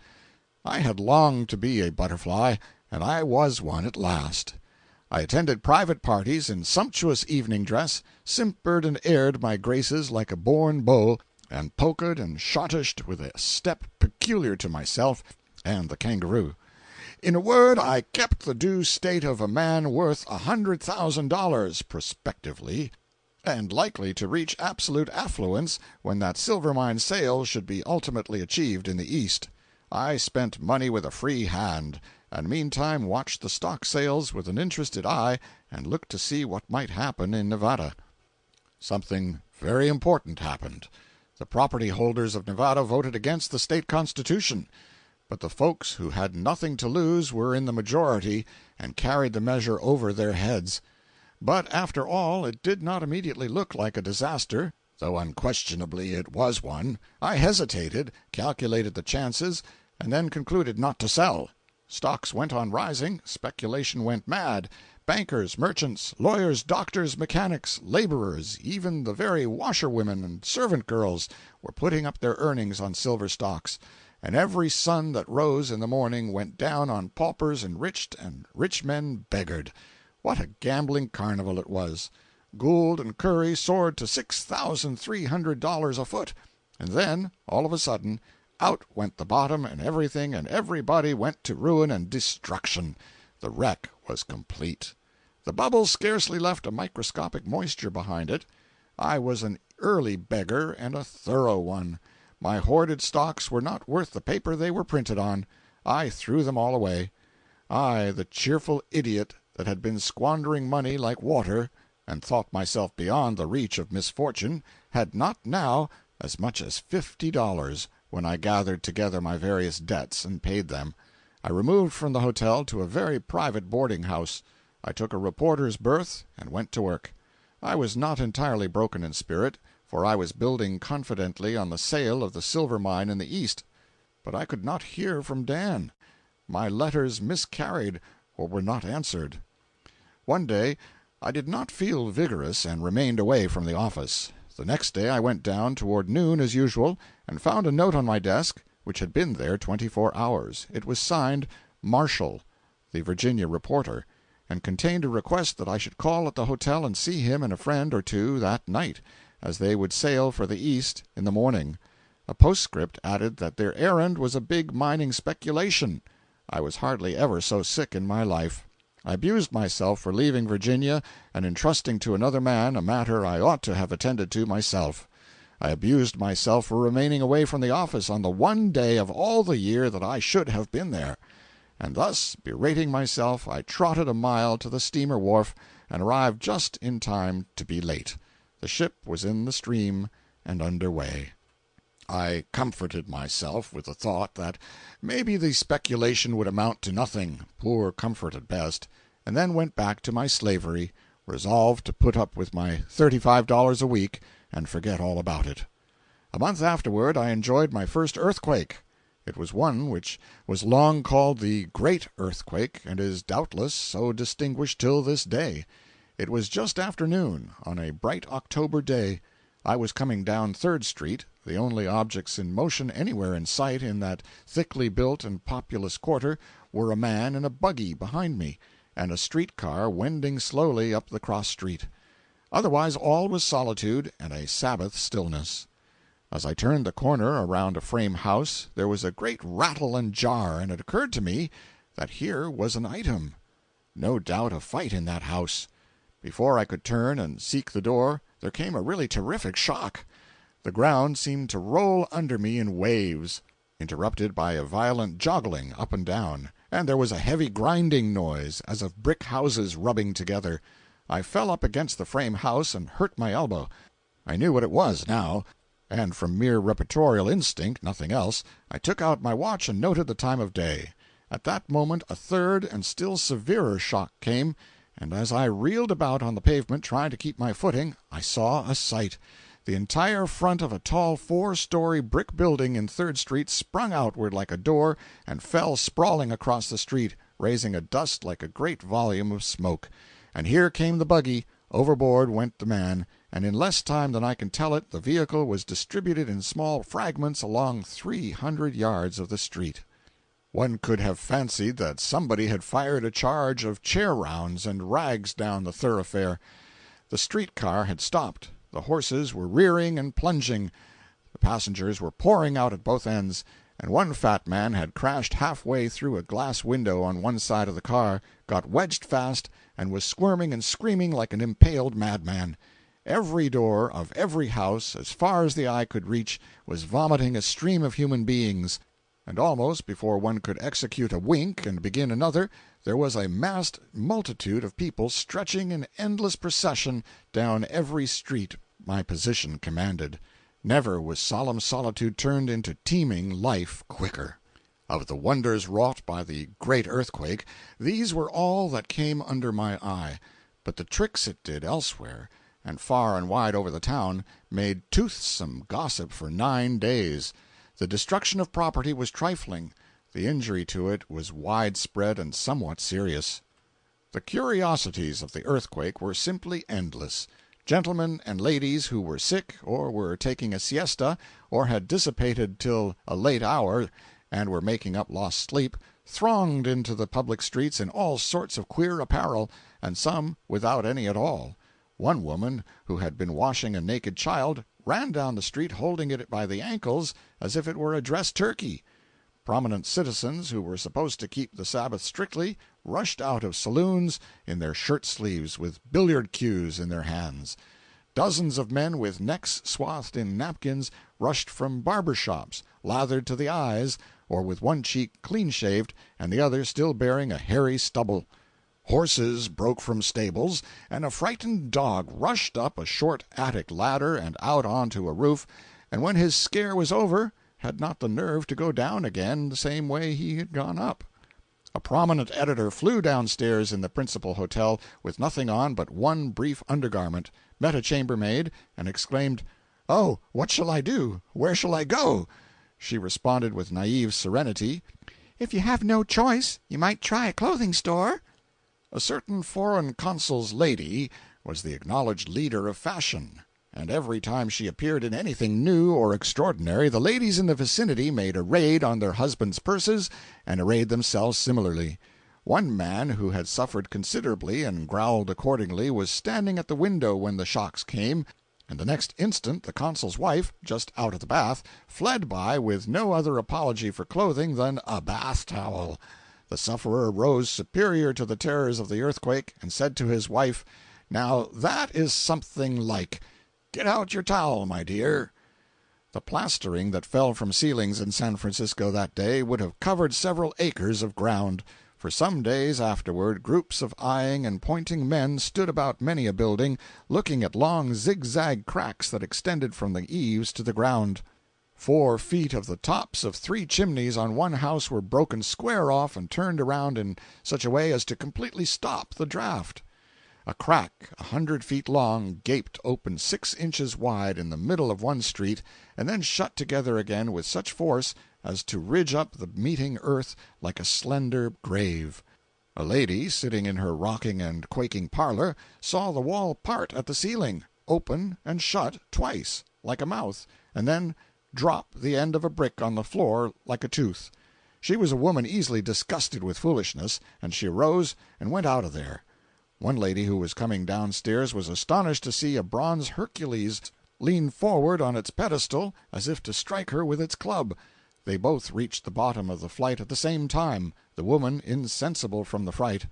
I had longed to be a butterfly, and I was one at last. I attended private parties in sumptuous evening dress, simpered and aired my graces like a born beau, and polkaed and schottished with a step peculiar to myself and the kangaroo. In a word, I kept the due state of a man worth $100,000 prospectively, and likely to reach absolute affluence when that silver mine sale should be ultimately achieved in the East. I spent money with a free hand, and meantime watched the stock sales with an interested eye and looked to see what might happen in Nevada. Something very important happened. The property holders of Nevada voted against the state constitution, but the folks who had nothing to lose were in the majority and carried the measure over their heads. But after all, it did not immediately look like a disaster, though unquestionably it was one. I hesitated, calculated the chances, and then concluded not to sell. Stocks went on rising, speculation went mad. Bankers, merchants, lawyers, doctors, mechanics, laborers, even the very washerwomen and servant girls, were putting up their earnings on silver stocks, and every sun that rose in the morning went down on paupers enriched and rich men beggared. What a gambling carnival it was! Gould and Curry soared to $6,300 a foot, and then, all of a sudden, out went the bottom, and everything and everybody went to ruin and destruction. The wreck was complete. The bubble scarcely left a microscopic moisture behind it. I was an early beggar, and a thorough one. My hoarded stocks were not worth the paper they were printed on. I threw them all away. I, the cheerful idiot that had been squandering money like water, and thought myself beyond the reach of misfortune, had not now as much as $50 when I gathered together my various debts and paid them. I removed from the hotel to a very private boarding-house. I took a reporter's berth and went to work. I was not entirely broken in spirit, for I was building confidently on the sale of the silver mine in the East. But I could not hear from Dan. My letters miscarried or were not answered. One day I did not feel vigorous and remained away from the office. The next day I went down toward noon as usual, and found a note on my desk which had been there 24 hours. It was signed Marshall, the Virginia reporter, and contained a request that I should call at the hotel and see him and a friend or two that night, as they would sail for the East in the morning. A postscript added that their errand was a big mining speculation. I was hardly ever so sick in my life. I abused myself for leaving Virginia and entrusting to another man a matter I ought to have attended to myself. I abused myself for remaining away from the office on the one day of all the year that I should have been there. And thus, berating myself, I trotted a mile to the steamer wharf and arrived just in time to be late. The ship was in the stream and under way. I comforted myself with the thought that maybe the speculation would amount to nothing, poor comfort at best, and then went back to my slavery, resolved to put up with my $35 a week and forget all about it. A month afterward I enjoyed my first earthquake. It was one which was long called the Great Earthquake, and is doubtless so distinguished till this day. It was just after noon, on a bright October day. I was coming down Third Street. The only objects in motion anywhere in sight in that thickly built and populous quarter were a man in a buggy behind me, and a street-car wending slowly up the cross-street. Otherwise all was solitude and a Sabbath stillness. As I turned the corner around a frame house, there was a great rattle and jar, and it occurred to me that here was an item. No doubt a fight in that house. Before I could turn and seek the door, there came a really terrific shock. The ground seemed to roll under me in waves, interrupted by a violent joggling up and down, and there was a heavy grinding noise, as of brick houses rubbing together. I fell up against the frame house and hurt my elbow. I knew what it was now, and from mere reportorial instinct, nothing else, I took out my watch and noted the time of day. At that moment a third and still severer shock came, and as I reeled about on the pavement trying to keep my footing, I saw a sight. The entire front of a tall 4-story brick building in Third Street sprung outward like a door and fell sprawling across the street, raising a dust like a great volume of smoke. And here came the buggy, overboard went the man, and in less time than I can tell it the vehicle was distributed in small fragments along 300 yards of the street. One could have fancied that somebody had fired a charge of chair rounds and rags down the thoroughfare. The street car had stopped. The horses were rearing and plunging. The passengers were pouring out at both ends, and one fat man had crashed halfway through a glass window on one side of the car, got wedged fast, and was squirming and screaming like an impaled madman. Every door of every house, as far as the eye could reach, was vomiting a stream of human beings, and almost before one could execute a wink and begin another, there was a massed multitude of people stretching in endless procession down every street my position commanded. Never was solemn solitude turned into teeming life quicker. Of the wonders wrought by the great earthquake, these were all that came under my eye, but the tricks it did elsewhere, and far and wide over the town, made toothsome gossip for 9 days. The destruction of property was trifling. The injury to it was widespread and somewhat serious. The curiosities of the earthquake were simply endless. Gentlemen and ladies who were sick, or were taking a siesta, or had dissipated till a late hour, and were making up lost sleep, thronged into the public streets in all sorts of queer apparel, and some without any at all. One woman, who had been washing a naked child, ran down the street holding it by the ankles as if it were a dressed turkey. Prominent citizens, who were supposed to keep the Sabbath strictly, rushed out of saloons in their shirt-sleeves with billiard cues in their hands. Dozens of men with necks swathed in napkins rushed from barber shops, lathered to the eyes, or with one cheek clean-shaved and the other still bearing a hairy stubble. Horses broke from stables, and a frightened dog rushed up a short attic ladder and out onto a roof, and when his scare was over, had not the nerve to go down again the same way he had gone up. A prominent editor flew downstairs in the principal hotel with nothing on but one brief undergarment, met a chambermaid, and exclaimed, "Oh, what shall I do? Where shall I go?" She responded with naive serenity, "If you have no choice, you might try a clothing store." A certain foreign consul's lady was the acknowledged leader of fashion, and every time she appeared in anything new or extraordinary, the ladies in the vicinity made a raid on their husbands' purses and arrayed themselves similarly. One man who had suffered considerably and growled accordingly was standing at the window when the shocks came, and the next instant the consul's wife, just out of the bath, fled by with no other apology for clothing than a bath-towel. The sufferer rose superior to the terrors of the earthquake, and said to his wife, "Now that is something like! Get out your towel, my dear." The plastering that fell from ceilings in San Francisco that day would have covered several acres of ground. For some days afterward groups of eyeing and pointing men stood about many a building, looking at long zigzag cracks that extended from the eaves to the ground. 4 feet of the tops of 3 chimneys on one house were broken square off and turned around in such a way as to completely stop the draft. A crack 100 feet long gaped open 6 inches wide in the middle of one street, and then shut together again with such force as to ridge up the meeting earth like a slender grave. A lady, sitting in her rocking and quaking parlor, saw the wall part at the ceiling, open and shut twice, like a mouth, and then drop the end of a brick on the floor like a tooth. She was a woman easily disgusted with foolishness, and she arose and went out of there. One lady who was coming downstairs was astonished to see a bronze Hercules lean forward on its pedestal as if to strike her with its club. They both reached the bottom of the flight at the same time, the woman insensible from the fright.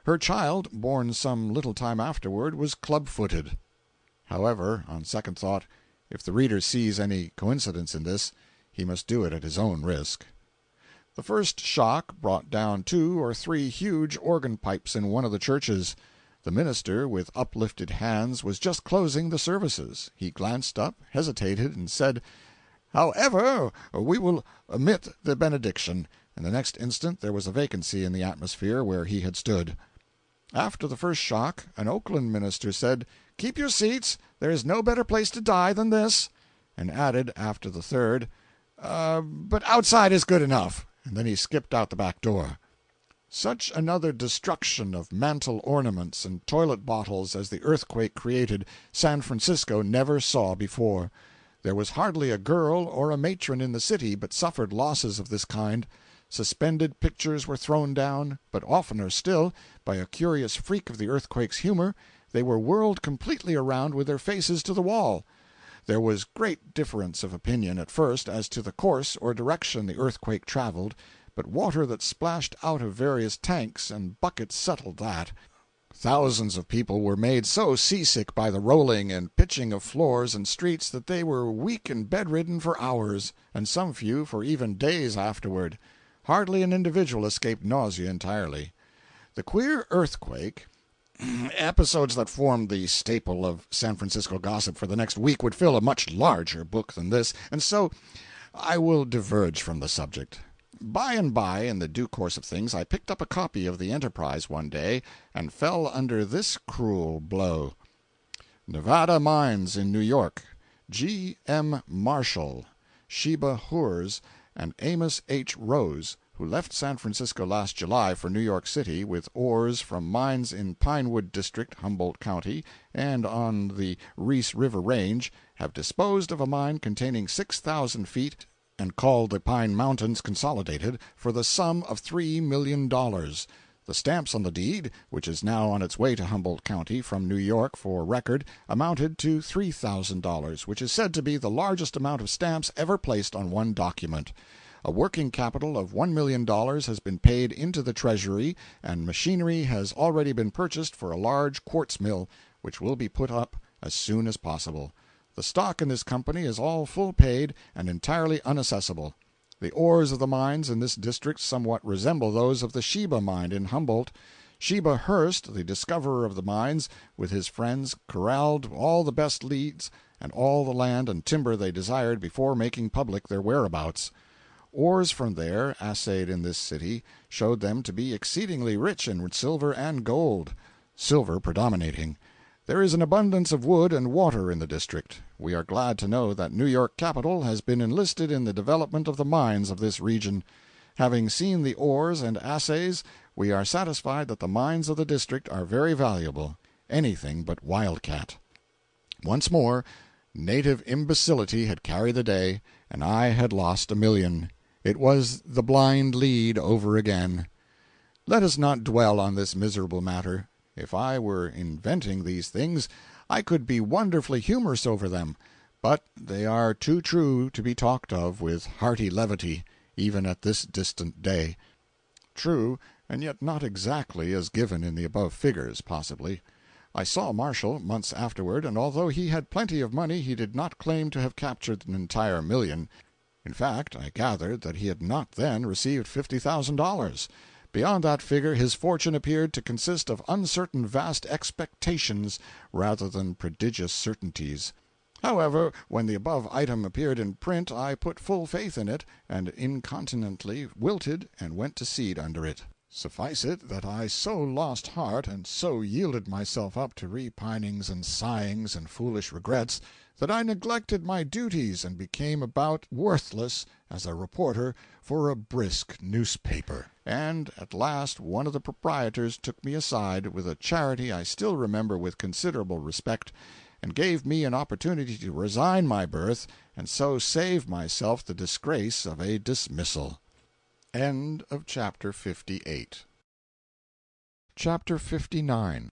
Her child, born some little time afterward, was club-footed. However, on second thought, if the reader sees any coincidence in this, he must do it at his own risk. The first shock brought down 2 or 3 huge organ pipes in one of the churches. The minister, with uplifted hands, was just closing the services. He glanced up, hesitated, and said, "However, we will omit the benediction," and the next instant there was a vacancy in the atmosphere where he had stood. After the first shock, an Oakland minister said, "Keep your seats, there is no better place to die than this," and added, after the third, "but outside is good enough," and then he skipped out the back door. Such another destruction of mantel ornaments and toilet bottles as the earthquake created San Francisco never saw before. There was hardly a girl or a matron in the city but suffered losses of this kind. Suspended pictures were thrown down, but oftener still, by a curious freak of the earthquake's humor, they were whirled completely around with their faces to the wall. There was great difference of opinion at first as to the course or direction the earthquake traveled, but water that splashed out of various tanks and buckets settled that. Thousands of people were made so seasick by the rolling and pitching of floors and streets that they were weak and bedridden for hours, and some few for even days afterward. Hardly an individual escaped nausea entirely. The queer earthquake, episodes that formed the staple of San Francisco gossip for the next week, would fill a much larger book than this, and so I will diverge from the subject. By and by, in the due course of things, I picked up a copy of the Enterprise one day, and fell under this cruel blow: Nevada Mines in New York. G. M. Marshall, Sheba Hurs, and Amos H. Rose, who left San Francisco last July for New York City with ores from mines in Pinewood District, Humboldt County, and on the Reese River Range, have disposed of a mine containing 6,000 feet and called the Pine Mountains Consolidated, for the sum of $3,000,000. The stamps on the deed, which is now on its way to Humboldt County from New York for record, amounted to $3,000, which is said to be the largest amount of stamps ever placed on one document. A working capital of $1,000,000 has been paid into the Treasury, and machinery has already been purchased for a large quartz mill, which will be put up as soon as possible. The stock in this company is all full paid and entirely unaccessible. The ores of the mines in this district somewhat resemble those of the Sheba mine in Humboldt. Sheba Hurst, the discoverer of the mines, with his friends, corralled all the best leads and all the land and timber they desired before making public their whereabouts. Ores from there, assayed in this city, showed them to be exceedingly rich in silver and gold, silver predominating. There is an abundance of wood and water in the district. We are glad to know that New York capital has been enlisted in the development of the mines of this region. Having seen the ores and assays, we are satisfied that the mines of the district are very valuable, anything but wildcat. Once more, native imbecility had carried the day, and I had lost $1,000,000. It was the blind lead over again. Let us not dwell on this miserable matter. If I were inventing these things, I could be wonderfully humorous over them, but they are too true to be talked of with hearty levity, even at this distant day. True, and yet not exactly as given in the above figures, possibly. I saw Marshall months afterward, and although he had plenty of money, he did not claim to have captured an entire $1,000,000. In fact, I gathered that he had not then received $50,000. Beyond that figure his fortune appeared to consist of uncertain vast expectations rather than prodigious certainties. However, when the above item appeared in print I put full faith in it, and incontinently wilted and went to seed under it. Suffice it that I so lost heart, and so yielded myself up to repinings and sighings and foolish regrets, that I neglected my duties and became about worthless as a reporter for a brisk newspaper. And at last one of the proprietors took me aside, with a charity I still remember with considerable respect, and gave me an opportunity to resign my berth, and so save myself the disgrace of a dismissal. End of Chapter 58. Chapter 59.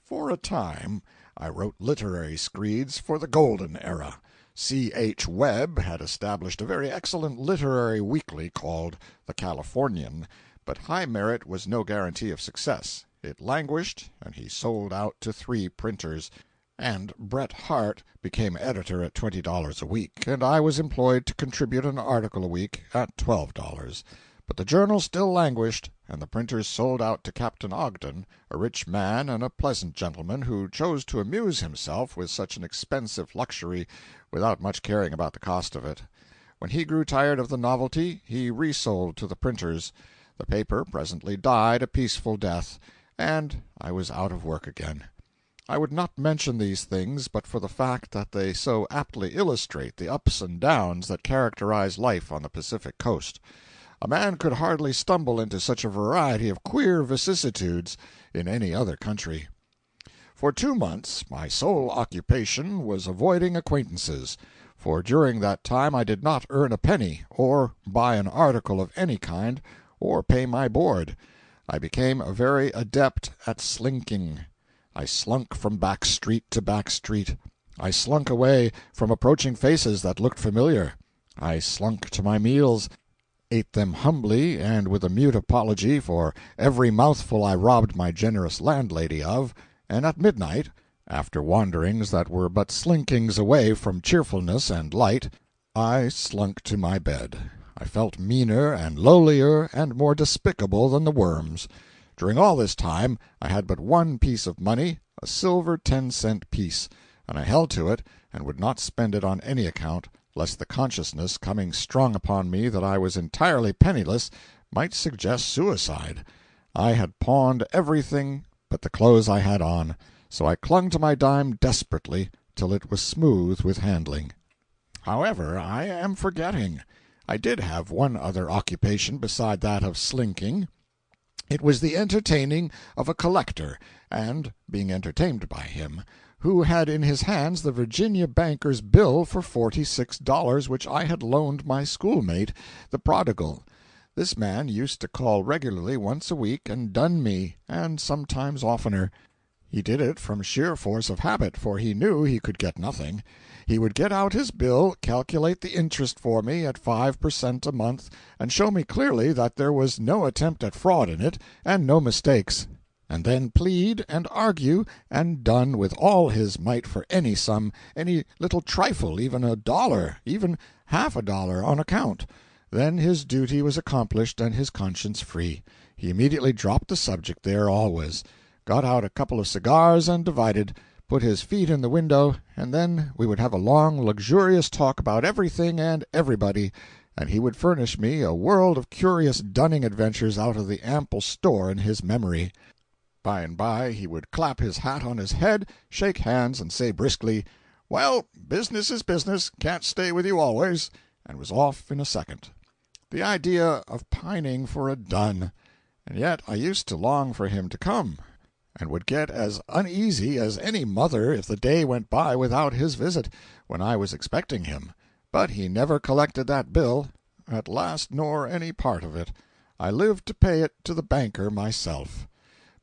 For a time I wrote literary screeds for the golden era. C. H. Webb had established a very excellent literary weekly called The Californian, but high merit was no guarantee of success. It languished, and he sold out to 3 printers, and Bret Harte became editor at $20 a week, and I was employed to contribute an article a week at $12. But the journal still languished, and the printers sold out to Captain Ogden, a rich man and a pleasant gentleman who chose to amuse himself with such an expensive luxury without much caring about the cost of it. When he grew tired of the novelty, he resold to the printers. The paper presently died a peaceful death, and I was out of work again. I would not mention these things but for the fact that they so aptly illustrate the ups and downs that characterize life on the Pacific coast. A man could hardly stumble into such a variety of queer vicissitudes in any other country. For 2 months my sole occupation was avoiding acquaintances, for during that time I did not earn a penny, or buy an article of any kind, or pay my board. I became a very adept at slinking. I slunk from back street to back street. I slunk away from approaching faces that looked familiar. I slunk to my meals, ate them humbly and with a mute apology for every mouthful I robbed my generous landlady of, and at midnight, after wanderings that were but slinkings away from cheerfulness and light, I slunk to my bed. I felt meaner and lowlier and more despicable than the worms. During all this time I had but one piece of money, a silver 10-cent piece, and I held to it and would not spend it on any account, lest the consciousness, coming strong upon me that I was entirely penniless, might suggest suicide. I had pawned everything but the clothes I had on, so I clung to my dime desperately till it was smooth with handling. However, I am forgetting. I did have one other occupation beside that of slinking. It was the entertaining of a collector, and being entertained by him, who had in his hands the Virginia banker's bill for $46 which I had loaned my schoolmate, the prodigal. This man used to call regularly once a week and dun me, and sometimes oftener. He did it from sheer force of habit, for he knew he could get nothing. He would get out his bill, calculate the interest for me at 5 per cent a month, and show me clearly that there was no attempt at fraud in it, and no mistakes, and then plead and argue and dun with all his might for any sum, any little trifle, even $1, even half $1 on account. Then his duty was accomplished and his conscience free. He immediately dropped the subject there always, got out a couple of cigars and divided, put his feet in the window, and then we would have a long, luxurious talk about everything and everybody, and he would furnish me a world of curious dunning adventures out of the ample store in his memory. By and by he would clap his hat on his head, shake hands, and say briskly, "Well, business is business, can't stay with you always," and was off in a second. The idea of pining for a dun! And yet I used to long for him to come, and would get as uneasy as any mother if the day went by without his visit, when I was expecting him. But he never collected that bill, at last, nor any part of it. I lived to pay it to the banker myself.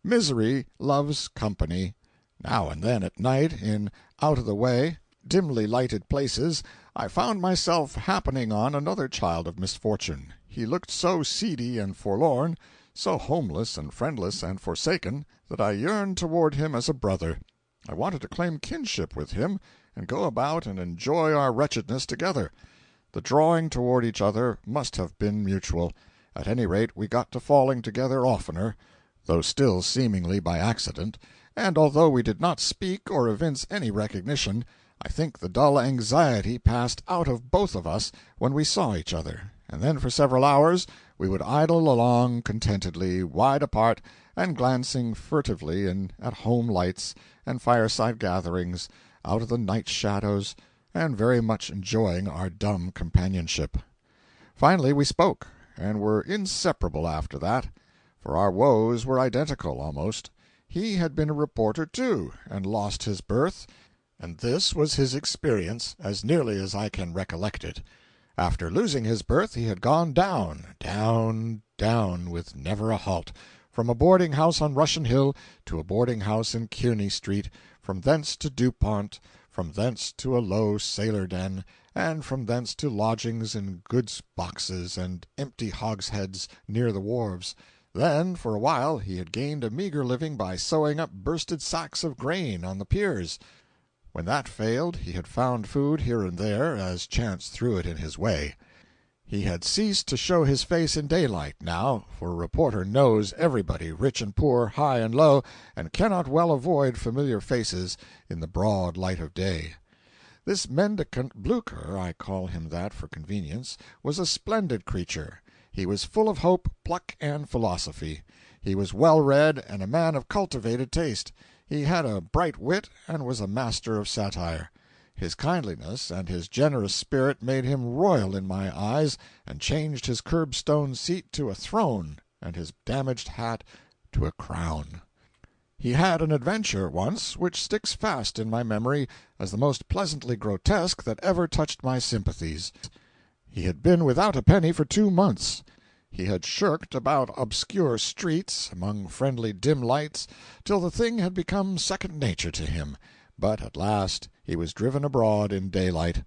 Misery loves company. Now and then at night, in out-of-the-way, dimly lighted places, I found myself happening on another child of misfortune. He looked so seedy and forlorn, so homeless and friendless and forsaken, that I yearned toward him as a brother. I wanted to claim kinship with him, and go about and enjoy our wretchedness together. The drawing toward each other must have been mutual. At any rate, we got to falling together oftener, though still seemingly by accident, and although we did not speak or evince any recognition, I think the dull anxiety passed out of both of us when we saw each other, and then for several hours we would idle along contentedly, wide apart, and glancing furtively in at home lights and fireside gatherings, out of the night shadows, and very much enjoying our dumb companionship. Finally we spoke, and were inseparable after that, for our woes were identical, almost. He had been a reporter, too, and lost his berth, and this was his experience, as nearly as I can recollect it. After losing his berth he had gone down, down, down, with never a halt, from a boarding-house on Russian Hill to a boarding-house in Kearney Street, from thence to Dupont, from thence to a low sailor den, and from thence to lodgings in goods boxes and empty hogsheads near the wharves. Then, for a while, he had gained a meager living by sewing up bursted sacks of grain on the piers. When that failed, he had found food here and there, as chance threw it in his way. He had ceased to show his face in daylight, now, for a reporter knows everybody, rich and poor, high and low, and cannot well avoid familiar faces in the broad light of day. This mendicant Blucher, I call him that for convenience, was a splendid creature. He was full of hope, pluck, and philosophy. He was well-read and a man of cultivated taste. He had a bright wit and was a master of satire. His kindliness and his generous spirit made him royal in my eyes, and changed his curbstone seat to a throne, and his damaged hat to a crown. He had an adventure once which sticks fast in my memory as the most pleasantly grotesque that ever touched my sympathies. He had been without a penny for 2 months. He had shirked about obscure streets, among friendly dim lights, till the thing had become second nature to him. But at last he was driven abroad in daylight.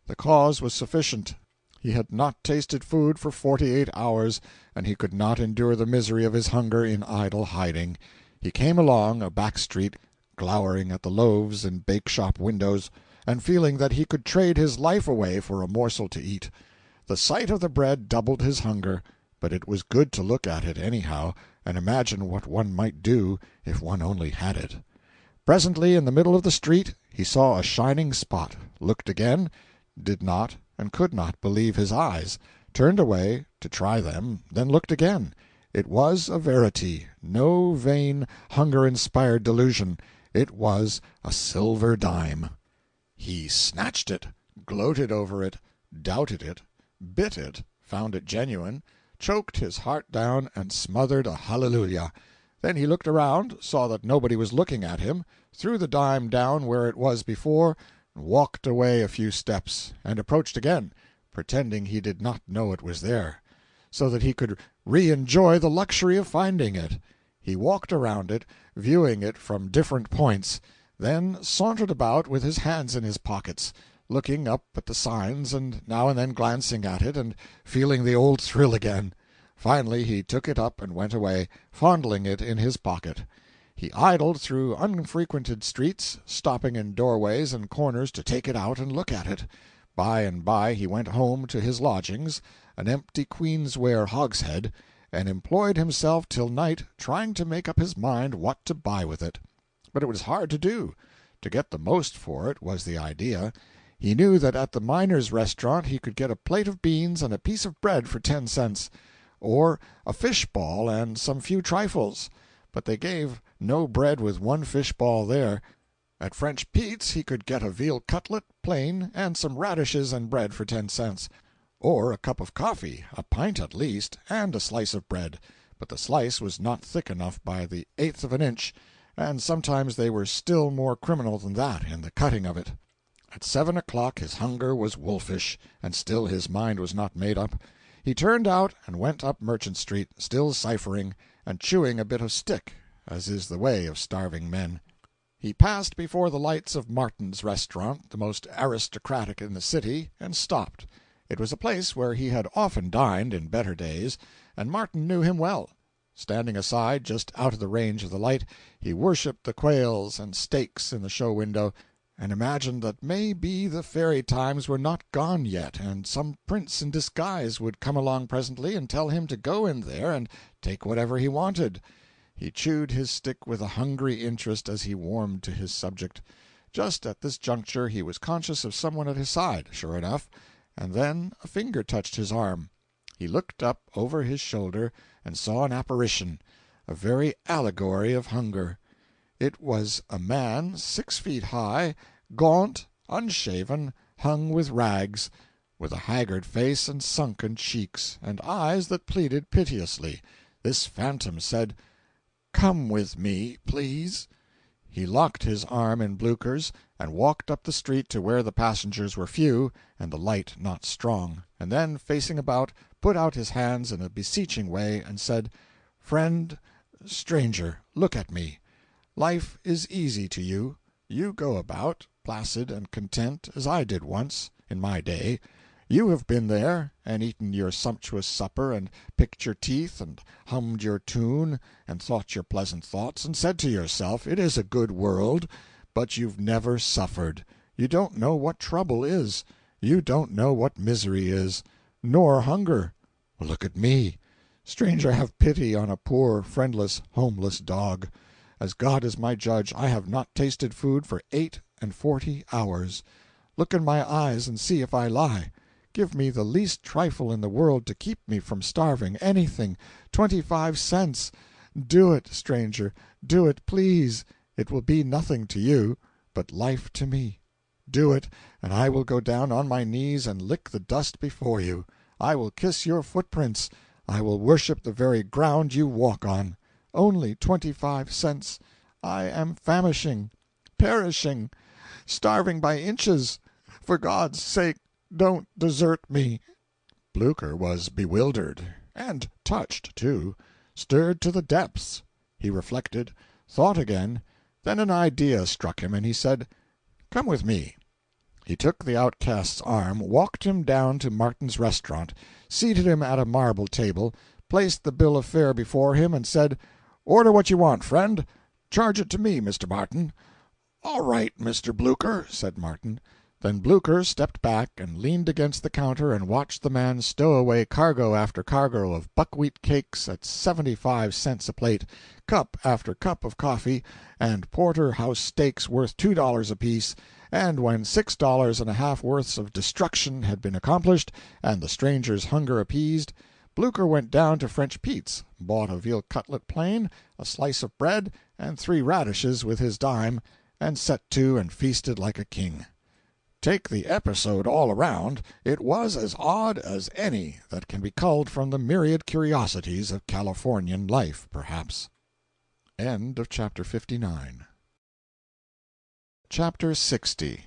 The cause was sufficient. He had not tasted food for 48 hours, and he could not endure the misery of his hunger in idle hiding. He came along a back street, glowering at the loaves in bake-shop windows, and feeling that he could trade his life away for a morsel to eat. The sight of the bread doubled his hunger, but it was good to look at it anyhow, and imagine what one might do if one only had it. Presently, in the middle of the street, he saw a shining spot, looked again, did not and could not believe his eyes, turned away to try them, then looked again. It was a verity, no vain, hunger-inspired delusion. It was a silver dime. He snatched it, gloated over it, doubted it, bit it, found it genuine, choked his heart down, and smothered a hallelujah. Then he looked around, saw that nobody was looking at him, threw the dime down where it was before, walked away a few steps, and approached again, pretending he did not know it was there, so that he could re-enjoy the luxury of finding it. He walked around it, viewing it from different points, then sauntered about with his hands in his pockets, looking up at the signs and now and then glancing at it and feeling the old thrill again. Finally he took it up and went away, fondling it in his pocket. He idled through unfrequented streets, stopping in doorways and corners to take it out and look at it. By and by he went home to his lodgings, an empty queensware hogshead, and employed himself till night trying to make up his mind what to buy with it. But it was hard to do. To get the most for it was the idea. He knew that at the Miners' Restaurant he could get a plate of beans and a piece of bread for 10 cents, or a fish-ball and some few trifles, but they gave no bread with 1 fish-ball there. At French Pete's he could get a veal cutlet, plain, and some radishes and bread for 10 cents, or a cup of coffee, a pint at least, and a slice of bread, but the slice was not thick enough by the 1/8 of an inch, and sometimes they were still more criminal than that in the cutting of it. At 7 o'clock his hunger was wolfish, and still his mind was not made up. He turned out and went up Merchant Street, still ciphering, and chewing a bit of stick, as is the way of starving men. He passed before the lights of Martin's Restaurant, the most aristocratic in the city, and stopped. It was a place where he had often dined in better days, and Martin knew him well. Standing aside, just out of the range of the light, he worshipped the quails and steaks in the show window, and imagined that may be the fairy times were not gone yet, and some prince in disguise would come along presently and tell him to go in there and take whatever he wanted. He chewed his stick with a hungry interest as he warmed to his subject. Just at this juncture he was conscious of someone at his side, sure enough, and then a finger touched his arm. He looked up over his shoulder and saw an apparition, a very allegory of hunger. It was a man 6 feet high, gaunt, unshaven, hung with rags, with a haggard face and sunken cheeks, and eyes that pleaded piteously. This phantom said, "Come with me, please." He locked his arm in Blucher's and walked up the street to where the passengers were few and the light not strong, and then, facing about, put out his hands in a beseeching way and said, "Friend, stranger, look at me. Life is easy to you. You go about, placid and content, as I did once, in my day. You have been there, and eaten your sumptuous supper, and picked your teeth, and hummed your tune, and thought your pleasant thoughts, and said to yourself, it is a good world, but you've never suffered. You don't know what trouble is. You don't know what misery is. nor hunger. Look at me. Stranger, have pity on a poor, friendless, homeless dog. As God is my judge, I have not tasted food for 48 hours. Look in my eyes and see if I lie. Give me the least trifle in the world to keep me from starving, anything, 25 cents. Do it, stranger, do it, please. It will be nothing to you, but life to me. Do it, and I will go down on my knees and lick the dust before you. I will kiss your footprints. I will worship the very ground you walk on. Only 25 cents. I am famishing, perishing, starving by inches. For God's sake, don't desert me." Blucher was bewildered, and touched, too, stirred to the depths. He reflected, thought again, then an idea struck him, and he said, "Come with me." He took the outcast's arm, walked him down to Martin's restaurant, seated him at a marble table, placed the bill of fare before him, and said, "Order what you want, friend. Charge it to me, Mr. Martin." "All right, Mr. Blucher," said Martin. Then Blucher stepped back and leaned against the counter and watched the man stow away cargo after cargo of buckwheat cakes at 75 cents a plate, cup after cup of coffee, and porterhouse steaks worth $2 apiece, and when $6.50 worths of destruction had been accomplished and the stranger's hunger appeased, Blucher went down to French Pete's, bought a veal cutlet plain, a slice of bread, and 3 radishes with his dime, and set to and feasted like a king. Take the episode all around, it was as odd as any that can be culled from the myriad curiosities of Californian life, perhaps. End of chapter 59. Chapter 60.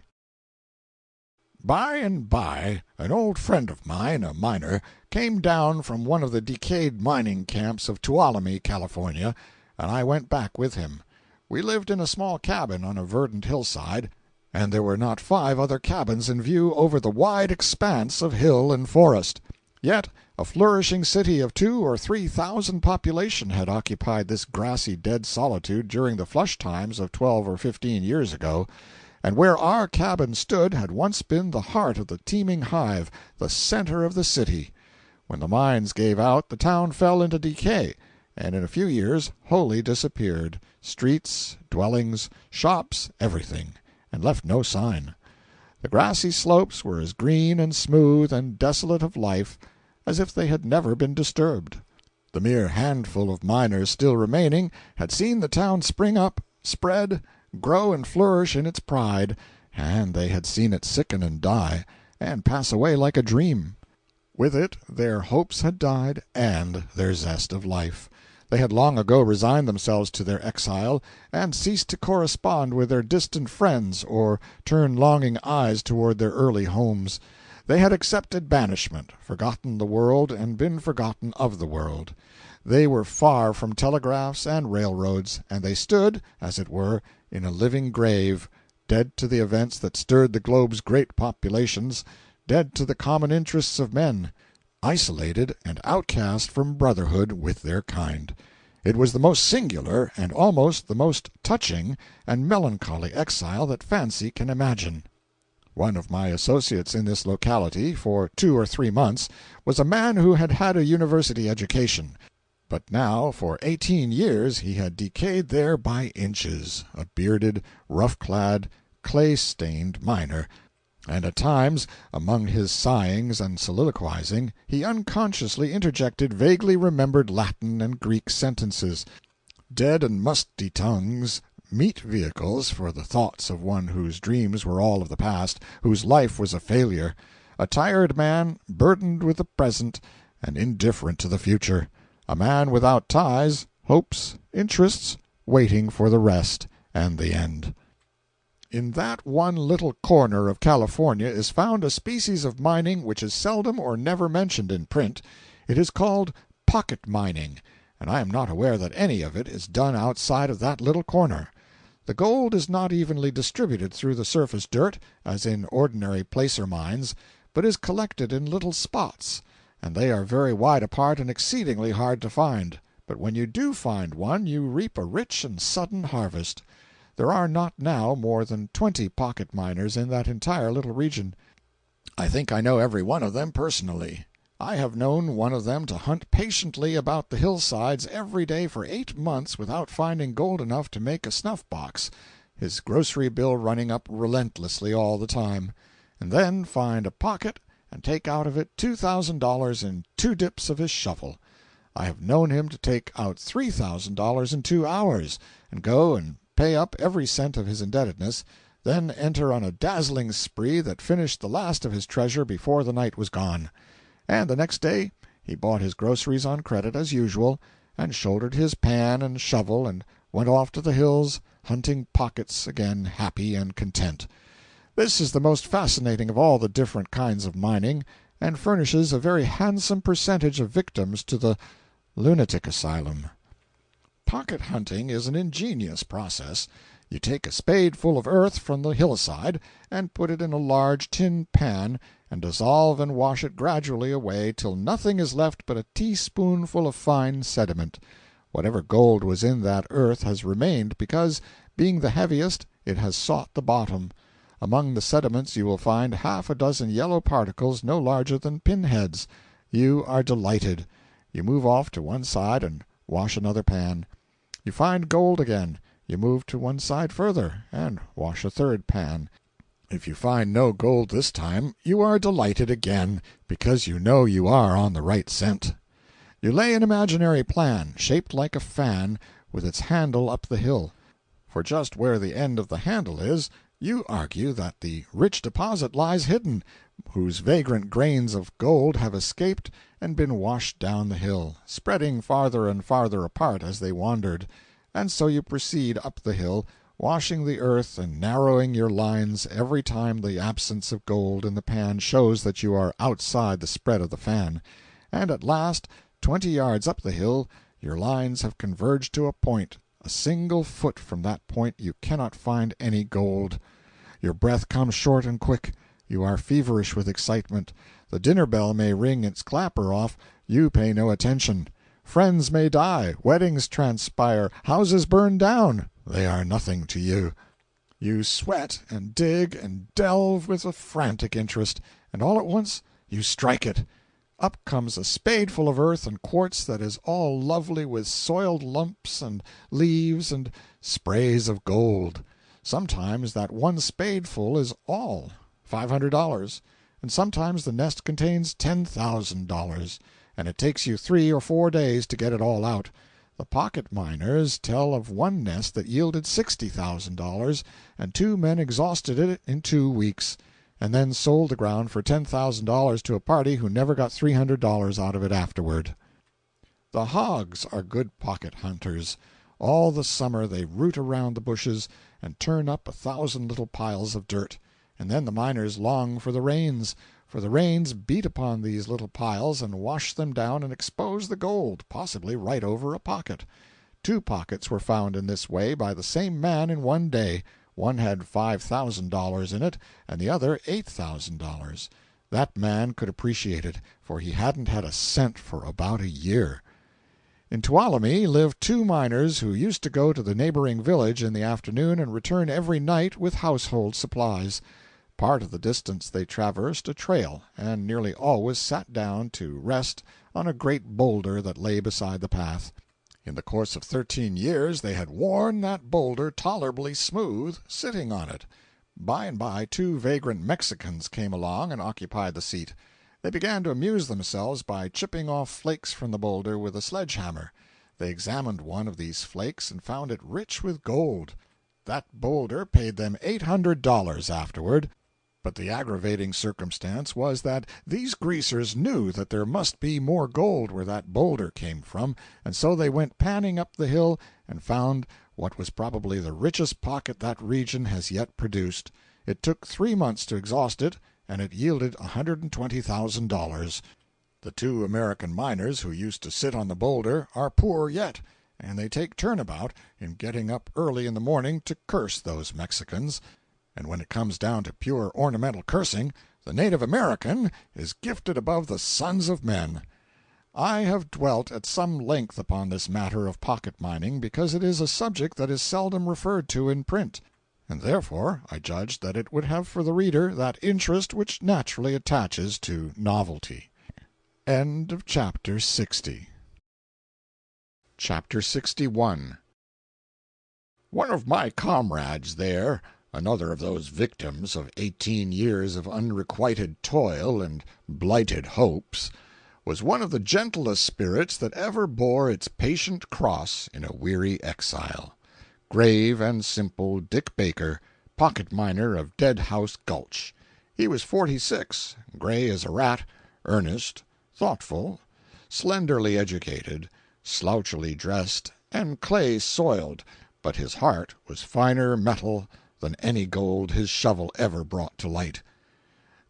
By and by, an old friend of mine, a miner, came down from one of the decayed mining camps of Tuolumne, California, and I went back with him. We lived in a small cabin on a verdant hillside, and there were not 5 other cabins in view over the wide expanse of hill and forest. Yet a flourishing city of 2,000 or 3,000 population had occupied this grassy dead solitude during the flush times of 12 or 15 years ago, and where our cabin stood had once been the heart of the teeming hive, the center of the city. When the mines gave out, the town fell into decay, and in a few years wholly disappeared, streets, dwellings, shops, everything, and left no sign. The grassy slopes were as green and smooth and desolate of life as if they had never been disturbed. The mere handful of miners still remaining had seen the town spring up, spread, grow and flourish in its pride, and they had seen it sicken and die, and pass away like a dream. With it their hopes had died, and their zest of life. They had long ago resigned themselves to their exile, and ceased to correspond with their distant friends or turn longing eyes toward their early homes. They had accepted banishment, forgotten the world, and been forgotten of the world. They were far from telegraphs and railroads, and they stood, as it were, in a living grave, dead to the events that stirred the globe's great populations, dead to the common interests of men, isolated and outcast from brotherhood with their kind. It was the most singular and almost the most touching and melancholy exile that fancy can imagine. One of my associates in this locality, for 2 or 3 months, was a man who had had a university education, but now for 18 years he had decayed there by inches, a bearded, rough-clad, clay-stained miner, and at times, among his sighings and soliloquizing, he unconsciously interjected vaguely remembered Latin and Greek sentences, dead and musty tongues, meet vehicles for the thoughts of one whose dreams were all of the past, whose life was a failure, a tired man burdened with the present and indifferent to the future, a man without ties, hopes, interests, waiting for the rest and the end. In that one little corner of California is found a species of mining which is seldom or never mentioned in print. It is called pocket mining, and I am not aware that any of it is done outside of that little corner. The gold is not evenly distributed through the surface dirt, as in ordinary placer mines, but is collected in little spots, and they are very wide apart and exceedingly hard to find. But when you do find one, you reap a rich and sudden harvest. There are not now more than 20 pocket miners in that entire little region. I think I know every one of them personally. I have known one of them to hunt patiently about the hillsides every day for 8 months without finding gold enough to make a snuff-box, his grocery bill running up relentlessly all the time, and then find a pocket and take out of it $2,000 in 2 dips of his shovel. I have known him to take out $3,000 in 2 hours, and go and pay up every cent of his indebtedness, then enter on a dazzling spree that finished the last of his treasure before the night was gone. And the next day he bought his groceries on credit as usual, and shouldered his pan and shovel and went off to the hills hunting pockets again, happy and content. This is the most fascinating of all the different kinds of mining, and furnishes a very handsome percentage of victims to the lunatic asylum. Pocket hunting is an ingenious process. You take a spadeful of earth from the hillside and put it in a large tin pan, and dissolve and wash it gradually away till nothing is left but a teaspoonful of fine sediment. Whatever gold was in that earth has remained because, being the heaviest, it has sought the bottom. Among the sediments you will find half a dozen yellow particles no larger than pinheads. You are delighted. You move off to one side and wash another pan. You find gold again. You move to one side further, and wash a third pan. If you find no gold this time, you are delighted again, because you know you are on the right scent. You lay an imaginary plan, shaped like a fan, with its handle up the hill. For just where the end of the handle is, you argue that the rich deposit lies hidden, whose vagrant grains of gold have escaped and been washed down the hill, spreading farther and farther apart as they wandered. And so you proceed up the hill, washing the earth and narrowing your lines every time the absence of gold in the pan shows that you are outside the spread of the fan. And at last, 20 yards up the hill, your lines have converged to a point. A single foot from that point you cannot find any gold. Your breath comes short and quick. You are feverish with excitement. The dinner bell may ring its clapper off. You pay no attention. Friends may die, weddings transpire, houses burn down. They are nothing to you. You sweat and dig and delve with a frantic interest, and all at once you strike it. Up comes a spadeful of earth and quartz that is all lovely with soiled lumps and leaves and sprays of gold. Sometimes that one spadeful is all, $500, and sometimes the nest contains $10,000, and it takes you 3 or 4 days to get it all out. The pocket miners tell of one nest that yielded $60,000, and 2 men exhausted it in 2 weeks, and then sold the ground for $10,000 to a party who never got $300 out of it afterward. The hogs are good pocket hunters. All the summer they root around the bushes and turn up 1,000 little piles of dirt, and then the miners long for the rains, for the rains beat upon these little piles and wash them down and expose the gold, possibly right over a pocket. 2 pockets were found in this way by the same man in one day. One had $5,000 in it, and the other $8,000. That man could appreciate it, for he hadn't had a cent for about a year. In Tuolumne lived 2 miners who used to go to the neighboring village in the afternoon and return every night with household supplies. Part of the distance they traversed a trail, and nearly always sat down to rest on a great boulder that lay beside the path. In the course of 13 years they had worn that boulder tolerably smooth, sitting on it. By and by 2 vagrant Mexicans came along and occupied the seat. They began to amuse themselves by chipping off flakes from the boulder with a sledge-hammer. They examined one of these flakes and found it rich with gold. That boulder paid them $800 afterward. But the aggravating circumstance was that these greasers knew that there must be more gold where that boulder came from, and so they went panning up the hill and found what was probably the richest pocket that region has yet produced. It took 3 months to exhaust it, and it yielded $120,000. The 2 American miners who used to sit on the boulder are poor yet, and they take turnabout in getting up early in the morning to curse those Mexicans. And when it comes down to pure ornamental cursing, the native American is gifted above the sons of men. I have dwelt at some length upon this matter of pocket mining because it is a subject that is seldom referred to in print, and therefore I judged that it would have for the reader that interest which naturally attaches to novelty. Chapter 61. One of my comrades there, another of those victims of 18 years of unrequited toil and blighted hopes, was one of the gentlest spirits that ever bore its patient cross in a weary exile. Grave and simple Dick Baker, pocket miner of Dead House Gulch. He was 46, gray as a rat, earnest, thoughtful, slenderly educated, slouchily dressed, and clay-soiled, but his heart was finer metal than any gold his shovel ever brought to light.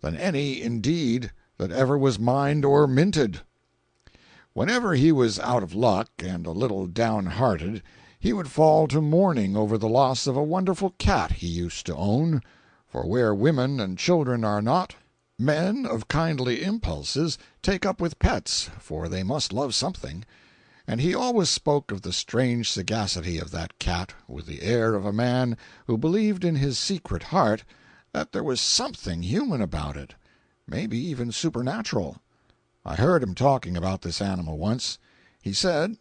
Than any, indeed, that ever was mined or minted. Whenever he was out of luck and a little downhearted, he would fall to mourning over the loss of a wonderful cat he used to own, for where women and children are not, men of kindly impulses take up with pets, for they must love something, and he always spoke of the strange sagacity of that cat with the air of a man who believed in his secret heart that there was something human about it, maybe even supernatural. I heard him talking about this animal once. He said,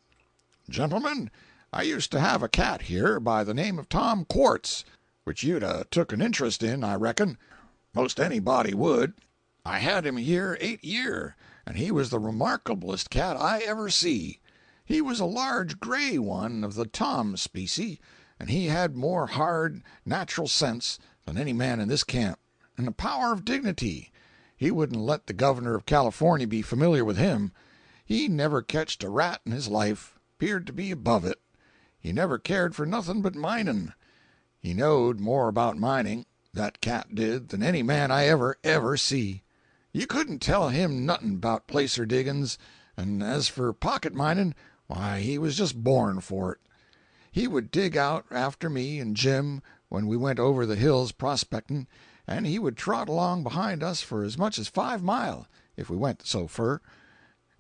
"Gentlemen, I used to have a cat here by the name of Tom Quartz, which you'd took an interest in, I reckon. Most anybody would. I had him here 8 year, and he was the remarkablest cat I ever see. He was a large gray one of the Tom specie, and he had more hard, natural sense than any man in this camp, and a power of dignity. He wouldn't let the governor of California be familiar with him. He never ketched a rat in his life, 'peared to be above it. He never cared for nothing but mining. He knowed more about mining, that cat did, than any man I ever see. You couldn't tell him nothing about placer diggin's, and as for pocket mining, why, he was just born for it. He would dig out after me and Jim when we went over the hills prospecting, and he would trot along behind us for as much as 5 mile, if we went so fur.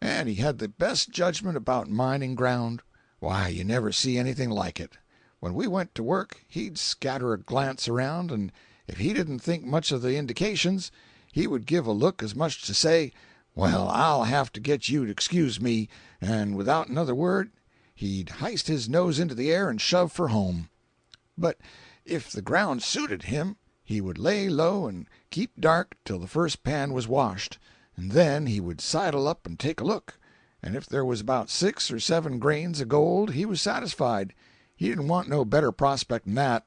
And he had the best judgment about mining ground. Why, you never see anything like it. When we went to work he'd scatter a glance around, and if he didn't think much of the indications, he would give a look as much to say, 'Well, I'll have to get you to excuse me,' and without another word he'd hist his nose into the air and shove for home. But if the ground suited him, he would lay low and keep dark till the first pan was washed, and then he would sidle up and take a look, and if there was about 6 or 7 grains of gold he was satisfied. He didn't want no better prospect than that.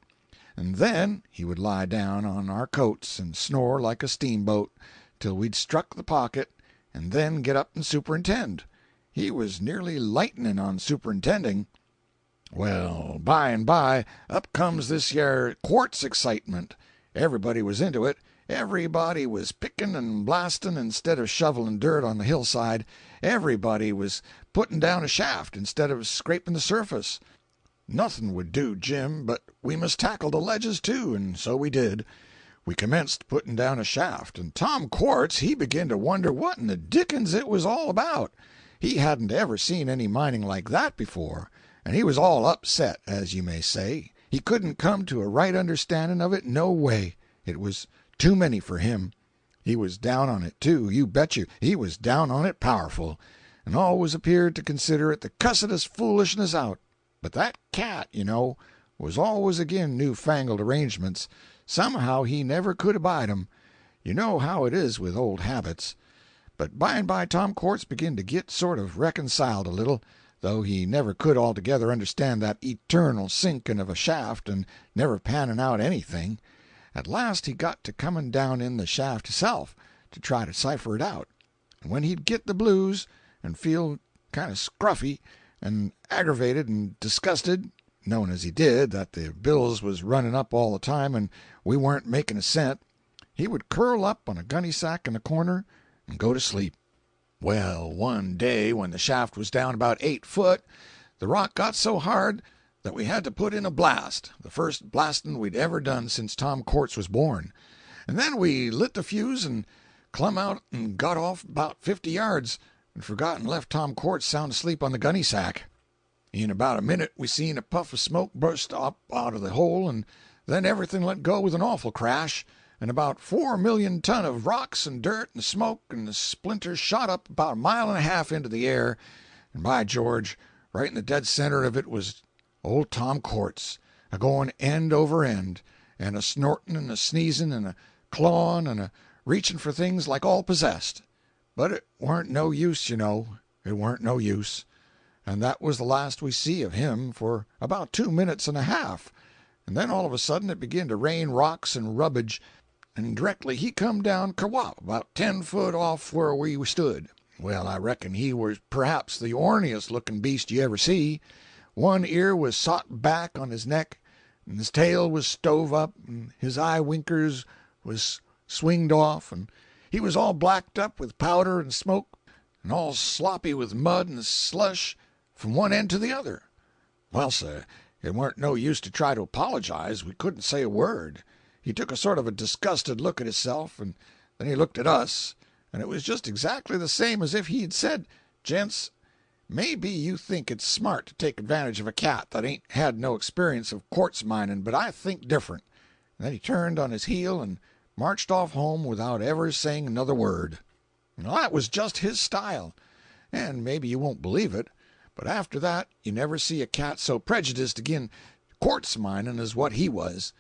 And then he would lie down on our coats and snore like a steamboat till we'd struck the pocket, and then get up and superintend. He was nearly lightning on superintending. Well, by and by, up comes this yer Quartz excitement. Everybody was into it. Everybody was picking and blasting instead of shoveling dirt on the hillside. Everybody was putting down a shaft instead of scraping the surface. Nothing would do Jim but we must tackle the ledges too, and so we did. We commenced putting down a shaft, and Tom Quartz he began to wonder what in the dickens it was all about. He hadn't ever seen any mining like that before, and he was all upset, as you may say. He couldn't come to a right understanding of it no way. It was too many for him. He was down on it, too, you bet you. He was down on it powerful, and always appeared to consider it the cussedest foolishness out. But that cat, you know, was always agin new-fangled arrangements. Somehow he never could abide 'em. You know how it is with old habits. But by and by Tom Quartz begun to git sort of reconciled a little, though he never could altogether understand that eternal sinking of a shaft and never panning out anything. At last he got to coming down in the shaft hisself to try to cipher it out, and when he'd git the blues and feel kind of scruffy and aggravated and disgusted, knowing as he did that the bills was running up all the time and we weren't making a cent, he would curl up on a gunny sack in the corner and go to sleep. Well, one day when the shaft was down about 8 foot, the rock got so hard that we had to put in a blast, the first blasting we'd ever done since Tom Quartz was born. And then we lit the fuse and clumb out and got off about 50 yards, and forgot and left Tom Quartz sound asleep on the gunny sack. In about a minute we seen a puff of smoke burst up out of the hole, and then everything let go with an awful crash, and about 4 million ton of rocks and dirt and smoke and the splinters shot up about a mile and a half into the air, and by George, right in the dead center of it was old Tom Quartz, a-going end over end, and a-snorting and a-sneezing and a-clawing and a-reaching for things like all possessed. But it warn't no use, you know, it warn't no use. And that was the last we see of him for about 2 minutes and a half, and then all of a sudden it began to rain rocks and rubbage, and directly he come down kerwop about 10 foot off where we stood. Well, I reckon he was perhaps the orniest looking beast you ever see. One ear was sot back on his neck, and his tail was stove up, and his eye winkers was swinged off, and he was all blacked up with powder and smoke, and all sloppy with mud and slush from one end to the other. Well, sir, it weren't no use to try to apologize. We couldn't say a word. He took a sort of a disgusted look at himself, and then he looked at us, and it was just exactly the same as if he'd said, "Gents, maybe you think it's smart to take advantage of a cat that ain't had no experience of quartz mining, but I think different." And then he turned on his heel and marched off home without ever saying another word. Well, that was just his style, and maybe you won't believe it, but after that you never see a cat so prejudiced agin quartz mining as what he was.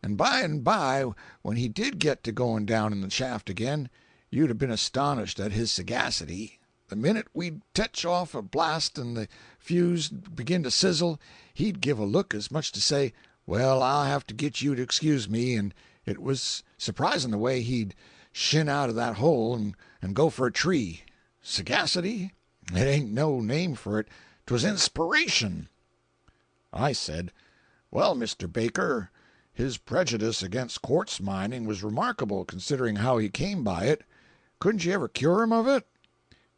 And by, when he did get to going down in the shaft again, you'd have been astonished at his sagacity. The minute we'd tetch off a blast and the fuse begin to sizzle, he'd give a look as much to say, "Well, I'll have to get you to excuse me," and it was surprising the way he'd shin out of that hole and go for a tree. Sagacity? It ain't no name for it. 'Twas inspiration. I said, "Well, Mr. Baker, his prejudice against quartz mining was remarkable, considering how he came by it. Couldn't you ever cure him of it?"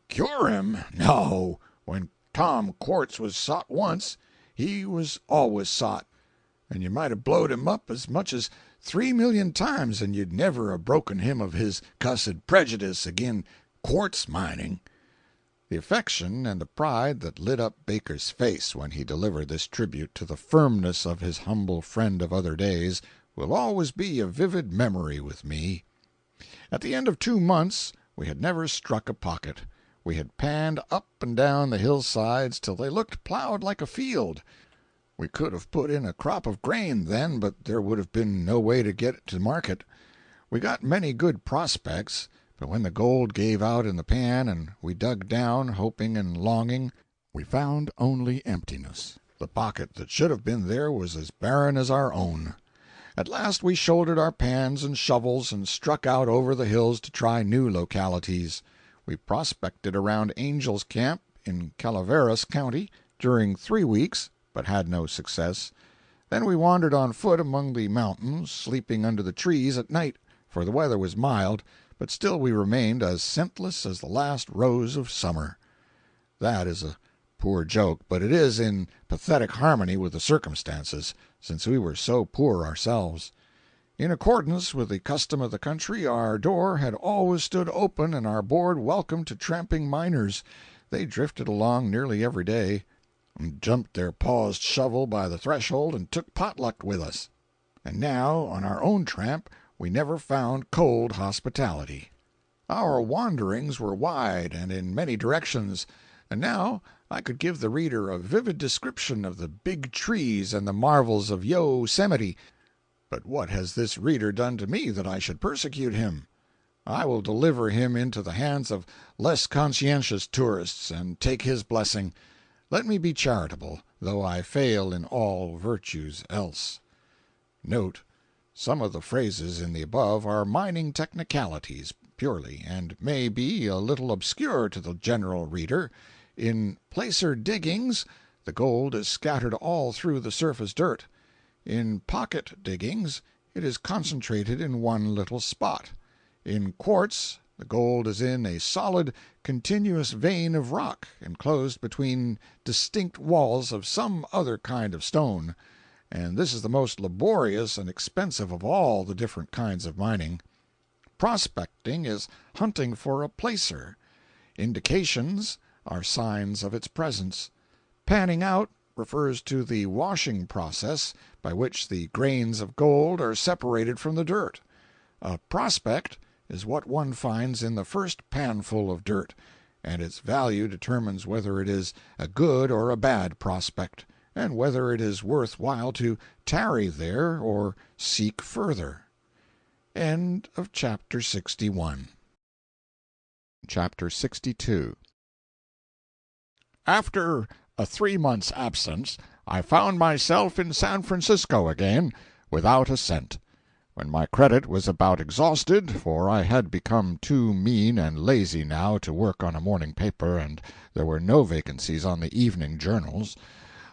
"Cure him? No. When Tom Quartz was sot once, he was always sot, and you might have blowed him up as much as 3 million times, and you'd never have broken him of his cussed prejudice agin quartz mining." The affection and the pride that lit up Baker's face when he delivered this tribute to the firmness of his humble friend of other days will always be a vivid memory with me. At the end of 2 months we had never struck a pocket. We had panned up and down the hillsides till they looked plowed like a field. We could have put in a crop of grain then, but there would have been no way to get it to market. We got many good prospects, but when the gold gave out in the pan and we dug down, hoping and longing, we found only emptiness. The pocket that should have been there was as barren as our own. At last we shouldered our pans and shovels and struck out over the hills to try new localities. We prospected around Angel's Camp in Calaveras County during 3 weeks, but had no success. Then we wandered on foot among the mountains, sleeping under the trees at night, for the weather was mild, but still we remained as scentless as the last rose of summer. That is a poor joke, but it is in pathetic harmony with the circumstances, since we were so poor ourselves. In accordance with the custom of the country, our door had always stood open and our board welcome to tramping miners. They drifted along nearly every day, and jumped their paused shovel by the threshold and took potluck with us. And now, on our own tramp, we never found cold hospitality. Our wanderings were wide and in many directions, and now I could give the reader a vivid description of the big trees and the marvels of Yosemite. But what has this reader done to me that I should persecute him? I will deliver him into the hands of less conscientious tourists, and take his blessing. Let me be charitable, though I fail in all virtues else. Note: some of the phrases in the above are mining technicalities, purely, and may be a little obscure to the general reader. In placer diggings, the gold is scattered all through the surface dirt. In pocket diggings, it is concentrated in one little spot. In quartz, the gold is in a solid, continuous vein of rock, enclosed between distinct walls of some other kind of stone, and this is the most laborious and expensive of all the different kinds of mining. Prospecting is hunting for a placer. Indications are signs of its presence. Panning out refers to the washing process by which the grains of gold are separated from the dirt. A prospect is what one finds in the first panful of dirt, and its value determines whether it is a good or a bad prospect, and whether it is worth while to tarry there or seek further. End of Chapter 61. Chapter 62. After a 3 months' absence, I found myself in San Francisco again, without a cent. When my credit was about exhausted, for I had become too mean and lazy now to work on a morning paper, and there were no vacancies on the evening journals,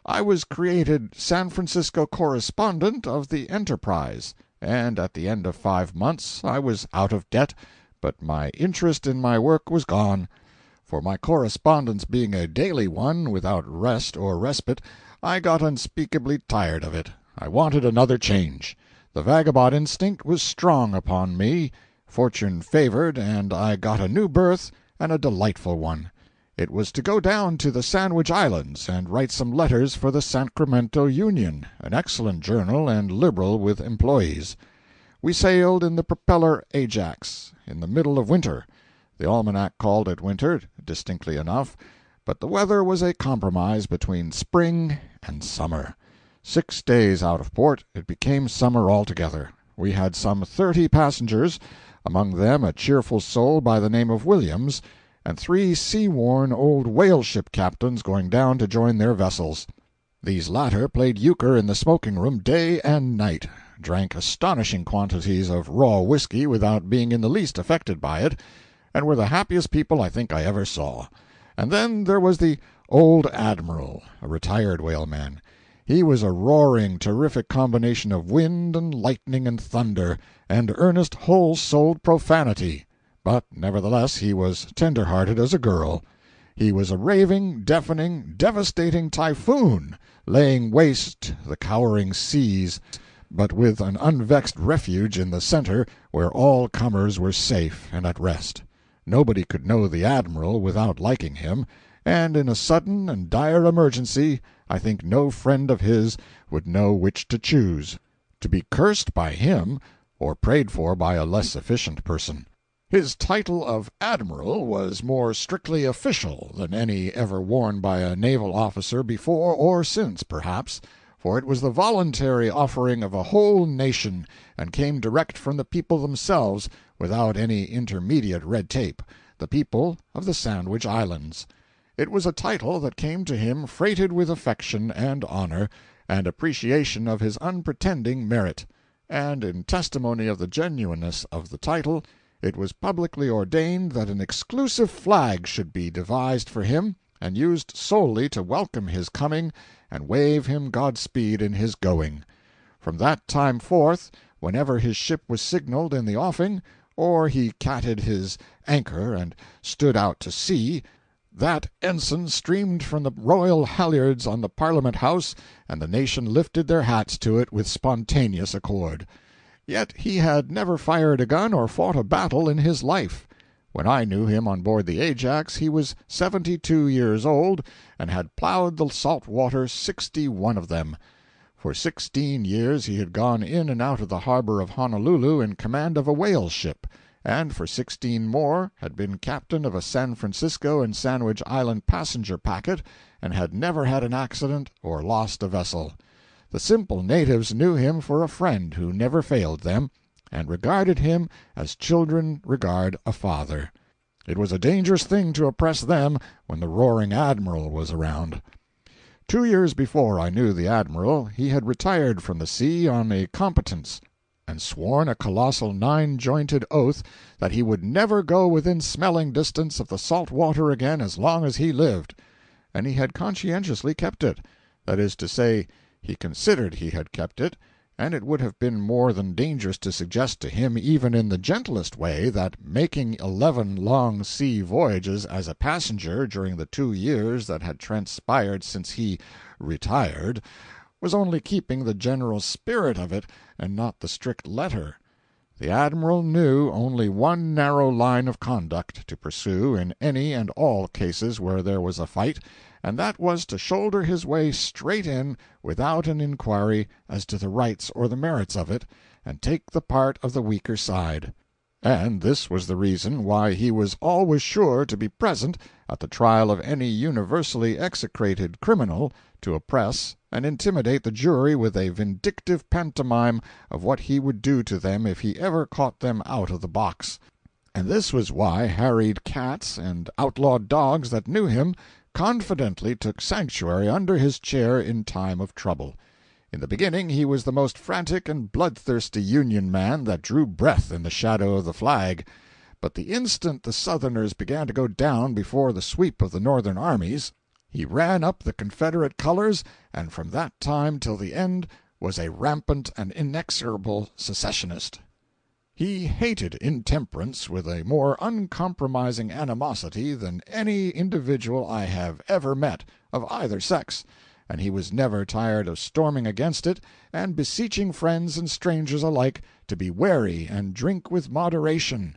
I was created San Francisco correspondent of the Enterprise, and at the end of 5 months I was out of debt, but my interest in my work was gone. For my correspondence being a daily one, without rest or respite, I got unspeakably tired of it. I wanted another change. The vagabond instinct was strong upon me. Fortune favored, and I got a new berth, and a delightful one. It was to go down to the Sandwich Islands and write some letters for the Sacramento Union, an excellent journal and liberal with employees. We sailed in the propeller Ajax, in the middle of winter. The almanac called it winter, distinctly enough, but the weather was a compromise between spring and summer. 6 days out of port, it became summer altogether. We had some 30 passengers, among them a cheerful soul by the name of Williams, and 3 sea-worn old whale-ship captains going down to join their vessels. These latter played euchre in the smoking-room day and night, drank astonishing quantities of raw whiskey without being in the least affected by it, and were the happiest people I think I ever saw. And then there was the old Admiral, a retired whaleman. He was a roaring, terrific combination of wind and lightning and thunder, and earnest, whole-souled profanity. But nevertheless he was tender-hearted as a girl. He was a raving, deafening, devastating typhoon, laying waste the cowering seas, but with an unvexed refuge in the center where all comers were safe and at rest. Nobody could know the Admiral without liking him, and in a sudden and dire emergency I think no friend of his would know which to choose, to be cursed by him or prayed for by a less efficient person. His title of Admiral was more strictly official than any ever worn by a naval officer before or since, perhaps, for it was the voluntary offering of a whole nation, and came direct from the people themselves without any intermediate red tape, the people of the Sandwich Islands. It was a title that came to him freighted with affection and honor, and appreciation of his unpretending merit, and in testimony of the genuineness of the title, it was publicly ordained that an exclusive flag should be devised for him and used solely to welcome his coming and wave him Godspeed in his going. From that time forth, whenever his ship was signaled in the offing, or he catted his anchor and stood out to sea, that ensign streamed from the royal halyards on the Parliament House, and the nation lifted their hats to it with spontaneous accord. Yet he had never fired a gun or fought a battle in his life. When I knew him on board the Ajax he was 72 years old, and had plowed the salt water 61 of them. For 16 years he had gone in and out of the harbor of Honolulu in command of a whale ship, and for 16 more had been captain of a San Francisco and Sandwich Island passenger packet, and had never had an accident or lost a vessel. The simple natives knew him for a friend who never failed them, and regarded him as children regard a father. It was a dangerous thing to oppress them when the roaring Admiral was around. 2 years before I knew the Admiral, he had retired from the sea on a competence, and sworn a colossal 9-jointed oath that he would never go within smelling distance of the salt water again as long as he lived. And he had conscientiously kept it. That is to say, he considered he had kept it, and it would have been more than dangerous to suggest to him even in the gentlest way that making 11 long sea voyages as a passenger during the 2 years that had transpired since he retired was only keeping the general spirit of it and not the strict letter. The Admiral knew only one narrow line of conduct to pursue in any and all cases where there was a fight, and that was to shoulder his way straight in without an inquiry as to the rights or the merits of it, and take the part of the weaker side. And this was the reason why he was always sure to be present at the trial of any universally execrated criminal, to oppress and intimidate the jury with a vindictive pantomime of what he would do to them if he ever caught them out of the box. And this was why harried cats and outlawed dogs that knew him confidently took sanctuary under his chair in time of trouble. In the beginning he was the most frantic and bloodthirsty Union man that drew breath in the shadow of the flag. But the instant the Southerners began to go down before the sweep of the Northern armies, he ran up the Confederate colors, and from that time till the end was a rampant and inexorable secessionist. He hated intemperance with a more uncompromising animosity than any individual I have ever met, of either sex, and he was never tired of storming against it and beseeching friends and strangers alike to be wary and drink with moderation.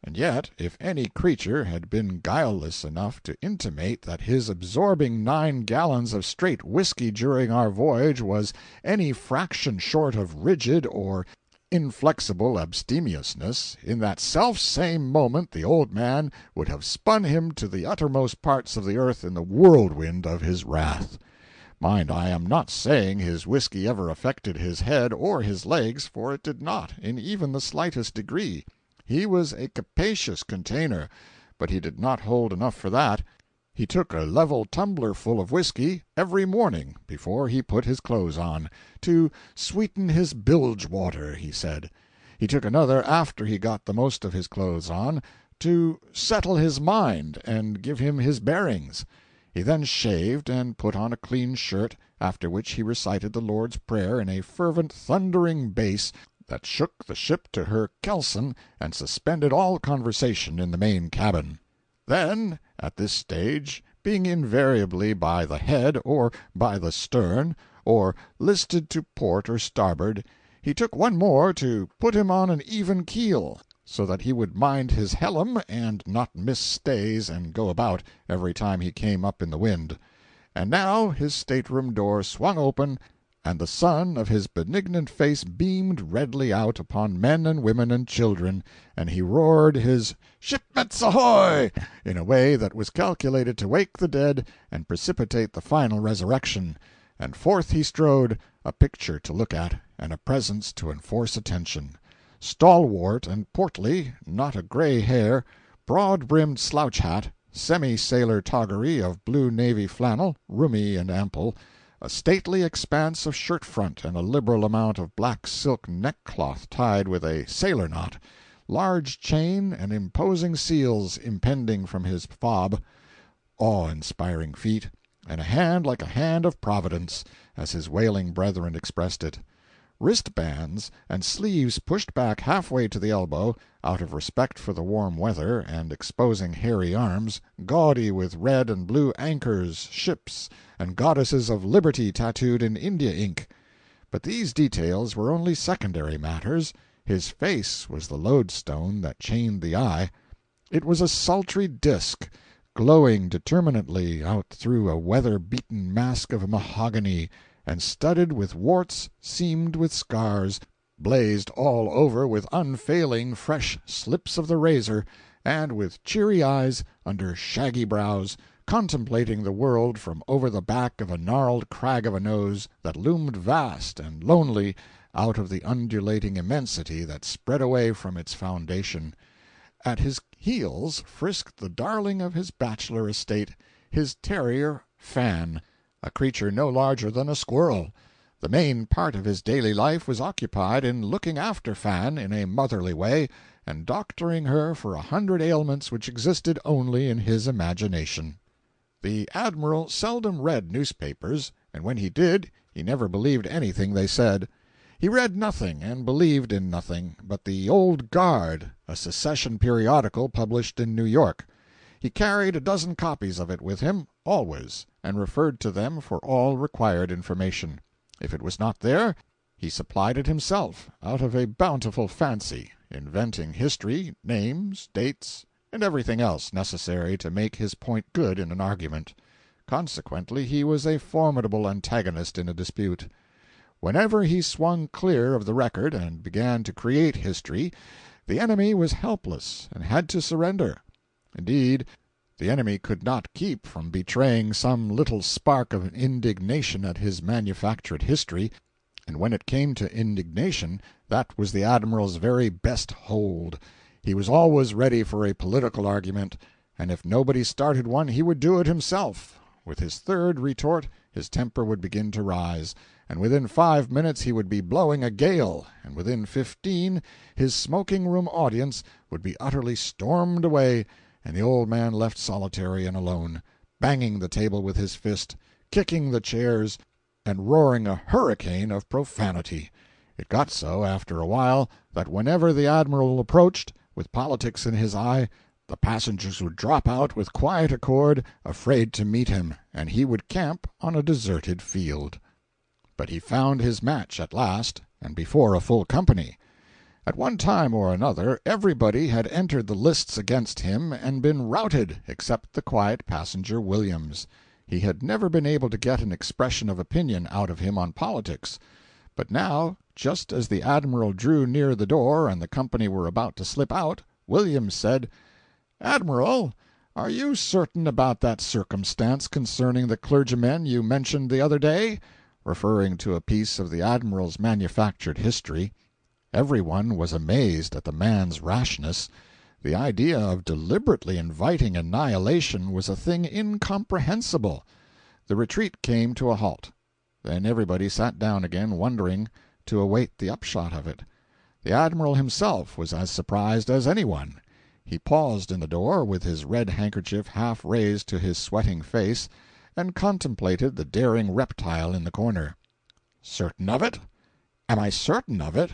And yet, if any creature had been guileless enough to intimate that his absorbing 9 gallons of straight whiskey during our voyage was any fraction short of rigid or inflexible abstemiousness, in that self-same moment the old man would have spun him to the uttermost parts of the earth in the whirlwind of his wrath. Mind, I am not saying his whiskey ever affected his head or his legs, for it did not, in even the slightest degree. He was a capacious container, but he did not hold enough for that. He took a level tumbler full of whiskey every morning before he put his clothes on, to sweeten his bilge water, he said. He took another after he got the most of his clothes on, to settle his mind and give him his bearings. He then shaved and put on a clean shirt, after which he recited the Lord's Prayer in a fervent thundering bass that shook the ship to her kelson and suspended all conversation in the main cabin. Then, at this stage, being invariably by the head or by the stern, or listed to port or starboard, he took one more to put him on an even keel, so that he would mind his helm and not miss stays and go about every time he came up in the wind. And now his stateroom door swung open, and the sun of his benignant face beamed redly out upon men and women and children, and he roared his "Shipmates ahoy!" in a way that was calculated to wake the dead and precipitate the final resurrection, and forth he strode, a picture to look at and a presence to enforce attention. Stalwart and portly, not a gray hair, broad-brimmed slouch hat, semi-sailor toggery of blue navy flannel, roomy and ample, a stately expanse of shirt-front and a liberal amount of black silk neckcloth tied with a sailor knot, large chain and imposing seals impending from his fob, awe-inspiring feat, and a hand like a hand of Providence, as his wailing brethren expressed it. Wristbands and sleeves pushed back halfway to the elbow, out of respect for the warm weather, and exposing hairy arms, gaudy with red and blue anchors, ships, and goddesses of liberty tattooed in India ink. But these details were only secondary matters. His face was the lodestone that chained the eye. It was a sultry disk, glowing determinately out through a weather-beaten mask of mahogany, and studded with warts, seamed with scars, blazed all over with unfailing fresh slips of the razor, and with cheery eyes under shaggy brows, contemplating the world from over the back of a gnarled crag of a nose that loomed vast and lonely out of the undulating immensity that spread away from its foundation. At his heels frisked the darling of his bachelor estate, his terrier Fan, a creature no larger than a squirrel. The main part of his daily life was occupied in looking after Fan in a motherly way, and doctoring her for 100 ailments which existed only in his imagination. The Admiral seldom read newspapers, and when he did he never believed anything they said. He read nothing and believed in nothing but the Old Guard, a secession periodical published in New York. He carried a dozen copies of it with him, always, and referred to them for all required information. If it was not there, he supplied it himself, out of a bountiful fancy, inventing history, names, dates, and everything else necessary to make his point good in an argument. Consequently, he was a formidable antagonist in a dispute. Whenever he swung clear of the record and began to create history, the enemy was helpless and had to surrender. Indeed, the enemy could not keep from betraying some little spark of indignation at his manufactured history, and when it came to indignation, that was the Admiral's very best hold. He was always ready for a political argument, and if nobody started one he would do it himself. With his third retort his temper would begin to rise, and within 5 minutes he would be blowing a gale, and within 15 his smoking-room audience would be utterly stormed away, and the old man left solitary and alone, banging the table with his fist, kicking the chairs, and roaring a hurricane of profanity. It got so, after a while, that whenever the Admiral approached, with politics in his eye, the passengers would drop out with quiet accord, afraid to meet him, and he would camp on a deserted field. But he found his match at last, and before a full company. At one time or another everybody had entered the lists against him and been routed, except the quiet passenger Williams. He had never been able to get an expression of opinion out of him on politics. But now, just as the Admiral drew near the door and the company were about to slip out, Williams said, "Admiral, are you certain about that circumstance concerning the clergymen you mentioned the other day?" referring to a piece of the Admiral's manufactured history. Every one was amazed at the man's rashness. The idea of deliberately inviting annihilation was a thing incomprehensible. The retreat came to a halt. Then everybody sat down again, wondering, to await the upshot of it. The Admiral himself was as surprised as any one. He paused in the door, with his red handkerchief half raised to his sweating face, and contemplated the daring reptile in the corner. "Certain of it? Am I certain of it?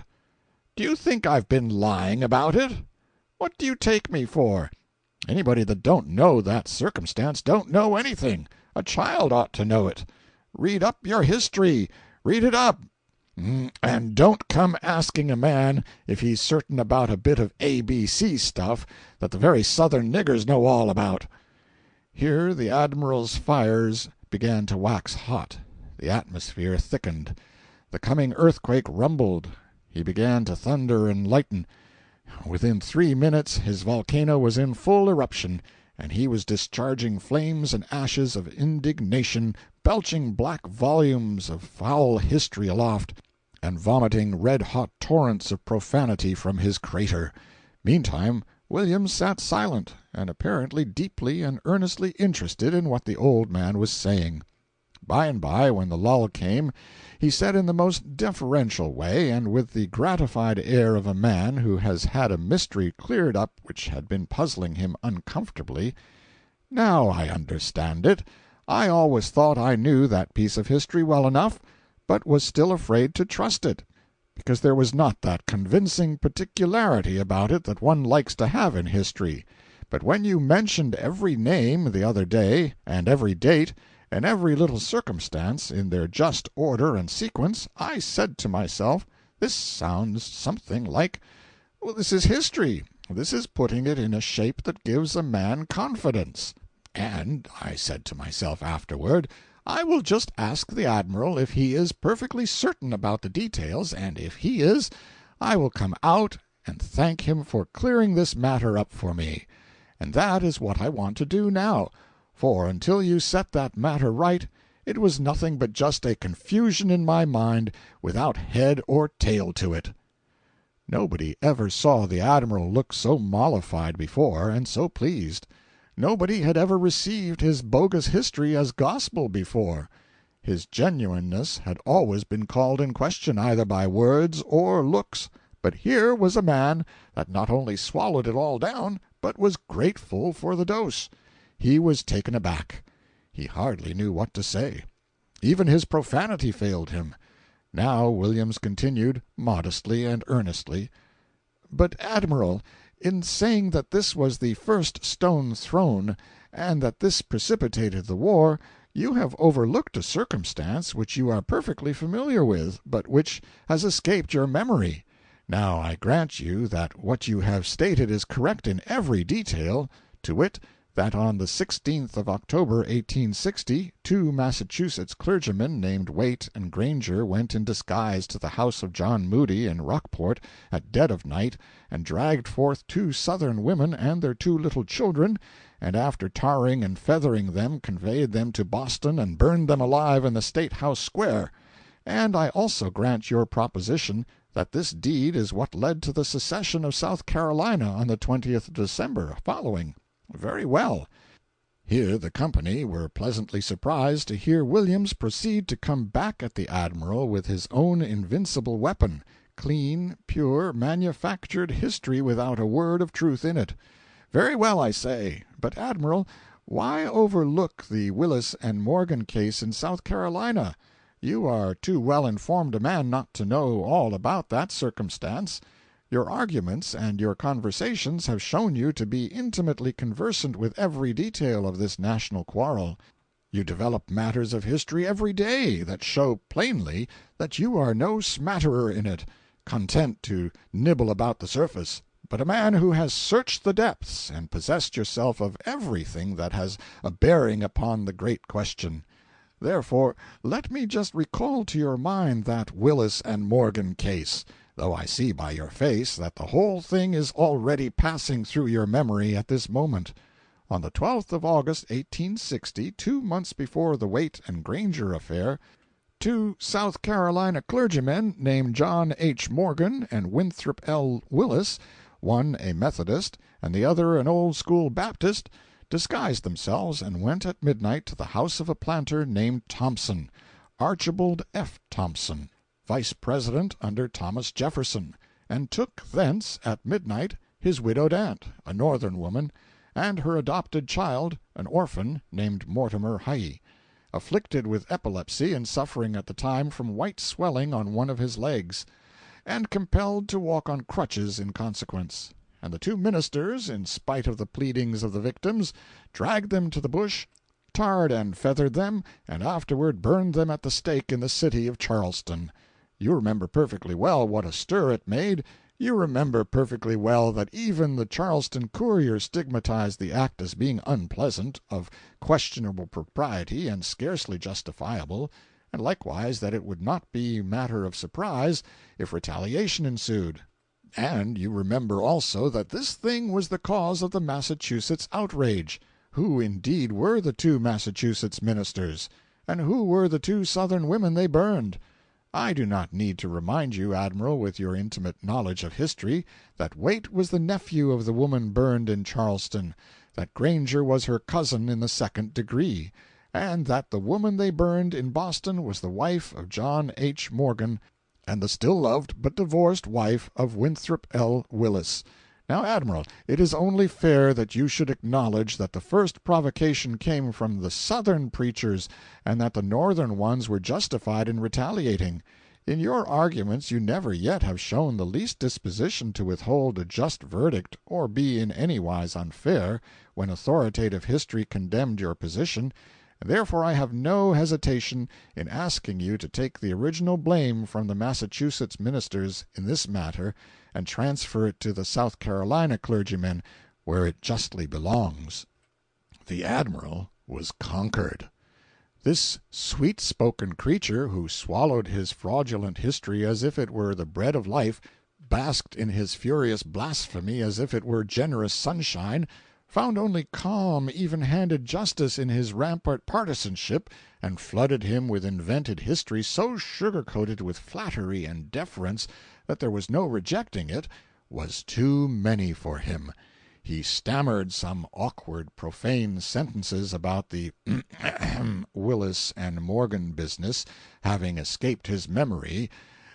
Do you think I've been lying about it? What do you take me for? Anybody that don't know that circumstance don't know anything. A child ought to know it. Read up your history. Read it up. And don't come asking a man if he's certain about a bit of ABC stuff that the very Southern niggers know all about." Here the Admiral's fires began to wax hot. The atmosphere thickened. The coming earthquake rumbled. He began to thunder and lighten. Within 3 minutes his volcano was in full eruption, and he was discharging flames and ashes of indignation, belching black volumes of foul history aloft, and vomiting red-hot torrents of profanity from his crater. Meantime Williams sat silent, and apparently deeply and earnestly interested in what the old man was saying. By and by, when the lull came, he said in the most deferential way, and with the gratified air of a man who has had a mystery cleared up which had been puzzling him uncomfortably, "Now I understand it. I always thought I knew that piece of history well enough, but was still afraid to trust it, because there was not that convincing particularity about it that one likes to have in history. But when you mentioned every name the other day, and every date, and every little circumstance, in their just order and sequence, I said to myself, this sounds something like this is history. This is putting it in a shape that gives a man confidence. And I said to myself afterward, I will just ask the Admiral if he is perfectly certain about the details, and if he is, I will come out and thank him for clearing this matter up for me. And that is what I want to do now, for until you set that matter right, it was nothing but just a confusion in my mind without head or tail to it." Nobody ever saw the Admiral look so mollified before, and so pleased. Nobody had ever received his bogus history as gospel before. His genuineness had always been called in question either by words or looks, but here was a man that not only swallowed it all down, but was grateful for the dose. He was taken aback. He hardly knew what to say. Even his profanity failed him. Now Williams continued, modestly and earnestly, "But, Admiral, in saying that this was the first stone thrown, and that this precipitated the war, you have overlooked a circumstance which you are perfectly familiar with, but which has escaped your memory. Now I grant you that what you have stated is correct in every detail, to wit, that on the 16th of October, 1860, two Massachusetts clergymen named Waite and Granger went in disguise to the house of John Moody in Rockport at dead of night, and dragged forth two Southern women and their two little children, and after tarring and feathering them conveyed them to Boston and burned them alive in the State House Square. And I also grant your proposition that this deed is what led to the secession of South Carolina on the 20th of December following. Very well. Here the company were pleasantly surprised to hear Williams proceed to come back at the Admiral with his own invincible weapon, clean, pure, manufactured history without a word of truth in it. Very well, I say. But, Admiral, why overlook the Willis and Morgan case in South Carolina? You are too well informed a man not to know all about that circumstance. Your arguments and your conversations have shown you to be intimately conversant with every detail of this national quarrel. You develop matters of history every day that show plainly that you are no smatterer in it, content to nibble about the surface, but a man who has searched the depths and possessed yourself of everything that has a bearing upon the great question. Therefore, let me just recall to your mind that Willis and Morgan case, though I see by your face that the whole thing is already passing through your memory at this moment. On the 12th of August, 1860, 2 months before the Waite and Granger affair, two South Carolina clergymen named John H. Morgan and Winthrop L. Willis, one a Methodist and the other an old-school Baptist, disguised themselves and went at midnight to the house of a planter named Thompson, Archibald F. Thompson, Vice President under Thomas Jefferson, and took thence at midnight his widowed aunt, a Northern woman, and her adopted child, an orphan, named Mortimer Heye, afflicted with epilepsy and suffering at the time from white swelling on one of his legs, and compelled to walk on crutches in consequence. And the two ministers, in spite of the pleadings of the victims, dragged them to the bush, tarred and feathered them, and afterward burned them at the stake in the city of Charleston. You remember perfectly well what a stir it made. You remember perfectly well that even the Charleston Courier stigmatized the act as being unpleasant, of questionable propriety, and scarcely justifiable, and likewise that it would not be matter of surprise if retaliation ensued. And you remember also that this thing was the cause of the Massachusetts outrage. Who, indeed, were the two Massachusetts ministers? And who were the two Southern women they burned? I do not need to remind you, Admiral, with your intimate knowledge of history, that Waite was the nephew of the woman burned in Charleston, that Granger was her cousin in the second degree, and that the woman they burned in Boston was the wife of John H. Morgan, and the still loved but divorced wife of Winthrop L. Willis. Now, Admiral, it is only fair that you should acknowledge that the first provocation came from the Southern preachers, and that the Northern ones were justified in retaliating. In your arguments you never yet have shown the least disposition to withhold a just verdict, or be in any wise unfair, when authoritative history condemned your position, and therefore I have no hesitation in asking you to take the original blame from the Massachusetts ministers in this matter and transfer it to the South Carolina clergymen, where it justly belongs. The Admiral was conquered. This sweet-spoken creature, who swallowed his fraudulent history as if it were the bread of life, basked in his furious blasphemy as if it were generous sunshine, found only calm, even-handed justice in his rampart partisanship, and flooded him with invented history so sugar-coated with flattery and deference that there was no rejecting it, was too many for him. He stammered some awkward, profane sentences about the Willis and Morgan business having escaped his memory,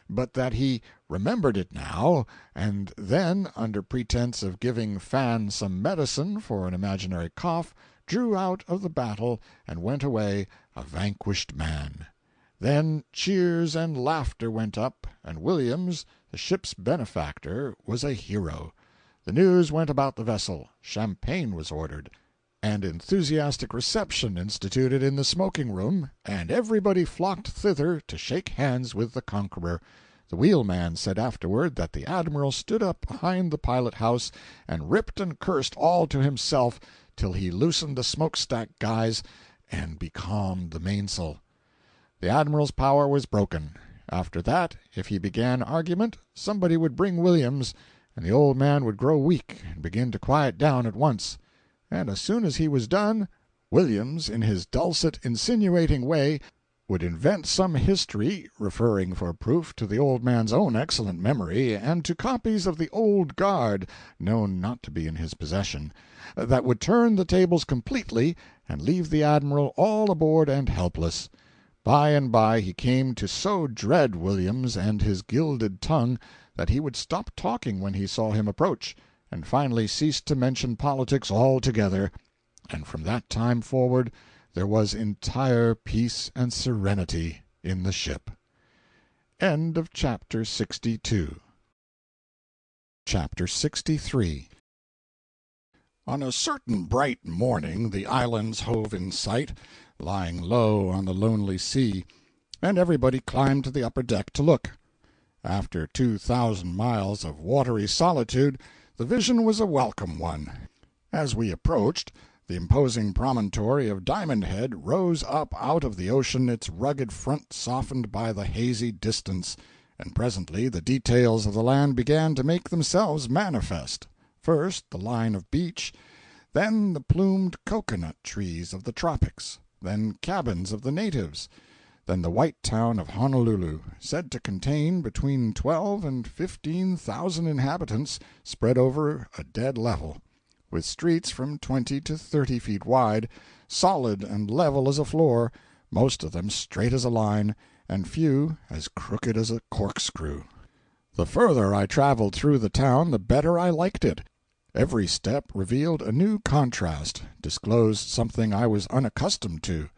but that he remembered it now, and then, under pretense of giving Fan some medicine for an imaginary cough, drew out of the battle and went away a vanquished man. Then cheers and laughter went up, and Williams, the ship's benefactor, was a hero. The news went about the vessel, champagne was ordered, and enthusiastic reception instituted in the smoking-room, and everybody flocked thither to shake hands with the conqueror. The wheelman said afterward that the admiral stood up behind the pilot-house and ripped and cursed all to himself till he loosened the smokestack guys and becalmed the mainsail. The admiral's power was broken. After that, if he began argument, somebody would bring Williams, and the old man would grow weak and begin to quiet down at once. And as soon as he was done, Williams, in his dulcet, insinuating way, would invent some history, referring for proof to the old man's own excellent memory and to copies of the Old Guard, known not to be in his possession, that would turn the tables completely and leave the admiral all aboard and helpless. By and by he came to so dread Williams and his gilded tongue that he would stop talking when he saw him approach, and finally ceased to mention politics altogether, and from that time forward there was entire peace and serenity in the ship. End of chapter 62. Chapter 63. On a certain bright morning the islands hove in sight, lying low on the lonely sea, and everybody climbed to the upper deck to look. After 2,000 miles of watery solitude, the vision was a welcome one. As we approached, the imposing promontory of Diamond Head rose up out of the ocean, its rugged front softened by the hazy distance, and presently the details of the land began to make themselves manifest. First the line of beach, then the plumed cocoanut trees of the tropics, then cabins of the natives, then the white town of Honolulu, said to contain between 12 and 15,000 inhabitants spread over a dead level, with streets from 20 to 30 feet wide, solid and level as a floor, most of them straight as a line, and few as crooked as a corkscrew. The further I traveled through the town, the better I liked it. Every step revealed a new contrast, disclosed something I was unaccustomed to.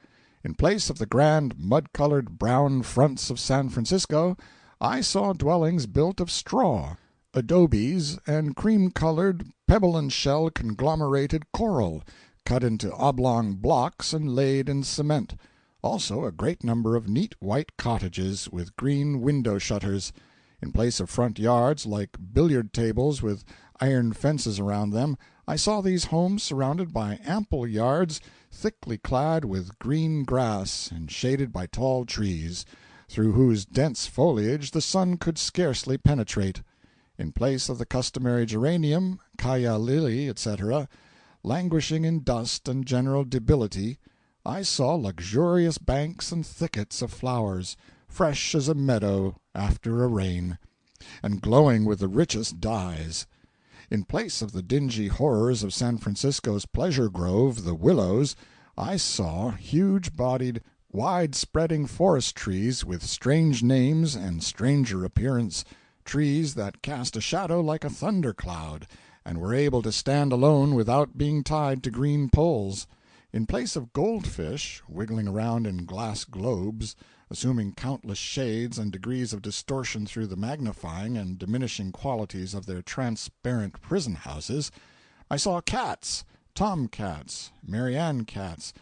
In place of the grand mud-colored brown fronts of San Francisco, I saw dwellings built of straw, adobes, and cream-colored, pebble-and-shell conglomerated coral, cut into oblong blocks and laid in cement. Also a great number of neat white cottages with green window-shutters. In place of front yards like billiard-tables with iron fences around them, I saw these homes surrounded by ample yards, thickly clad with green grass and shaded by tall trees, through whose dense foliage the sun could scarcely penetrate. In place of the customary geranium, calla lily, etc., languishing in dust and general debility, I saw luxurious banks and thickets of flowers, fresh as a meadow after a rain, and glowing with the richest dyes. In place of the dingy horrors of San Francisco's pleasure grove, the willows, I saw huge-bodied, wide-spreading forest trees with strange names and stranger appearance, trees that cast a shadow like a thunder-cloud, and were able to stand alone without being tied to green poles. In place of goldfish, wiggling around in glass globes, assuming countless shades and degrees of distortion through the magnifying and diminishing qualities of their transparent prison-houses, I saw cats, tom-cats, Marianne cats,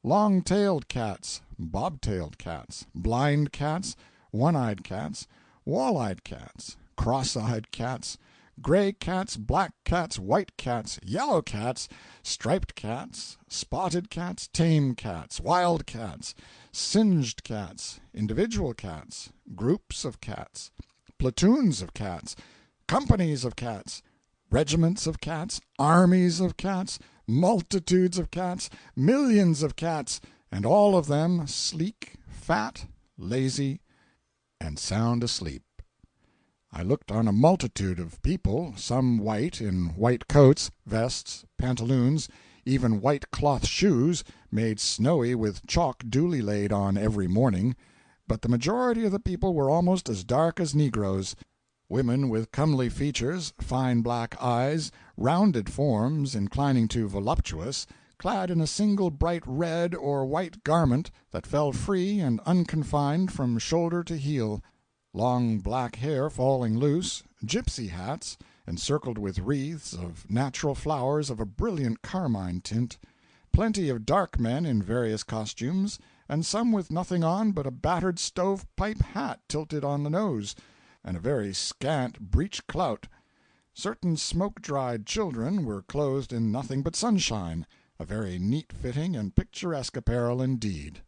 long-tailed cats, bob-tailed cats, blind cats, one-eyed cats, wall-eyed cats, cross-eyed cats, gray cats, black cats, white cats, yellow cats, striped cats, spotted cats, tame cats, wild cats, singed cats, individual cats, groups of cats, platoons of cats, companies of cats, regiments of cats, armies of cats, multitudes of cats, millions of cats, and all of them sleek, fat, lazy, and sound asleep. I looked on a multitude of people, some white, in white coats, vests, pantaloons, even white cloth shoes, made snowy with chalk duly laid on every morning, but the majority of the people were almost as dark as negroes. Women with comely features, fine black eyes, rounded forms inclining to voluptuous, clad in a single bright red or white garment that fell free and unconfined from shoulder to heel, long black hair falling loose, gypsy hats, encircled with wreaths of natural flowers of a brilliant carmine tint, plenty of dark men in various costumes, and some with nothing on but a battered stove-pipe hat tilted on the nose, and a very scant breech-clout. Certain smoke-dried children were clothed in nothing but sunshine, a very neat-fitting and picturesque apparel indeed.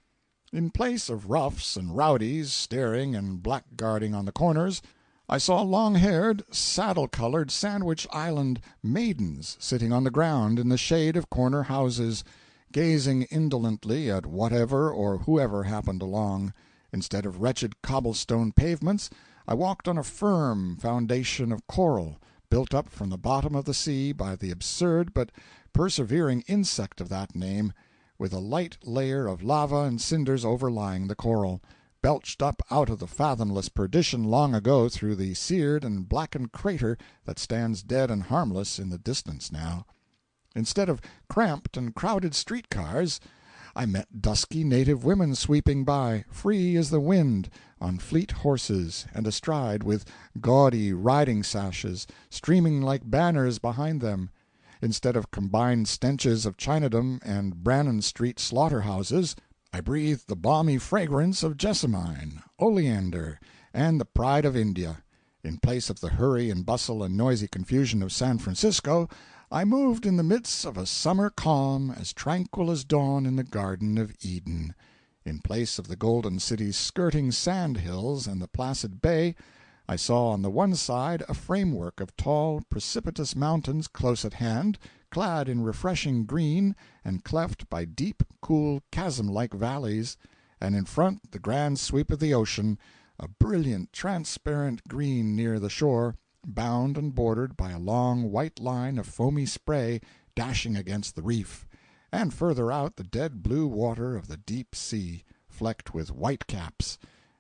In place of roughs and rowdies staring and blackguarding on the corners, I saw long-haired, saddle-colored Sandwich Island maidens sitting on the ground in the shade of corner houses, gazing indolently at whatever or whoever happened along. Instead of wretched cobblestone pavements, I walked on a firm foundation of coral, built up from the bottom of the sea by the absurd but persevering insect of that name, with a light layer of lava and cinders overlying the coral, belched up out of the fathomless perdition long ago through the seared and blackened crater that stands dead and harmless in the distance now. Instead of cramped and crowded street-cars, I met dusky native women sweeping by, free as the wind, on fleet horses, and astride, with gaudy riding sashes streaming like banners behind them. Instead of combined stenches of Chinadom and Brannan Street slaughter-houses, I breathed the balmy fragrance of jessamine, oleander, and the pride of India. In place of the hurry and bustle and noisy confusion of San Francisco, I moved in the midst of a summer calm as tranquil as dawn in the Garden of Eden. In place of the golden city's skirting sand hills and the placid bay, I saw on the one side a framework of tall, precipitous mountains close at hand, clad in refreshing green, and cleft by deep, cool, chasm-like valleys, and in front the grand sweep of the ocean, a brilliant, transparent green near the shore, bound and bordered by a long white line of foamy spray dashing against the reef, and further out the dead blue water of the deep sea, flecked with white-caps,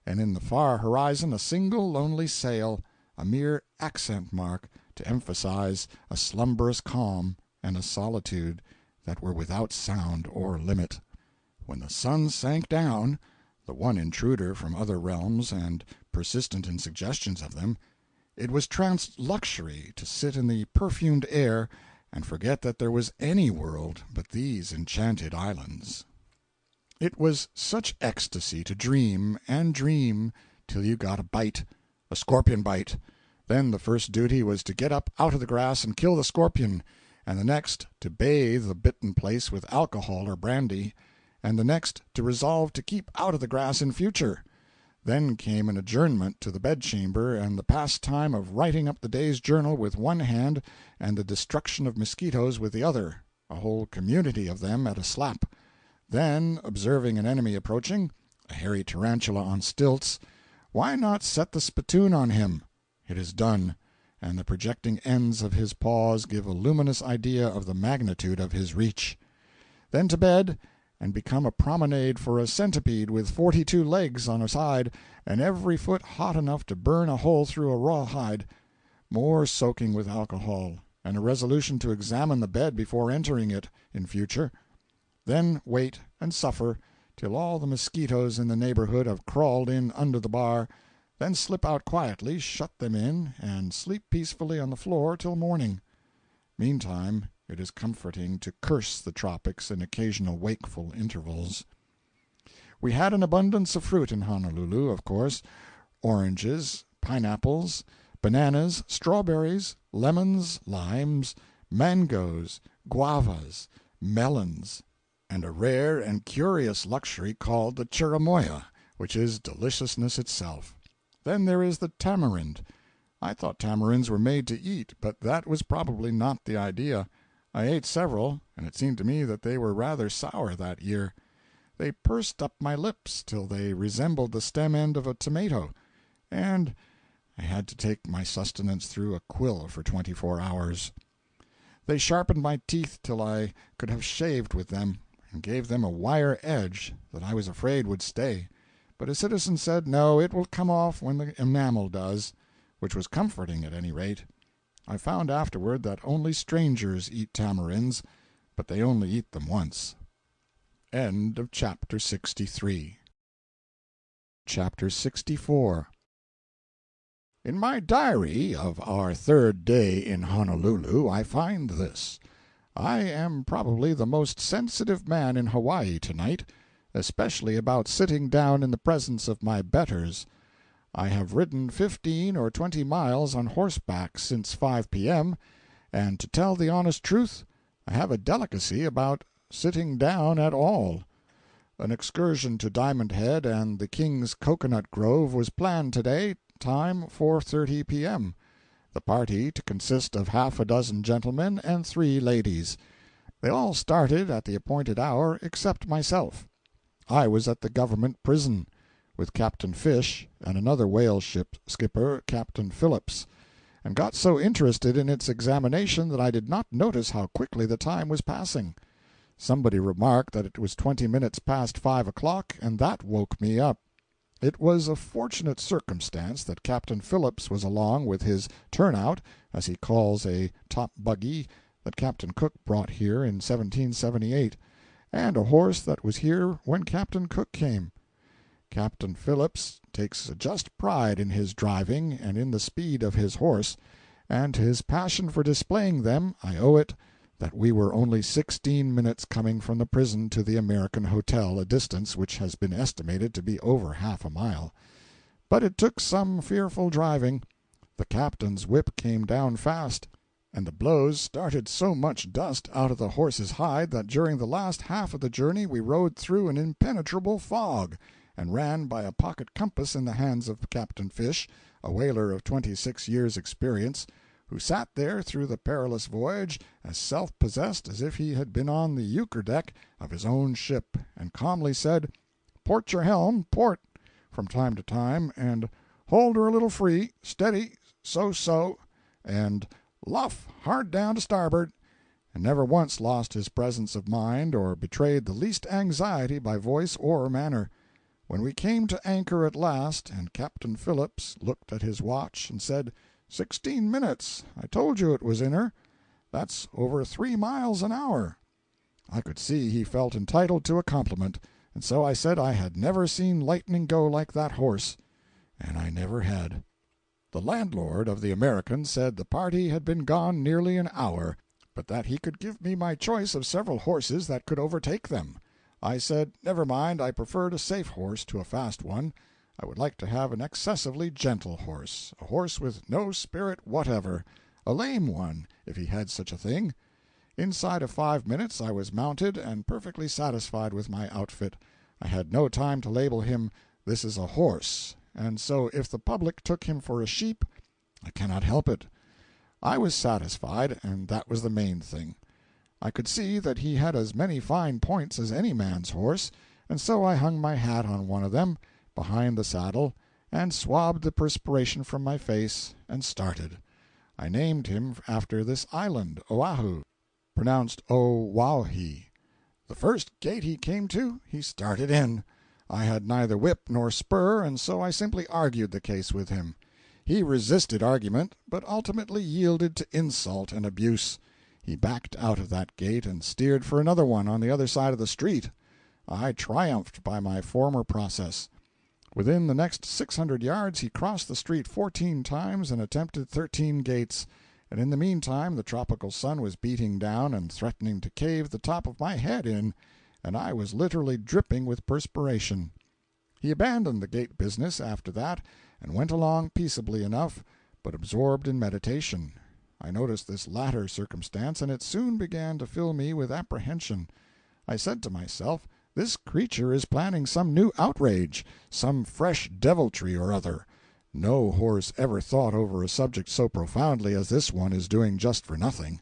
and in the far horizon a single lonely sail, a mere accent mark to emphasize a slumberous calm and a solitude that were without sound or limit. When the sun sank down, the one intruder from other realms and persistent in suggestions of them, it was luxury to sit in the perfumed air and forget that there was any world but these enchanted islands. It was such ecstasy to dream and dream till you got a bite, a scorpion bite. Then the first duty was to get up out of the grass and kill the scorpion, and the next to bathe the bitten place with alcohol or brandy, and the next to resolve to keep out of the grass in future. Then came an adjournment to the bedchamber and the pastime of writing up the day's journal with one hand and the destruction of mosquitoes with the other, a whole community of them at a slap. Then, observing an enemy approaching, a hairy tarantula on stilts, why not set the spittoon on him? It is done, and the projecting ends of his paws give a luminous idea of the magnitude of his reach. Then to bed, and become a promenade for a centipede with 42 legs on a side, and every foot hot enough to burn a hole through a rawhide. More soaking with alcohol, and a resolution to examine the bed before entering it in future. Then wait and suffer till all the mosquitoes in the neighborhood have crawled in under the bar, then slip out quietly, shut them in, and sleep peacefully on the floor till morning. Meantime, it is comforting to curse the tropics in occasional wakeful intervals. We had an abundance of fruit in Honolulu, of course: oranges, pineapples, bananas, strawberries, lemons, limes, mangoes, guavas, melons, and a rare and curious luxury called the chirimoya, which is deliciousness itself. Then there is the tamarind. I thought tamarinds were made to eat, but that was probably not the idea. I ate several, and it seemed to me that they were rather sour that year. They pursed up my lips till they resembled the stem end of a tomato, and I had to take my sustenance through a quill for 24 hours. They sharpened my teeth till I could have shaved with them, and gave them a wire edge that I was afraid would stay. But a citizen said, no, it will come off when the enamel does, which was comforting at any rate. I found afterward that only strangers eat tamarinds, but they only eat them once. End of chapter 63. Chapter 64. In my diary of our third day in Honolulu I find this: I am probably the most sensitive man in Hawaii tonight, especially about sitting down in the presence of my betters. I have ridden 15 or 20 miles on horseback since 5 p.m., and to tell the honest truth, I have a delicacy about sitting down at all. An excursion to Diamond Head and the King's Cocoanut Grove was planned today, time 4:30 p.m., the party to consist of half a dozen gentlemen and 3 ladies. They all started at the appointed hour except myself. I was at the Government prison, with Captain Fish and another whale ship skipper, Captain Phillips, and got so interested in its examination that I did not notice how quickly the time was passing. Somebody remarked that it was 20 minutes past 5 o'clock, and that woke me up. It was a fortunate circumstance that Captain Phillips was along with his turnout, as he calls a top buggy that Captain Cook brought here in 1778, and a horse that was here when Captain Cook came. Captain Phillips takes a just pride in his driving and in the speed of his horse, and to his passion for displaying them I owe it that we were only 16 minutes coming from the prison to the American Hotel, a distance which has been estimated to be over half a mile. But it took some fearful driving. The captain's whip came down fast, and the blows started so much dust out of the horse's hide that during the last half of the journey we rode through an impenetrable fog, and ran by a pocket compass in the hands of Captain Fish, a whaler of 26 years' experience, who sat there through the perilous voyage as self-possessed as if he had been on the euchre deck of his own ship, and calmly said, "Port your helm, port," from time to time, and "Hold her a little free, steady, so," and "Luff, hard down to starboard," and never once lost his presence of mind or betrayed the least anxiety by voice or manner. When we came to anchor at last, and Captain Phillips looked at his watch and said, "16 minutes, I told you it was in her. That's over 3 miles an hour." I could see he felt entitled to a compliment, and so I said I had never seen lightning go like that horse, and I never had. The landlord of the American said the party had been gone nearly an hour, but that he could give me my choice of several horses that could overtake them. I said, never mind, I preferred a safe horse to a fast one. I would like to have an excessively gentle horse, a horse with no spirit whatever, a lame one, if he had such a thing. Inside of 5 minutes I was mounted and perfectly satisfied with my outfit. I had no time to label him, "This is a horse," and so if the public took him for a sheep, I cannot help it. I was satisfied, and that was the main thing. I could see that he had as many fine points as any man's horse, and so I hung my hat on one of them, behind the saddle, and swabbed the perspiration from my face, and started. I named him after this island, Oahu, pronounced O-Wauhi. The first gate he came to, he started in. I had neither whip nor spur, and so I simply argued the case with him. He resisted argument, but ultimately yielded to insult and abuse. He backed out of that gate and steered for another one on the other side of the street. I triumphed by my former process. Within the next 600 yards he crossed the street 14 times and attempted 13 gates, and in the meantime the tropical sun was beating down and threatening to cave the top of my head in, and I was literally dripping with perspiration. He abandoned the gate business after that and went along peaceably enough, but absorbed in meditation. I noticed this latter circumstance, and it soon began to fill me with apprehension. I said to myself, this creature is planning some new outrage, some fresh deviltry or other. No horse ever thought over a subject so profoundly as this one is doing just for nothing.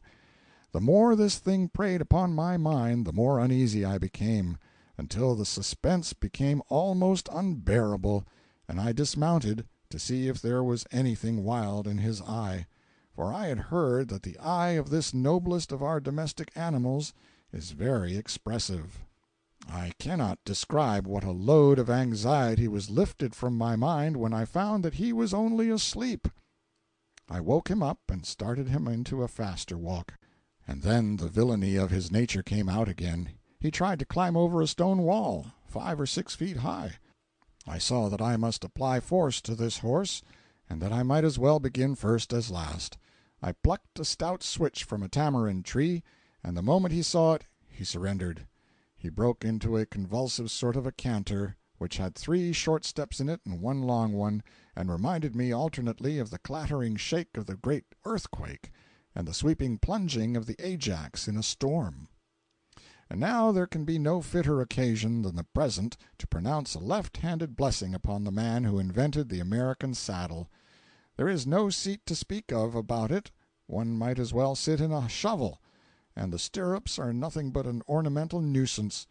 The more this thing preyed upon my mind, the more uneasy I became, until the suspense became almost unbearable, and I dismounted to see if there was anything wild in his eye, for I had heard that the eye of this noblest of our domestic animals is very expressive. I cannot describe what a load of anxiety was lifted from my mind when I found that he was only asleep. I woke him up and started him into a faster walk, and then the villainy of his nature came out again. He tried to climb over a stone wall, 5 or 6 feet high. I saw that I must apply force to this horse, and that I might as well begin first as last. I plucked a stout switch from a tamarind tree, and the moment he saw it, he surrendered. He broke into a convulsive sort of a canter, which had 3 short steps in it and 1 long one, and reminded me alternately of the clattering shake of the great earthquake and the sweeping plunging of the Ajax in a storm. And now there can be no fitter occasion than the present to pronounce a left-handed blessing upon the man who invented the American saddle. There is no seat to speak of about it. One might as well sit in a shovel, and the stirrups are nothing but an ornamental nuisance.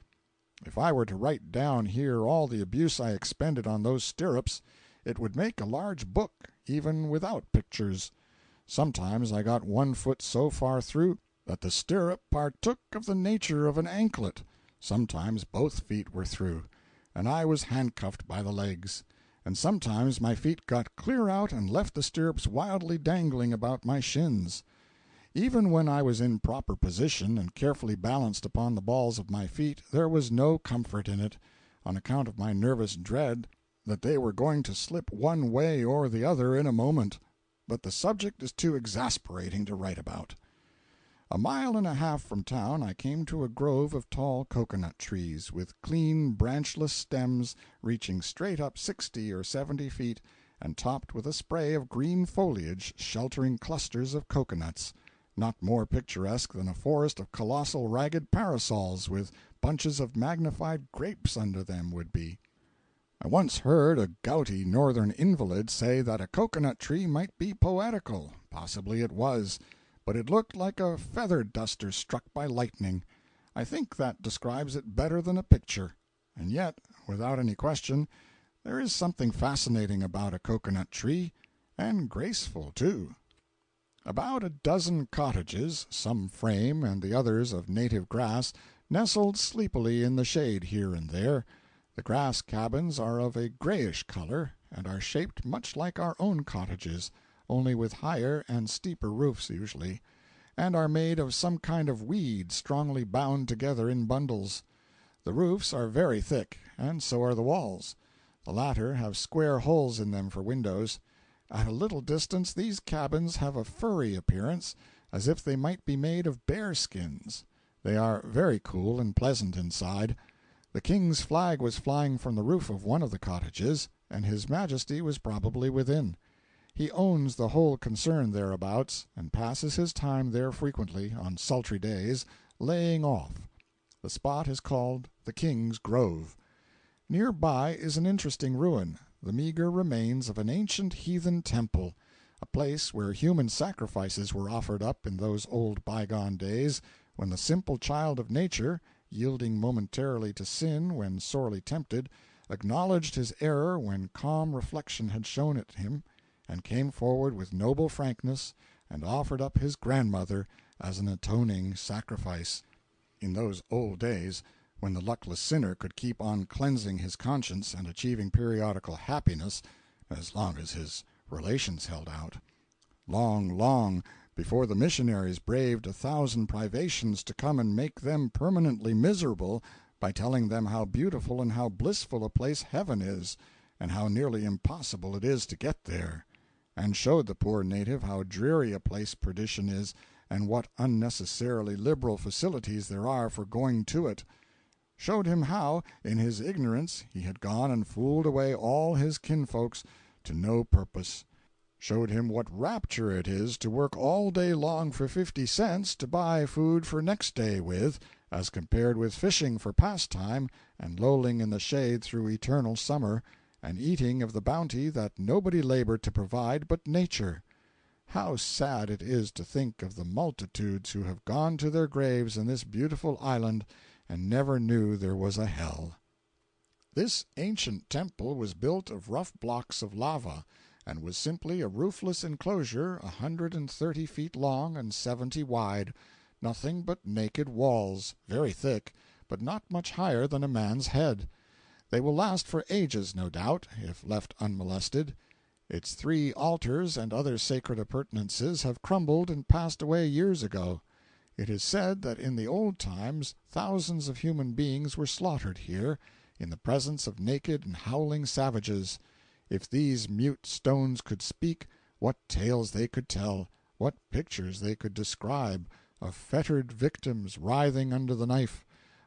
If I were to write down here all the abuse I expended on those stirrups, it would make a large book, even without pictures. Sometimes I got one foot so far through that the stirrup partook of the nature of an anklet. Sometimes both feet were through, and I was handcuffed by the legs. And sometimes my feet got clear out and left the stirrups wildly dangling about my shins. Even when I was in proper position and carefully balanced upon the balls of my feet, there was no comfort in it, on account of my nervous dread that they were going to slip one way or the other in a moment. But the subject is too exasperating to write about. A mile and a half from town I came to a grove of tall cocoanut trees, with clean branchless stems reaching straight up 60 or 70 feet, and topped with a spray of green foliage sheltering clusters of cocoanuts, not more picturesque than a forest of colossal ragged parasols with bunches of magnified grapes under them would be. I once heard a gouty northern invalid say that a cocoanut tree might be poetical. Possibly it was, but it looked like a feather duster struck by lightning. I think that describes it better than a picture. And yet, without any question, there is something fascinating about a cocoanut tree, and graceful, too. About a dozen cottages, some frame and the others of native grass, nestled sleepily in the shade here and there. The grass cabins are of a grayish color, and are shaped much like our own cottages, only with higher and steeper roofs usually, and are made of some kind of weed strongly bound together in bundles. The roofs are very thick, and so are the walls. The latter have square holes in them for windows. At a little distance these cabins have a furry appearance, as if they might be made of bear skins. They are very cool and pleasant inside. The King's flag was flying from the roof of one of the cottages, and His Majesty was probably within. He owns the whole concern thereabouts, and passes his time there frequently, on sultry days, laying off. The spot is called the King's Grove. Near by is an interesting ruin, the meager remains of an ancient heathen temple, a place where human sacrifices were offered up in those old bygone days, when the simple child of nature, yielding momentarily to sin when sorely tempted, acknowledged his error when calm reflection had shown it him, and came forward with noble frankness and offered up his grandmother as an atoning sacrifice. In those old days, when the luckless sinner could keep on cleansing his conscience and achieving periodical happiness, as long as his relations held out. Long, long before the missionaries braved 1,000 privations to come and make them permanently miserable by telling them how beautiful and how blissful a place heaven is, and how nearly impossible it is to get there, and showed the poor native how dreary a place perdition is, and what unnecessarily liberal facilities there are for going to it. Showed him how, in his ignorance, he had gone and fooled away all his kinfolks to no purpose. Showed him what rapture it is to work all day long for 50 cents to buy food for next day with, as compared with fishing for pastime and lolling in the shade through eternal summer, and eating of the bounty that nobody labored to provide but nature. How sad it is to think of the multitudes who have gone to their graves in this beautiful island and never knew there was a hell. This ancient temple was built of rough blocks of lava, and was simply a roofless enclosure 130 feet long and 70 wide, nothing but naked walls, very thick, but not much higher than a man's head. They will last for ages, no doubt, if left unmolested. Its 3 altars and other sacred appurtenances have crumbled and passed away years ago. It is said that in the old times thousands of human beings were slaughtered here, in the presence of naked and howling savages. If these mute stones could speak, what tales they could tell, what pictures they could describe, of fettered victims writhing under the knife,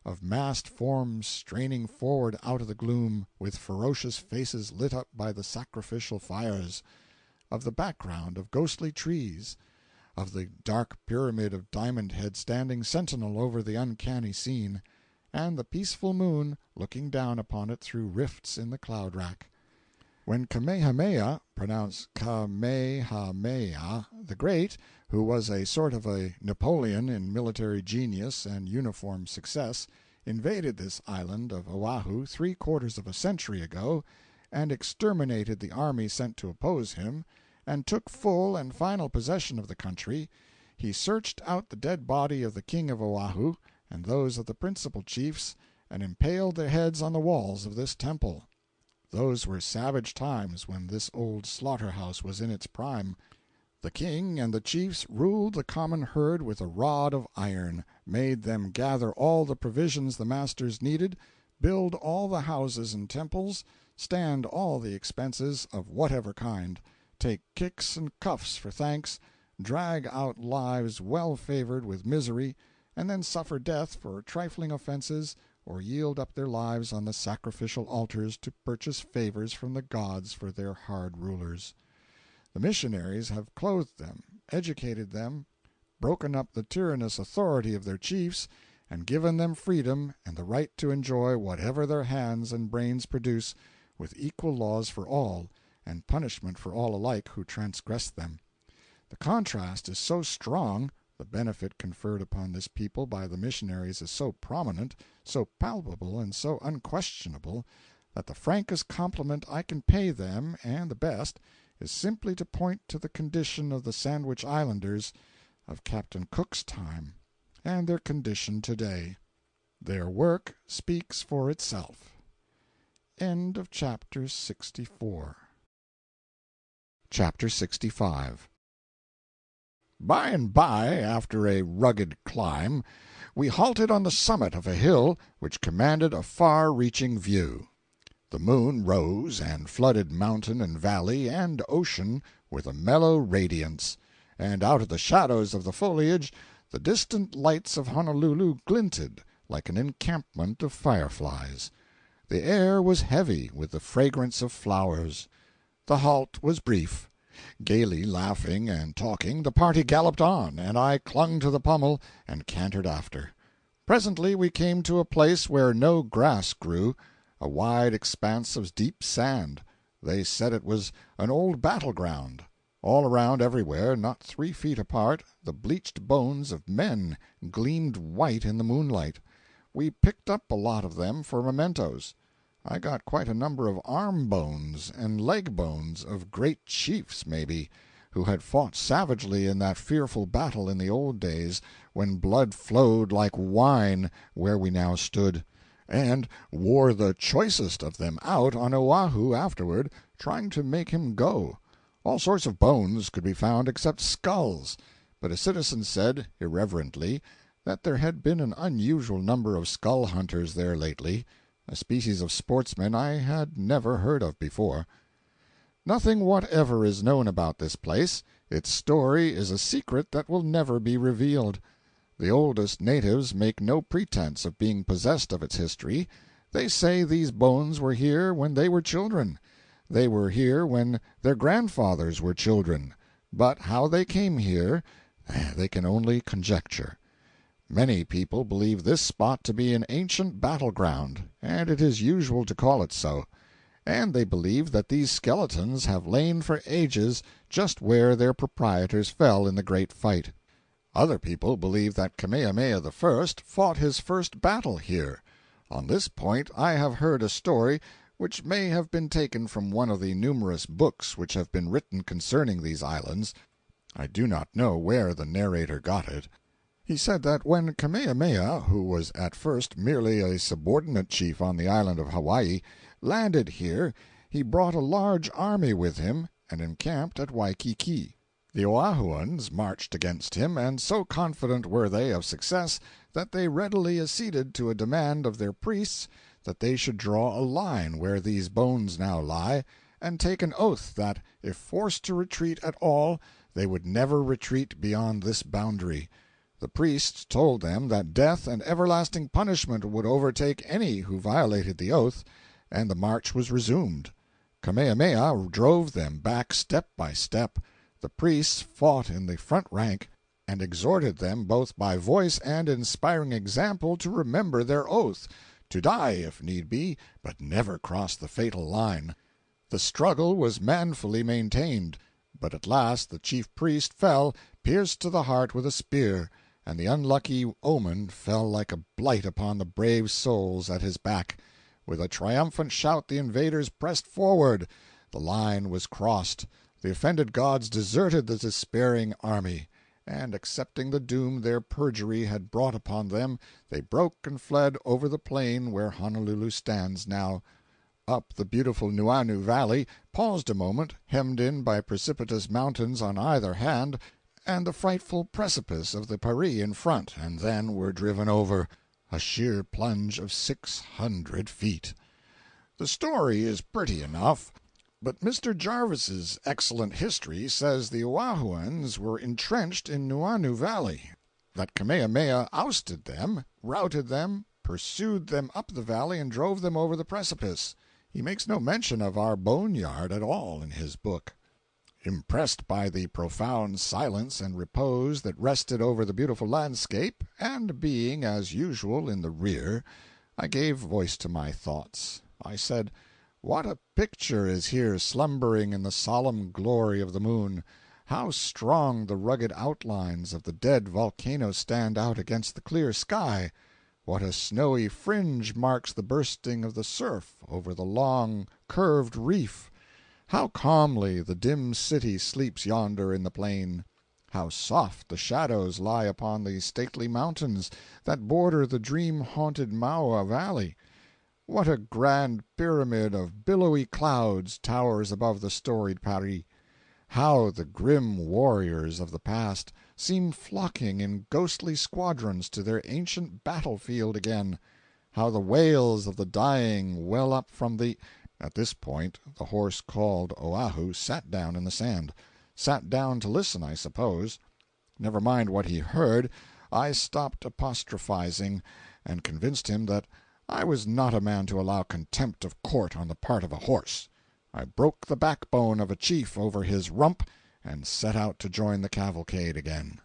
of massed forms straining forward out of the gloom, with ferocious faces lit up by the sacrificial fires, of the background of ghostly trees, of the dark pyramid of Diamond Head standing sentinel over the uncanny scene, and the peaceful moon looking down upon it through rifts in the cloud-rack. When Kamehameha, pronounced Kamehameha, the Great, who was a sort of a Napoleon in military genius and uniform success, invaded this island of Oahu 3/4 of a century ago, and exterminated the army sent to oppose him, and took full and final possession of the country, he searched out the dead body of the king of Oahu and those of the principal chiefs, and impaled their heads on the walls of this temple. Those were savage times when this old slaughter-house was in its prime. The king and the chiefs ruled the common herd with a rod of iron, made them gather all the provisions the masters needed, build all the houses and temples, stand all the expenses of whatever kind, take kicks and cuffs for thanks, drag out lives well favored with misery, and then suffer death for trifling offenses, or yield up their lives on the sacrificial altars to purchase favors from the gods for their hard rulers. The missionaries have clothed them, educated them, broken up the tyrannous authority of their chiefs, and given them freedom and the right to enjoy whatever their hands and brains produce, with equal laws for all, and punishment for all alike who transgress them. The contrast is so strong, the benefit conferred upon this people by the missionaries is so prominent, so palpable, and so unquestionable, that the frankest compliment I can pay them, and the best, is simply to point to the condition of the Sandwich Islanders of Captain Cook's time, and their condition today. Their work speaks for itself. End of chapter 64. Chapter 65. By and by, after a rugged climb, we halted on the summit of a hill which commanded a far-reaching view. The moon rose and flooded mountain and valley and ocean with a mellow radiance, and out of the shadows of the foliage the distant lights of Honolulu glinted like an encampment of fireflies. The air was heavy with the fragrance of flowers. The halt was brief. Gaily laughing and talking, the party galloped on, and I clung to the pommel and cantered after. Presently we came to a place where no grass grew, a wide expanse of deep sand. They said it was an old battle-ground. All around, everywhere, not 3 feet apart, the bleached bones of men gleamed white in the moonlight. We picked up a lot of them for mementos. I got quite a number of arm bones and leg bones of great chiefs, maybe, who had fought savagely in that fearful battle in the old days when blood flowed like wine where we now stood, and wore the choicest of them out on Oahu afterward, trying to make him go. All sorts of bones could be found except skulls, but a citizen said, irreverently, that there had been an unusual number of skull hunters there lately, a species of sportsmen I had never heard of before. Nothing whatever is known about this place. Its story is a secret that will never be revealed. The oldest natives make no pretense of being possessed of its history. They say these bones were here when they were children. They were here when their grandfathers were children. But how they came here, they can only conjecture. Many people believe this spot to be an ancient battle-ground, and it is usual to call it so. And they believe that these skeletons have lain for ages just where their proprietors fell in the great fight. Other people believe that Kamehameha I fought his first battle here. On this point I have heard a story which may have been taken from one of the numerous books which have been written concerning these islands. I do not know where the narrator got it. He said that when Kamehameha, who was at first merely a subordinate chief on the island of Hawaii, landed here, he brought a large army with him and encamped at Waikiki. The Oahuans marched against him, and so confident were they of success that they readily acceded to a demand of their priests that they should draw a line where these bones now lie, and take an oath that, if forced to retreat at all, they would never retreat beyond this boundary. The The priests told them that death and everlasting punishment would overtake any who violated the oath, and the march was resumed. Kamehameha drove them back step by step. The priests fought in the front rank, and exhorted them both by voice and inspiring example to remember their oath, to die if need be, but never cross the fatal line. The struggle was manfully maintained, but at last the chief priest fell, pierced to the heart with a spear, and the unlucky omen fell like a blight upon the brave souls at his back. With a triumphant shout the invaders pressed forward. The line was crossed. The offended gods deserted the despairing army, and accepting the doom their perjury had brought upon them, they broke and fled over the plain where Honolulu stands now. Up the beautiful Nuuanu Valley, paused a moment, hemmed in by precipitous mountains on either hand, and the frightful precipice of the Paree in front, and then were driven over, a sheer plunge of 600 feet. The story is pretty enough, but Mr. Jarvis's excellent history says the Oahuans were entrenched in Nuuanu Valley, that Kamehameha ousted them, routed them, pursued them up the valley, and drove them over the precipice. He makes no mention of our boneyard at all in his book. Impressed by the profound silence and repose that rested over the beautiful landscape, and being, as usual, in the rear, I gave voice to my thoughts. I said, "What a picture is here slumbering in the solemn glory of the moon! How strong the rugged outlines of the dead volcano stand out against the clear sky! What a snowy fringe marks the bursting of the surf over the long, curved reef! How calmly the dim city sleeps yonder in the plain! How soft the shadows lie upon the stately mountains that border the dream-haunted Maua Valley! What a grand pyramid of billowy clouds towers above the storied Paree! How the grim warriors of the past seem flocking in ghostly squadrons to their ancient battlefield again! How the wails of the dying well up from the—" At this point the horse called Oahu sat down in the sand. Sat down to listen, I suppose. Never mind what he heard. I stopped apostrophizing, and convinced him that I was not a man to allow contempt of court on the part of a horse. I broke the backbone of a chief over his rump, and set out to join the cavalcade again.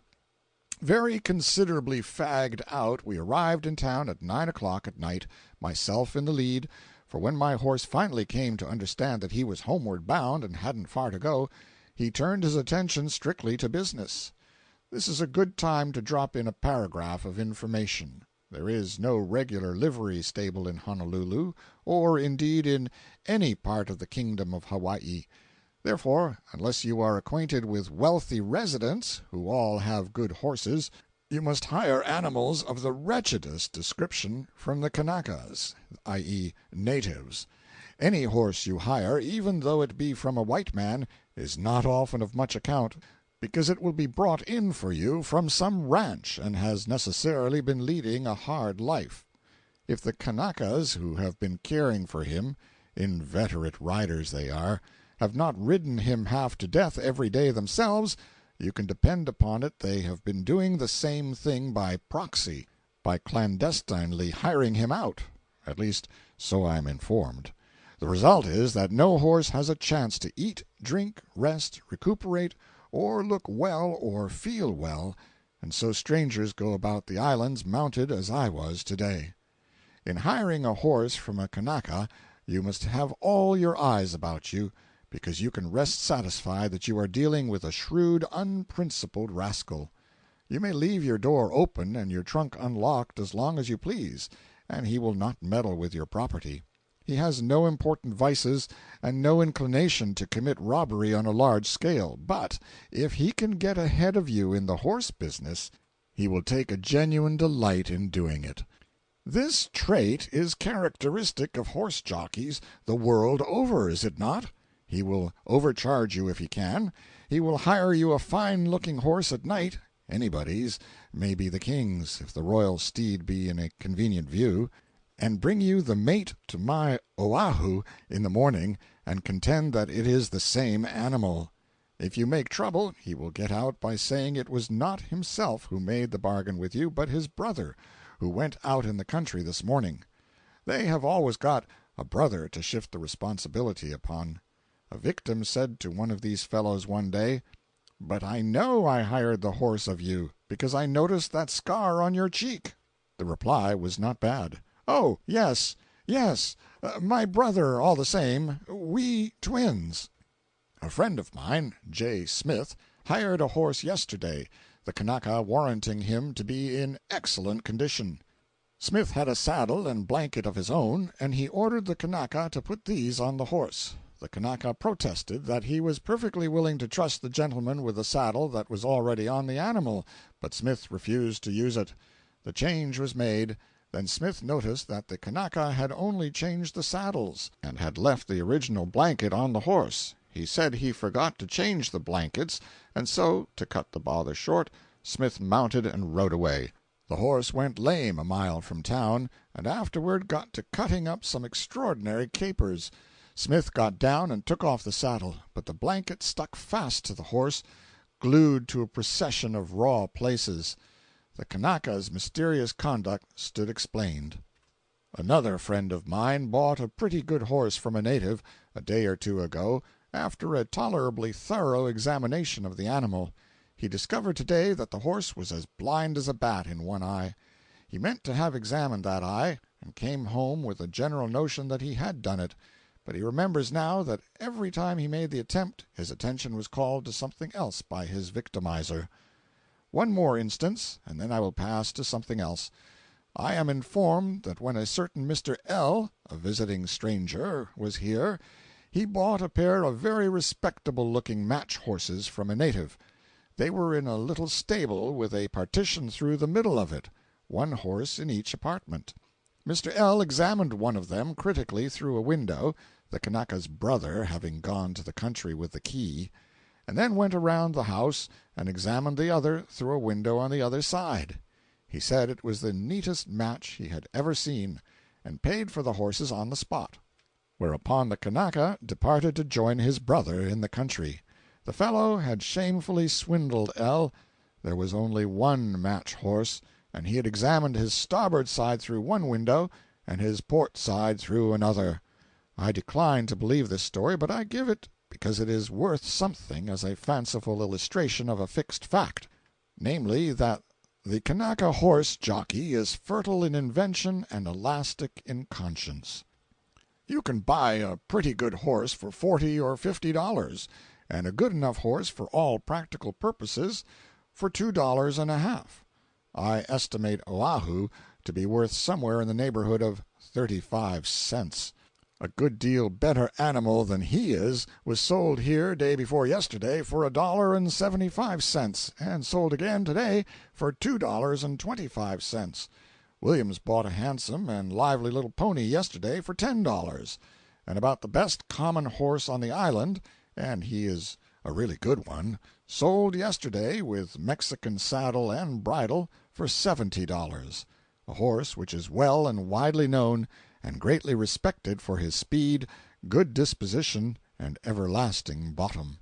Very considerably fagged out, we arrived in town at 9 o'clock at night, myself in the lead, for when my horse finally came to understand that he was homeward bound and hadn't far to go, he turned his attention strictly to business. This is a good time to drop in a paragraph of information. There is no regular livery stable in Honolulu, or indeed in any part of the kingdom of Hawaii. Therefore, unless you are acquainted with wealthy residents, who all have good horses, you must hire animals of the wretchedest description from the Kanakas, i.e., natives. Any horse you hire, even though it be from a white man, is not often of much account, because it will be brought in for you from some ranch, and has necessarily been leading a hard life. If the Kanakas who have been caring for him, inveterate riders they are, have not ridden him half to death every day themselves, you can depend upon it they have been doing the same thing by proxy, by clandestinely hiring him out. At least, so I am informed. The result is that no horse has a chance to eat, drink, rest, recuperate, or look well or feel well, and so strangers go about the islands mounted as I was today. In hiring a horse from a Kanaka, you must have all your eyes about you, because you can rest satisfied that you are dealing with a shrewd, unprincipled rascal. You may leave your door open and your trunk unlocked as long as you please, and he will not meddle with your property. He has no important vices and no inclination to commit robbery on a large scale, but if he can get ahead of you in the horse business, he will take a genuine delight in doing it. This trait is characteristic of horse jockeys the world over, is it not? He will overcharge you if he can. He will hire you a fine-looking horse at night, anybody's, maybe the king's, if the royal steed be in a convenient view, and bring you the mate to my Oahu in the morning, and contend that it is the same animal. If you make trouble, he will get out by saying it was not himself who made the bargain with you, but his brother, who went out in the country this morning. They have always got a brother to shift the responsibility upon. A victim said to one of these fellows one day, "But I know I hired the horse of you, because I noticed that scar on your cheek." The reply was not bad. "Oh, yes, yes, my brother all the same, we twins." A friend of mine, J. Smith, hired a horse yesterday, the Kanaka warranting him to be in excellent condition. Smith had a saddle and blanket of his own, and he ordered the Kanaka to put these on the horse. The Kanaka protested that he was perfectly willing to trust the gentleman with the saddle that was already on the animal, but Smith refused to use it. The change was made. Then Smith noticed that the Kanaka had only changed the saddles, and had left the original blanket on the horse. He said he forgot to change the blankets, and so, to cut the bother short, Smith mounted and rode away. The horse went lame a mile from town, and afterward got to cutting up some extraordinary capers. Smith got down and took off the saddle, but the blanket stuck fast to the horse, glued to a procession of raw places. The Kanaka's mysterious conduct stood explained. Another friend of mine bought a pretty good horse from a native, a day or two ago, after a tolerably thorough examination of the animal. He discovered today that the horse was as blind as a bat in one eye. He meant to have examined that eye, and came home with a general notion that he had done it, but he remembers now that every time he made the attempt his attention was called to something else by his victimizer. One more instance, and then I will pass to something else. I am informed that when a certain Mr. L., a visiting stranger, was here, he bought a pair of very respectable-looking match horses from a native. They were in a little stable with a partition through the middle of it, one horse in each apartment. Mr. L. examined one of them critically through a window, the Kanaka's brother having gone to the country with the key, and then went around the house and examined the other through a window on the other side. He said it was the neatest match he had ever seen, and paid for the horses on the spot. Whereupon the Kanaka departed to join his brother in the country. The fellow had shamefully swindled L. There was only one match horse, and he had examined his starboard side through one window and his port side through another. I decline to believe this story, but I give it because it is worth something as a fanciful illustration of a fixed fact, namely, that the Kanaka horse jockey is fertile in invention and elastic in conscience. You can buy a pretty good horse for $40 or $50, and a good enough horse for all practical purposes for $2.50. I estimate Oahu to be worth somewhere in the neighborhood of 35 cents. A good deal better animal than he is was sold here day before yesterday for $1.75, and sold again today for $2.25. Williams bought a handsome and lively little pony yesterday for $10, and about the best common horse on the island, and he is a really good one, sold yesterday with Mexican saddle and bridle for $70, a horse which is well and widely known and greatly respected for his speed, good disposition, and everlasting bottom.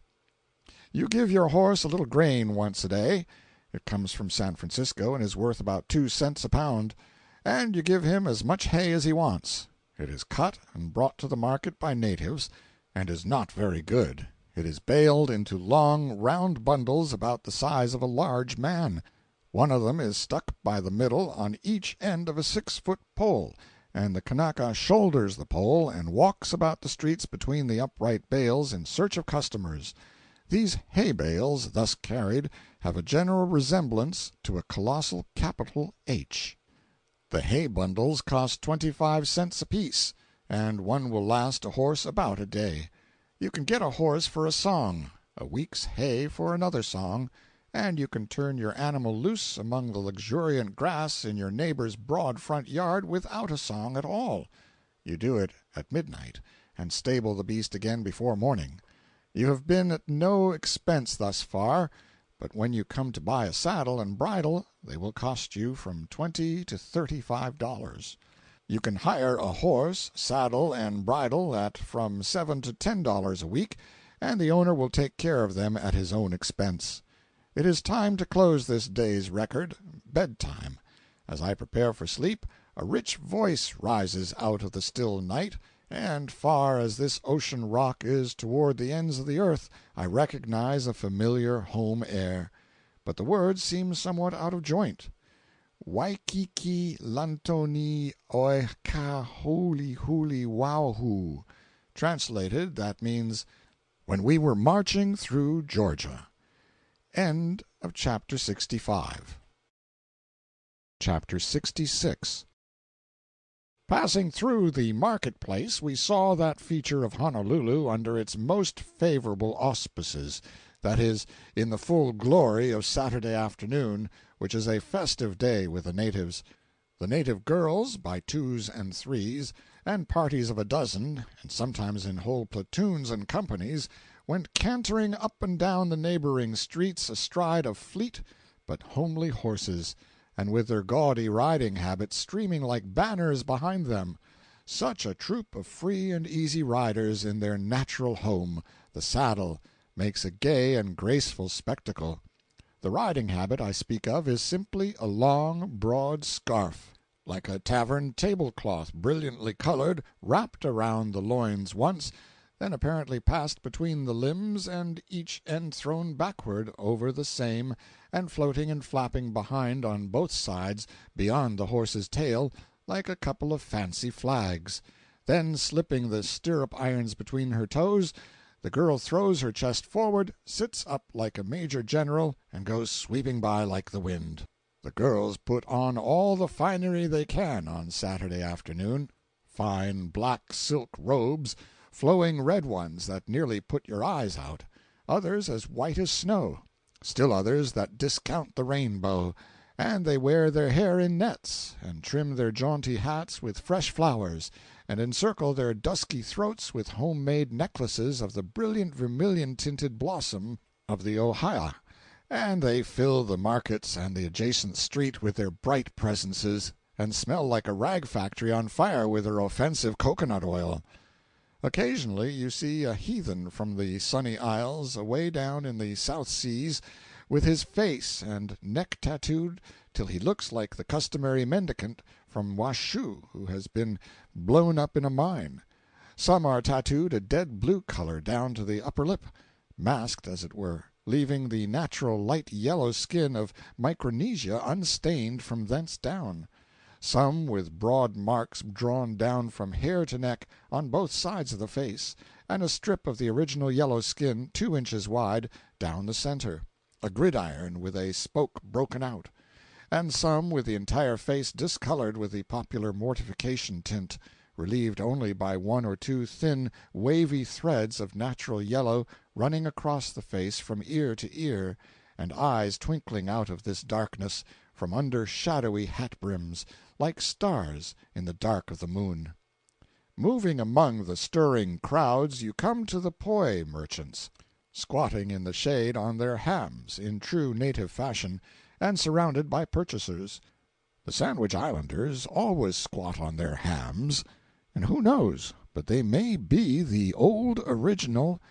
You give your horse a little grain once a day. It comes from San Francisco and is worth about 2 cents a pound, and you give him as much hay as he wants. It is cut and brought to the market by natives, and is not very good. It is baled into long, round bundles about the size of a large man. One of them is stuck by the middle on each end of a 6-foot pole, and the Kanaka shoulders the pole and walks about the streets between the upright bales in search of customers. These hay bales, thus carried, have a general resemblance to a colossal capital H. The hay bundles cost 25 cents apiece, and one will last a horse about a day. You can get a horse for a song, a week's hay for another song, and you can turn your animal loose among the luxuriant grass in your neighbor's broad front yard without a song at all. You do it at midnight, and stable the beast again before morning. You have been at no expense thus far, but when you come to buy a saddle and bridle they will cost you from $20 to $35. You can hire a horse, saddle, and bridle at from $7 to $10 a week, and the owner will take care of them at his own expense. It is time to close this day's record, bedtime. As I prepare for sleep, a rich voice rises out of the still night, and far as this ocean rock is toward the ends of the earth, I recognize a familiar home air. But the words seem somewhat out of joint. Waikiki lantoni oika huli huli wauhu. Translated, that means, when we were marching through Georgia. End of chapter 65. Chapter 66. Passing through the marketplace, we saw that feature of Honolulu under its most favorable auspices, that is, in the full glory of Saturday afternoon, which is a festive day with the natives. The native girls, by twos and threes, and parties of a dozen, and sometimes in whole platoons and companies, went cantering up and down the neighboring streets astride of fleet but homely horses, and with their gaudy riding habits streaming like banners behind them. Such a troop of free and easy riders in their natural home, the saddle, makes a gay and graceful spectacle. The riding habit I speak of is simply a long, broad scarf, like a tavern tablecloth, brilliantly colored, wrapped around the loins once, then apparently passed between the limbs, and each end thrown backward over the same, and floating and flapping behind on both sides, beyond the horse's tail, like a couple of fancy flags. Then, slipping the stirrup irons between her toes, the girl throws her chest forward, sits up like a major general, and goes sweeping by like the wind. The girls put on all the finery they can on Saturday afternoon. Fine black silk robes, flowing red ones that nearly put your eyes out, others as white as snow, still others that discount the rainbow, and they wear their hair in nets, and trim their jaunty hats with fresh flowers, and encircle their dusky throats with home-made necklaces of the brilliant vermilion-tinted blossom of the ohia, and they fill the markets and the adjacent street with their bright presences, and smell like a rag factory on fire with their offensive cocoanut oil. Occasionally you see a heathen from the sunny isles away down in the South Seas, with his face and neck tattooed till he looks like the customary mendicant from Washoe who has been blown up in a mine. Some are tattooed a dead blue color down to the upper lip, masked as it were, leaving the natural light yellow skin of Micronesia unstained from thence down. Some with broad marks drawn down from hair to neck on both sides of the face, and a strip of the original yellow skin 2 inches wide down the center, a gridiron with a spoke broken out, and some with the entire face discolored with the popular mortification tint, relieved only by 1 or 2 thin, wavy threads of natural yellow running across the face from ear to ear, and eyes twinkling out of this darkness from under shadowy hat-brims, like stars in the dark of the moon. Moving among the stirring crowds, you come to the poi merchants, squatting in the shade on their hams, in true native fashion, and surrounded by purchasers. The Sandwich Islanders always squat on their hams, and who knows but they may be the old original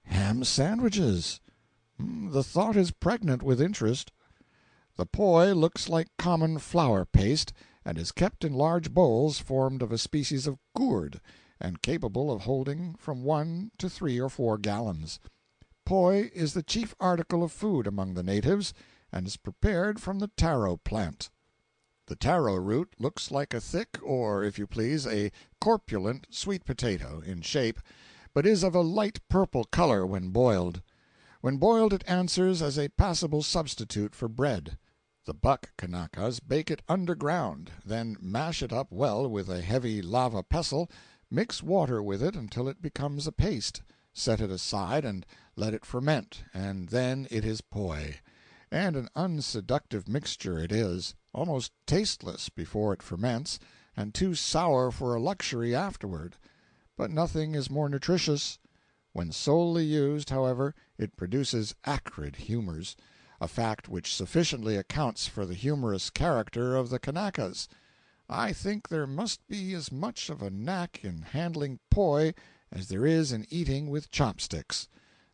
ham sandwiches? The thought is pregnant with interest. The poi looks like common flour paste, and is kept in large bowls formed of a species of gourd, and capable of holding from 1 to 3 or 4 gallons. Poi is the chief article of food among the natives, and is prepared from the taro plant. The taro root looks like a thick, or, if you please, a corpulent sweet potato, in shape, but is of a light purple color when boiled. When boiled it answers as a passable substitute for bread. The buck Kanakas bake it underground, then mash it up well with a heavy lava pestle, mix water with it until it becomes a paste, set it aside and let it ferment, and then it is poi. And an unseductive mixture it is, almost tasteless before it ferments, and too sour for a luxury afterward. But nothing is more nutritious. When solely used, however, it produces acrid humors, a fact which sufficiently accounts for the humorous character of the Kanakas. I think there must be as much of a knack in handling poi as there is in eating with chopsticks.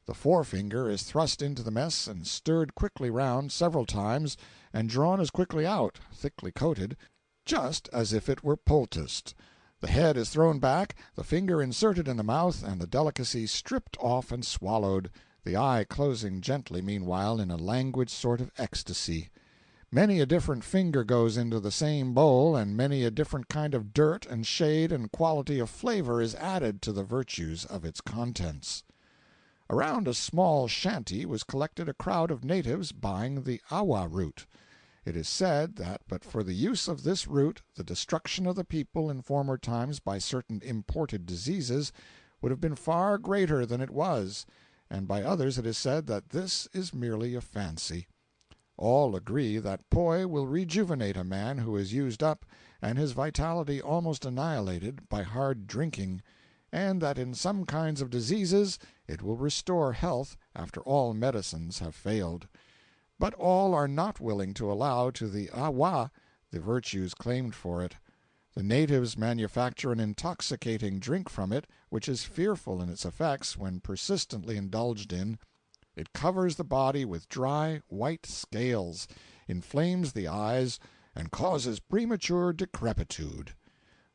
The forefinger is thrust into the mess and stirred quickly round several times and drawn as quickly out, thickly coated, just as if it were poulticed. The head is thrown back, the finger inserted in the mouth, and the delicacy stripped off and swallowed, the eye closing gently meanwhile in a languid sort of ecstasy. Many a different finger goes into the same bowl, and many a different kind of dirt and shade and quality of flavor is added to the virtues of its contents. Around a small shanty was collected a crowd of natives buying the awa root. It is said that but for the use of this root the destruction of the people in former times by certain imported diseases would have been far greater than it was, and by others it is said that this is merely a fancy. All agree that poi will rejuvenate a man who is used up and his vitality almost annihilated by hard drinking, and that in some kinds of diseases it will restore health after all medicines have failed. But all are not willing to allow to the awa the virtues claimed for it. The natives manufacture an intoxicating drink from it which is fearful in its effects when persistently indulged in. It covers the body with dry, white scales, inflames the eyes, and causes premature decrepitude.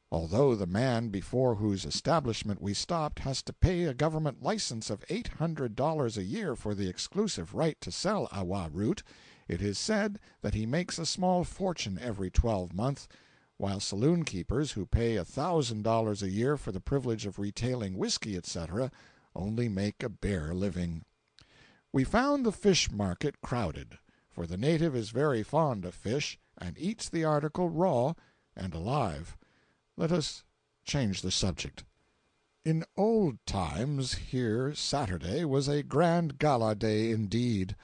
Although the man before whose establishment we stopped has to pay a government license of $800 a year for the exclusive right to sell awa root, it is said that he makes a small fortune every 12 months, while saloon keepers who pay $1,000 a year for the privilege of retailing whiskey, etc., only make a bare living. We found the fish market crowded, for the native is very fond of fish, and eats the article raw and alive. Let us change the subject. In old times here Saturday was a grand gala day indeed.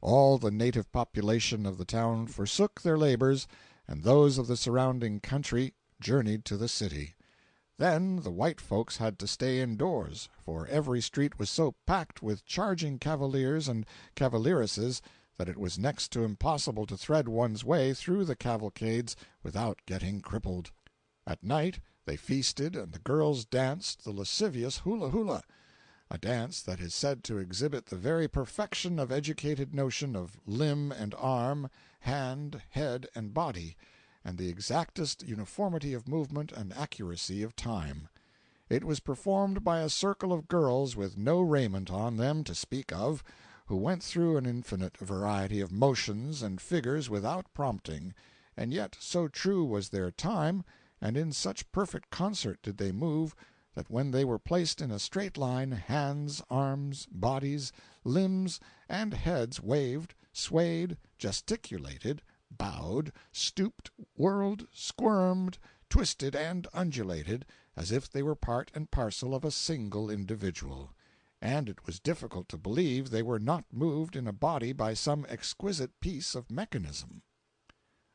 All the native population of the town forsook their labors, and those of the surrounding country journeyed to the city. Then the white folks had to stay indoors, for every street was so packed with charging cavaliers and cavalieresses that it was next to impossible to thread one's way through the cavalcades without getting crippled. At night they feasted, and the girls danced the lascivious hula-hula, a dance that is said to exhibit the very perfection of educated notion of limb and arm, hand, head, and body, and the exactest uniformity of movement and accuracy of time. It was performed by a circle of girls with no raiment on them to speak of, who went through an infinite variety of motions and figures without prompting, and yet so true was their time, and in such perfect concert did they move, that when they were placed in a straight line, hands, arms, bodies, limbs, and heads waved, swayed, gesticulated, bowed, stooped, whirled, squirmed, twisted, and undulated, as if they were part and parcel of a single individual, and it was difficult to believe they were not moved in a body by some exquisite piece of mechanism.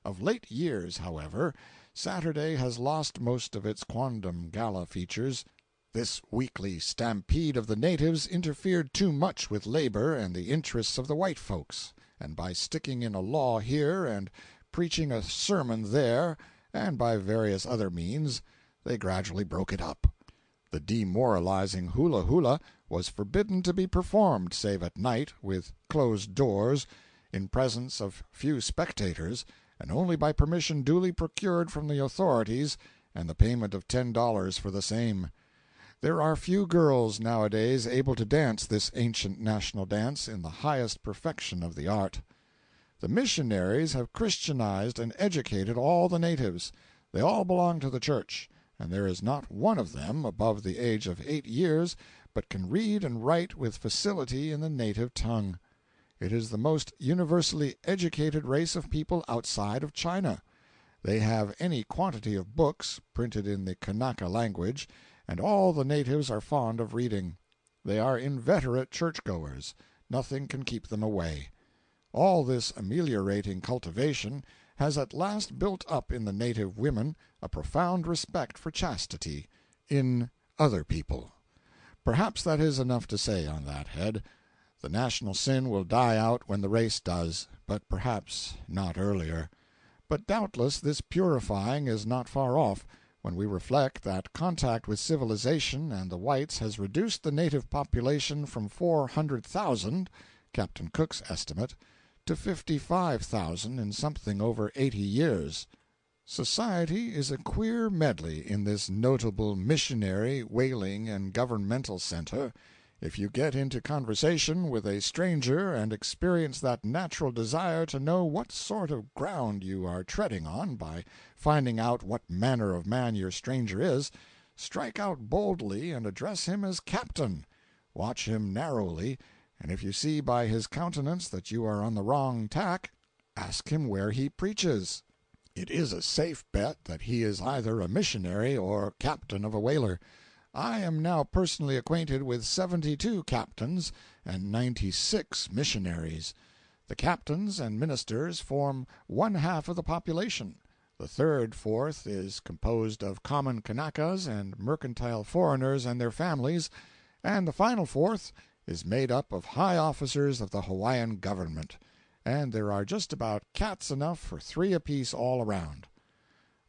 Of late years, however, Saturday has lost most of its quondam gala features. This weekly stampede of the natives interfered too much with labor and the interests of the white folks, and by sticking in a law here and preaching a sermon there, and by various other means, they gradually broke it up. The demoralizing hula-hula was forbidden to be performed save at night, with closed doors, in presence of few spectators, and only by permission duly procured from the authorities and the payment of $10 for the same. There are few girls nowadays able to dance this ancient national dance in the highest perfection of the art. The missionaries have Christianized and educated all the natives. They all belong to the church, and there is not one of them above the age of 8 years but can read and write with facility in the native tongue. It is the most universally educated race of people outside of China. They have any quantity of books, printed in the Kanaka language, and all the natives are fond of reading. They are inveterate church-goers. Nothing can keep them away. All this ameliorating cultivation has at last built up in the native women a profound respect for chastity in other people. Perhaps that is enough to say on that head. The national sin will die out when the race does, but perhaps not earlier. But doubtless this purifying is not far off, when we reflect that contact with civilization and the whites has reduced the native population from 400,000 (Captain Cook's estimate) to 55,000 in something over 80 years. Society is a queer medley in this notable missionary, whaling, and governmental center. If you get into conversation with a stranger and experience that natural desire to know what sort of ground you are treading on by finding out what manner of man your stranger is, strike out boldly and address him as Captain. Watch him narrowly, and if you see by his countenance that you are on the wrong tack, ask him where he preaches. It is a safe bet that he is either a missionary or captain of a whaler. I am now personally acquainted with 72 captains and 96 missionaries. The captains and ministers form one half of the population. The third fourth is composed of common Kanakas and mercantile foreigners and their families, and the final fourth is made up of high officers of the Hawaiian government, and there are just about cats enough for 3 apiece all around.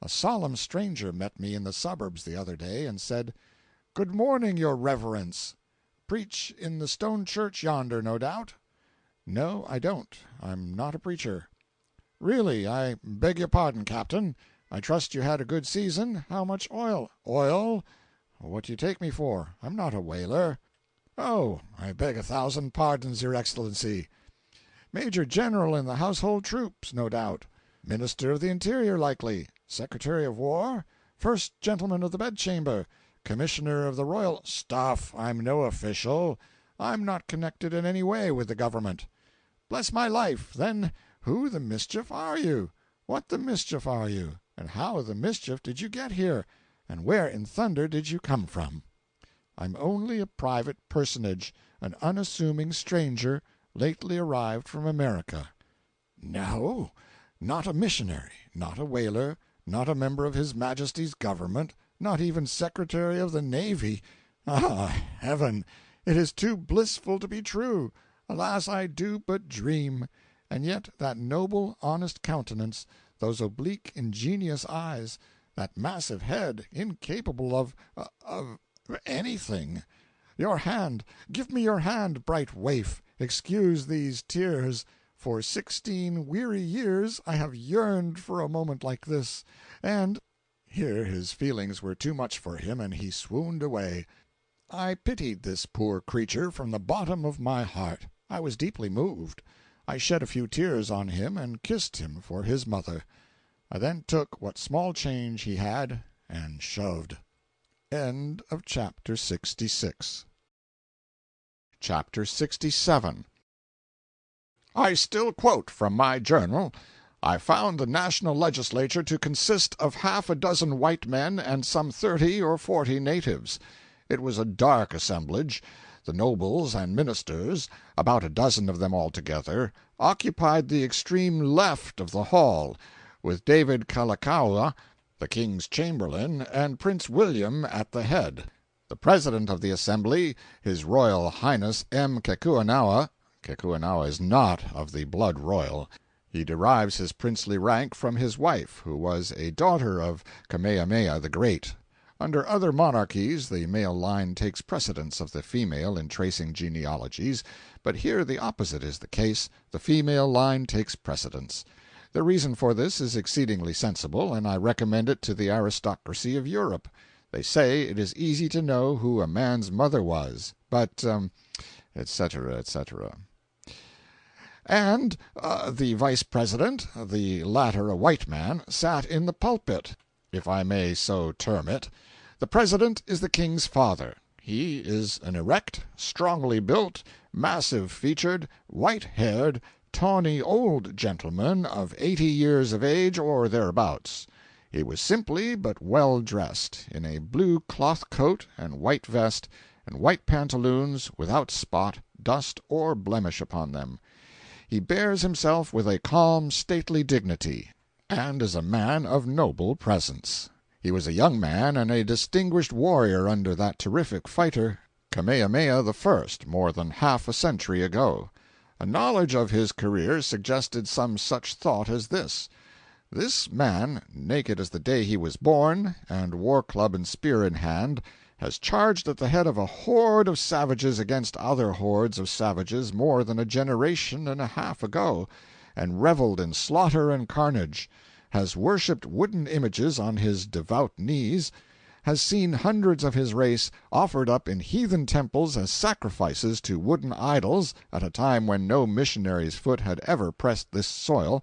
A solemn stranger met me in the suburbs the other day and said, "Good morning, your reverence. Preach in the stone church yonder, no doubt?" "No, I don't. I'm not a preacher." "Really, I beg your pardon, Captain. I trust you had a good season. How much oil?" "Oil? What do you take me for? I'm not a whaler." "Oh, I beg 1,000 pardons, your Excellency. Major General in the household troops, no doubt. Minister of the Interior, likely. Secretary of War. First Gentleman of the Bedchamber. Commissioner of the Royal—" "Stuff! I'm no official. I'm not connected in any way with the government." "Bless my life! Then who the mischief are you? What the mischief are you? And how the mischief did you get here? And where in thunder did you come from?" "I'm only a private personage, an unassuming stranger, lately arrived from America." "No? Not a missionary, not a whaler, not a member of His Majesty's government, not even Secretary of the Navy? Ah, heaven! It is too blissful to be true. Alas, I do but dream. And yet that noble, honest countenance, those oblique, ingenious eyes, that massive head, incapable of anything. Your hand, give me your hand, bright waif. Excuse these tears. For 16 weary years I have yearned for a moment like this, and—" Here his feelings were too much for him, and he swooned away. I pitied this poor creature from the bottom of my heart. I was deeply moved. I shed a few tears on him and kissed him for his mother. I then took what small change he had and shoved. End of chapter 66. Chapter 67. I still quote from my journal. I found the national legislature to consist of half a dozen white men and some 30 or 40 natives. It was a dark assemblage. The nobles and ministers, about a dozen of them altogether, occupied the extreme left of the hall, with David Kalakaua, the King's Chamberlain, and Prince William at the head. The President of the Assembly, His Royal Highness M. Kekuanaoa is not of the blood royal. He derives his princely rank from his wife, who was a daughter of Kamehameha the Great. Under other monarchies the male line takes precedence of the female in tracing genealogies, but here the opposite is the case, the female line takes precedence. The reason for this is exceedingly sensible, and I recommend it to the aristocracy of Europe. They say it is easy to know who a man's mother was, but, etc., etc. And the Vice President, the latter a white man, sat in the pulpit, if I may so term it. The President is the King's father. He is an erect, strongly built, massive-featured, white-haired, tawny old gentleman of 80 years of age or thereabouts. He was simply but well dressed, in a blue cloth coat and white vest, and white pantaloons without spot, dust, or blemish upon them. He bears himself with a calm, stately dignity, and is a man of noble presence. He was a young man and a distinguished warrior under that terrific fighter, Kamehameha I, more than half a century ago. A knowledge of his career suggested some such thought as this: This man, naked as the day he was born, and war-club and spear in hand, has charged at the head of a horde of savages against other hordes of savages more than a generation and a half ago, and reveled in slaughter and carnage, has worshipped wooden images on his devout knees, has seen hundreds of his race offered up in heathen temples as sacrifices to wooden idols at a time when no missionary's foot had ever pressed this soil,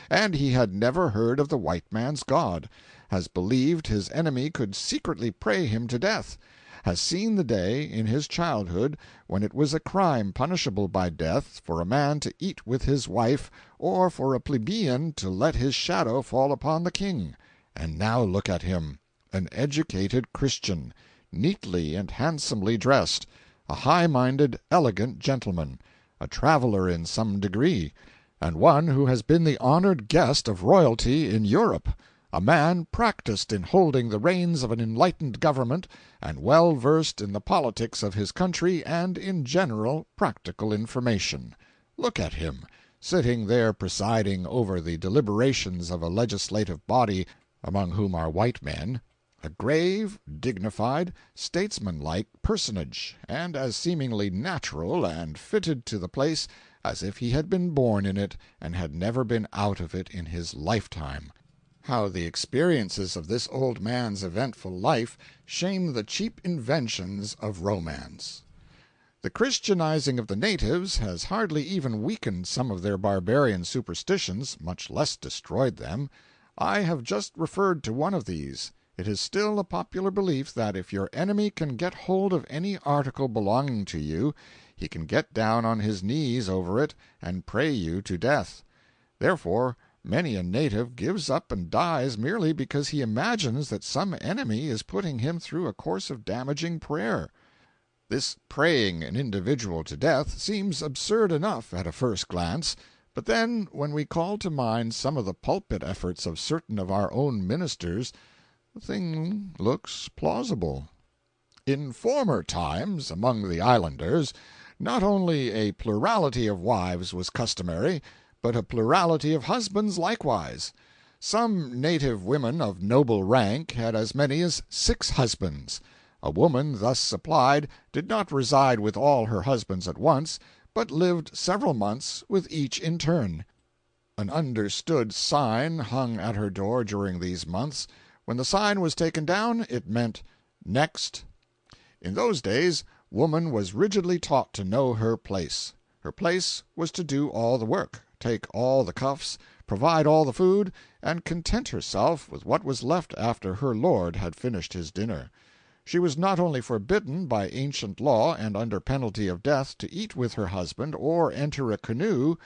and he had never heard of the white man's God, has believed his enemy could secretly pray him to death, has seen the day, in his childhood, when it was a crime punishable by death for a man to eat with his wife, or for a plebeian to let his shadow fall upon the king. And now look at him, an educated Christian, neatly and handsomely dressed, a high-minded, elegant gentleman, a traveler in some degree, and one who has been the honored guest of royalty in Europe, a man practiced in holding the reins of an enlightened government, and well versed in the politics of his country and in general practical information. Look at him, sitting there presiding over the deliberations of a legislative body among whom are white men, a grave, dignified, statesmanlike personage, and as seemingly natural and fitted to the place as if he had been born in it and had never been out of it in his lifetime. How the experiences of this old man's eventful life shame the cheap inventions of romance. The Christianizing of the natives has hardly even weakened some of their barbarian superstitions, much less destroyed them. I have just referred to one of these. It is still a popular belief that if your enemy can get hold of any article belonging to you, he can get down on his knees over it and pray you to death. Therefore, many a native gives up and dies merely because he imagines that some enemy is putting him through a course of damaging prayer. This praying an individual to death seems absurd enough at a first glance, but then when we call to mind some of the pulpit efforts of certain of our own ministers, the thing looks plausible. In former times, among the islanders, not only a plurality of wives was customary, but a plurality of husbands likewise. Some native women of noble rank had as many as 6 husbands. A woman thus supplied did not reside with all her husbands at once, but lived several months with each in turn. An understood sign hung at her door during these months. When the sign was taken down, it meant "Next." In those days, woman was rigidly taught to know her place. Her place was to do all the work, take all the cuffs, provide all the food, and content herself with what was left after her lord had finished his dinner. She was not only forbidden by ancient law and under penalty of death to eat with her husband or enter a canoe,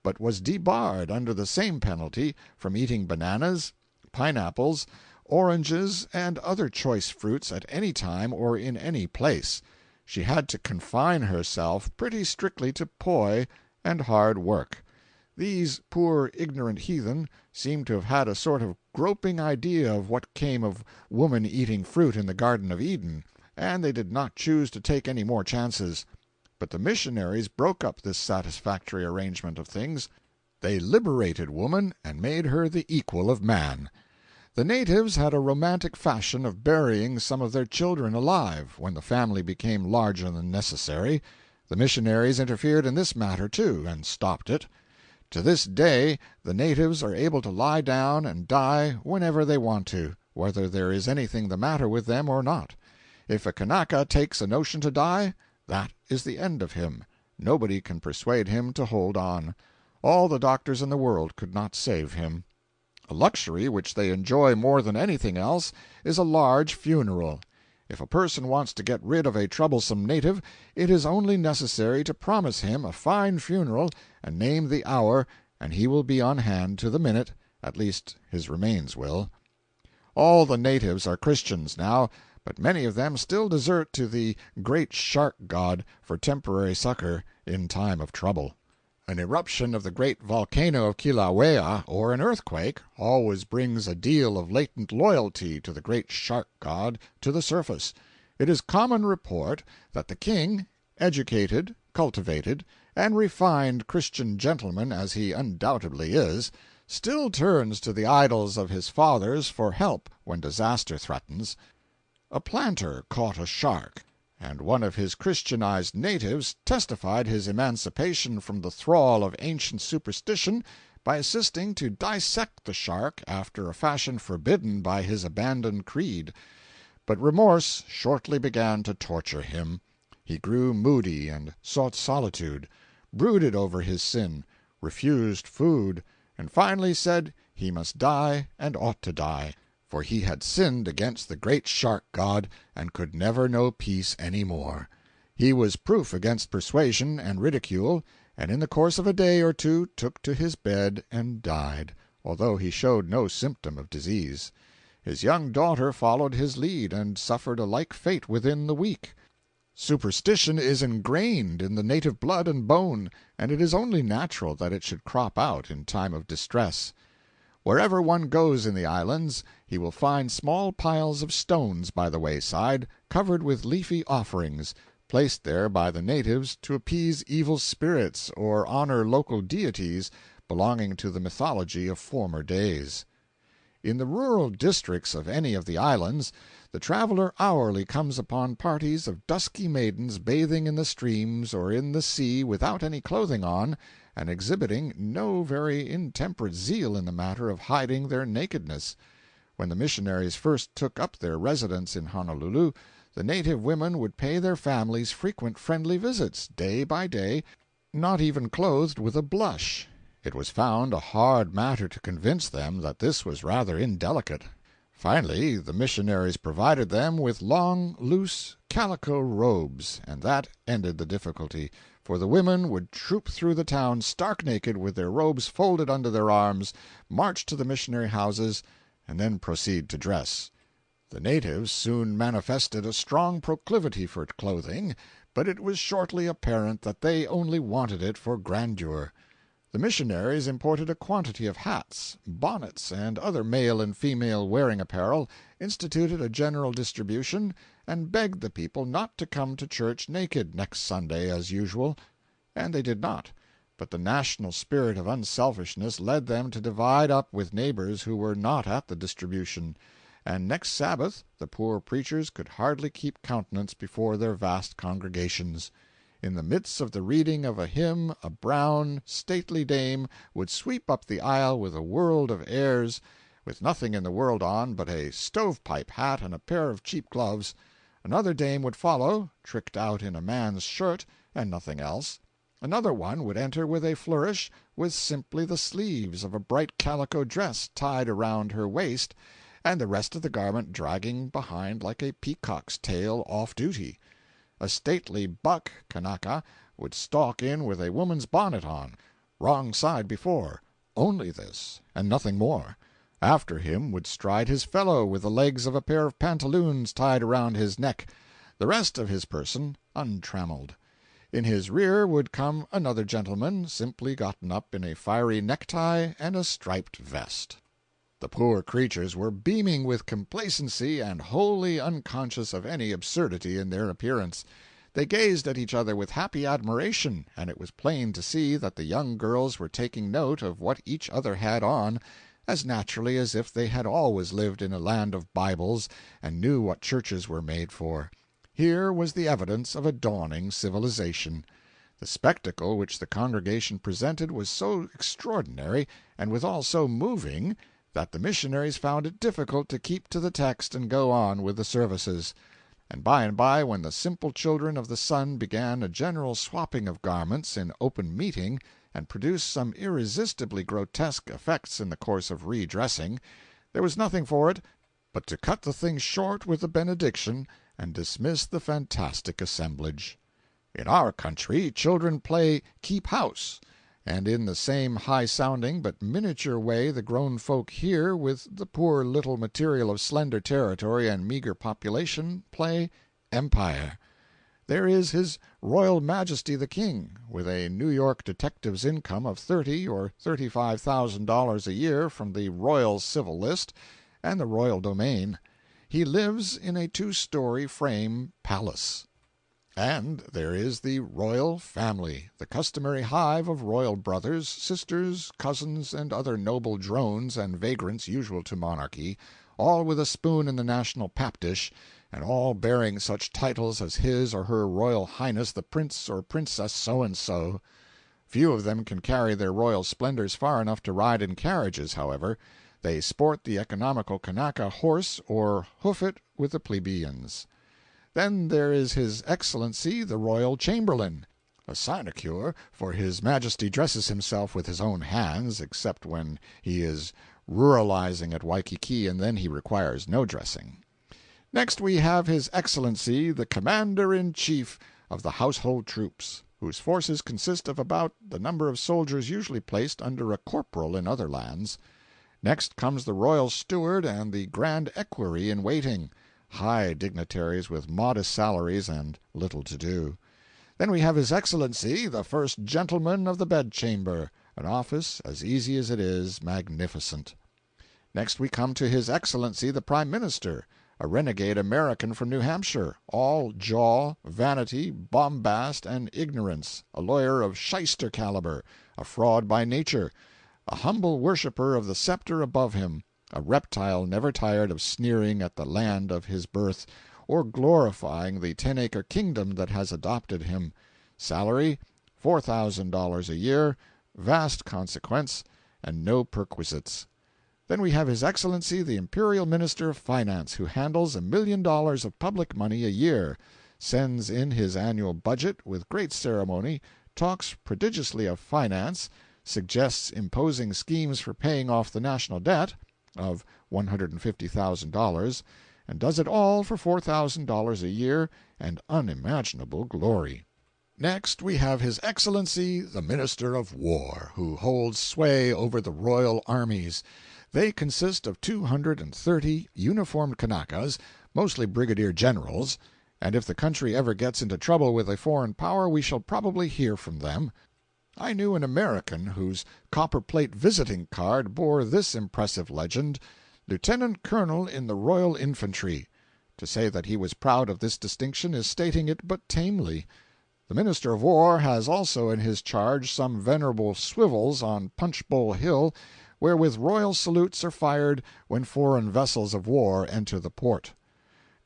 but was debarred under the same penalty from eating bananas, pineapples, oranges, and other choice fruits at any time or in any place. She had to confine herself pretty strictly to poi and hard work. These poor ignorant heathen seem to have had a sort of groping idea of what came of woman eating fruit in the Garden of Eden, and they did not choose to take any more chances. But the missionaries broke up this satisfactory arrangement of things. They liberated woman and made her the equal of man. The natives had a romantic fashion of burying some of their children alive when the family became larger than necessary. The missionaries interfered in this matter, too, and stopped it. To this day the natives are able to lie down and die whenever they want to, whether there is anything the matter with them or not. If a Kanaka takes a notion to die, that is the end of him. Nobody can persuade him to hold on. All the doctors in the world could not save him. A luxury which they enjoy more than anything else is a large funeral. If a person wants to get rid of a troublesome native, it is only necessary to promise him a fine funeral and name the hour, and he will be on hand to the minute, at least his remains will. All the natives are Christians now, but many of them still desert to the great shark god for temporary succor in time of trouble. An eruption of the great volcano of Kilauea, or an earthquake, always brings a deal of latent loyalty to the great shark god to the surface. It is common report that the king, educated, cultivated, and refined Christian gentleman as he undoubtedly is, still turns to the idols of his fathers for help when disaster threatens. A planter caught a shark, and one of his Christianized natives testified his emancipation from the thrall of ancient superstition by assisting to dissect the shark after a fashion forbidden by his abandoned creed. But remorse shortly began to torture him. He grew moody and sought solitude, brooded over his sin, refused food, and finally said he must die and ought to die, for he had sinned against the great shark god and could never know peace any more. He was proof against persuasion and ridicule, and in the course of a day or two took to his bed and died, although he showed no symptom of disease. His young daughter followed his lead and suffered a like fate within the week. Superstition is ingrained in the native blood and bone, and it is only natural that it should crop out in time of distress. Wherever one goes in the islands, he will find small piles of stones by the wayside, covered with leafy offerings, placed there by the natives to appease evil spirits or honor local deities belonging to the mythology of former days. In the rural districts of any of the islands, the traveler hourly comes upon parties of dusky maidens bathing in the streams or in the sea without any clothing on, and exhibiting no very intemperate zeal in the matter of hiding their nakedness. When the missionaries first took up their residence in Honolulu, the native women would pay their families frequent friendly visits, day by day, not even clothed with a blush. It was found a hard matter to convince them that this was rather indelicate. Finally, the missionaries provided them with long, loose, calico robes, and that ended the difficulty, for the women would troop through the town stark naked with their robes folded under their arms, march to the missionary houses, and then proceed to dress. The natives soon manifested a strong proclivity for clothing, but it was shortly apparent that they only wanted it for grandeur. The missionaries imported a quantity of hats, bonnets, and other male and female wearing apparel, instituted a general distribution, and begged the people not to come to church naked next Sunday as usual. And they did not, but the national spirit of unselfishness led them to divide up with neighbors who were not at the distribution, and next Sabbath the poor preachers could hardly keep countenance before their vast congregations. In the midst of the reading of a hymn a brown, stately dame would sweep up the aisle with a world of airs, with nothing in the world on but a stovepipe hat and a pair of cheap gloves. Another dame would follow, tricked out in a man's shirt, and nothing else. Another one would enter with a flourish, with simply the sleeves of a bright calico dress tied around her waist, and the rest of the garment dragging behind like a peacock's tail off duty. A stately buck Kanaka would stalk in with a woman's bonnet on, wrong side before, only this, and nothing more. After him would stride his fellow with the legs of a pair of pantaloons tied around his neck, the rest of his person untrammeled. In his rear would come another gentleman, simply gotten up in a fiery necktie and a striped vest. The poor creatures were beaming with complacency and wholly unconscious of any absurdity in their appearance. They gazed at each other with happy admiration, and it was plain to see that the young girls were taking note of what each other had on, as naturally as if they had always lived in a land of Bibles and knew what churches were made for. Here was the evidence of a dawning civilization. The spectacle which the congregation presented was so extraordinary, and withal so moving, that the missionaries found it difficult to keep to the text and go on with the services. And by, when the simple children of the sun began a general swapping of garments in open meeting, and produced some irresistibly grotesque effects in the course of redressing, there was nothing for it but to cut the thing short with the benediction and dismiss the fantastic assemblage. In our country children play keep house, and in the same high-sounding but miniature way the grown folk here, with the poor little material of slender territory and meager population, play empire. There is His Royal Majesty the King, with a New York detective's income of $30,000 or $35,000 a year from the Royal Civil List and the Royal Domain. He lives in a 2-story frame palace. And there is the royal family, the customary hive of royal brothers, sisters, cousins, and other noble drones and vagrants usual to monarchy, all with a spoon in the national pap dish, and all bearing such titles as His or Her Royal Highness the Prince or Princess So-and-so. Few of them can carry their royal splendors far enough to ride in carriages, however. They sport the economical Kanaka horse or hoof it with the plebeians. Then there is His Excellency the Royal Chamberlain, a sinecure, for His Majesty dresses himself with his own hands, except when he is ruralizing at Waikiki, and then he requires no dressing. Next we have His Excellency the Commander-in-Chief of the Household Troops, whose forces consist of about the number of soldiers usually placed under a corporal in other lands. Next comes the Royal Steward and the Grand Equerry in waiting, high dignitaries with modest salaries and little to do. Then we have His Excellency the First Gentleman of the Bedchamber, an office as easy as it is magnificent. Next we come to His Excellency the Prime Minister, a renegade American from New Hampshire, all jaw, vanity, bombast, and ignorance, a lawyer of shyster caliber, a fraud by nature, a humble worshipper of the scepter above him, a reptile never tired of sneering at the land of his birth, or glorifying the 10-acre kingdom that has adopted him. Salary, $4,000 a year, vast consequence, and no perquisites. Then we have His Excellency the Imperial Minister of Finance, who handles $1 million of public money a year, sends in his annual budget with great ceremony, talks prodigiously of finance, suggests imposing schemes for paying off the national debt of $150,000, and does it all for $4,000 a year and unimaginable glory. Next we have His Excellency the Minister of War, who holds sway over the royal armies. They consist of 230 uniformed Kanakas, mostly brigadier generals, and if the country ever gets into trouble with a foreign power we shall probably hear from them. I knew an American whose copperplate visiting card bore this impressive legend: Lieutenant Colonel in the Royal Infantry. To say that he was proud of this distinction is stating it but tamely. The Minister of War has also in his charge some venerable swivels on Punchbowl Hill, wherewith royal salutes are fired when foreign vessels of war enter the port.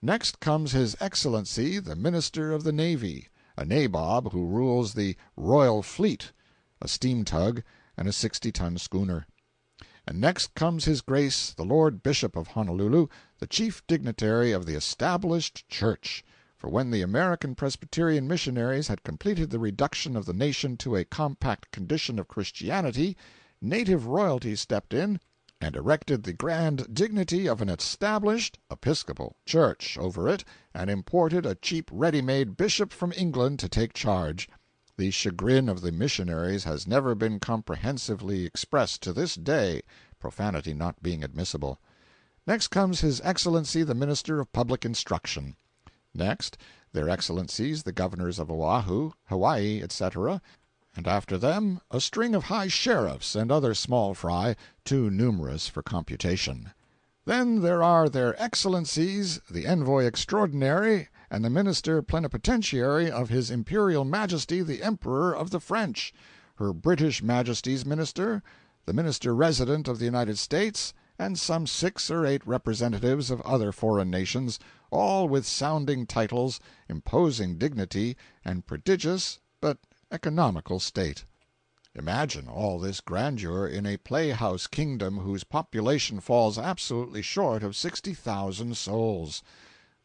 Next comes His Excellency the Minister of the Navy, a nabob who rules the Royal Fleet, a steam tug, and a 60-ton schooner. And next comes His Grace the Lord Bishop of Honolulu, the chief dignitary of the Established Church, for when the American Presbyterian missionaries had completed the reduction of the nation to a compact condition of Christianity, native royalty stepped in and erected the grand dignity of an established Episcopal Church over it, and imported a cheap ready-made bishop from England to take charge. The chagrin of the missionaries has never been comprehensively expressed to this day, profanity not being admissible. Next comes His Excellency the Minister of Public Instruction. Next, Their Excellencies the Governors of Oahu, Hawaii, etc., and after them a string of high sheriffs and other small fry, too numerous for computation. Then there are Their Excellencies the Envoy Extraordinary and the Minister Plenipotentiary of His Imperial Majesty the Emperor of the French, Her British Majesty's Minister, the Minister Resident of the United States, and some 6 or 8 representatives of other foreign nations, all with sounding titles, imposing dignity, and prodigious but economical state. Imagine all this grandeur in a playhouse kingdom whose population falls absolutely short of 60,000 souls.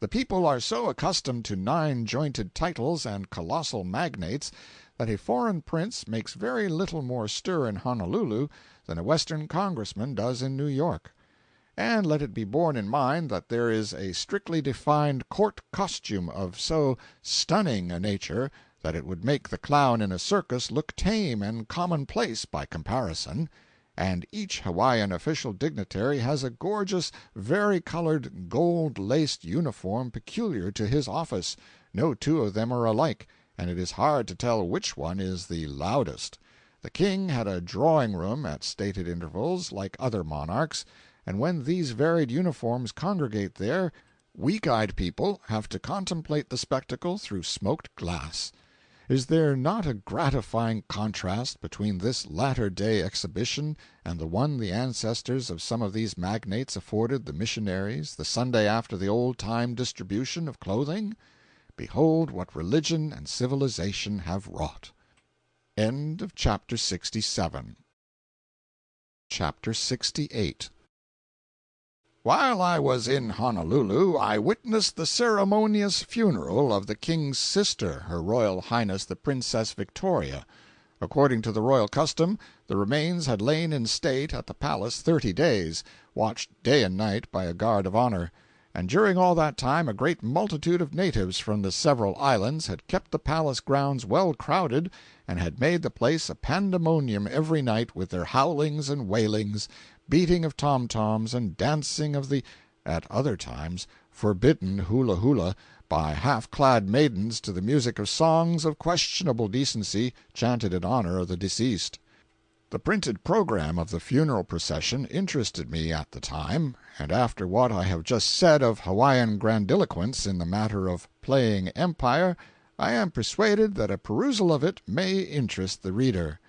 The people are so accustomed to 9-jointed titles and colossal magnates that a foreign prince makes very little more stir in Honolulu than a Western congressman does in New York. And let it be borne in mind that there is a strictly defined court costume of so stunning a nature that it would make the clown in a circus look tame and commonplace by comparison, and each Hawaiian official dignitary has a gorgeous, vari-colored, gold-laced uniform peculiar to his office. No 2 of them are alike, and it is hard to tell which one is the loudest. The king had a drawing-room at stated intervals, like other monarchs, and when these varied uniforms congregate there, Weak-eyed people have to contemplate the spectacle through smoked glass. Is there not a gratifying contrast between this latter-day exhibition and the one the ancestors of some of these magnates afforded the missionaries the Sunday after the old-time distribution of clothing? Behold what religion and civilization have wrought. End of chapter 67. Chapter 68. While I was in Honolulu, I witnessed the ceremonious funeral of the King's sister, Her Royal Highness the Princess Victoria. According to the royal custom, the remains had lain in state at the palace 30 days, watched day and night by a guard of honor, and during all that time a great multitude of natives from the several islands had kept the palace grounds well crowded, and had made the place a pandemonium every night with their howlings and wailings, beating of tom-toms, and dancing of the, at other times, forbidden hula-hula by half-clad maidens to the music of songs of questionable decency chanted in honor of the deceased. The printed program of the funeral procession interested me at the time, and after what I have just said of Hawaiian grandiloquence in the matter of playing empire, I am persuaded that a perusal of it may interest the reader.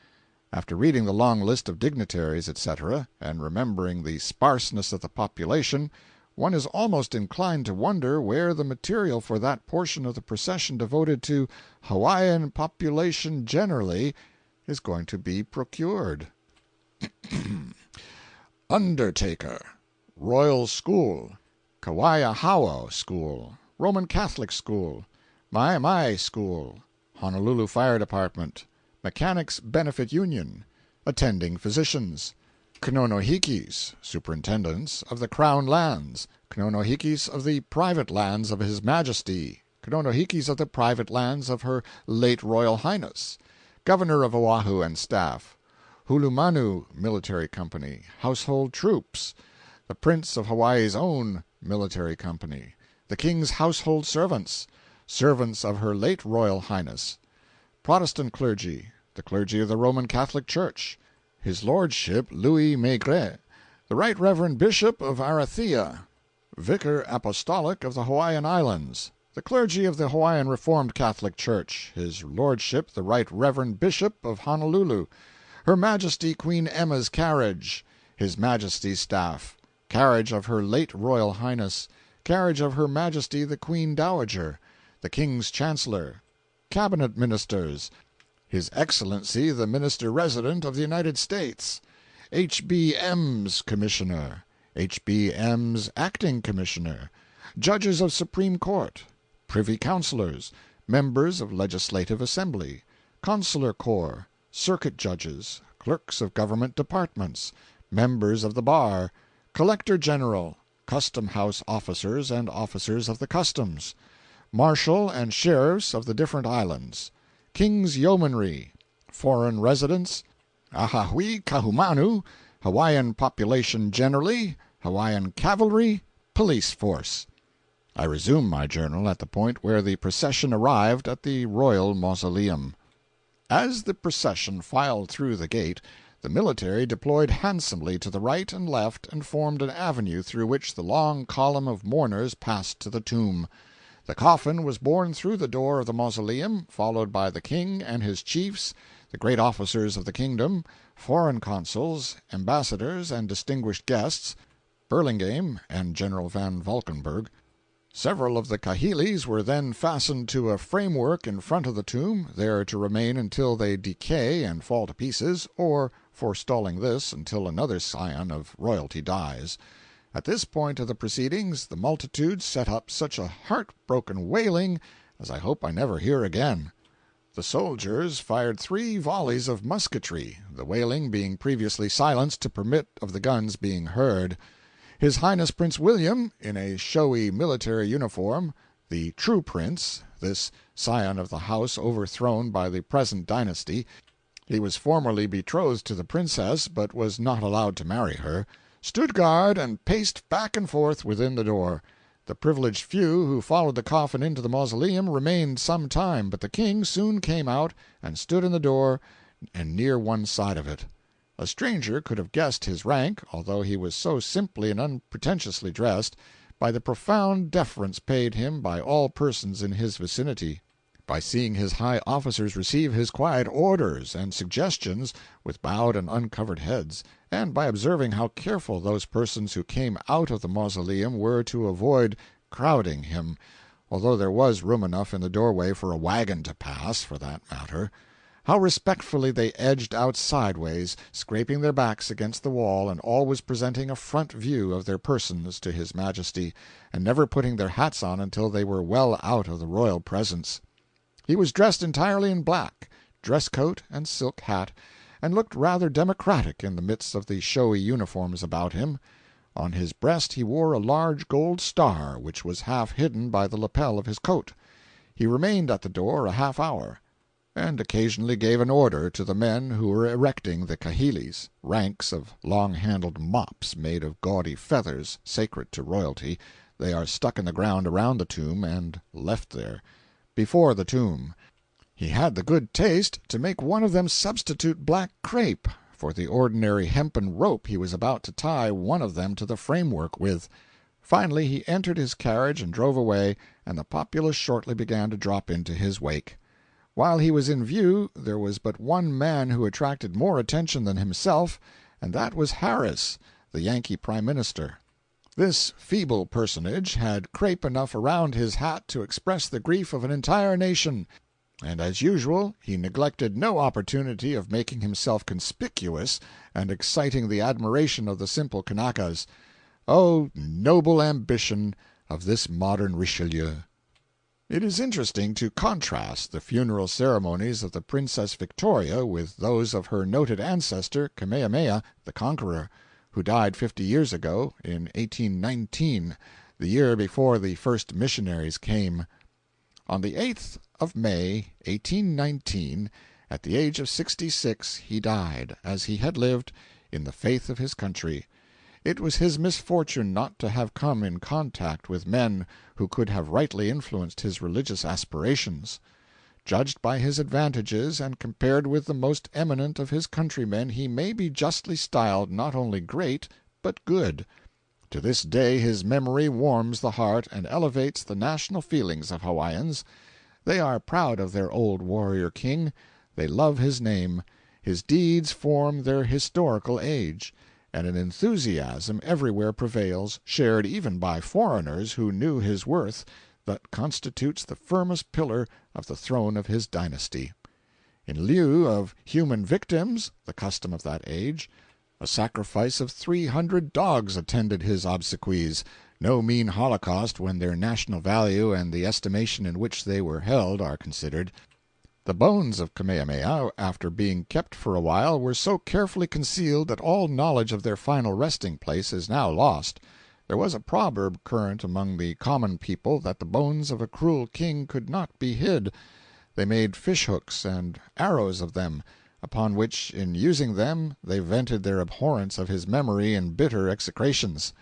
After reading the long list of dignitaries, etc., and remembering the sparseness of the population, one is almost inclined to wonder where the material for that portion of the procession devoted to Hawaiian population generally is going to be procured. Undertaker, Royal School, Kauai School, Roman Catholic School, Mai School, Honolulu Fire Department, Mechanics' Benefit Union, Attending Physicians, Knonohikis, Superintendents of the Crown Lands, Knonohikis of the private lands of His Majesty, Knonohikis of the private lands of Her late Royal Highness, Governor of Oahu and Staff, Hulumanu Military Company, Household Troops, the Prince of Hawaii's own Military Company, the King's Household Servants, servants of Her late Royal Highness, Protestant clergy, the clergy of the Roman Catholic Church, His Lordship Louis Maigret, the Right Reverend Bishop of Arathea, Vicar Apostolic of the Hawaiian Islands, the clergy of the Hawaiian Reformed Catholic Church, His Lordship the Right Reverend Bishop of Honolulu, Her Majesty Queen Emma's carriage, His Majesty's staff, carriage of Her late Royal Highness, carriage of Her Majesty the Queen Dowager, the King's Chancellor, Cabinet Ministers, His Excellency the Minister Resident of the United States, H.B.M.'s Commissioner, H.B.M.'s Acting Commissioner, Judges of Supreme Court, Privy Councilors, Members of Legislative Assembly, Consular Corps, Circuit Judges, Clerks of Government Departments, Members of the Bar, Collector General, Custom House Officers and Officers of the Customs, Marshal and Sheriffs of the different islands, King's Yeomanry, Foreign Residents, Ahahui Kahumanu, Hawaiian population generally, Hawaiian cavalry, police force. I resume my journal at the point where the procession arrived at the Royal Mausoleum. As the procession filed through the gate, the military deployed handsomely to the right and left and formed an avenue through which the long column of mourners passed to the tomb. The coffin was borne through the door of the mausoleum, followed by the King and his chiefs, the great officers of the kingdom, foreign consuls, ambassadors, and distinguished guests, Burlingame and General Van Valkenburg. Several of the kahilis were then fastened to a framework in front of the tomb, there to remain until they decay and fall to pieces, or, forestalling this, until another scion of royalty dies. At this point of the proceedings the multitude set up such a heart-broken wailing as I hope I never hear again. The soldiers fired 3 volleys of musketry, the wailing being previously silenced to permit of the guns being heard. His Highness Prince William, in a showy military uniform, the true prince, this scion of the house overthrown by the present dynasty, he was formerly betrothed to the princess but was not allowed to marry her, stood guard and paced back and forth within the door. The privileged few who followed the coffin into the mausoleum remained some time, but the King soon came out and stood in the door and near one side of it. A stranger could have guessed his rank, although he was so simply and unpretentiously dressed, by the profound deference paid him by all persons in his vicinity, by seeing his high officers receive his quiet orders and suggestions with bowed and uncovered heads, and by observing how careful those persons who came out of the mausoleum were to avoid crowding him, although there was room enough in the doorway for a wagon to pass, for that matter. How respectfully they edged out sideways, scraping their backs against the wall and always presenting a front view of their persons to his Majesty, and never putting their hats on until they were well out of the royal presence. He was dressed entirely in black, dress coat and silk hat, and looked rather democratic in the midst of the showy uniforms about him. On his breast he wore a large gold star, which was half hidden by the lapel of his coat. He remained at the door a half-hour, and occasionally gave an order to the men who were erecting the kahilis, ranks of long-handled mops made of gaudy feathers sacred to royalty. They are stuck in the ground around the tomb and left there. Before the tomb, he had the good taste to make one of them substitute black crape for the ordinary hempen rope he was about to tie one of them to the framework with. Finally he entered his carriage and drove away, and the populace shortly began to drop into his wake. While he was in view, there was but one man who attracted more attention than himself, and that was Harris, the Yankee Prime Minister. This feeble personage had crape enough around his hat to express the grief of an entire nation, and as usual he neglected no opportunity of making himself conspicuous and exciting the admiration of the simple Kanakas. Oh, noble ambition of this modern Richelieu! It is interesting to contrast the funeral ceremonies of the Princess Victoria with those of her noted ancestor Kamehameha the Conqueror, who died 50 years ago, in 1819, the year before the first missionaries came. On the 8th of May, 1819, at the age of 66, he died, as he had lived, in the faith of his country. It was his misfortune not to have come in contact with men who could have rightly influenced his religious aspirations. Judged by his advantages and compared with the most eminent of his countrymen, he may be justly styled not only great, but good. To this day his memory warms the heart and elevates the national feelings of Hawaiians. They are proud of their old warrior king. They love his name. His deeds form their historical age, and an enthusiasm everywhere prevails, shared even by foreigners who knew his worth, that constitutes the firmest pillar of the throne of his dynasty. In lieu of human victims, the custom of that age, a sacrifice of 300 dogs attended his obsequies, no mean holocaust when their national value and the estimation in which they were held are considered. The bones of Kamehameha, after being kept for a while, were so carefully concealed that all knowledge of their final resting place is now lost. There was a proverb current among the common people that the bones of a cruel king could not be hid. They made fish-hooks and arrows of them, upon which, in using them, they vented their abhorrence of his memory in bitter execrations.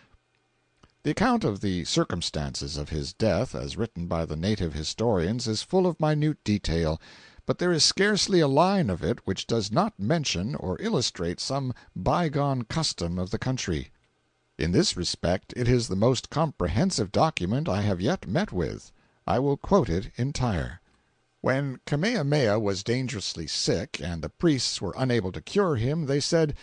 The account of the circumstances of his death, as written by the native historians, is full of minute detail, but there is scarcely a line of it which does not mention or illustrate some bygone custom of the country. In this respect it is the most comprehensive document I have yet met with. I will quote it entire. When Kamehameha was dangerously sick, and the priests were unable to cure him, they said,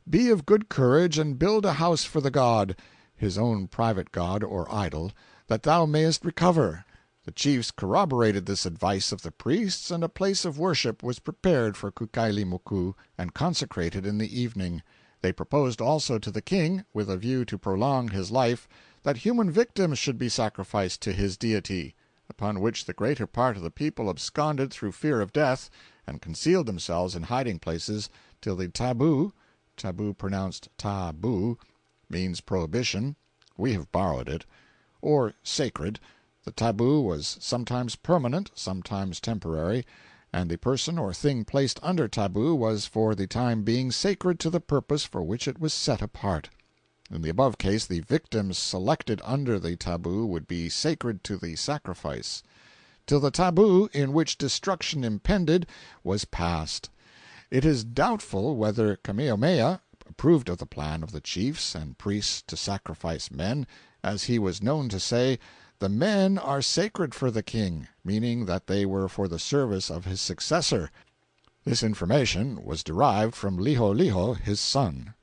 "Be of good courage, and build a house for the god," his own private god or idol, "that thou mayest recover." The chiefs corroborated this advice of the priests, and a place of worship was prepared for Kukailimoku and consecrated in the evening. They proposed also to the king, with a view to prolong his life, that human victims should be sacrificed to his deity, upon which the greater part of the people absconded through fear of death, and concealed themselves in hiding-places till the tabu pronounced ta-boo, means prohibition, we have borrowed it, or sacred. The tabu was sometimes permanent, sometimes temporary, and the person or thing placed under tabu was for the time being sacred to the purpose for which it was set apart. In the above case the victims selected under the tabu would be sacred to the sacrifice, till the tabu in which destruction impended was passed. It is doubtful whether Kamehameha approved of the plan of the chiefs and priests to sacrifice men, as he was known to say, "The men are sacred for the king," meaning that they were for the service of his successor. This information was derived from LIII, his son.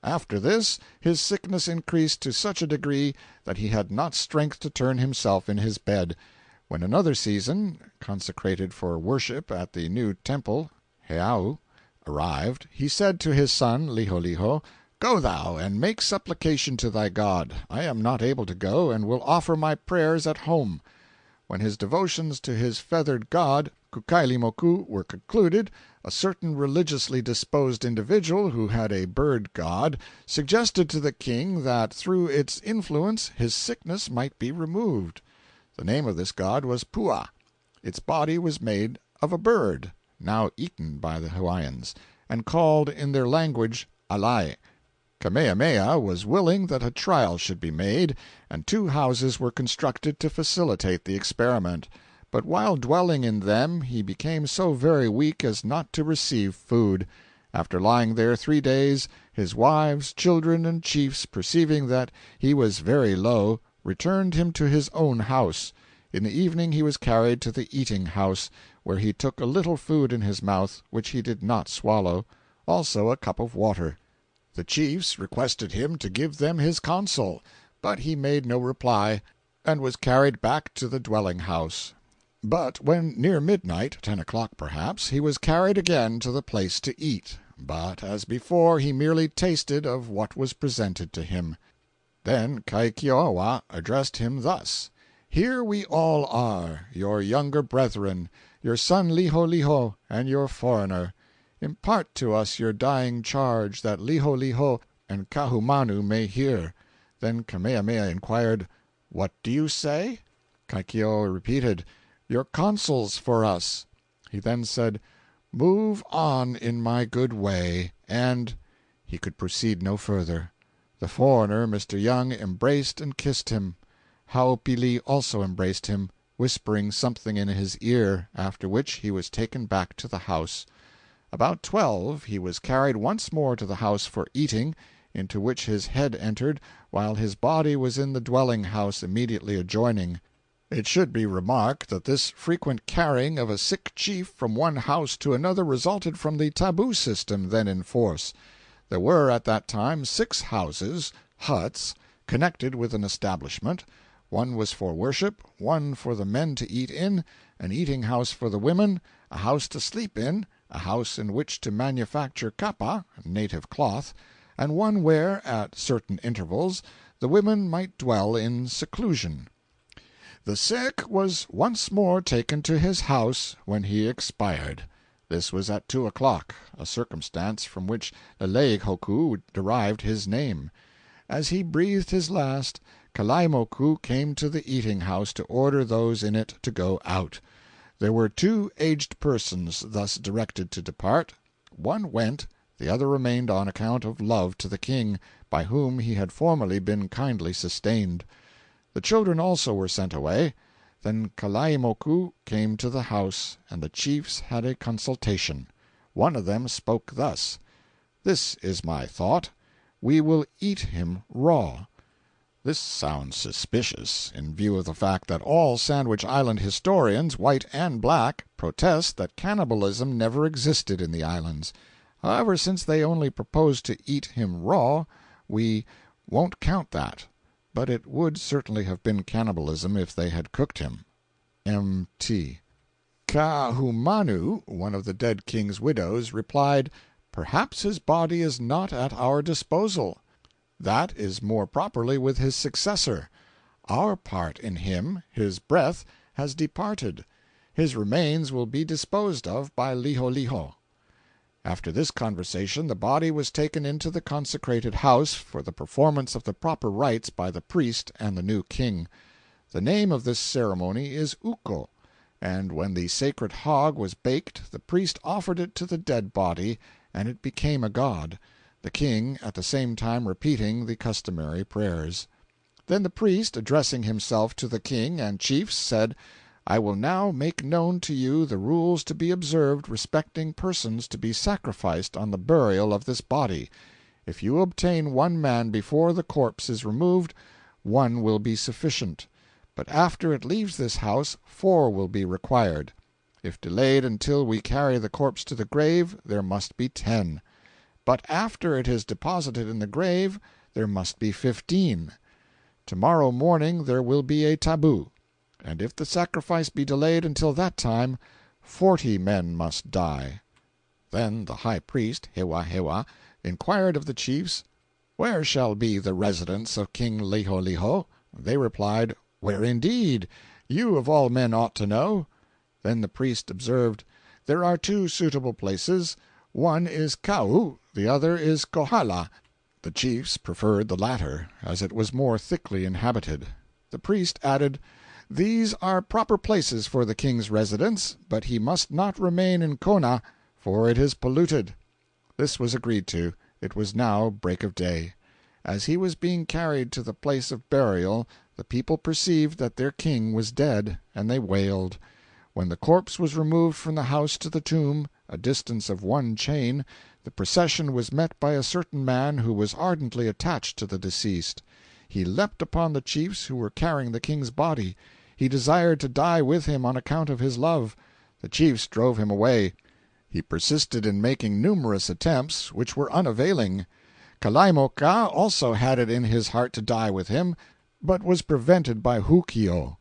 After this, his sickness increased to such a degree that he had not strength to turn himself in his bed. When another season, consecrated for worship at the new temple, Heau, arrived, he said to his son LIII, "Go thou, and make supplication to thy God. I am not able to go, and will offer my prayers at home." When his devotions to his feathered god, Kukailimoku, were concluded, a certain religiously disposed individual, who had a bird god, suggested to the king that through its influence his sickness might be removed. The name of this god was Pua. Its body was made of a bird, now eaten by the Hawaiians, and called in their language alai. Kamehameha was willing that a trial should be made, and 2 houses were constructed to facilitate the experiment. But while dwelling in them he became so very weak as not to receive food. After lying there 3 days, his wives, children, and chiefs, perceiving that he was very low, returned him to his own house. In the evening he was carried to the eating-house, where he took a little food in his mouth, which he did not swallow, also a cup of water. The chiefs requested him to give them his counsel, but he made no reply, and was carried back to the dwelling-house. But when near midnight, 10 o'clock perhaps, he was carried again to the place to eat, but as before he merely tasted of what was presented to him. Then Kaikiowa addressed him thus: "Here we all are, your younger brethren, your son LIII, and your foreigner. Impart to us your dying charge, that LIII and Kahumanu may hear." Then Kamehameha inquired, "What do you say?" Kaikiowa repeated, "Your counsels for us." He then said, "Move on in my good way, and—" He could proceed no further. The foreigner, Mr. Young, embraced and kissed him. Haopili also embraced him, whispering something in his ear, after which he was taken back to the house. About 12 he was carried once more to the house for eating, into which his head entered, while his body was in the dwelling-house immediately adjoining. It should be remarked that this frequent carrying of a sick chief from one house to another resulted from the tabu system then in force. There were at that time 6 houses, huts, connected with an establishment. One was for worship, one for the men to eat in, an eating-house for the women, a house to sleep in, a house in which to manufacture kapa, native cloth, and one where, at certain intervals, the women might dwell in seclusion. The sick was once more taken to his house, when he expired. This was at 2 o'clock, a circumstance from which Leleiohoku derived his name. As he breathed his last, Kalaimoku came to the eating-house to order those in it to go out. There were 2 aged persons thus directed to depart. One went, the other remained on account of love to the king, by whom he had formerly been kindly sustained. The children also were sent away. Then Kalaimoku came to the house, and the chiefs had a consultation. One of them spoke thus: "This is my thought. We will eat him raw." This sounds suspicious, in view of the fact that all Sandwich Island historians, white and black, protest that cannibalism never existed in the islands. However, since they only propose to eat him raw, we won't count that. But it would certainly have been cannibalism if they had cooked him. M.T. Kahumanu, one of the dead king's widows, replied, "Perhaps his body is not at our disposal. That is more properly with his successor. Our part in him, his breath, has departed. His remains will be disposed of by LIII." After this conversation the body was taken into the consecrated house for the performance of the proper rites by the priest and the new king. The name of this ceremony is uko, and when the sacred hog was baked the priest offered it to the dead body, and it became a god, the king at the same time repeating the customary prayers. Then the priest, addressing himself to the king and chiefs, said, "I will now make known to you the rules to be observed respecting persons to be sacrificed on the burial of this body. If you obtain one man before the corpse is removed, one will be sufficient, but after it leaves this house 4 will be required. If delayed until we carry the corpse to the grave, there must be 10. But after it is deposited in the grave, there must be 15. Tomorrow morning there will be a tabu, and if the sacrifice be delayed until that time, 40 men must die." Then the high priest, Hewa Hewa, inquired of the chiefs, "Where shall be the residence of King Liholiho?" They replied, "Where indeed? You of all men ought to know." Then the priest observed, "There are 2 suitable places. One is Kau, the other is Kohala." The chiefs preferred the latter, as it was more thickly inhabited. The priest added, "These are proper places for the king's residence, but he must not remain in Kona, for it is polluted." This was agreed to. It was now break of day. As he was being carried to the place of burial, the people perceived that their king was dead, and they wailed. When the corpse was removed from the house to the tomb, a distance of 1 chain, the procession was met by a certain man who was ardently attached to the deceased. He leapt upon the chiefs who were carrying the king's body. He desired to die with him on account of his love. The chiefs drove him away. He persisted in making numerous attempts, which were unavailing. Kalaimoka also had it in his heart to die with him, but was prevented by Hukio.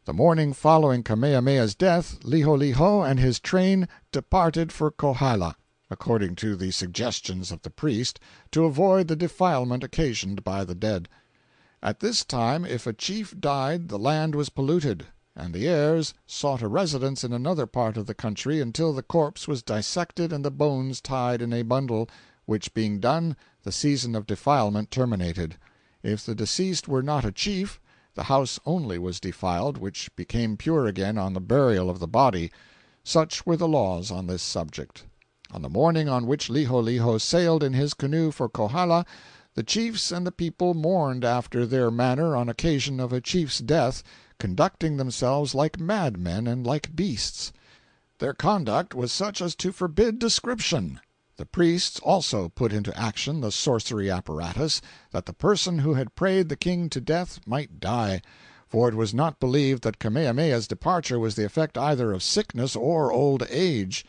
The morning following Kamehameha's death, Liholiho and his train departed for Kohala, according to the suggestions of the priest, to avoid the defilement occasioned by the dead. At this time, if a chief died, the land was polluted, and the heirs sought a residence in another part of the country until the corpse was dissected and the bones tied in a bundle, which being done, the season of defilement terminated. If the deceased were not a chief, the house only was defiled, which became pure again on the burial of the body. Such were the laws on this subject. On the morning on which Liholiho sailed in his canoe for Kohala, the chiefs and the people mourned after their manner on occasion of a chief's death, conducting themselves like madmen and like beasts. Their conduct was such as to forbid description. The priests also put into action the sorcery apparatus, that the person who had prayed the king to death might die, for it was not believed that Kamehameha's departure was the effect either of sickness or old age.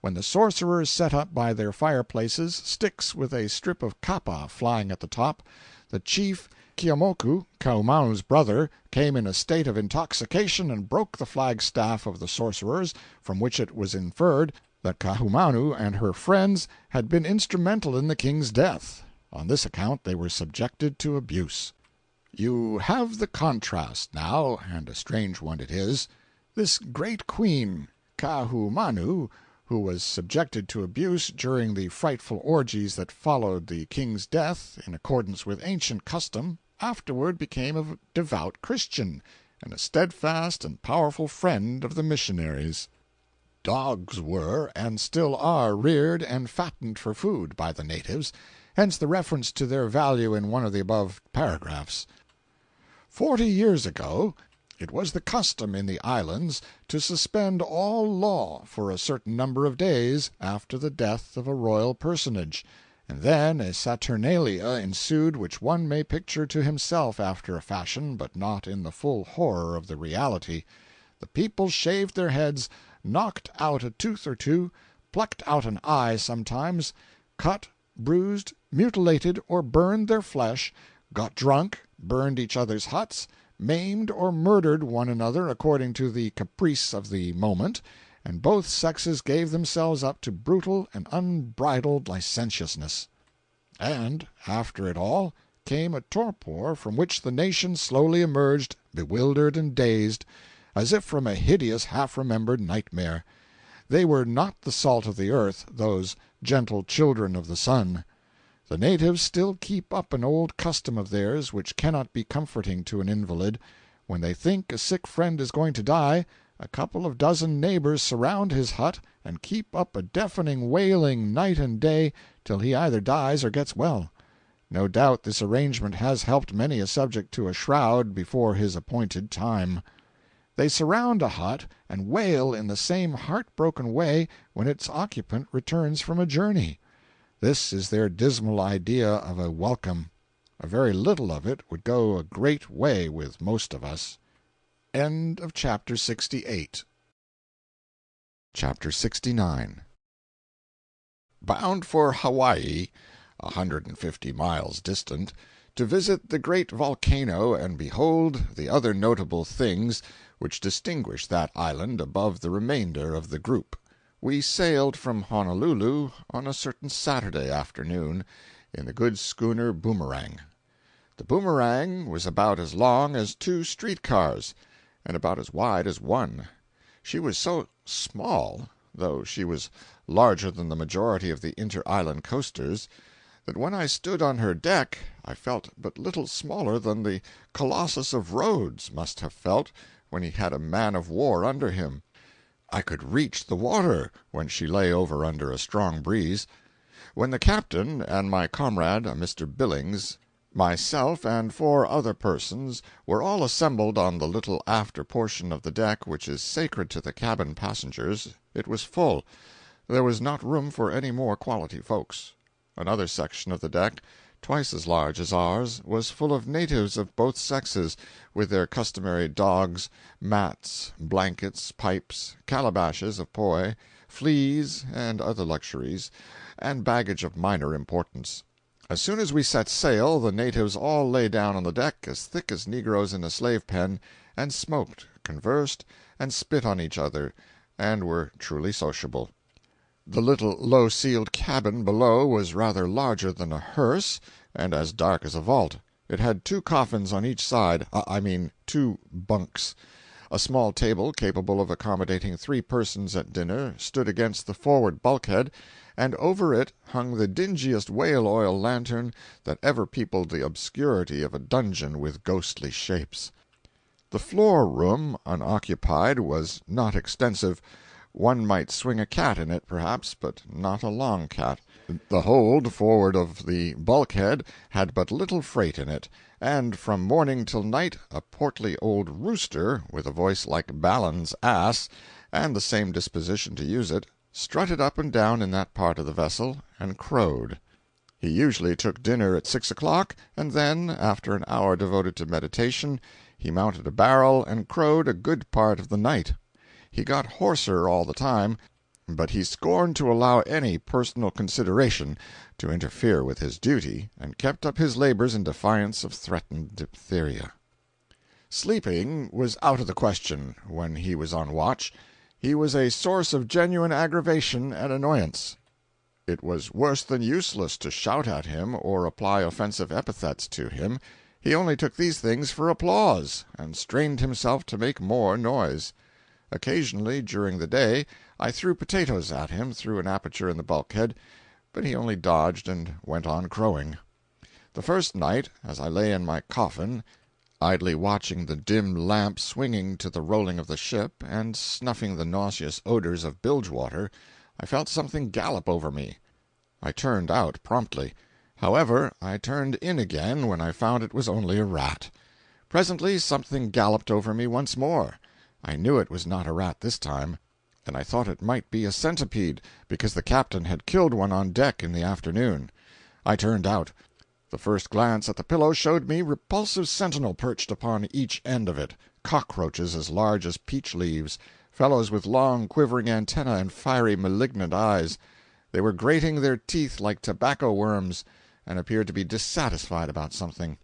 When the sorcerers set up by their fireplaces sticks with a strip of kapa flying at the top, the chief Keeaumoku, Kaumau's brother, came in a state of intoxication and broke the flagstaff of the sorcerers, from which it was inferred that Kaahumanu and her friends had been instrumental in the king's death. On this account they were subjected to abuse. You have the contrast now, and a strange one it is. This great queen, Kaahumanu, who was subjected to abuse during the frightful orgies that followed the king's death, in accordance with ancient custom, afterward became a devout Christian, and a steadfast and powerful friend of the missionaries. Dogs were, and still are, reared and fattened for food by the natives, hence the reference to their value in one of the above paragraphs. 40 years ago it was the custom in the islands to suspend all law for a certain number of days after the death of a royal personage, and then a saturnalia ensued which one may picture to himself after a fashion, but not in the full horror of the reality. The people shaved their heads, knocked out a tooth or two, plucked out an eye sometimes, cut, bruised, mutilated, or burned their flesh, got drunk, burned each other's huts, maimed or murdered one another according to the caprice of the moment, and both sexes gave themselves up to brutal and unbridled licentiousness. And, after it all, came a torpor from which the nation slowly emerged, bewildered and dazed, as if from a hideous half-remembered nightmare. They were not the salt of the earth, those gentle children of the sun. The natives still keep up an old custom of theirs which cannot be comforting to an invalid. When they think a sick friend is going to die, a couple of dozen neighbors surround his hut and keep up a deafening wailing night and day till he either dies or gets well. No doubt this arrangement has helped many a subject to a shroud before his appointed time. They surround a hut and wail in the same heart-broken way when its occupant returns from a journey. This is their dismal idea of a welcome. A very little of it would go a great way with most of us. Chapter 68. Chapter 69. Bound for Hawaii, 150 miles distant, to visit the great volcano and behold the other notable things which distinguish that island above the remainder of the group, we sailed from Honolulu on a certain Saturday afternoon in the good schooner Boomerang. The Boomerang was about as long as 2 street-cars, and about as wide as one. She was so small, though she was larger than the majority of the inter-island coasters, that when I stood on her deck I felt but little smaller than the Colossus of Rhodes must have felt when he had a man-of-war under him. I could reach the water when she lay over under a strong breeze. When the captain and my comrade, Mr. Billings, myself and 4 other persons were all assembled on the little after portion of the deck which is sacred to the cabin passengers, it was full. There was not room for any more quality folks. Another section of the deck, twice as large as ours, was full of natives of both sexes, with their customary dogs, mats, blankets, pipes, calabashes of poi, fleas, and other luxuries, and baggage of minor importance. As soon as we set sail, the natives all lay down on the deck as thick as negroes in a slave-pen, and smoked, conversed, and spit on each other, and were truly sociable. The little low-ceiled cabin below was rather larger than a hearse, and as dark as a vault. It had 2 coffins on each side, 2 bunks. A small table, capable of accommodating 3 persons at dinner, stood against the forward bulkhead, and over it hung the dingiest whale-oil lantern that ever peopled the obscurity of a dungeon with ghostly shapes. The floor-room, unoccupied, was not extensive. One might swing a cat in it, perhaps, but not a long cat. The hold forward of the bulkhead had but little freight in it, and from morning till night a portly old rooster, with a voice like Balaam's ass, and the same disposition to use it, strutted up and down in that part of the vessel and crowed. He usually took dinner at 6 o'clock, and then, after an hour devoted to meditation, he mounted a barrel and crowed a good part of the night. He got hoarser all the time, but he scorned to allow any personal consideration to interfere with his duty, and kept up his labors in defiance of threatened diphtheria. Sleeping was out of the question when he was on watch. He was a source of genuine aggravation and annoyance. It was worse than useless to shout at him or apply offensive epithets to him. He only took these things for applause, and strained himself to make more noise. Occasionally, during the day, I threw potatoes at him through an aperture in the bulkhead, but he only dodged and went on crowing. The first night, as I lay in my coffin, idly watching the dim lamp swinging to the rolling of the ship, and snuffing the nauseous odors of bilge-water, I felt something gallop over me. I turned out promptly. However, I turned in again when I found it was only a rat. Presently something galloped over me once more. I knew it was not a rat this time, and I thought it might be a centipede, because the captain had killed one on deck in the afternoon. I turned out. The first glance at the pillow showed me repulsive sentinel perched upon each end of it, cockroaches as large as peach leaves, fellows with long quivering antennae and fiery malignant eyes. They were grating their teeth like tobacco worms, and appeared to be dissatisfied about something.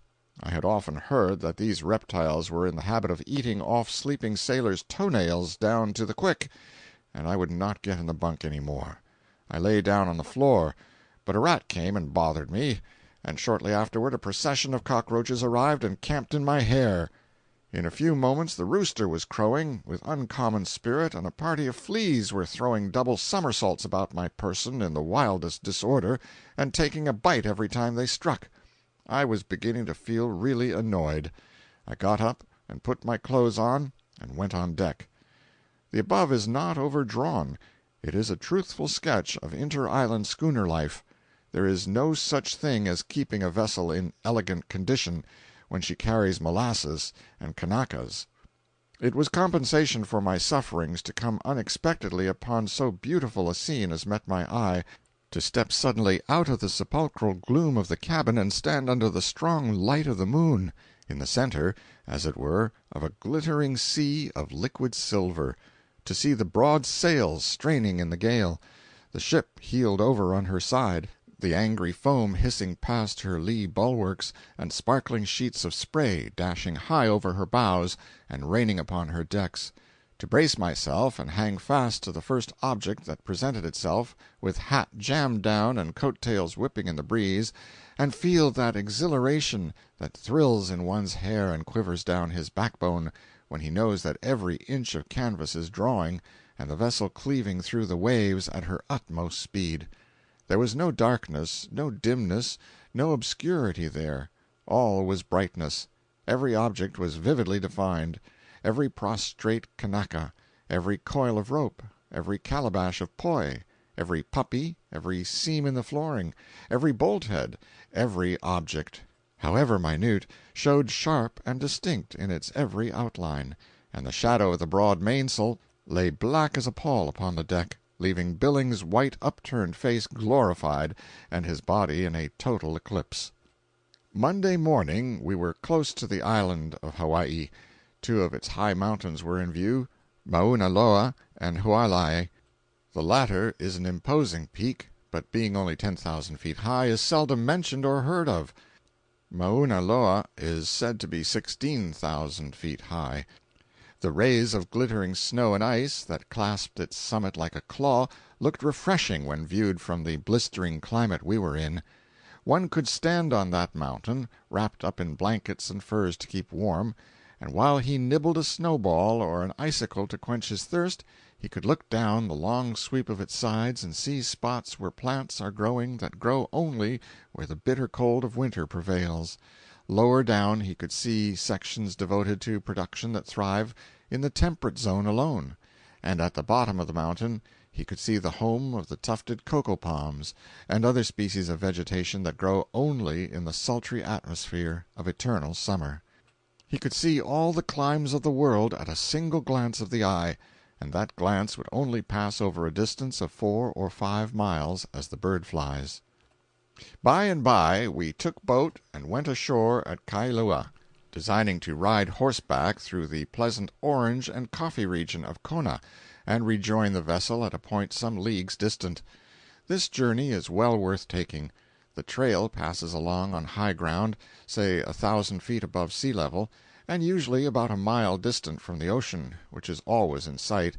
I had often heard that these reptiles were in the habit of eating off sleeping sailors' toe-nails down to the quick, and I would not get in the bunk any more. I lay down on the floor, but a rat came and bothered me, and shortly afterward a procession of cockroaches arrived and camped in my hair. In a few moments the rooster was crowing with uncommon spirit, and a party of fleas were throwing double somersaults about my person in the wildest disorder, and taking a bite every time they struck. I was beginning to feel really annoyed. I got up and put my clothes on and went on deck. The above is not overdrawn. It is a truthful sketch of inter-island schooner life. There is no such thing as keeping a vessel in elegant condition when she carries molasses and Kanakas. It was compensation for my sufferings to come unexpectedly upon so beautiful a scene as met my eye, to step suddenly out of the sepulchral gloom of the cabin and stand under the strong light of the moon, in the center, as it were, of a glittering sea of liquid silver, to see the broad sails straining in the gale, the ship heeled over on her side, the angry foam hissing past her lee bulwarks, and sparkling sheets of spray dashing high over her bows and raining upon her decks, to brace myself and hang fast to the first object that presented itself, with hat jammed down and coat-tails whipping in the breeze, and feel that exhilaration that thrills in one's hair and quivers down his backbone when he knows that every inch of canvas is drawing, and the vessel cleaving through the waves at her utmost speed. There was no darkness, no dimness, no obscurity there. All was brightness. Every object was vividly defined. Every prostrate Kanaka, every coil of rope, every calabash of poi, every puppy, every seam in the flooring, every bolt-head, every object, however minute, showed sharp and distinct in its every outline, and the shadow of the broad mainsail lay black as a pall upon the deck, leaving Billings' white upturned face glorified and his body in a total eclipse. Monday morning we were close to the island of Hawaii. Two of its high mountains were in view, Mauna Loa and Hualai. The latter is an imposing peak, but being only 10,000 feet high, is seldom mentioned or heard of. Mauna Loa is said to be 16,000 feet high. The rays of glittering snow and ice that clasped its summit like a claw looked refreshing when viewed from the blistering climate we were in. One could stand on that mountain, wrapped up in blankets and furs to keep warm, and while he nibbled a snowball or an icicle to quench his thirst, he could look down the long sweep of its sides and see spots where plants are growing that grow only where the bitter cold of winter prevails. Lower down he could see sections devoted to production that thrive in the temperate zone alone, and at the bottom of the mountain he could see the home of the tufted cocoa palms and other species of vegetation that grow only in the sultry atmosphere of eternal summer. He could see all the climes of the world at a single glance of the eye, and that glance would only pass over a distance of 4 or 5 miles as the bird flies. By and by we took boat and went ashore at Kailua, designing to ride horseback through the pleasant orange and coffee region of Kona, and rejoin the vessel at a point some leagues distant. This journey is well worth taking. The trail passes along on high ground, say 1,000 feet above sea level, and usually about a mile distant from the ocean, which is always in sight,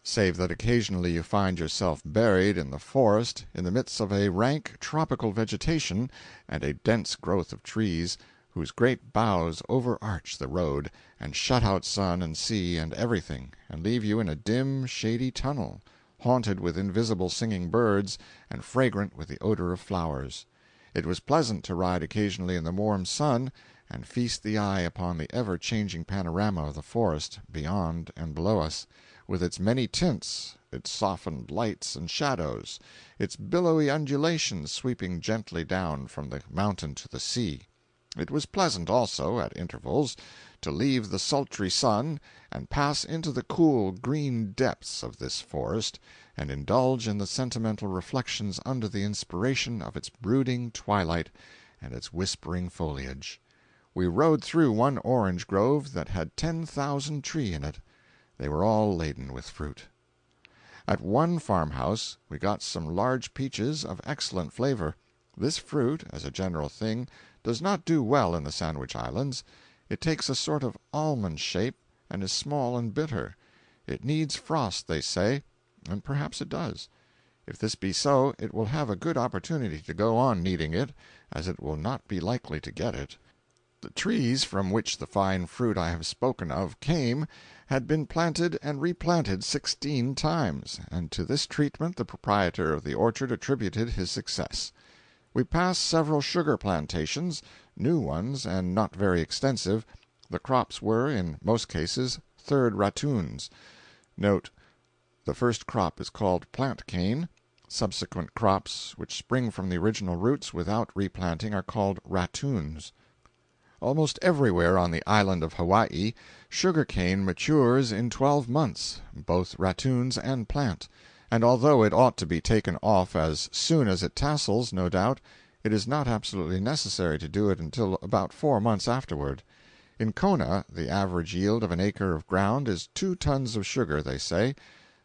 save that occasionally you find yourself buried in the forest in the midst of a rank tropical vegetation and a dense growth of trees, whose great boughs overarch the road, and shut out sun and sea and everything, and leave you in a dim, shady tunnel, haunted with invisible singing birds, and fragrant with the odor of flowers. It was pleasant to ride occasionally in the warm sun, and feast the eye upon the ever-changing panorama of the forest, beyond and below us, with its many tints, its softened lights and shadows, its billowy undulations sweeping gently down from the mountain to the sea. It was pleasant, also, at intervals, to leave the sultry sun and pass into the cool green depths of this forest, and indulge in the sentimental reflections under the inspiration of its brooding twilight and its whispering foliage. We rode through one orange grove that had 10,000 trees in it. They were all laden with fruit. At one farmhouse we got some large peaches of excellent flavor. This fruit, as a general thing, does not do well in the Sandwich Islands. It takes a sort of almond shape, and is small and bitter. It needs frost, they say, and perhaps it does. If this be so, it will have a good opportunity to go on needing it, as it will not be likely to get it. The trees from which the fine fruit I have spoken of came had been planted and replanted 16 times, and to this treatment the proprietor of the orchard attributed his success. We passed several sugar plantations, new ones and not very extensive. The crops were, in most cases, third ratoons. Note: the first crop is called plant cane. Subsequent crops which spring from the original roots without replanting are called ratoons. Almost everywhere on the island of Hawaii, sugar cane matures in 12 months, both ratoons and plant, and although it ought to be taken off as soon as it tassels, no doubt, it is not absolutely necessary to do it until about 4 months afterward. In Kona the average yield of an acre of ground is 2 tons of sugar, they say.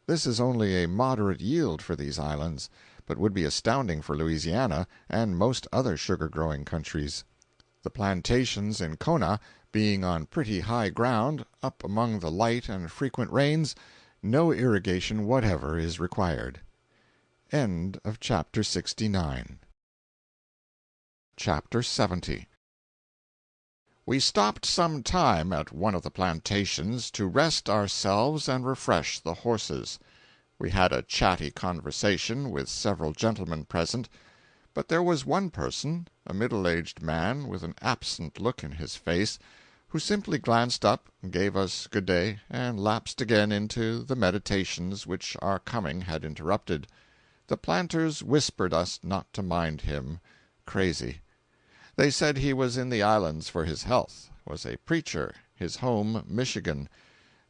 This is only a moderate yield for these islands, but would be astounding for Louisiana and most other sugar-growing countries. The plantations in Kona being on pretty high ground, up among the light and frequent rains, no irrigation whatever is required. End of Chapter 69. Chapter 70. We stopped some time at one of the plantations to rest ourselves and refresh the horses. We had a chatty conversation with several gentlemen present, but there was one person, a middle-aged man with an absent look in his face, who simply glanced up, gave us good day, and lapsed again into the meditations which our coming had interrupted. The planters whispered us not to mind him. Crazy. They said he was in the islands for his health, was a preacher, his home Michigan.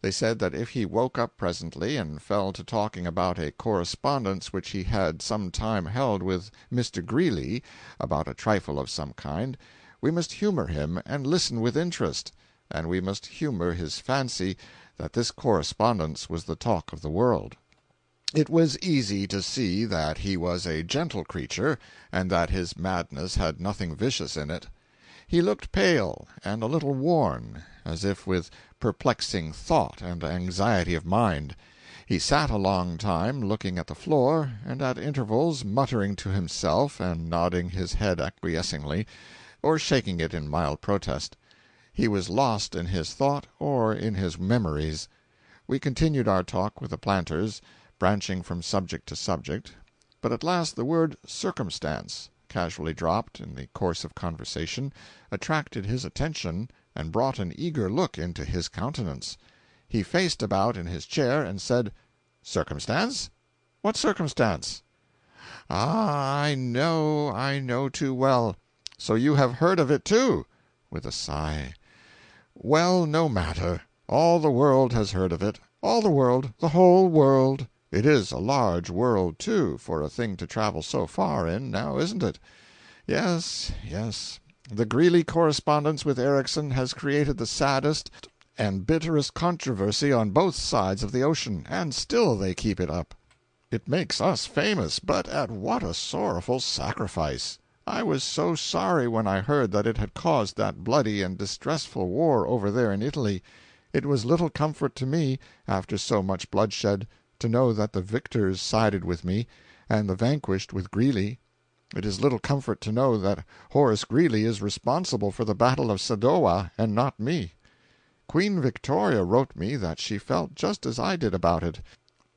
They said that if he woke up presently and fell to talking about a correspondence which he had some time held with Mr. Greeley about a trifle of some kind, we must humor him and listen with interest, and we must humor his fancy that this correspondence was the talk of the world. It was easy to see that he was a gentle creature, and that his madness had nothing vicious in it. He looked pale and a little worn, as if with perplexing thought and anxiety of mind. He sat a long time looking at the floor, and at intervals muttering to himself and nodding his head acquiescingly, or shaking it in mild protest. He was lost in his thought or in his memories. We continued our talk with the planters, branching from subject to subject, but at last the word circumstance, casually dropped in the course of conversation, attracted his attention and brought an eager look into his countenance. He faced about in his chair and said, "Circumstance? What circumstance?" "Ah, I know too well. So you have heard of it, too?" with a sigh. "Well, no matter. All the world has heard of it. All the world, the whole world. It is a large world, too, for a thing to travel so far in, now isn't it? Yes, yes. The Greeley correspondence with Ericsson has created the saddest and bitterest controversy on both sides of the ocean, and still they keep it up. It makes us famous, but at what a sorrowful sacrifice! I was so sorry when I heard that it had caused that bloody and distressful war over there in Italy. It was little comfort to me, after so much bloodshed, to know that the victors sided with me, and the vanquished with Greeley. It is little comfort to know that Horace Greeley is responsible for the Battle of Sadowa, and not me. Queen Victoria wrote me that she felt just as I did about it.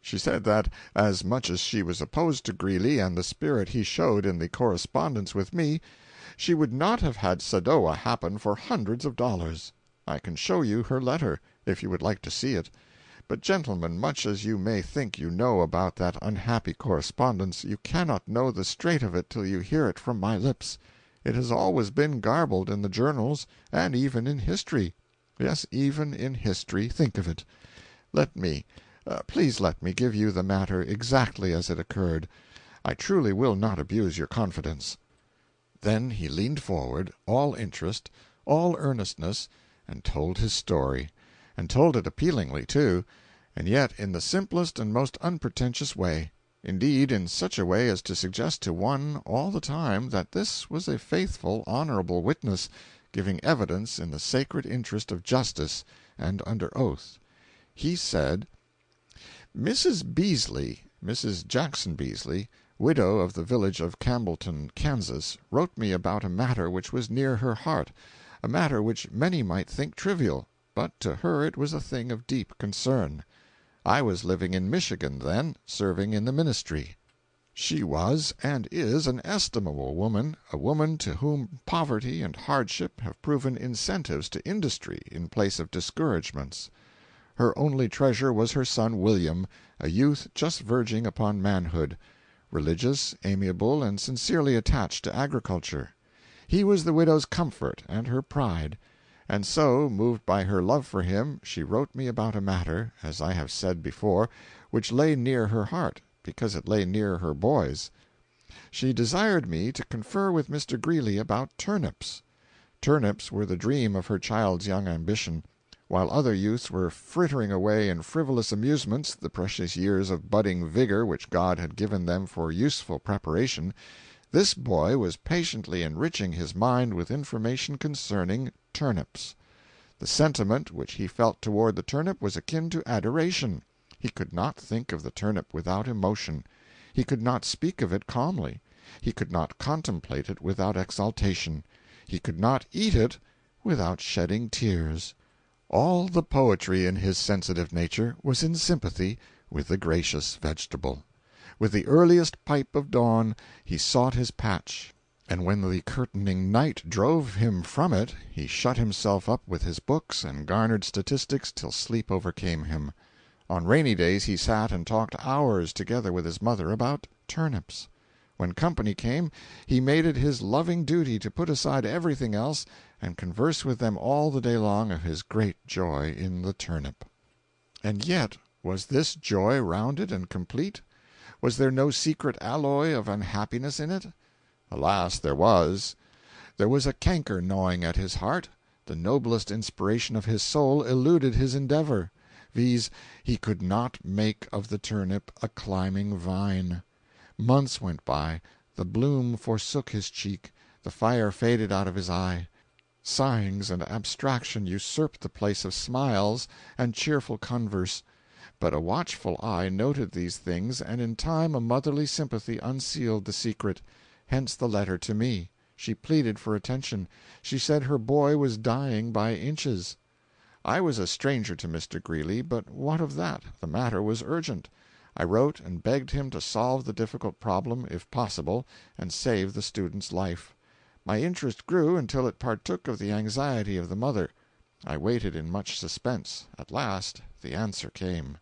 She said that, as much as she was opposed to Greeley and the spirit he showed in the correspondence with me, she would not have had Sadowa happen for hundreds of dollars. I can show you her letter, if you would like to see it. But, gentlemen, much as you may think you know about that unhappy correspondence, you cannot know the straight of it till you hear it from my lips. It has always been garbled in the journals, and even in history. Yes, even in history. Think of it. Please let me give you the matter exactly as it occurred. I truly will not abuse your confidence." Then he leaned forward, all interest, all earnestness, and told his story, and told it appealingly, too, and yet in the simplest and most unpretentious way. Indeed, in such a way as to suggest to one all the time that this was a faithful, honorable witness, giving evidence in the sacred interest of justice and under oath. He said: "Mrs. Beasley, Mrs. Jackson Beasley, widow of the village of Campbellton, Kansas, wrote me about a matter which was near her heart, a matter which many might think trivial, but to her it was a thing of deep concern. I was living in Michigan then, serving in the ministry. She was and is an estimable woman, a woman to whom poverty and hardship have proven incentives to industry in place of discouragements. Her only treasure was her son William, a youth just verging upon manhood, religious, amiable, and sincerely attached to agriculture. He was the widow's comfort and her pride. And so, moved by her love for him, she wrote me about a matter, as I have said before, which lay near her heart, because it lay near her boys. She desired me to confer with Mr. Greeley about turnips. Turnips were the dream of her child's young ambition. While other youths were frittering away in frivolous amusements the precious years of budding vigor which God had given them for useful preparation, this boy was patiently enriching his mind with information concerning turnips. The sentiment which he felt toward the turnip was akin to adoration. He could not think of the turnip without emotion. He could not speak of it calmly. He could not contemplate it without exaltation. He could not eat it without shedding tears. All the poetry in his sensitive nature was in sympathy with the gracious vegetable. With the earliest pipe of dawn he sought his patch, and when the curtaining night drove him from it he shut himself up with his books and garnered statistics till sleep overcame him. On rainy days he sat and talked hours together with his mother about turnips. When company came, he made it his loving duty to put aside everything else and converse with them all the day long of his great joy in the turnip. And yet, was this joy rounded and complete? Was there no secret alloy of unhappiness in it? Alas, there was. There was a canker gnawing at his heart. The noblest inspiration of his soul eluded his endeavor, viz., he could not make of the turnip a climbing vine. Months went by, the bloom forsook his cheek, the fire faded out of his eye. Sighings and abstraction usurped the place of smiles and cheerful converse. But a watchful eye noted these things, and in time a motherly sympathy unsealed the secret. Hence the letter to me. She pleaded for attention. She said her boy was dying by inches. I was a stranger to Mr. Greeley, but what of that? The matter was urgent. I wrote and begged him to solve the difficult problem, if possible, and save the student's life. My interest grew until it partook of the anxiety of the mother. I waited in much suspense. At last the answer came.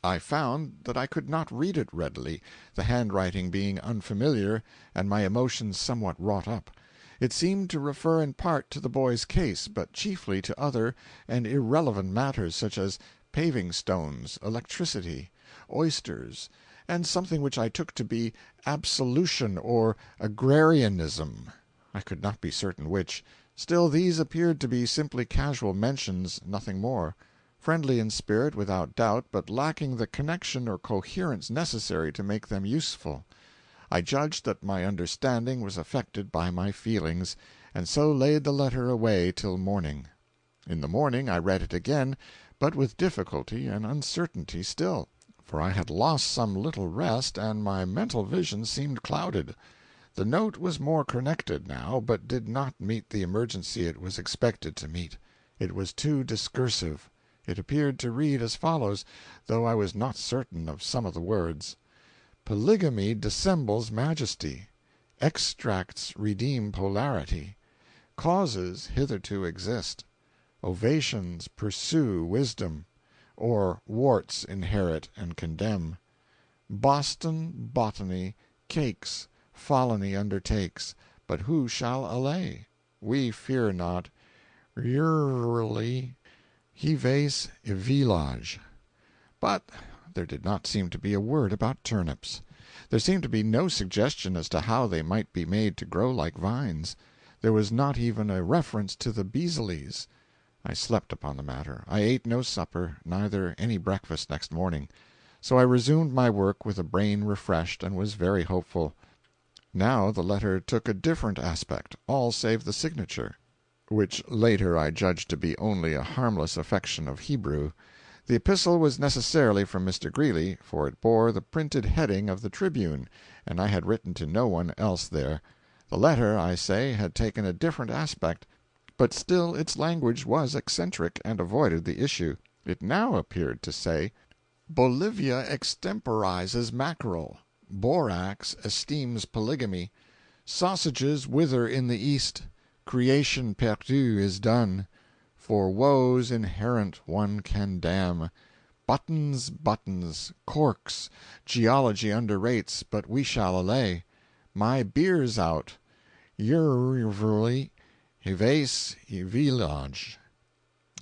I found that I could not read it readily, the handwriting being unfamiliar and my emotions somewhat wrought up. It seemed to refer in part to the boy's case, but chiefly to other and irrelevant matters, such as paving stones, electricity, oysters, and something which I took to be absolution or agrarianism. I could not be certain which. Still, these appeared to be simply casual mentions, nothing more. Friendly in spirit, without doubt, but lacking the connection or coherence necessary to make them useful. I judged that my understanding was affected by my feelings, and so laid the letter away till morning. In the morning I read it again, but with difficulty and uncertainty still, for I had lost some little rest, and my mental vision seemed clouded. The note was more connected now, but did not meet the emergency it was expected to meet. It was too discursive. It appeared to read as follows, though I was not certain of some of the words: Polygamy dissembles majesty. Extracts redeem polarity. Causes hitherto exist. Ovations pursue wisdom, or warts inherit and condemn. Boston botany cakes Folony undertakes, but who shall allay? We fear not. Rurally hives village. But there did not seem to be a word about turnips. There seemed to be no suggestion as to how they might be made to grow like vines. There was not even a reference to the Beazleys. I slept upon the matter. I ate no supper, neither any breakfast next morning. So I resumed my work with a brain refreshed, and was very hopeful. Now the letter took a different aspect, all save the signature, which later I judged to be only a harmless affection of Hebrew. The epistle was necessarily from Mr. Greeley, for it bore the printed heading of the Tribune, and I had written to no one else there. The letter, I say, had taken a different aspect, but still its language was eccentric and avoided the issue. It now appeared to say: Bolivia extemporizes mackerel. Borax esteems polygamy. Sausages wither in the East. Creation perdue is done. For woes inherent one can damn. Buttons, buttons, corks, geology underrates, but we shall allay. My beer's out. Yerverly, hivace village.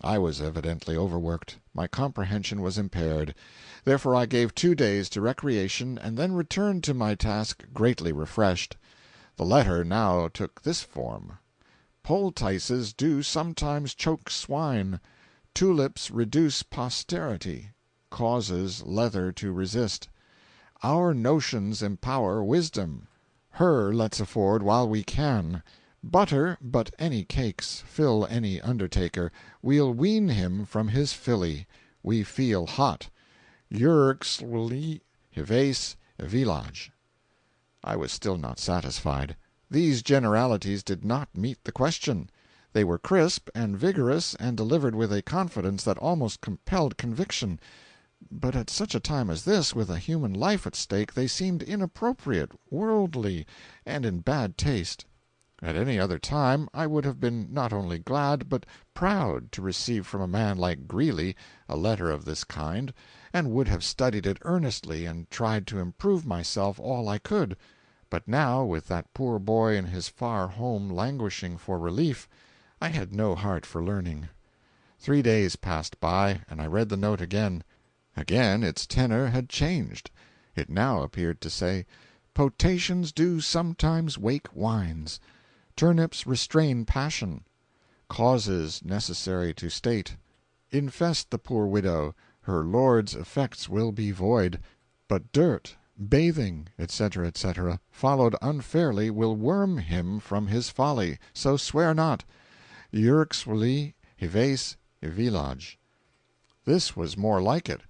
I was evidently overworked. My comprehension was impaired. Therefore I gave 2 days to recreation, and then returned to my task greatly refreshed. The letter now took this form: Poultices do sometimes choke swine. Tulips reduce posterity. Causes leather to resist. Our notions empower wisdom. Her let's afford while we can. Butter but any cakes, fill any undertaker. We'll wean him from his filly. We feel hot. XLVIII village. I was still not satisfied. These generalities did not meet the question. They were crisp and vigorous, and delivered with a confidence that almost compelled conviction. But at such a time as this, with a human life at stake, they seemed inappropriate, worldly, and in bad taste. At any other time I would have been not only glad, but proud, to receive from a man like Greeley a letter of this kind, and would have studied it earnestly and tried to improve myself all I could. But now, with that poor boy in his far home languishing for relief, I had no heart for learning. 3 days passed by, and I read the note again. Again its tenor had changed. It now appeared to say, Potations do sometimes wake wines. Turnips restrain passion. Causes necessary to state. Infest the poor widow. Her lord's effects will be void. But dirt, bathing, etc., etc., followed unfairly, will worm him from his folly. So swear not. XLVIII village. This was more like it,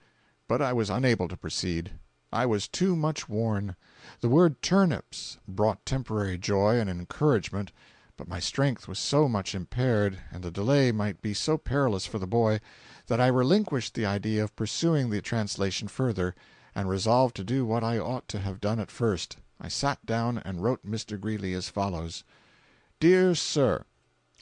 but I was unable to proceed. I was too much worn. The word turnips brought temporary joy and encouragement, but my strength was so much impaired, and the delay might be so perilous for the boy, that I relinquished the idea of pursuing the translation further, and resolved to do what I ought to have done at first. I sat down and wrote Mr. Greeley as follows: Dear Sir,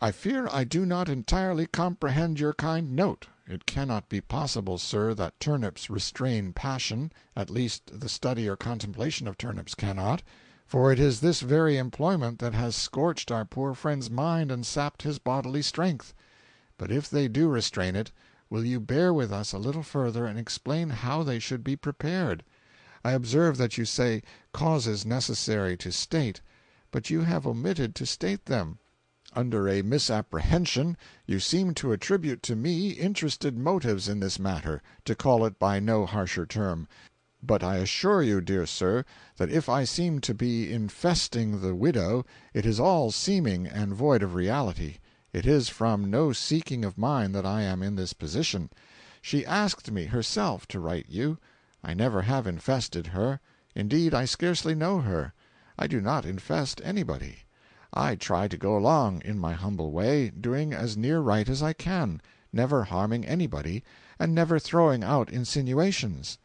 I fear I do not entirely comprehend your kind note. It cannot be possible, sir, that turnips restrain passion, at least the study or contemplation of turnips cannot, for it is this very employment that has scorched our poor friend's mind and sapped his bodily strength. But if they do restrain it, will you bear with us a little further and explain how they should be prepared? I observe that you say causes necessary to state, but you have omitted to state them. Under a misapprehension, you seem to attribute to me interested motives in this matter, to call it by no harsher term. But I assure you, dear sir, that if I seem to be infesting the widow, it is all seeming and void of reality. It is from no seeking of mine that I am in this position. She asked me herself to write you. I never have infested her. Indeed, I scarcely know her. I do not infest anybody. I try to go along, in my humble way, doing as near right as I can, never harming anybody, and never throwing out insinuations.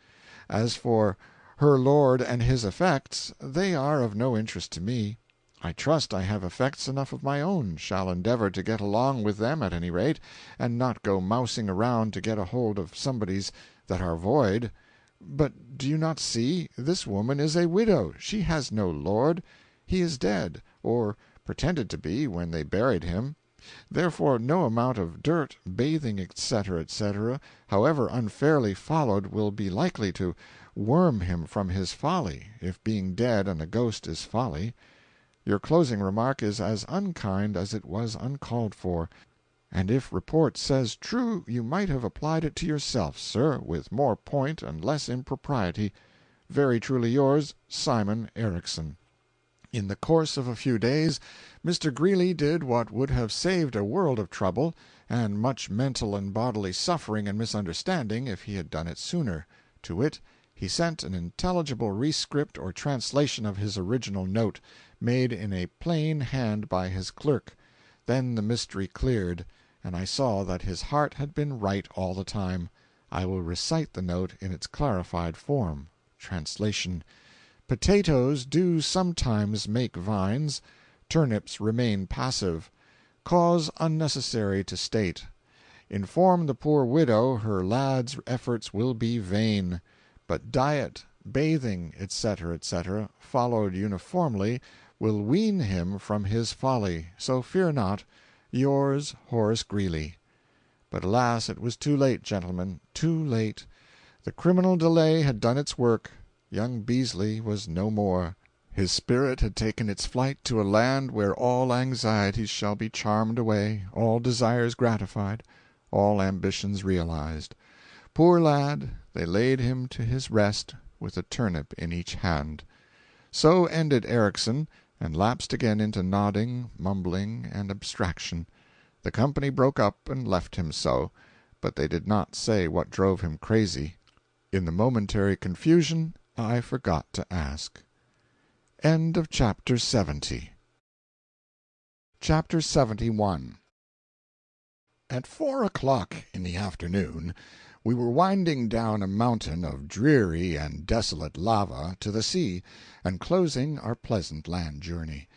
As for her lord and his effects, they are of no interest to me. I trust I have effects enough of my own, shall endeavor to get along with them at any rate, and not go mousing around to get a hold of somebody's that are void. But do you not see? This woman is a widow. She has no lord. He is dead, or pretended to be when they buried him. Therefore no amount of dirt, bathing, etc., etc., however unfairly followed, will be likely to worm him from his folly, if being dead and a ghost is folly. Your closing remark is as unkind as it was uncalled for, and if report says true, you might have applied it to yourself, sir, with more point and less impropriety. Very truly yours, Simon Erickson. In the course of a few days, Mr. Greeley did what would have saved a world of trouble, and much mental and bodily suffering and misunderstanding, if he had done it sooner. To wit, he sent an intelligible rescript or translation of his original note, made in a plain hand by his clerk. Then the mystery cleared, and I saw that his heart had been right all the time. I will recite the note in its clarified form. Translation: Potatoes do sometimes make vines. Turnips remain passive. Cause unnecessary to state. Inform the poor widow her lad's efforts will be vain. But diet, bathing, etc., etc., followed uniformly, will wean him from his folly. So fear not. Yours, Horace Greeley. But alas, it was too late, gentlemen, too late. The criminal delay had done its work. Young Beasley was no more. His spirit had taken its flight to a land where all anxieties shall be charmed away, all desires gratified, all ambitions realized. Poor lad, they laid him to his rest with a turnip in each hand. So ended Ericsson, and lapsed again into nodding, mumbling, and abstraction. The company broke up and left him so, but they did not say what drove him crazy. In the momentary confusion I forgot to ask. End of Chapter 70. Chapter 71. At 4 o'clock in the afternoon we were winding down a mountain of dreary and desolate lava to the sea, and closing our pleasant land journey.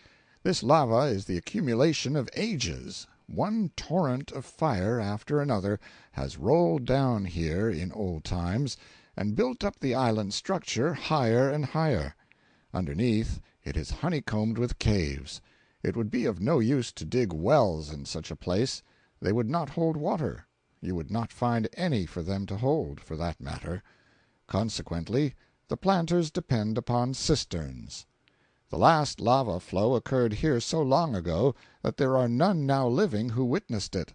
This lava is the accumulation of ages. One torrent of fire after another has rolled down here in old times, and built up the island structure higher and higher. Underneath it is honeycombed with caves. It would be of no use to dig wells in such a place. They would not hold water. You would not find any for them to hold, for that matter. Consequently, the planters depend upon cisterns. The last lava flow occurred here so long ago that there are none now living who witnessed it.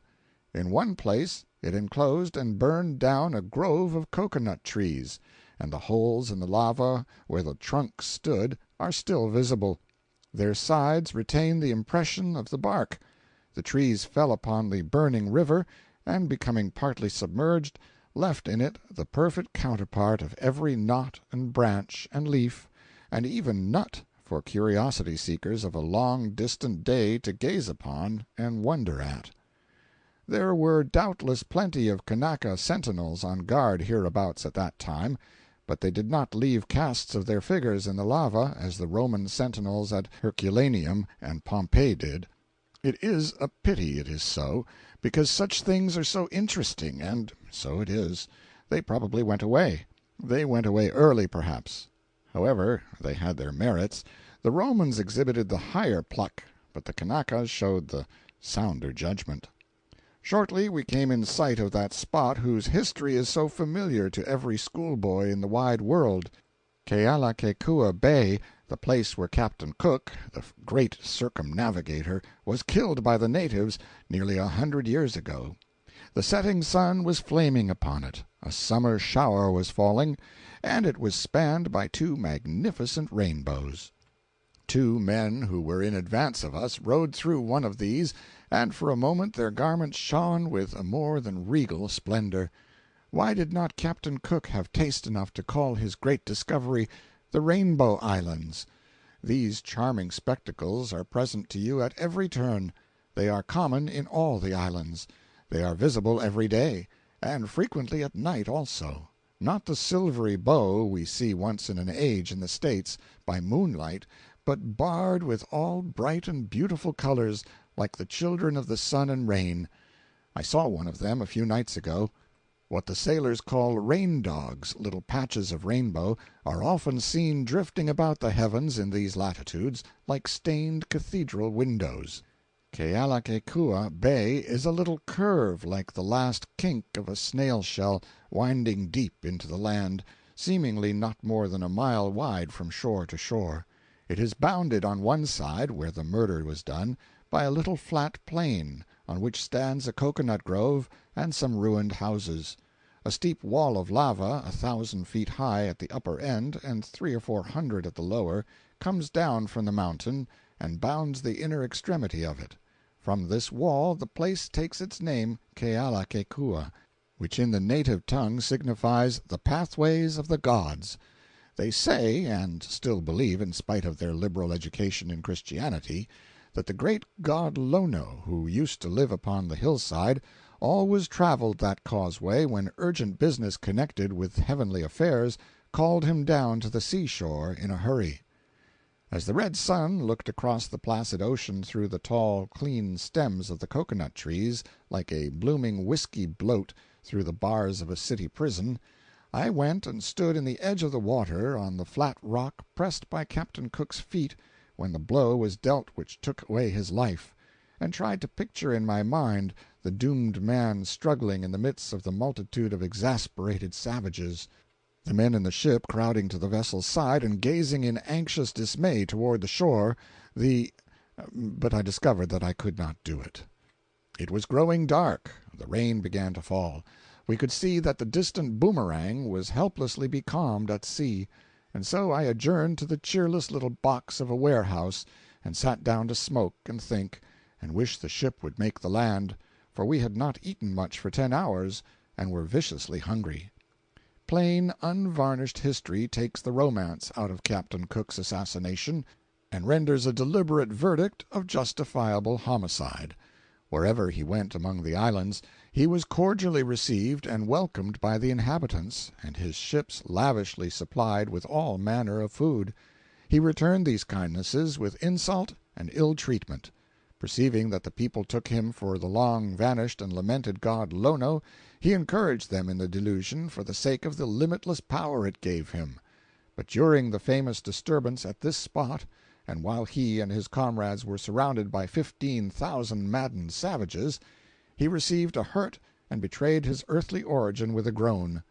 In one place it enclosed and burned down a grove of cocoanut trees, and the holes in the lava where the trunks stood are still visible. Their sides retain the impression of the bark. The trees fell upon the burning river, and becoming partly submerged, left in it the perfect counterpart of every knot and branch and leaf, and even nut, for curiosity seekers of a long distant day to gaze upon and wonder at. There were doubtless plenty of Kanaka sentinels on guard hereabouts at that time, but they did not leave casts of their figures in the lava as the Roman sentinels at Herculaneum and Pompeii did. It is a pity it is so, because such things are so interesting, and so it is. They probably went away. They went away early, perhaps. However, they had their merits. The Romans exhibited the higher pluck, but the Kanakas showed the sounder judgment. Shortly we came in sight of that spot whose history is so familiar to every schoolboy in the wide world. Kealakekua Bay, the place where Captain Cook, the great circumnavigator, was killed by the natives nearly 100 years ago. The setting sun was flaming upon it, a summer shower was falling, and it was spanned by two magnificent rainbows. Two men who were in advance of us rode through one of these, and for a moment their garments shone with a more than regal splendor. Why did not Captain Cook have taste enough to call his great discovery the Rainbow Islands? These charming spectacles are present to you at every turn. They are common in all the islands. They are visible every day, and frequently at night also. Not the silvery bow we see once in an age in the States, by moonlight, but barred with all bright and beautiful colors, like the children of the sun and rain. I saw one of them a few nights ago. What the sailors call rain-dogs, little patches of rainbow, are often seen drifting about the heavens in these latitudes, like stained cathedral windows. Kealakekua Bay is a little curve like the last kink of a snail-shell, winding deep into the land, seemingly not more than a mile wide from shore to shore. It is bounded on one side, where the murder was done, by a little flat plain, on which stands a cocoanut grove and some ruined houses. A steep wall of lava, 1,000 feet high at the upper end and 300 or 400 at the lower, comes down from the mountain and bounds the inner extremity of it. From this wall the place takes its name Kealakekua, which in the native tongue signifies the pathways of the gods. They say, and still believe in spite of their liberal education in Christianity, that the great god Lono, who used to live upon the hillside, always traveled that causeway when urgent business connected with heavenly affairs called him down to the seashore in a hurry. As the red sun looked across the placid ocean through the tall, clean stems of the cocoanut trees, like a blooming whiskey bloat through the bars of a city prison, I went and stood in the edge of the water on the flat rock pressed by Captain Cook's feet when the blow was dealt which took away his life, and tried to picture in my mind the doomed man struggling in the midst of the multitude of exasperated savages, the men in the ship crowding to the vessel's side and gazing in anxious dismay toward the shore, but I discovered that I could not do it. It was growing dark. The rain began to fall. We could see that the distant Boomerang was helplessly becalmed at sea, and so I adjourned to the cheerless little box of a warehouse, and sat down to smoke and think, and wish the ship would make the land, for we had not eaten much for 10 hours, and were viciously hungry. Plain, unvarnished history takes the romance out of Captain Cook's assassination, and renders a deliberate verdict of justifiable homicide. Wherever he went among the islands, he was cordially received and welcomed by the inhabitants, and his ships lavishly supplied with all manner of food. He returned these kindnesses with insult and ill treatment. Perceiving that the people took him for the long-vanished and lamented god Lono, he encouraged them in the delusion for the sake of the limitless power it gave him. But during the famous disturbance at this spot, and while he and his comrades were surrounded by 15,000 maddened savages, he received a hurt and betrayed his earthly origin with a groan.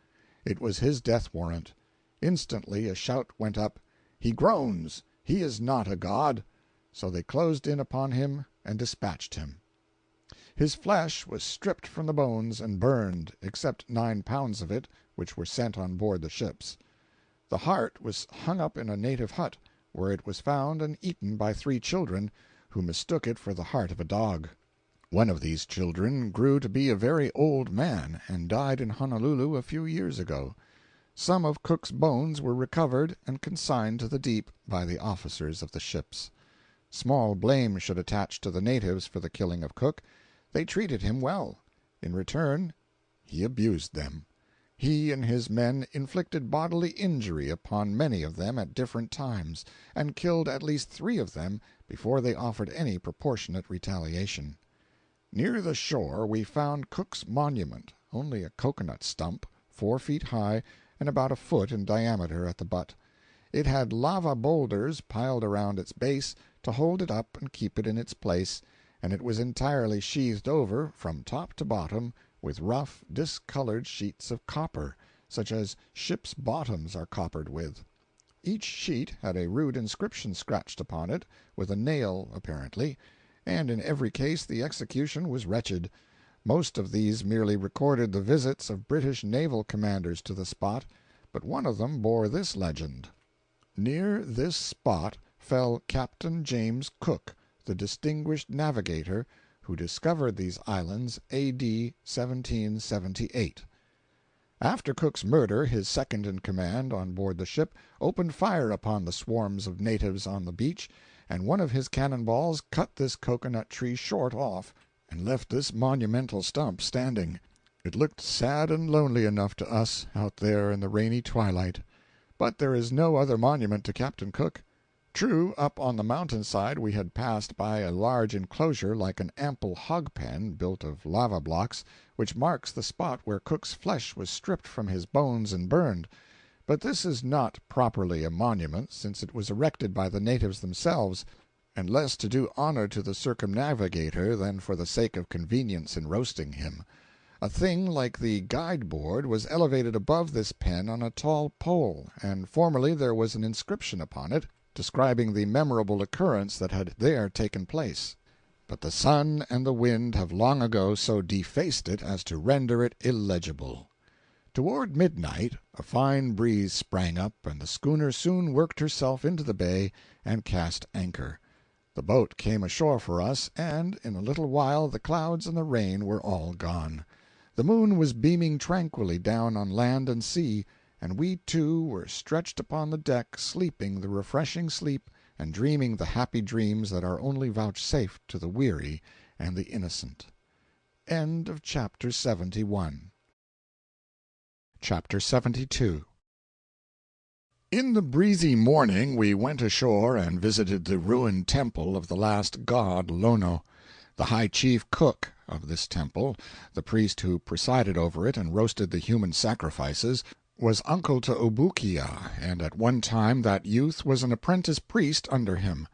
It was his death warrant. Instantly a shout went up, "He groans! He is not a god!" So they closed in upon him and dispatched him. His flesh was stripped from the bones and burned, except 9 pounds of it, which were sent on board the ships. The heart was hung up in a native hut, where it was found and eaten by 3 children, who mistook it for the heart of a dog. One of these children grew to be a very old man, and died in Honolulu a few years ago. Some of Cook's bones were recovered and consigned to the deep by the officers of the ships. Small blame should attach to the natives for the killing of Cook. They treated him well. In return, he abused them. He and his men inflicted bodily injury upon many of them at different times, and killed at least 3 of them before they offered any proportionate retaliation. Near the shore we found Cook's monument, only a cocoanut stump, 4 feet high and about a foot in diameter at the butt. It had lava boulders piled around its base to hold it up and keep it in its place, and it was entirely sheathed over, from top to bottom, with rough, discolored sheets of copper, such as ships' bottoms are coppered with. Each sheet had a rude inscription scratched upon it, with a nail apparently, and in every case the execution was wretched. Most of these merely recorded the visits of British naval commanders to the spot, but one of them bore this legend: "Near this spot fell Captain James Cook, the distinguished navigator, who discovered these islands A.D. 1778. After Cook's murder, his second in command on board the ship opened fire upon the swarms of natives on the beach, and one of his cannon balls cut this cocoanut tree short off, and left this monumental stump standing. It looked sad and lonely enough to us, out there in the rainy twilight. But there is no other monument to Captain Cook. True, up on the mountain-side we had passed by a large enclosure like an ample hog-pen, built of lava blocks, which marks the spot where Cook's flesh was stripped from his bones and burned. But this is not properly a monument, since it was erected by the natives themselves, and less to do honor to the circumnavigator than for the sake of convenience in roasting him. A thing like the guide-board was elevated above this pen on a tall pole, and formerly there was an inscription upon it, describing the memorable occurrence that had there taken place. But the sun and the wind have long ago so defaced it as to render it illegible. Toward midnight a fine breeze sprang up, and the schooner soon worked herself into the bay and cast anchor. The boat came ashore for us, and in a little while the clouds and the rain were all gone. The moon was beaming tranquilly down on land and sea, and we two were stretched upon the deck sleeping the refreshing sleep and dreaming the happy dreams that are only vouchsafed to the weary and the innocent. End of Chapter 71. Chapter 72. In the breezy morning we went ashore and visited the ruined temple of the last god Lono. The high chief cook of this temple, the priest who presided over it and roasted the human sacrifices, was uncle to Obookia, and at one time that youth was an apprentice priest under him.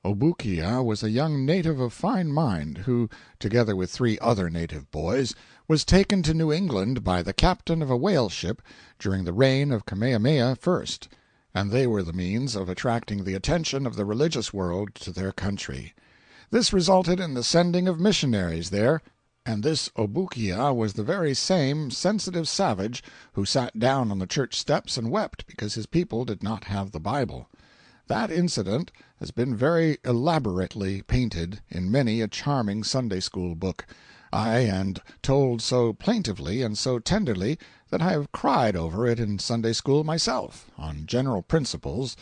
Obookia was a young native of fine mind, who, together with 3 other native boys, was taken to New England by the captain of a whale ship during the reign of Kamehameha I, and they were the means of attracting the attention of the religious world to their country. This resulted in the sending of missionaries there, and this Obookia was the very same sensitive savage who sat down on the church steps and wept because his people did not have the Bible. That incident has been very elaborately painted in many a charming Sunday school book, and told so plaintively and so tenderly that I have cried over it in Sunday school myself, on general principles,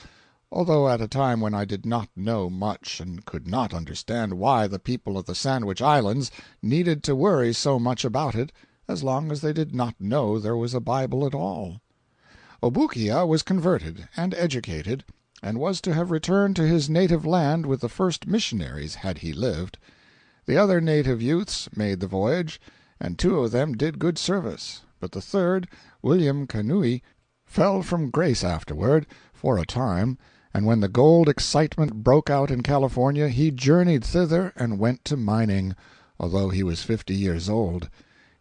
although at a time when I did not know much and could not understand why the people of the Sandwich Islands needed to worry so much about it as long as they did not know there was a Bible at all. Obookia was converted and educated, and was to have returned to his native land with the first missionaries had he lived. The other native youths made the voyage, and 2 of them did good service, but the third, William Canui, fell from grace afterward, for a time, and when the gold excitement broke out in California he journeyed thither and went to mining, although he was 50 years old.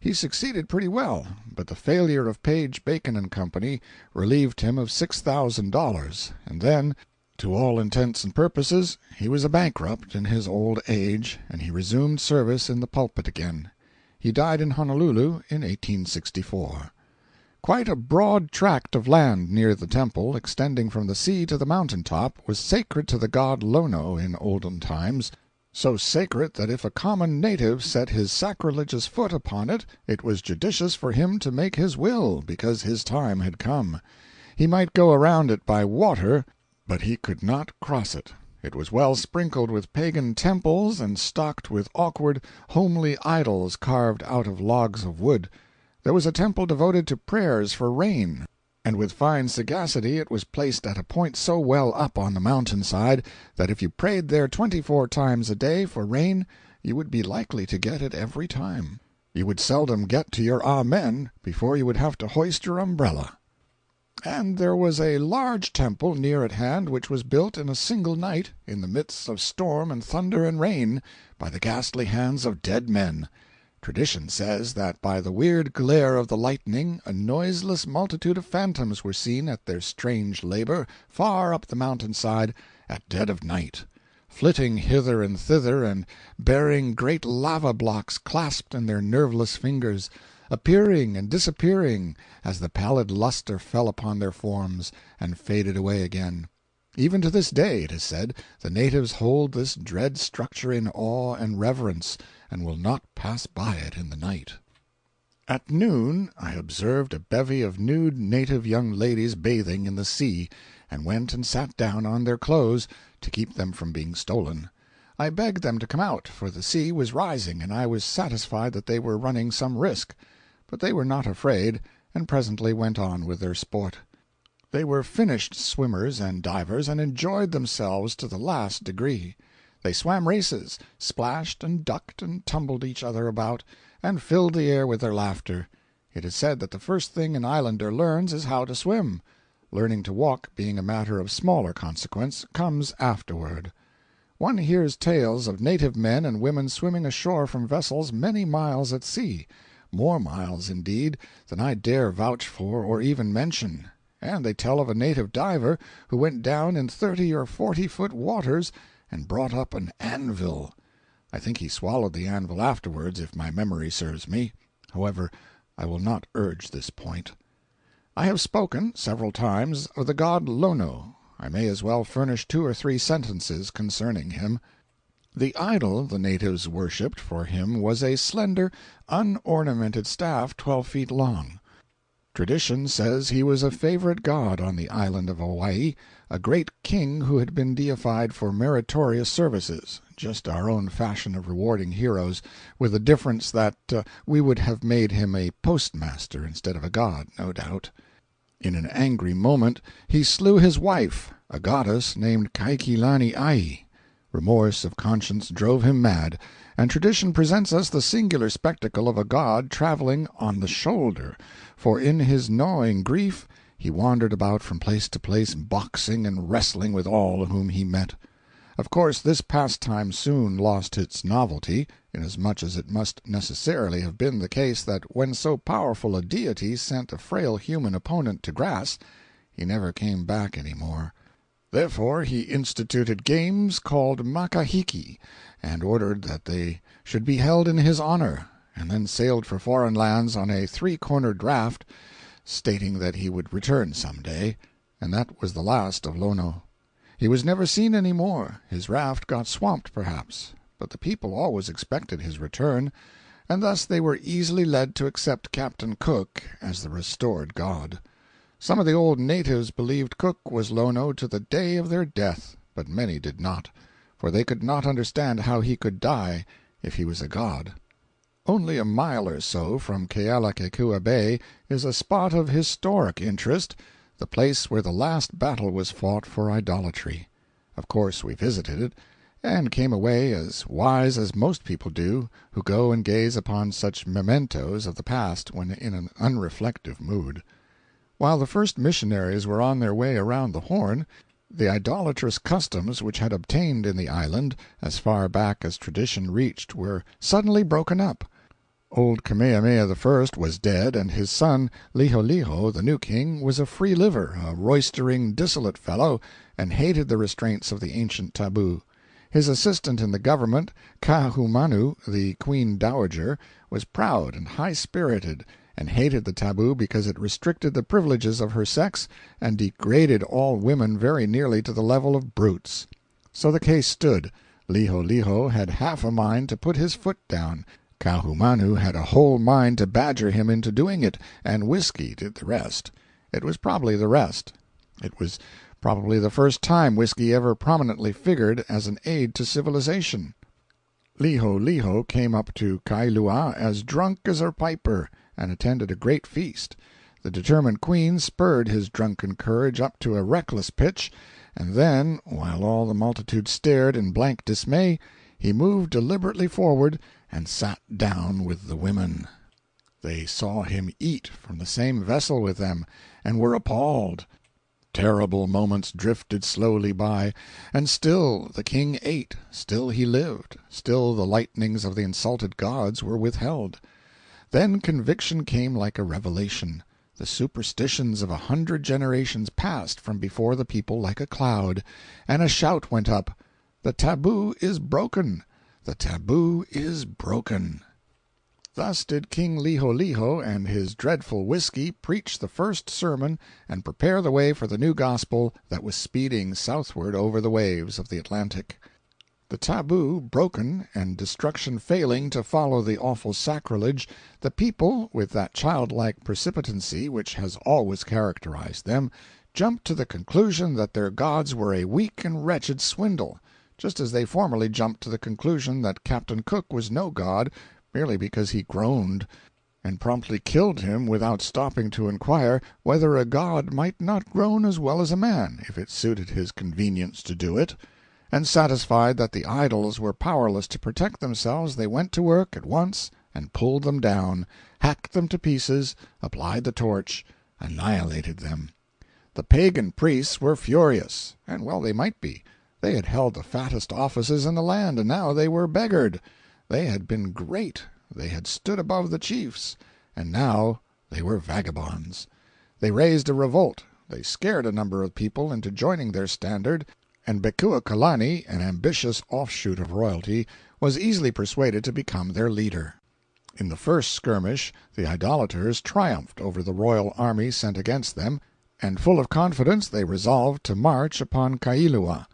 He succeeded pretty well, but the failure of Page, Bacon & Company relieved him of $6,000, and then, to all intents and purposes, he was a bankrupt in his old age, and he resumed service in the pulpit again. He died in Honolulu in 1864. Quite a broad tract of land near the temple, extending from the sea to the mountain top, was sacred to the god Lono in olden times, so sacred that if a common native set his sacrilegious foot upon it, it was judicious for him to make his will, because his time had come. He might go around it by water, but he could not cross it. It was well sprinkled with pagan temples and stocked with awkward, homely idols carved out of logs of wood. There was a temple devoted to prayers for rain, and with fine sagacity it was placed at a point so well up on the mountain-side that if you prayed there 24 times a day for rain you would be likely to get it every time. You would seldom get to your Amen before you would have to hoist your umbrella. And there was a large temple near at hand which was built in a single night, in the midst of storm and thunder and rain, by the ghastly hands of dead men. Tradition says that by the weird glare of the lightning a noiseless multitude of phantoms were seen at their strange labor, far up the mountain-side, at dead of night, flitting hither and thither and bearing great lava-blocks clasped in their nerveless fingers, appearing and disappearing as the pallid luster fell upon their forms and faded away again. Even to this day, it is said, the natives hold this dread structure in awe and reverence, and will not pass by it in the night. At noon I observed a bevy of nude native young ladies bathing in the sea, and went and sat down on their clothes to keep them from being stolen. I begged them to come out, for the sea was rising, and I was satisfied that they were running some risk. But they were not afraid, and presently went on with their sport. They were finished swimmers and divers, and enjoyed themselves to the last degree. They swam races, splashed and ducked and tumbled each other about, and filled the air with their laughter. It is said that the first thing an islander learns is how to swim. Learning to walk, being a matter of smaller consequence, comes afterward. One hears tales of native men and women swimming ashore from vessels many miles at sea, more miles, indeed, than I dare vouch for or even mention. And they tell of a native diver who went down in 30 or 40-foot waters and brought up an anvil. I think he swallowed the anvil afterwards, if my memory serves me. However, I will not urge this point. I have spoken, several times, of the god Lono. I may as well furnish 2 or 3 sentences concerning him. The idol the natives worshipped for him was a slender, unornamented staff 12 feet long. Tradition says he was a favorite god on the island of Hawaii, a great king who had been deified for meritorious services, just our own fashion of rewarding heroes, with the difference that we would have made him a postmaster instead of a god, no doubt. In an angry moment he slew his wife, a goddess named Kaikilani-ai. Remorse of conscience drove him mad, and tradition presents us the singular spectacle of a god traveling on the shoulder, for in his gnawing grief he wandered about from place to place, boxing and wrestling with all whom he met. Of course this pastime soon lost its novelty, inasmuch as it must necessarily have been the case that when so powerful a deity sent a frail human opponent to grass, he never came back any more. Therefore he instituted games called makahiki, and ordered that they should be held in his honor, and then sailed for foreign lands on a three-cornered raft, stating that he would return some day, and that was the last of Lono. He was never seen any more. His raft got swamped, perhaps, but the people always expected his return, and thus they were easily led to accept Captain Cook as the restored god. Some of the old natives believed Cook was Lono to the day of their death, but many did not, for they could not understand how he could die if he was a god. Only a mile or so from Kealakekua Bay is a spot of historic interest, the place where the last battle was fought for idolatry. Of course we visited it, and came away as wise as most people do who go and gaze upon such mementos of the past when in an unreflective mood. While the first missionaries were on their way around the Horn, the idolatrous customs which had obtained in the island as far back as tradition reached were suddenly broken up. Old Kamehameha I was dead, and his son Liholiho, the new king, was a free liver, a roistering, dissolute fellow, and hated the restraints of the ancient taboo. His assistant in the government, Kahumanu, the queen dowager, was proud and high-spirited, and hated the taboo because it restricted the privileges of her sex and degraded all women very nearly to the level of brutes. So the case stood. Liholiho had half a mind to put his foot down. Kahumanu had a whole mind to badger him into doing it, and whiskey did the rest. It was probably the rest. It was probably the first time whiskey ever prominently figured as an aid to civilization. Liholiho came up to Kailua as drunk as a piper, and attended a great feast. The determined queen spurred his drunken courage up to a reckless pitch, and then, while all the multitude stared in blank dismay, he moved deliberately forward and sat down with the women. They saw him eat from the same vessel with them, and were appalled. Terrible moments drifted slowly by, and still the king ate, still he lived, still the lightnings of the insulted gods were withheld. Then conviction came like a revelation. The superstitions of 100 generations passed from before the people like a cloud, and a shout went up, "The taboo is broken! The taboo is broken!" Thus did King Liholiho and his dreadful whiskey preach the first sermon and prepare the way for the new gospel that was speeding southward over the waves of the Atlantic. The taboo broken, and destruction failing to follow the awful sacrilege, the people, with that childlike precipitancy which has always characterized them, jumped to the conclusion that their gods were a weak and wretched swindle, just as they formerly jumped to the conclusion that Captain Cook was no god merely because he groaned, and promptly killed him without stopping to inquire whether a god might not groan as well as a man if it suited his convenience to do it. And satisfied that the idols were powerless to protect themselves, they went to work at once and pulled them down, hacked them to pieces, applied the torch, annihilated them. The pagan priests were furious, and well they might be. They had held the fattest offices in the land, and now they were beggared. They had been great, they had stood above the chiefs, and now they were vagabonds. They raised a revolt, they scared a number of people into joining their standard, and Bekuakalani, an ambitious offshoot of royalty, was easily persuaded to become their leader. In the first skirmish the idolaters triumphed over the royal army sent against them, and full of confidence they resolved to march upon Kailua.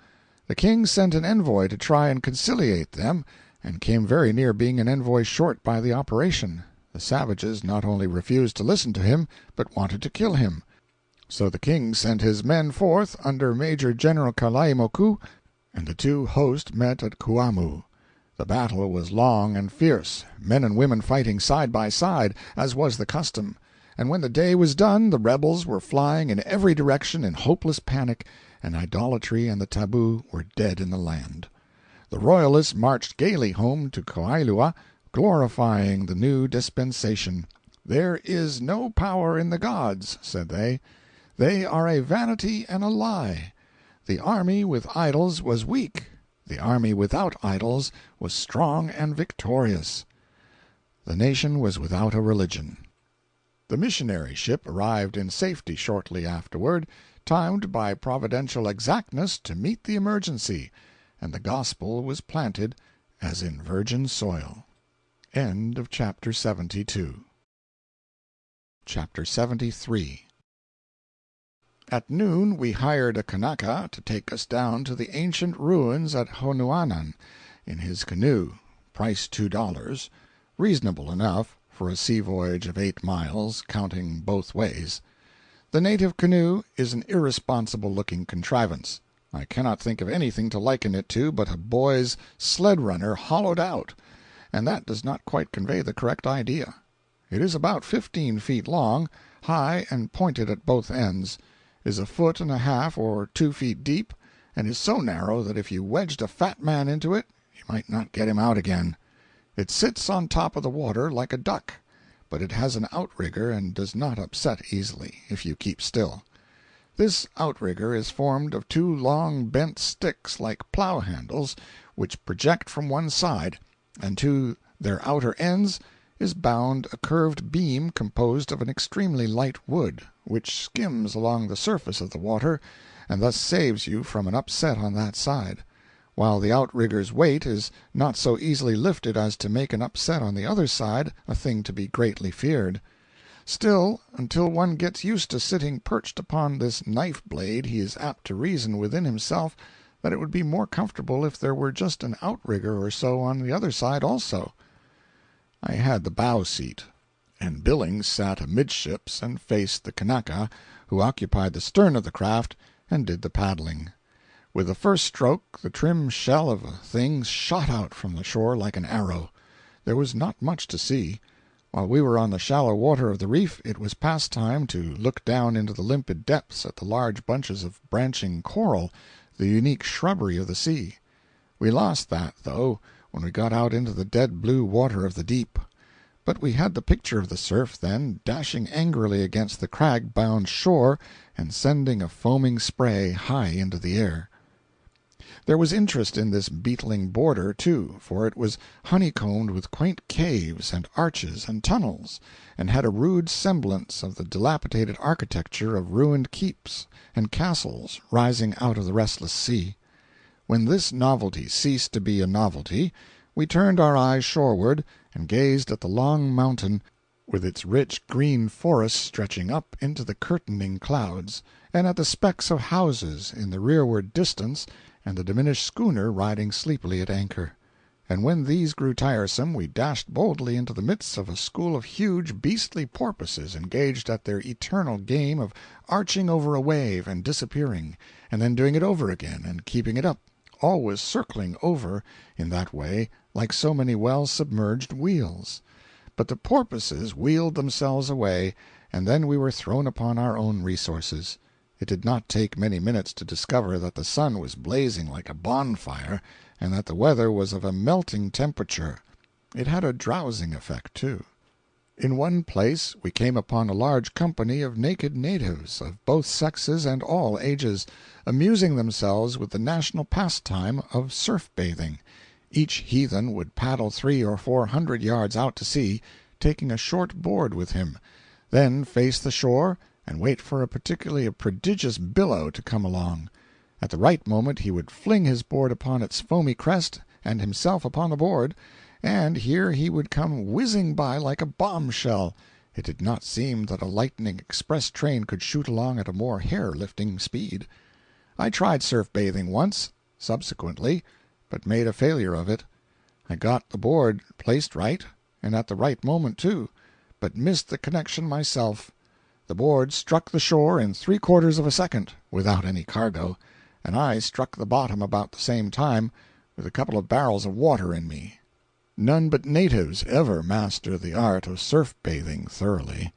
The king sent an envoy to try and conciliate them, and came very near being an envoy short by the operation. The savages not only refused to listen to him, but wanted to kill him. So the king sent his men forth under Major General Kalaimoku, and the two hosts met at Kuamu. The battle was long and fierce, men and women fighting side by side, as was the custom, and when the day was done the rebels were flying in every direction in hopeless panic, and idolatry and the taboo were dead in the land. The royalists marched gaily home to Kailua, glorifying the new dispensation. "There is no power in the gods," said they. "They are a vanity and a lie. The army with idols was weak, The army without idols was strong and victorious. The nation was without a religion. The missionary ship arrived in safety shortly afterward, timed by providential exactness to meet the emergency, and the gospel was planted as in virgin soil. End of chapter 72. Chapter 73. At noon we hired a Kanaka to take us down to the ancient ruins at Honuanan in his canoe, price $2, reasonable enough for a sea voyage of 8 miles, counting both ways. The native canoe is an irresponsible-looking contrivance. I cannot think of anything to liken it to but a boy's sled-runner hollowed out, and that does not quite convey the correct idea. It is about 15 feet long, high and pointed at both ends, is a foot and a half or 2 feet deep, and is so narrow that if you wedged a fat man into it you might not get him out again. It sits on top of the water like a duck, but it has an outrigger and does not upset easily, if you keep still. This outrigger is formed of 2 long bent sticks like plow handles, which project from one side, and to their outer ends is bound a curved beam composed of an extremely light wood, which skims along the surface of the water, and thus saves you from an upset on that side, while the outrigger's weight is not so easily lifted as to make an upset on the other side a thing to be greatly feared. Still, until one gets used to sitting perched upon this knife-blade, he is apt to reason within himself that it would be more comfortable if there were just an outrigger or so on the other side also. I had the bow seat, and Billings sat amidships and faced the Kanaka, who occupied the stern of the craft and did the paddling. With the first stroke the trim shell of a thing shot out from the shore like an arrow. There was not much to see. While we were on the shallow water of the reef, it was past time to look down into the limpid depths at the large bunches of branching coral, the unique shrubbery of the sea. We lost that, though, when we got out into the dead blue water of the deep. But we had the picture of the surf, then, dashing angrily against the crag-bound shore and sending a foaming spray high into the air. There was interest in this beetling border, too, for it was honeycombed with quaint caves and arches and tunnels, and had a rude semblance of the dilapidated architecture of ruined keeps and castles rising out of the restless sea. When this novelty ceased to be a novelty, we turned our eyes shoreward and gazed at the long mountain, with its rich green forest stretching up into the curtaining clouds, and at the specks of houses in the rearward distance, and the diminished schooner riding sleepily at anchor. And when these grew tiresome, we dashed boldly into the midst of a school of huge beastly porpoises engaged at their eternal game of arching over a wave and disappearing, and then doing it over again and keeping it up, always circling over in that way like so many well-submerged wheels. But the porpoises wheeled themselves away, and then we were thrown upon our own resources. It did not take many minutes to discover that the sun was blazing like a bonfire, and that the weather was of a melting temperature. It had a drowsing effect, too. In one place we came upon a large company of naked natives, of both sexes and all ages, amusing themselves with the national pastime of surf-bathing. Each heathen would paddle 300 or 400 yards out to sea, taking a short board with him, then face the shore and wait for a particularly prodigious billow to come along. At the right moment he would fling his board upon its foamy crest, and himself upon the board, and here he would come whizzing by like a bombshell. It did not seem that a lightning express train could shoot along at a more hair-lifting speed. I tried surf-bathing once, subsequently, but made a failure of it. I got the board placed right, and at the right moment, too, but missed the connection myself. The board struck the shore in 3/4 of a second, without any cargo, and I struck the bottom about the same time, with a couple of barrels of water in me. None but natives ever master the art of surf-bathing thoroughly.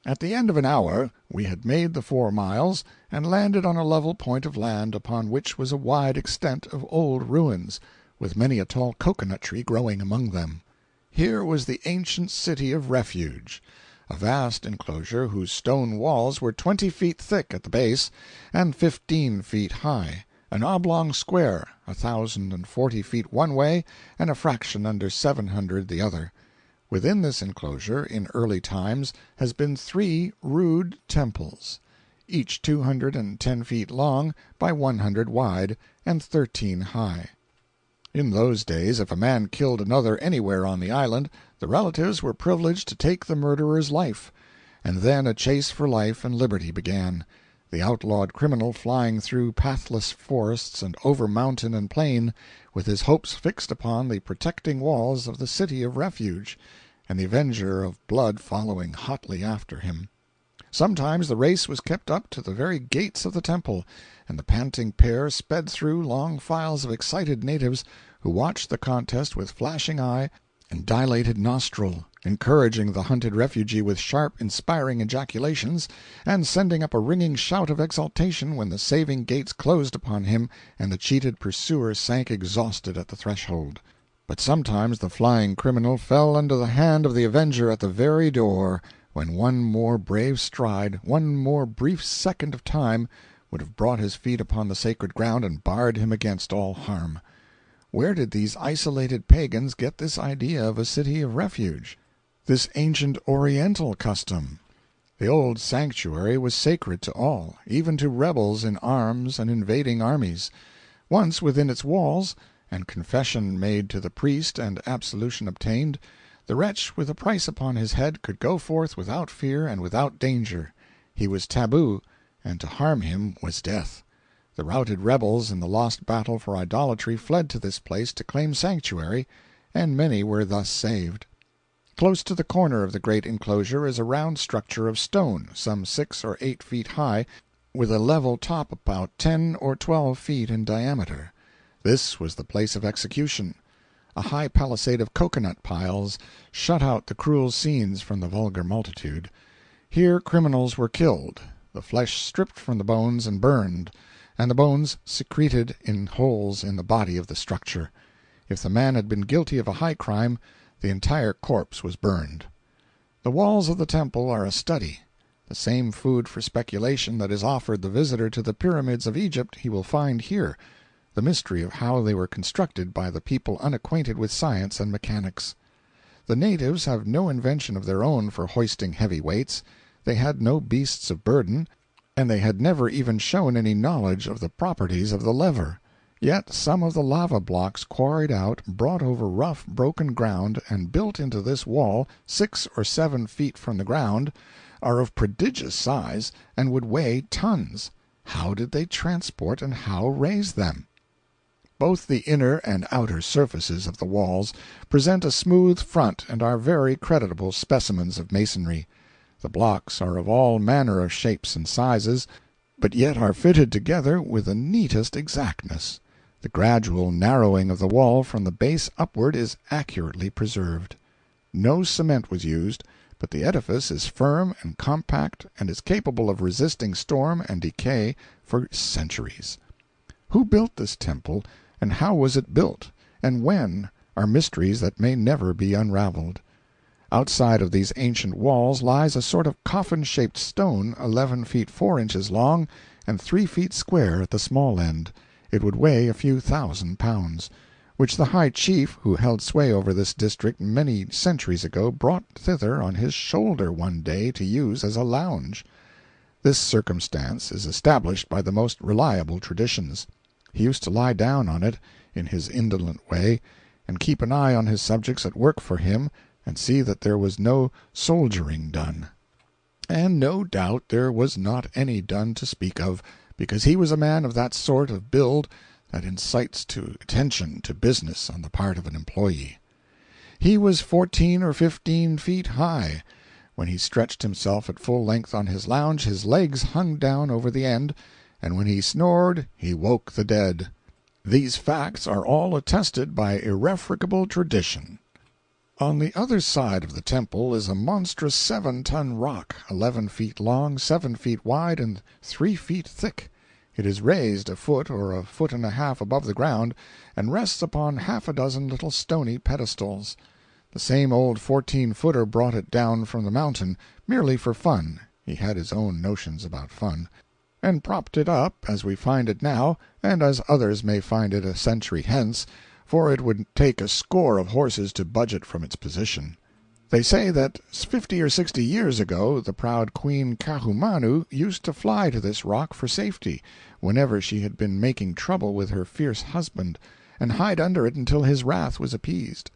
At the end of an hour we had made the 4 miles, and landed on a level point of land upon which was a wide extent of old ruins, with many a tall cocoanut tree growing among them. Here was the ancient city of Refuge, a vast enclosure whose stone walls were 20 feet thick at the base and 15 feet high, an oblong square, 1,040 feet one way and a fraction under 700 the other. Within this enclosure, in early times, has been 3 rude temples, each 210 feet long by 100 wide and 13 high. In those days, if a man killed another anywhere on the island, the relatives were privileged to take the murderer's life, and then a chase for life and liberty began, the outlawed criminal flying through pathless forests and over mountain and plain, with his hopes fixed upon the protecting walls of the city of refuge, and the avenger of blood following hotly after him. Sometimes the race was kept up to the very gates of the temple, and the panting pair sped through long files of excited natives who watched the contest with flashing eye and dilated nostril, encouraging the hunted refugee with sharp, inspiring ejaculations, and sending up a ringing shout of exultation when the saving gates closed upon him and the cheated pursuer sank exhausted at the threshold. But sometimes the flying criminal fell under the hand of the avenger at the very door, when one more brave stride, one more brief second of time, would have brought his feet upon the sacred ground and barred him against all harm. Where did these isolated pagans get this idea of a city of refuge, this ancient Oriental custom? The old sanctuary was sacred to all, even to rebels in arms and invading armies. Once within its walls, and confession made to the priest and absolution obtained, the wretch with a price upon his head could go forth without fear and without danger. He was taboo, and to harm him was death. The routed rebels in the lost battle for idolatry fled to this place to claim sanctuary, and many were thus saved. Close to the corner of the great enclosure is a round structure of stone, some 6 or 8 feet high, with a level top about 10 or 12 feet in diameter. This was the place of execution. A high palisade of cocoanut piles shut out the cruel scenes from the vulgar multitude. Here criminals were killed, the flesh stripped from the bones and burned, and the bones secreted in holes in the body of the structure. If the man had been guilty of a high crime, the entire corpse was burned. The walls of the temple are a study. The same food for speculation that is offered the visitor to the pyramids of Egypt he will find here, the mystery of how they were constructed by the people unacquainted with science and mechanics. The natives have no invention of their own for hoisting heavy weights. They had no beasts of burden, and they had never even shown any knowledge of the properties of the lever. Yet some of the lava blocks quarried out, brought over rough, broken ground, and built into this wall, 6 or 7 feet from the ground, are of prodigious size, and would weigh tons. How did they transport and how raise them? Both the inner and outer surfaces of the walls present a smooth front and are very creditable specimens of masonry. The blocks are of all manner of shapes and sizes, but yet are fitted together with the neatest exactness. The gradual narrowing of the wall from the base upward is accurately preserved. No cement was used, but the edifice is firm and compact and is capable of resisting storm and decay for centuries. Who built this temple, and how was it built, and when, are mysteries that may never be unraveled. Outside of these ancient walls lies a sort of coffin-shaped stone 11 feet 4 inches long and 3 feet square at the small end. It would weigh a few thousand pounds, which the high chief who held sway over this district many centuries ago brought thither on his shoulder one day to use as a lounge. This circumstance is established by the most reliable traditions. He used to lie down on it, in his indolent way, and keep an eye on his subjects at work for him, and see that there was no soldiering done. And no doubt there was not any done to speak of, because he was a man of that sort of build that incites to attention to business on the part of an employee. He was 14 or 15 feet high. When he stretched himself at full length on his lounge, his legs hung down over the end, and when he snored he woke the dead. These facts are all attested by irrefragable tradition. On the other side of the temple is a monstrous 7-ton rock, 11 feet long, 7 feet wide, and 3 feet thick. It is raised a foot or a foot and a half above the ground, and rests upon half a dozen little stony pedestals. The same old 14-footer brought it down from the mountain, merely for fun. He had his own notions about fun. and propped it up as we find it now, and as others may find it a century hence, for it would take a score of horses to budge it from its position. They say that 50 or 60 years ago the proud Queen Kahumanu used to fly to this rock for safety, whenever she had been making trouble with her fierce husband, and hide under it until his wrath was appeased.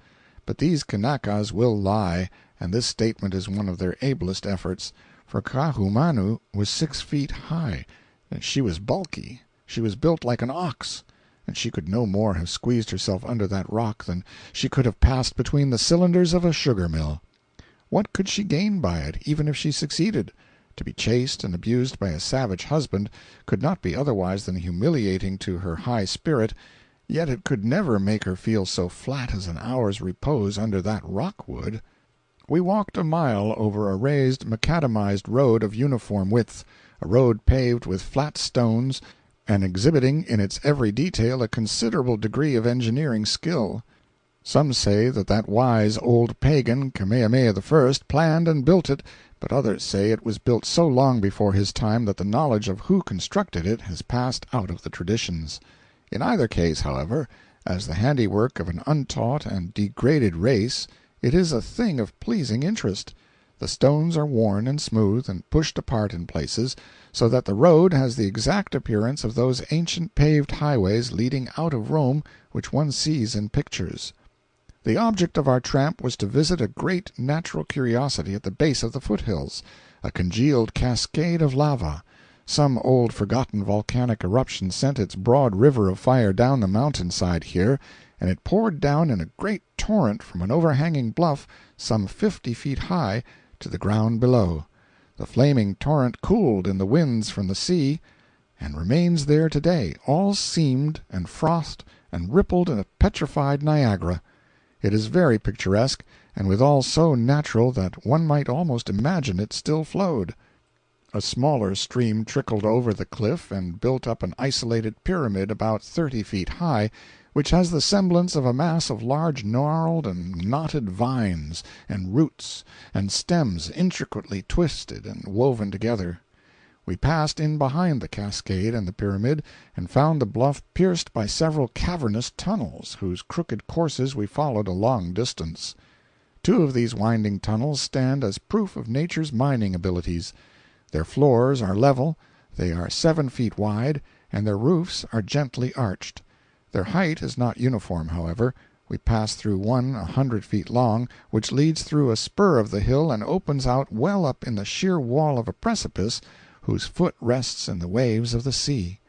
But these Kanakas will lie, and this statement is one of their ablest efforts, for Kahumanu was 6 feet high, and she was bulky, she was built like an ox, and she could no more have squeezed herself under that rock than she could have passed between the cylinders of a sugar-mill. What could she gain by it, even if she succeeded? To be chased and abused by a savage husband could not be otherwise than humiliating to her high spirit, yet it could never make her feel so flat as an hour's repose under that rock would. We walked a mile over a raised macadamized road of uniform width, a road paved with flat stones, and exhibiting in its every detail a considerable degree of engineering skill. Some say that that wise old pagan, Kamehameha I, planned and built it, but others say it was built so long before his time that the knowledge of who constructed it has passed out of the traditions. In either case, however, as the handiwork of an untaught and degraded race, it is a thing of pleasing interest. The stones are worn and smooth and pushed apart in places, so that the road has the exact appearance of those ancient paved highways leading out of Rome which one sees in pictures. The object of our tramp was to visit a great natural curiosity at the base of the foothills, a congealed cascade of lava. Some old forgotten volcanic eruption sent its broad river of fire down the mountain-side here, and it poured down in a great torrent from an overhanging bluff some 50 feet high to the ground below. The flaming torrent cooled in the winds from the sea, and remains there today, all seamed and frothed and rippled in a petrified Niagara. It is very picturesque, and withal so natural that one might almost imagine it still flowed. A smaller stream trickled over the cliff and built up an isolated pyramid about 30 feet high, which has the semblance of a mass of large gnarled and knotted vines, and roots, and stems intricately twisted and woven together. We passed in behind the cascade and the pyramid, and found the bluff pierced by several cavernous tunnels, whose crooked courses we followed a long distance. 2 of these winding tunnels stand as proof of nature's mining abilities. Their floors are level, they are 7 feet wide, and their roofs are gently arched. Their height is not uniform, however. We pass through one 100 feet long, which leads through a spur of the hill and opens out well up in the sheer wall of a precipice whose foot rests in the waves of the sea.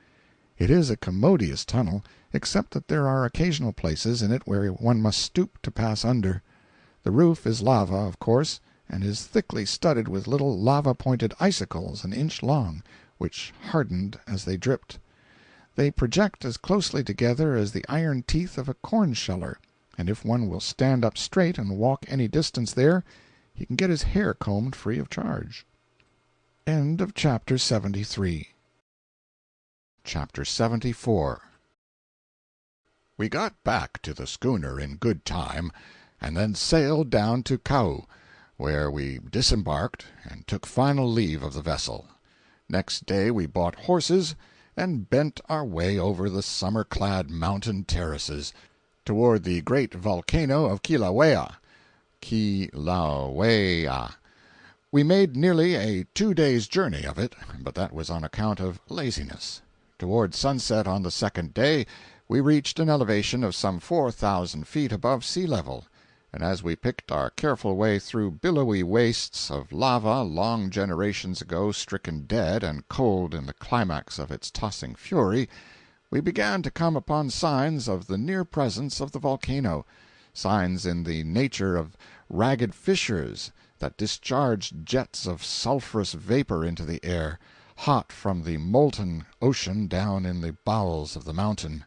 It is a commodious tunnel, except that there are occasional places in it where one must stoop to pass under. The roof is lava, of course, and is thickly studded with little lava-pointed icicles an inch long, which hardened as they dripped. They project as closely together as the iron teeth of a corn-sheller, and if one will stand up straight and walk any distance there, he can get his hair combed free of charge. End of Chapter 73. Chapter 74. We got back to the schooner in good time, and then sailed down to Kau, where we disembarked and took final leave of the vessel. Next day we bought horses and bent our way over the summer-clad mountain terraces toward the great volcano of Kilauea. We made nearly a 2 days' journey of it, but that was on account of laziness. Toward sunset on the second day we reached an elevation of some 4,000 feet above sea level, and as we picked our careful way through billowy wastes of lava long generations ago stricken dead and cold in the climax of its tossing fury, we began to come upon signs of the near presence of the volcano, signs in the nature of ragged fissures that discharged jets of sulphurous vapor into the air, hot from the molten ocean down in the bowels of the mountain.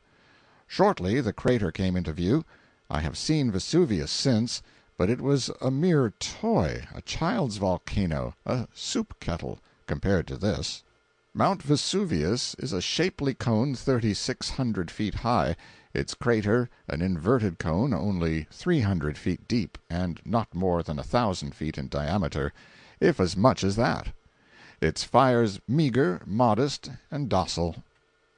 Shortly the crater came into view. I have seen Vesuvius since, but it was a mere toy, a child's volcano, a soup-kettle, compared to this. Mount Vesuvius is a shapely cone 3,600 feet high, its crater an inverted cone only 300 feet deep, and not more than 1,000 feet in diameter, if as much as that. its fires meager, modest, and docile.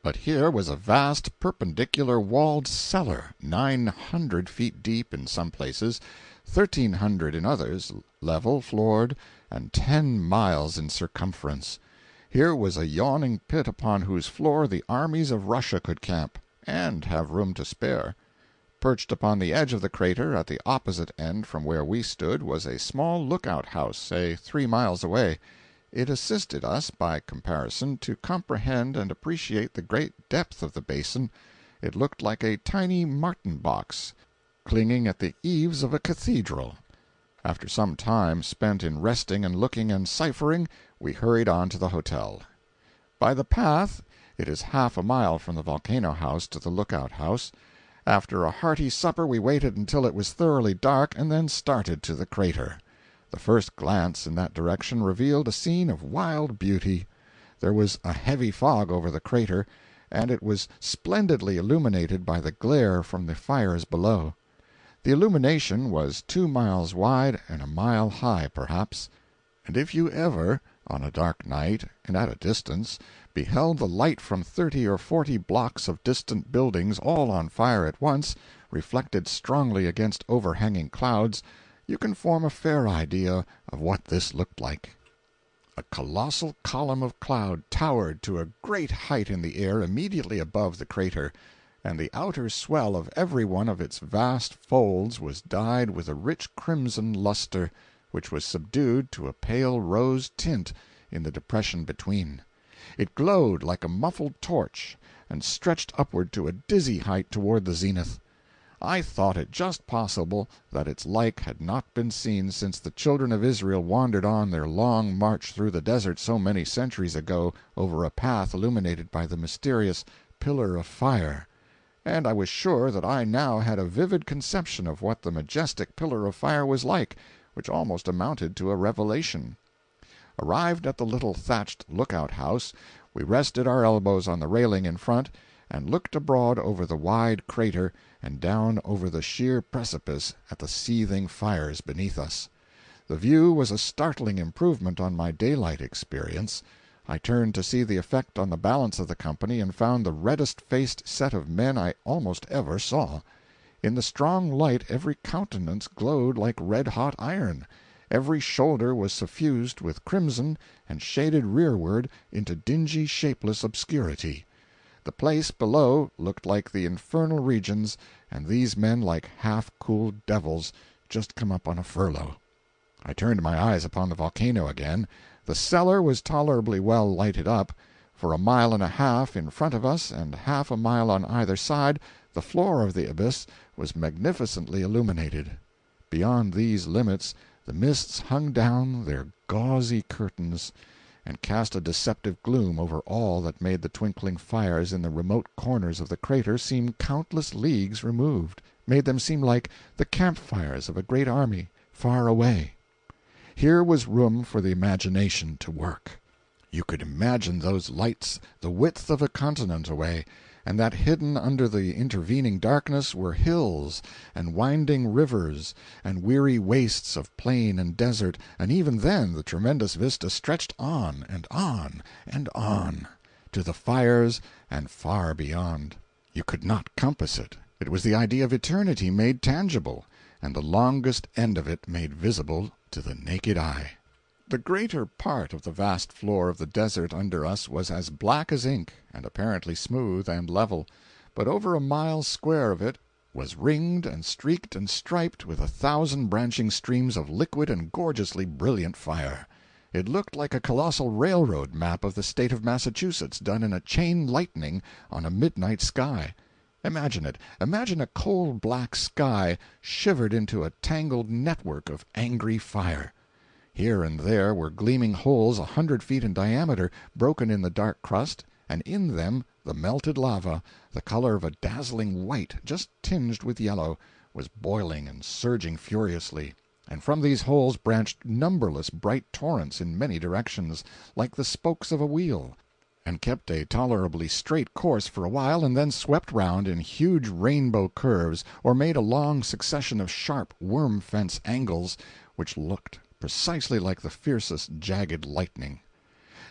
But here was a vast perpendicular walled cellar, 900 feet deep in some places, 1,300 in others, level, floored, and 10 miles in circumference. Here was a yawning pit upon whose floor the armies of Russia could camp, and have room to spare. Perched upon the edge of the crater, at the opposite end from where we stood, was a small lookout house, say 3 miles away. It assisted us, by comparison, to comprehend and appreciate the great depth of the basin. It looked like a tiny martin box, clinging at the eaves of a cathedral. After some time spent in resting and looking and ciphering, we hurried on to the hotel. By the path, it is half a mile from the volcano house to the lookout house. After a hearty supper we waited until it was thoroughly dark, and then started to the crater. The first glance in that direction revealed a scene of wild beauty. There was a heavy fog over the crater, and it was splendidly illuminated by the glare from the fires below. The illumination was 2 miles wide and a mile high, perhaps, and if you ever, on a dark night and at a distance, beheld the light from 30 or 40 blocks of distant buildings, all on fire at once, reflected strongly against overhanging clouds, you can form a fair idea of what this looked like. A colossal column of cloud towered to a great height in the air immediately above the crater, and the outer swell of every one of its vast folds was dyed with a rich crimson luster, which was subdued to a pale rose tint in the depression between. It glowed like a muffled torch, and stretched upward to a dizzy height toward the zenith. I thought it just possible that its like had not been seen since the children of Israel wandered on their long march through the desert so many centuries ago over a path illuminated by the mysterious pillar of fire. And I was sure that I now had a vivid conception of what the majestic pillar of fire was like, which almost amounted to a revelation. Arrived at the little thatched lookout house, we rested our elbows on the railing in front, and looked abroad over the wide crater and down over the sheer precipice at the seething fires beneath us. The view was a startling improvement on my daylight experience. I turned to see the effect on the balance of the company, and found the reddest-faced set of men I almost ever saw. In the strong light every countenance glowed like red-hot iron. Every shoulder was suffused with crimson and shaded rearward into dingy shapeless obscurity. The place below looked like the infernal regions, and these men like half-cooled devils just come up on a furlough. I turned my eyes upon the volcano again. The cellar was tolerably well lighted up. For a mile and a half in front of us, and half a mile on either side, the floor of the abyss was magnificently illuminated. Beyond these limits the mists hung down their gauzy curtains, and cast a deceptive gloom over all that made the twinkling fires in the remote corners of the crater seem countless leagues removed, made them seem like the camp-fires of a great army far away. Here was room for the imagination to work. You could imagine those lights the width of a continent away, and that hidden under the intervening darkness were hills, and winding rivers, and weary wastes of plain and desert, and even then the tremendous vista stretched on and on and on, to the fires and far beyond. You could not compass it. It was the idea of eternity made tangible, and the longest end of it made visible to the naked eye. The greater part of the vast floor of the desert under us was as black as ink, and apparently smooth and level, but over a mile square of it was ringed and streaked and striped with 1,000 branching streams of liquid and gorgeously brilliant fire. It looked like a colossal railroad map of the state of Massachusetts done in a chain lightning on a midnight sky. Imagine it. Imagine a coal-black sky shivered into a tangled network of angry fire. Here and there were gleaming holes 100 feet in diameter, broken in the dark crust, and in them the melted lava, the color of a dazzling white just tinged with yellow, was boiling and surging furiously, and from these holes branched numberless bright torrents in many directions, like the spokes of a wheel, and kept a tolerably straight course for a while, and then swept round in huge rainbow curves, or made a long succession of sharp worm-fence angles, which looked precisely like the fiercest jagged lightning.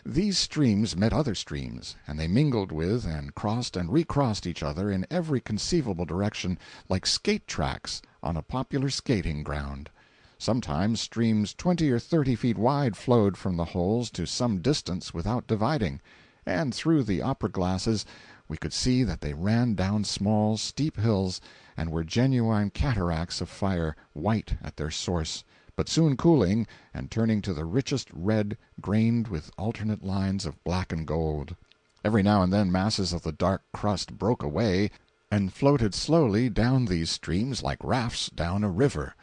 These streams met other streams, and they mingled with and crossed and recrossed each other in every conceivable direction, like skate tracks on a popular skating ground. Sometimes streams 20 or 30 feet wide flowed from the holes to some distance without dividing, and through the opera glasses we could see that they ran down small, steep hills, and were genuine cataracts of fire, white at their source, but soon cooling and turning to the richest red, grained with alternate lines of black and gold. Every now and then masses of the dark crust broke away and floated slowly down these streams like rafts down a river.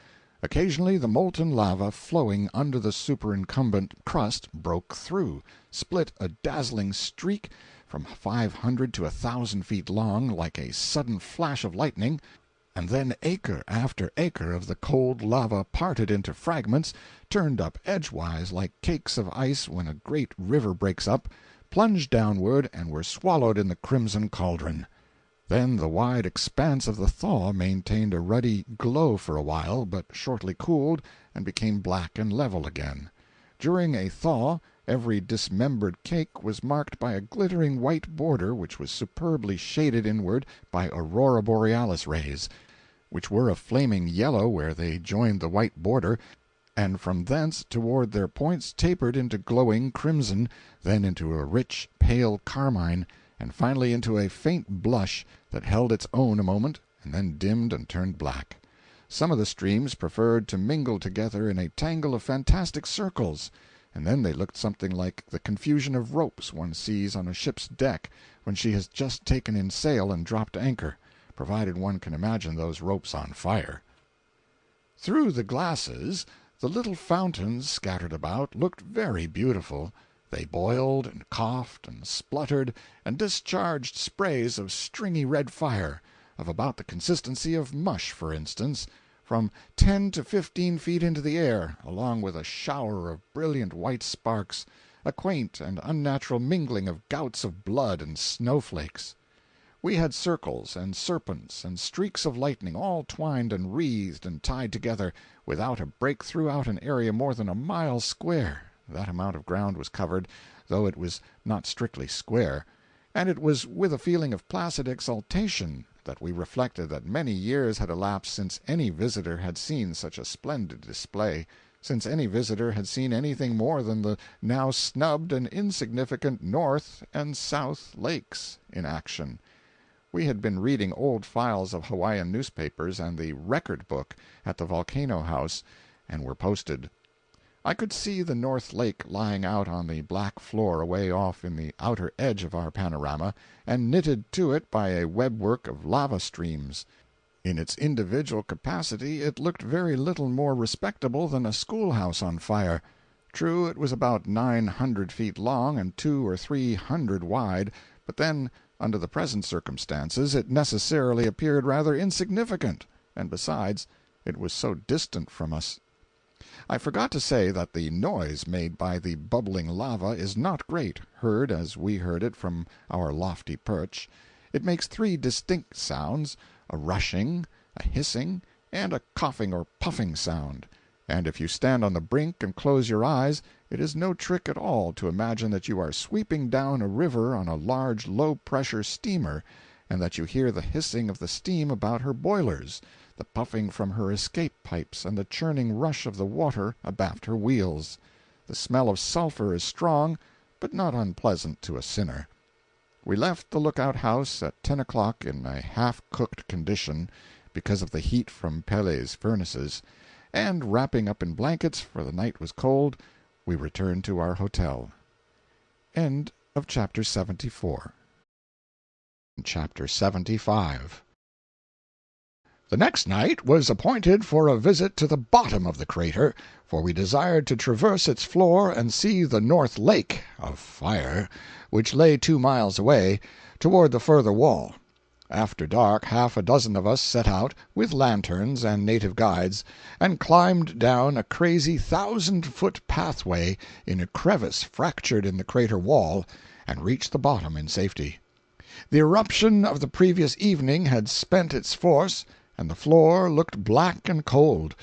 Occasionally the molten lava flowing under the superincumbent crust broke through, split a dazzling streak from 500 to 1,000 feet long like a sudden flash of lightning, and then acre after acre of the cold lava parted into fragments, turned up edgewise like cakes of ice when a great river breaks up, plunged downward and were swallowed in the crimson cauldron. Then the wide expanse of the thaw maintained a ruddy glow for a while, but shortly cooled and became black and level again. During a thaw every dismembered cake was marked by a glittering white border which was superbly shaded inward by aurora borealis rays, which were a flaming yellow where they joined the white border, and from thence toward their points tapered into glowing crimson, then into a rich pale carmine, and finally into a faint blush that held its own a moment and then dimmed and turned black. Some of the streams preferred to mingle together in a tangle of fantastic circles, and then they looked something like the confusion of ropes one sees on a ship's deck when she has just taken in sail and dropped anchor, provided one can imagine those ropes on fire. Through the glasses the little fountains scattered about looked very beautiful. They boiled and coughed and spluttered and discharged sprays of stringy red fire, of about the consistency of mush, for instance, from 10 to 15 feet into the air, along with a shower of brilliant white sparks, a quaint and unnatural mingling of gouts of blood and snowflakes. We had circles and serpents and streaks of lightning all twined and wreathed and tied together, without a break throughout an area more than a mile square. That amount of ground was covered, though it was not strictly square, and it was with a feeling of placid exultation that we reflected that many years had elapsed since any visitor had seen such a splendid display, since any visitor had seen anything more than the now snubbed and insignificant North and South Lakes in action. We had been reading old files of Hawaiian newspapers and the Record Book at the Volcano House, and were posted. I could see the North Lake lying out on the black floor away off in the outer edge of our panorama, and knitted to it by a webwork of lava streams. In its individual capacity it looked very little more respectable than a schoolhouse on fire. True, it was about 900 feet long and 200 or 300 wide, but then, under the present circumstances, it necessarily appeared rather insignificant, and besides, it was so distant from us. I forgot to say that the noise made by the bubbling lava is not great, heard as we heard it from our lofty perch. It makes three distinct sounds, a rushing, a hissing, and a coughing or puffing sound, and if you stand on the brink and close your eyes, it is no trick at all to imagine that you are sweeping down a river on a large low-pressure steamer, and that you hear the hissing of the steam about her boilers, the puffing from her escape pipes, and the churning rush of the water abaft her wheels. The smell of sulphur is strong, but not unpleasant to a sinner. We left the lookout-house at 10 o'clock in a half-cooked condition, because of the heat from Pele's furnaces, and wrapping up in blankets, for the night was cold, we returned to our hotel. End of Chapter 74. Chapter 75. The next night was appointed for a visit to the bottom of the crater, for we desired to traverse its floor and see the North Lake of fire, which lay 2 miles away, toward the further wall. After dark half a dozen of us set out, with lanterns and native guides, and climbed down a crazy 1,000-foot pathway in a crevice fractured in the crater wall, and reached the bottom in safety. The eruption of the previous evening had spent its force, and the floor looked black and cold,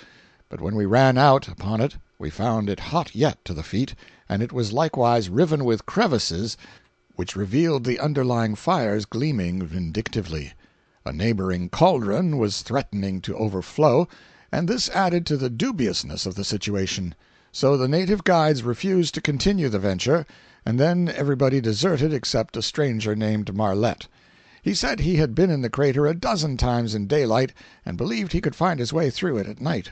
but when we ran out upon it We found it hot yet to the feet, and it was likewise riven with crevices which revealed the underlying fires gleaming vindictively. A neighboring cauldron was threatening to overflow, and this added to the dubiousness of the situation. So the native guides refused to continue the venture, and then everybody deserted except a stranger named Marlette. He said he had been in the crater a dozen times in daylight and believed he could find his way through it at night.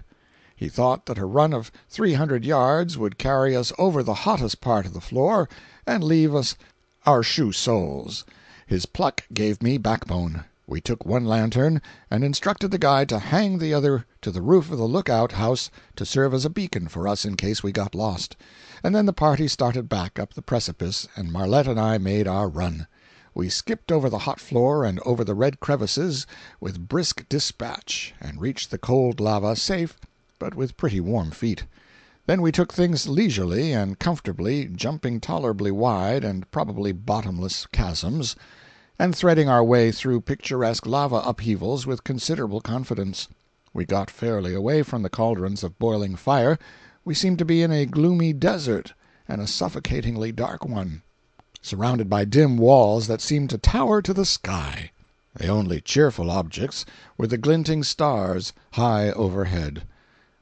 He thought that a run of 300 yards would carry us over the hottest part of the floor and leave us our shoe soles. His pluck gave me backbone. We took one lantern and instructed the guide to hang the other to the roof of the lookout house to serve as a beacon for us in case we got lost, and then the party started back up the precipice and Marlette and I made our run. We skipped over the hot floor and over the red crevices with brisk dispatch, and reached the cold lava safe but with pretty warm feet. Then we took things leisurely and comfortably, jumping tolerably wide and probably bottomless chasms, and threading our way through picturesque lava upheavals with considerable confidence. We got fairly away from the cauldrons of boiling fire. We seemed to be in a gloomy desert, and a suffocatingly dark one, surrounded by dim walls that seemed to tower to the sky. The only cheerful objects were the glinting stars high overhead.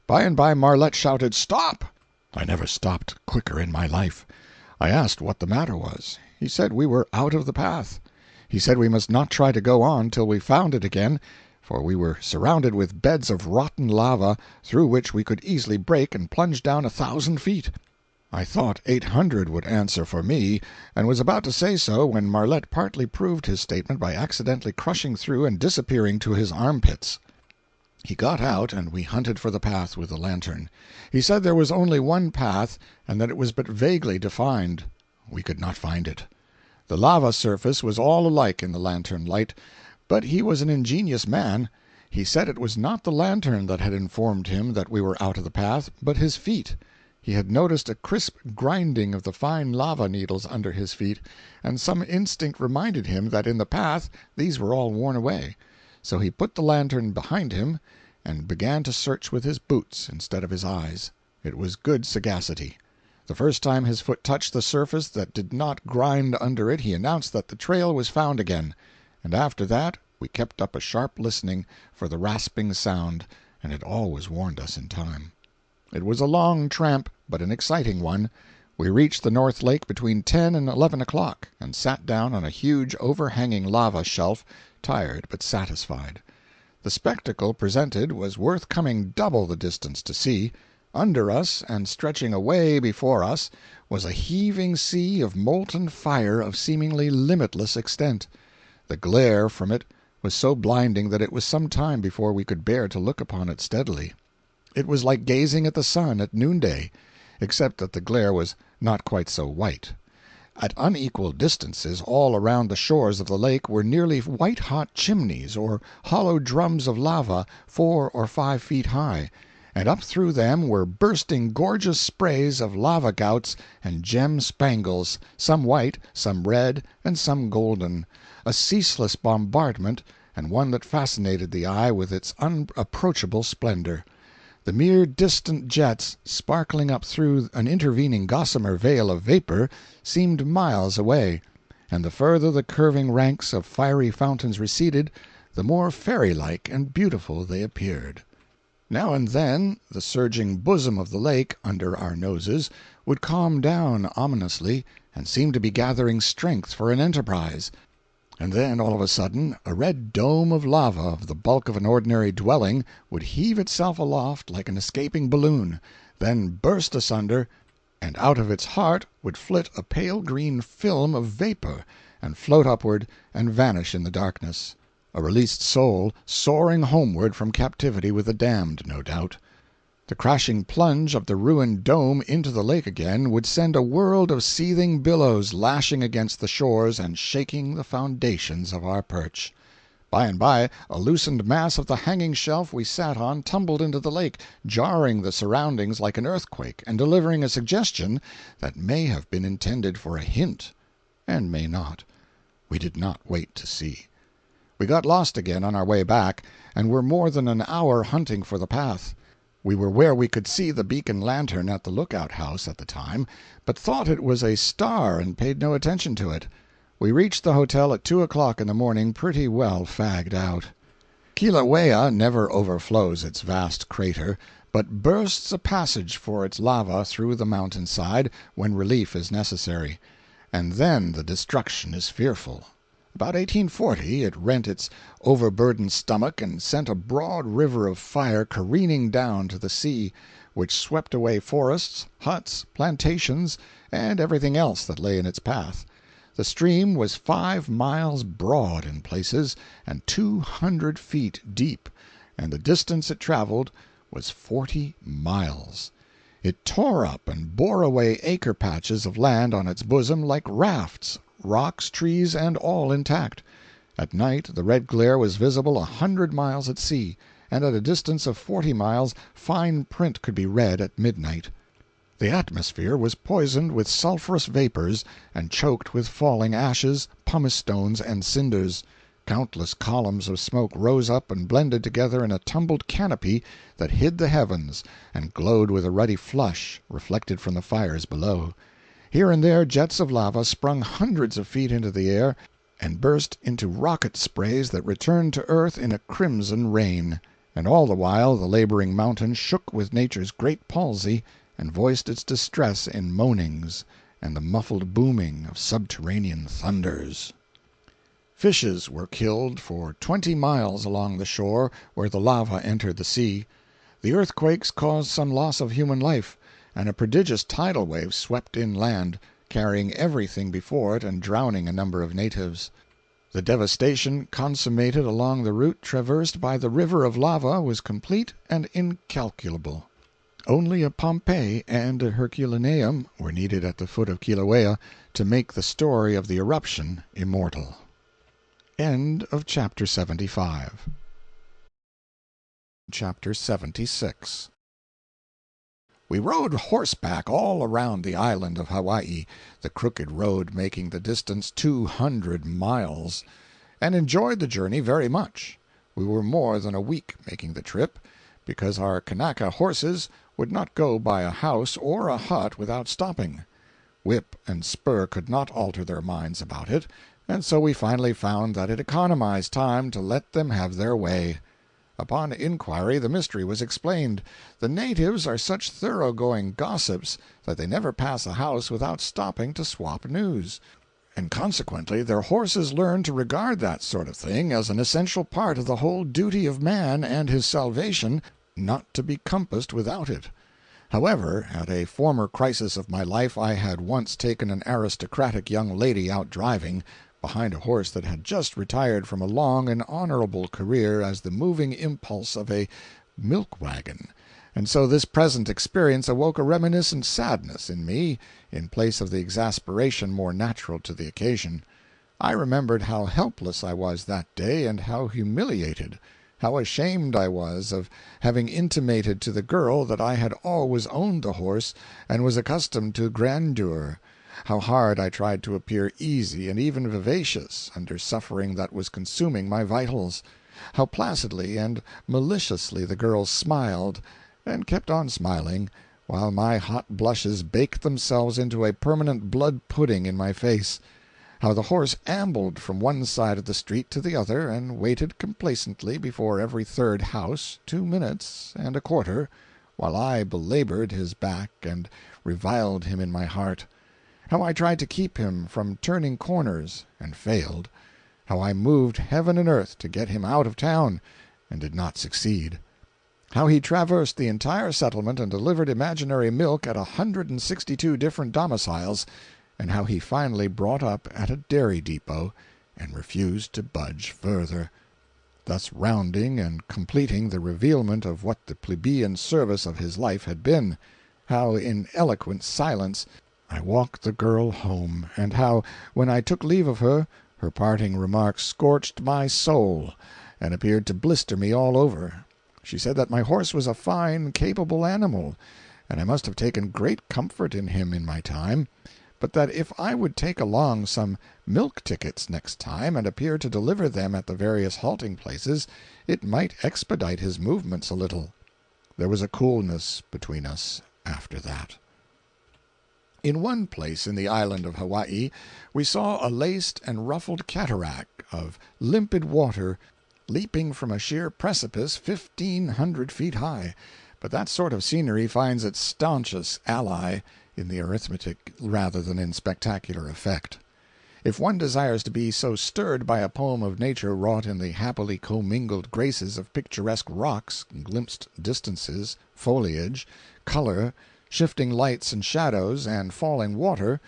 By and by Marlette shouted, "Stop!" I never stopped quicker in my life. I asked what the matter was. He said we were out of the path. He said we must not try to go on till we found it again, for we were surrounded with beds of rotten lava through which we could easily break and plunge down 1,000 feet. I thought 800 would answer for me, and was about to say so when Marlette partly proved his statement by accidentally crushing through and disappearing to his armpits. He got out, and we hunted for the path with the lantern. He said there was only one path, and that it was but vaguely defined. We could not find it. The lava surface was all alike in the lantern light, but he was an ingenious man. He said it was not the lantern that had informed him that we were out of the path, but his feet. He had noticed a crisp grinding of the fine lava needles under his feet, and some instinct reminded him that in the path these were all worn away. So he put the lantern behind him and began to search with his boots instead of his eyes. It was good sagacity. The first time his foot touched the surface that did not grind under it he announced that the trail was found again, and after that we kept up a sharp listening for the rasping sound, and it always warned us in time. It was a long tramp, but an exciting one. We reached the North Lake between 10 and 11 o'clock, and sat down on a huge overhanging lava shelf, tired but satisfied. The spectacle presented was worth coming double the distance to see. Under us, and stretching away before us, was a heaving sea of molten fire of seemingly limitless extent. The glare from it was so blinding that it was some time before we could bear to look upon it steadily. It was like gazing at the sun at noonday, except that the glare was not quite so white. At unequal distances all around the shores of the lake were nearly white-hot chimneys, or hollow drums of lava 4 or 5 feet high, and up through them were bursting gorgeous sprays of lava gouts and gem spangles, some white, some red, and some golden, a ceaseless bombardment, and one that fascinated the eye with its unapproachable splendor. The mere distant jets, sparkling up through an intervening gossamer veil of vapor, seemed miles away, and the further the curving ranks of fiery fountains receded, the more fairy-like and beautiful they appeared. Now and then the surging bosom of the lake, under our noses, would calm down ominously, and seem to be gathering strength for an enterprise. And then, all of a sudden, a red dome of lava of the bulk of an ordinary dwelling would heave itself aloft like an escaping balloon, then burst asunder, and out of its heart would flit a pale green film of vapor, and float upward and vanish in the darkness. A released soul soaring homeward from captivity with the damned, no doubt. The crashing plunge of the ruined dome into the lake again would send a world of seething billows lashing against the shores and shaking the foundations of our perch. By and by a loosened mass of the hanging shelf we sat on tumbled into the lake, jarring the surroundings like an earthquake, and delivering a suggestion that may have been intended for a hint, and may not. We did not wait to see. We got lost again on our way back, and were more than an hour hunting for the path. We were where we could see the beacon lantern at the lookout house at the time, but thought it was a star and paid no attention to it. We reached the hotel at 2 o'clock in the morning pretty well fagged out. Kilauea never overflows its vast crater, but bursts a passage for its lava through the mountain side when relief is necessary, and then the destruction is fearful. About 1840 it rent its overburdened stomach and sent a broad river of fire careening down to the sea, which swept away forests, huts, plantations, and everything else that lay in its path. The stream was 5 miles broad in places and 200 feet deep, and the distance it traveled was 40 miles. It tore up and bore away acre patches of land on its bosom like rafts, rocks, trees, and all intact. At night the red glare was visible 100 miles at sea, and at a distance of 40 miles fine print could be read at midnight. The atmosphere was poisoned with sulphurous vapors and choked with falling ashes, pumice stones, and cinders. Countless columns of smoke rose up and blended together in a tumbled canopy that hid the heavens and glowed with a ruddy flush reflected from the fires below. Here and there jets of lava sprung hundreds of feet into the air and burst into rocket sprays that returned to earth in a crimson rain. And all the while the laboring mountain shook with nature's great palsy and voiced its distress in moanings and the muffled booming of subterranean thunders. Fishes were killed for 20 miles along the shore where the lava entered the sea. The earthquakes caused some loss of human life, and a prodigious tidal wave swept inland, carrying everything before it and drowning a number of natives. The devastation consummated along the route traversed by the river of lava was complete and incalculable. Only a Pompeii and a Herculaneum were needed at the foot of Kilauea to make the story of the eruption immortal. End of Chapter 75. Chapter 76. We rode horseback all around the island of Hawaii, the crooked road making the distance 200 miles, and enjoyed the journey very much. We were more than a week making the trip, because our Kanaka horses would not go by a house or a hut without stopping. Whip and spur could not alter their minds about it, and so we finally found that it economized time to let them have their way. Upon inquiry the mystery was explained. The natives are such thoroughgoing gossips that they never pass a house without stopping to swap news, and consequently their horses learn to regard that sort of thing as an essential part of the whole duty of man and his salvation, not to be compassed without it. However, at a former crisis of my life I had once taken an aristocratic young lady out driving, behind a horse that had just retired from a long and honorable career as the moving impulse of a milk-wagon, and so this present experience awoke a reminiscent sadness in me in place of the exasperation more natural to the occasion. I remembered how helpless I was that day, and how humiliated, how ashamed I was of having intimated to the girl that I had always owned the horse and was accustomed to grandeur, how hard I tried to appear easy and even vivacious under suffering that was consuming my vitals, how placidly and maliciously the girl smiled, and kept on smiling, while my hot blushes baked themselves into a permanent blood pudding in my face, how the horse ambled from one side of the street to the other and waited complacently before every third house 2 minutes and a quarter, while I belabored his back and reviled him in my heart, how I tried to keep him from turning corners and failed, how I moved heaven and earth to get him out of town and did not succeed, how he traversed the entire settlement and delivered imaginary milk at 162 different domiciles, and how he finally brought up at a dairy depot and refused to budge further, thus rounding and completing the revealment of what the plebeian service of his life had been, how in eloquent silence I walked the girl home, and how, when I took leave of her, her parting remarks scorched my soul and appeared to blister me all over. She said that my horse was a fine, capable animal, and I must have taken great comfort in him in my time, but that if I would take along some milk tickets next time and appear to deliver them at the various halting places, it might expedite his movements a little. There was a coolness between us after that. In one place in the island of Hawaii we saw a laced and ruffled cataract of limpid water leaping from a sheer precipice 1,500 feet high, but that sort of scenery finds its staunchest ally in the arithmetic rather than in spectacular effect. If one desires to be so stirred by a poem of nature wrought in the happily commingled graces of picturesque rocks, glimpsed distances, foliage, color, shifting lights and shadows, and falling water,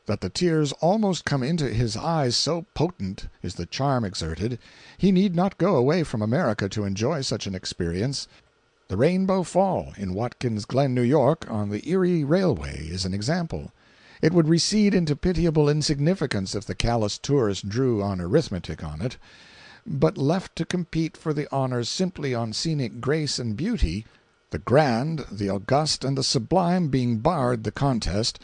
that the tears almost come into his eyes, so potent is the charm exerted, he need not go away from America to enjoy such an experience. The Rainbow Fall, in Watkins Glen, New York, on the Erie Railway, is an example. It would recede into pitiable insignificance if the callous tourist drew on arithmetic on it, but left to compete for the honors simply on scenic grace and beauty, the grand, the august, and the sublime being barred the contest,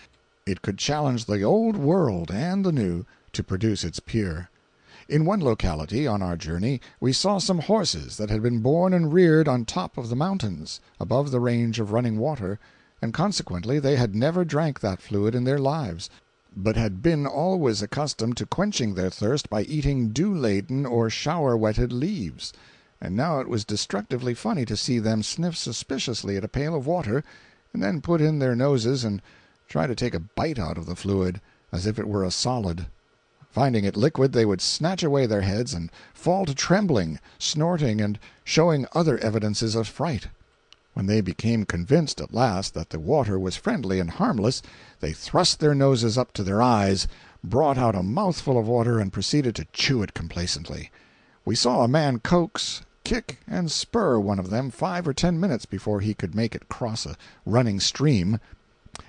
it could challenge the old world and the new to produce its peer. In one locality on our journey we saw some horses that had been born and reared on top of the mountains, above the range of running water, and consequently they had never drank that fluid in their lives, but had been always accustomed to quenching their thirst by eating dew-laden or shower-wetted leaves, and now it was destructively funny to see them sniff suspiciously at a pail of water, and then put in their noses and try to take a bite out of the fluid, as if it were a solid. Finding it liquid, they would snatch away their heads and fall to trembling, snorting, and showing other evidences of fright. When they became convinced at last that the water was friendly and harmless, they thrust their noses up to their eyes, brought out a mouthful of water, and proceeded to chew it complacently. We saw a man coax, kick, and spur one of them 5 or 10 minutes before he could make it cross a running stream.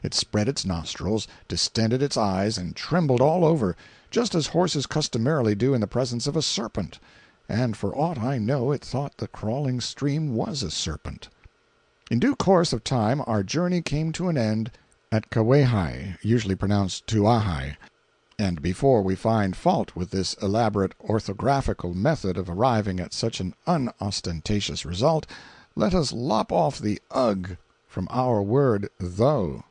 It spread its nostrils, distended its eyes, and trembled all over, just as horses customarily do in the presence of a serpent, and for aught I know it thought the crawling stream was a serpent. In due course of time our journey came to an end at Kauai, usually pronounced Tuahai, and before we find fault with this elaborate orthographical method of arriving at such an unostentatious result, let us lop off the "ugh" from our word "though."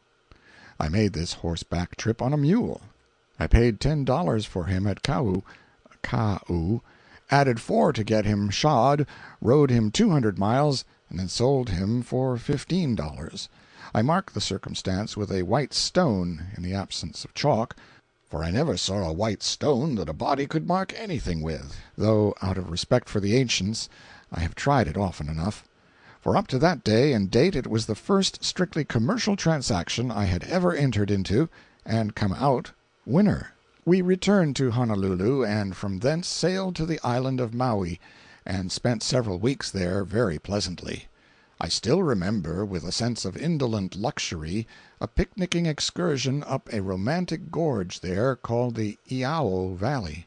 I made this horseback trip on a mule. I paid $10 for him at Kau, added 4 to get him shod, rode him 200 miles, and then sold him for $15. I mark the circumstance with a white stone, in the absence of chalk, for I never saw a white stone that a body could mark anything with, though out of respect for the ancients I have tried it often enough. For up to that day and date it was the first strictly commercial transaction I had ever entered into, and come out winner. We returned to Honolulu, and from thence sailed to the island of Maui, and spent several weeks there very pleasantly. I still remember, with a sense of indolent luxury, a picnicking excursion up a romantic gorge there called the Iao Valley.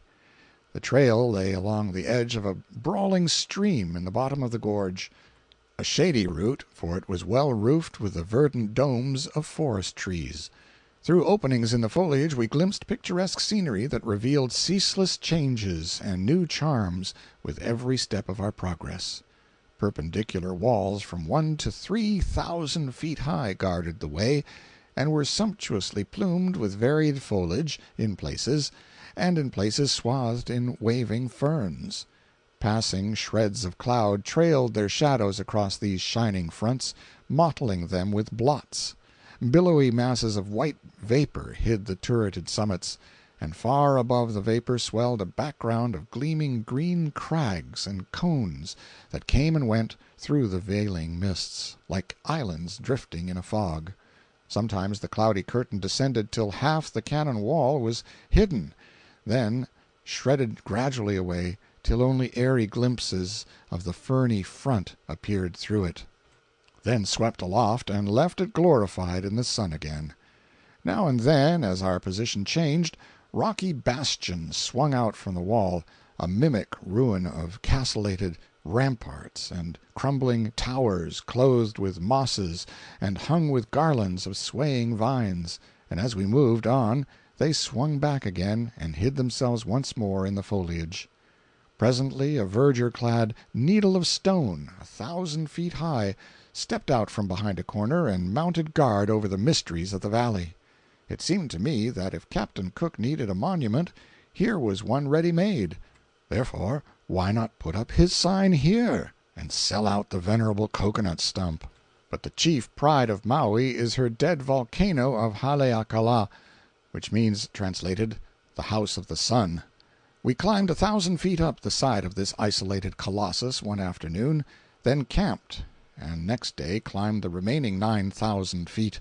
The trail lay along the edge of a brawling stream in the bottom of the gorge, a shady route, for it was well roofed with the verdant domes of forest trees. Through openings in the foliage we glimpsed picturesque scenery that revealed ceaseless changes and new charms with every step of our progress. Perpendicular walls from 1 to 3,000 feet high guarded the way, and were sumptuously plumed with varied foliage in places, and in places swathed in waving ferns. Passing shreds of cloud trailed their shadows across these shining fronts, mottling them with blots. Billowy masses of white vapor hid the turreted summits, and far above the vapor swelled a background of gleaming green crags and cones that came and went through the veiling mists, like islands drifting in a fog. Sometimes the cloudy curtain descended till half the cannon wall was hidden, then shredded gradually away till only airy glimpses of the ferny front appeared through it, then swept aloft and left it glorified in the sun again. Now and then, as our position changed, rocky bastions swung out from the wall, a mimic ruin of castellated ramparts and crumbling towers clothed with mosses and hung with garlands of swaying vines, and as we moved on they swung back again and hid themselves once more in the foliage. Presently a verdure-clad needle of stone, 1,000 feet high, stepped out from behind a corner and mounted guard over the mysteries of the valley. It seemed to me that if Captain Cook needed a monument, here was one ready-made. Therefore, why not put up his sign here and sell out the venerable coconut stump? But the chief pride of Maui is her dead volcano of Haleakala, which means, translated, the House of the Sun. We climbed 1,000 feet up the side of this isolated colossus one afternoon, then camped, and next day climbed the remaining 9,000 feet,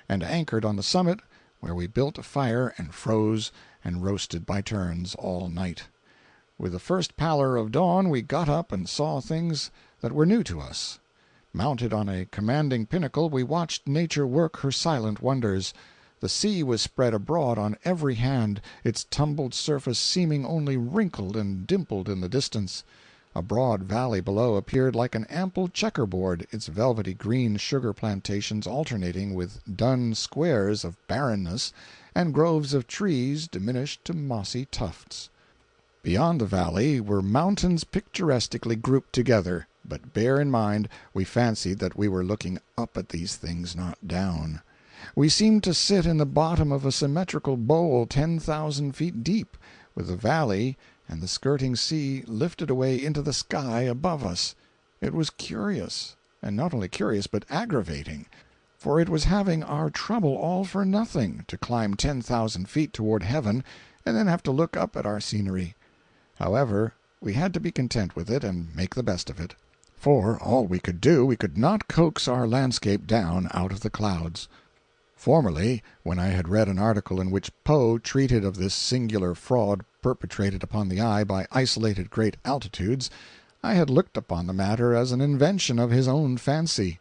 and anchored on the summit, where we built a fire and froze and roasted by turns all night. With the first pallor of dawn we got up and saw things that were new to us. Mounted on a commanding pinnacle, we watched nature work her silent wonders. The sea was spread abroad on every hand, its tumbled surface seeming only wrinkled and dimpled in the distance. A broad valley below appeared like an ample checkerboard, its velvety green sugar plantations alternating with dun squares of barrenness and groves of trees diminished to mossy tufts. Beyond the valley were mountains picturesquely grouped together, but bear in mind we fancied that we were looking up at these things, not down. We seemed to sit in the bottom of a symmetrical bowl 10,000 feet deep, with the valley and the skirting sea lifted away into the sky above us. It was curious, and not only curious but aggravating, for it was having our trouble all for nothing to climb 10,000 feet toward heaven and then have to look up at our scenery. However, we had to be content with it and make the best of it. For all we could do, we could not coax our landscape down out of the clouds. Formerly, when I had read an article in which Poe treated of this singular fraud perpetrated upon the eye by isolated great altitudes, I had looked upon the matter as an invention of his own fancy.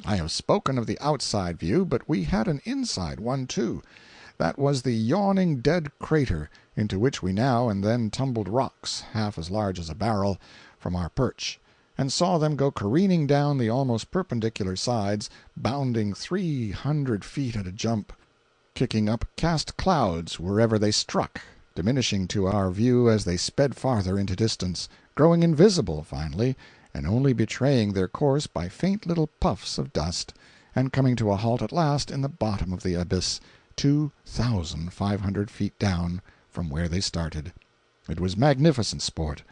I have spoken of the outside view, but we had an inside one, too. That was the yawning dead crater, into which we now and then tumbled rocks, half as large as a barrel, from our perch, and saw them go careening down the almost perpendicular sides, bounding 300 feet at a jump, kicking up cast clouds wherever they struck, diminishing to our view as they sped farther into distance, growing invisible, finally, and only betraying their course by faint little puffs of dust, and coming to a halt at last in the bottom of the abyss, 2,500 feet down from where they started. It was magnificent sport.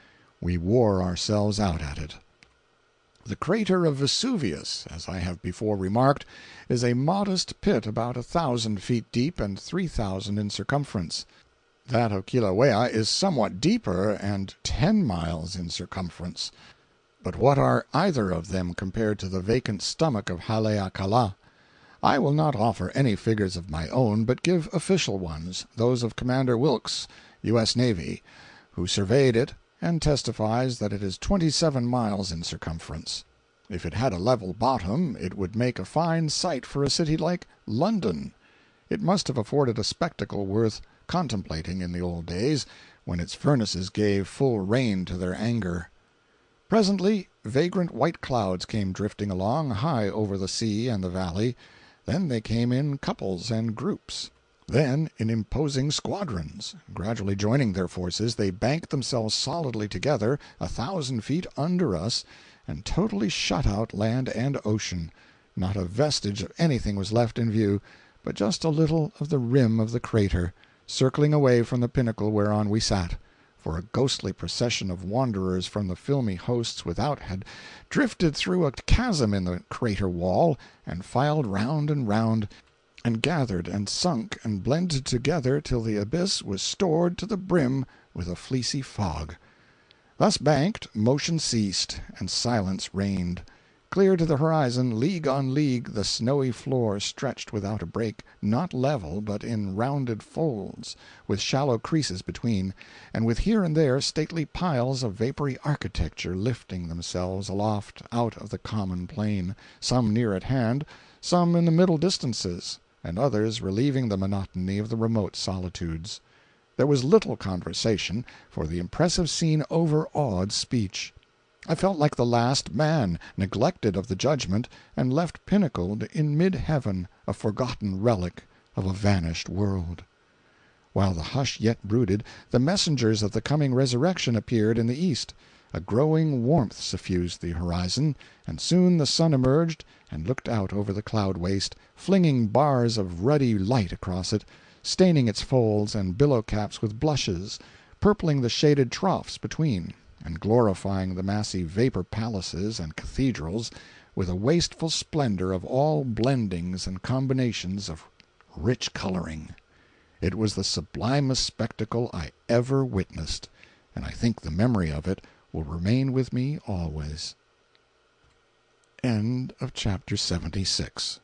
We wore ourselves out at it. The crater of Vesuvius, as I have before remarked, is a modest pit about 1,000 feet deep and 3,000 in circumference. That of Kilauea is somewhat deeper and 10 miles in circumference. But what are either of them compared to the vacant stomach of Haleakala? I will not offer any figures of my own, but give official ones, those of Commander Wilkes, U.S. Navy, who surveyed it and testifies that it is 27 miles in circumference. If it had a level bottom, it would make a fine site for a city like London. It must have afforded a spectacle worth contemplating in the old days, when its furnaces gave full rein to their anger. Presently, vagrant white clouds came drifting along high over the sea and the valley. Then they came in couples and groups. Then in imposing squadrons. Gradually joining their forces, they banked themselves solidly together 1,000 feet under us, and totally shut out land and ocean. Not a vestige of anything was left in view, but just a little of the rim of the crater, circling away from the pinnacle whereon we sat, for a ghostly procession of wanderers from the filmy hosts without had drifted through a chasm in the crater wall, and filed round and round, and gathered and sunk and blended together till the abyss was stored to the brim with a fleecy fog. Thus banked, motion ceased, and silence reigned. Clear to the horizon, league on league, the snowy floor stretched without a break, not level, but in rounded folds, with shallow creases between, and with here and there stately piles of vapory architecture lifting themselves aloft out of the common plain, some near at hand, some in the middle distances, and others relieving the monotony of the remote solitudes. There was little conversation, for the impressive scene overawed speech. I felt like the last man, neglected of the judgment, and left pinnacled in mid-heaven, a forgotten relic of a vanished world. While the hush yet brooded, the messengers of the coming resurrection appeared in the east, A growing warmth suffused the horizon, and soon the sun emerged and looked out over the cloud-waste, flinging bars of ruddy light across it, staining its folds and billow-caps with blushes, purpling the shaded troughs between, and glorifying the massy vapor-palaces and cathedrals with a wasteful splendor of all blendings and combinations of rich coloring. It was the sublimest spectacle I ever witnessed, and I think the memory of it will remain with me always. End of Chapter 76.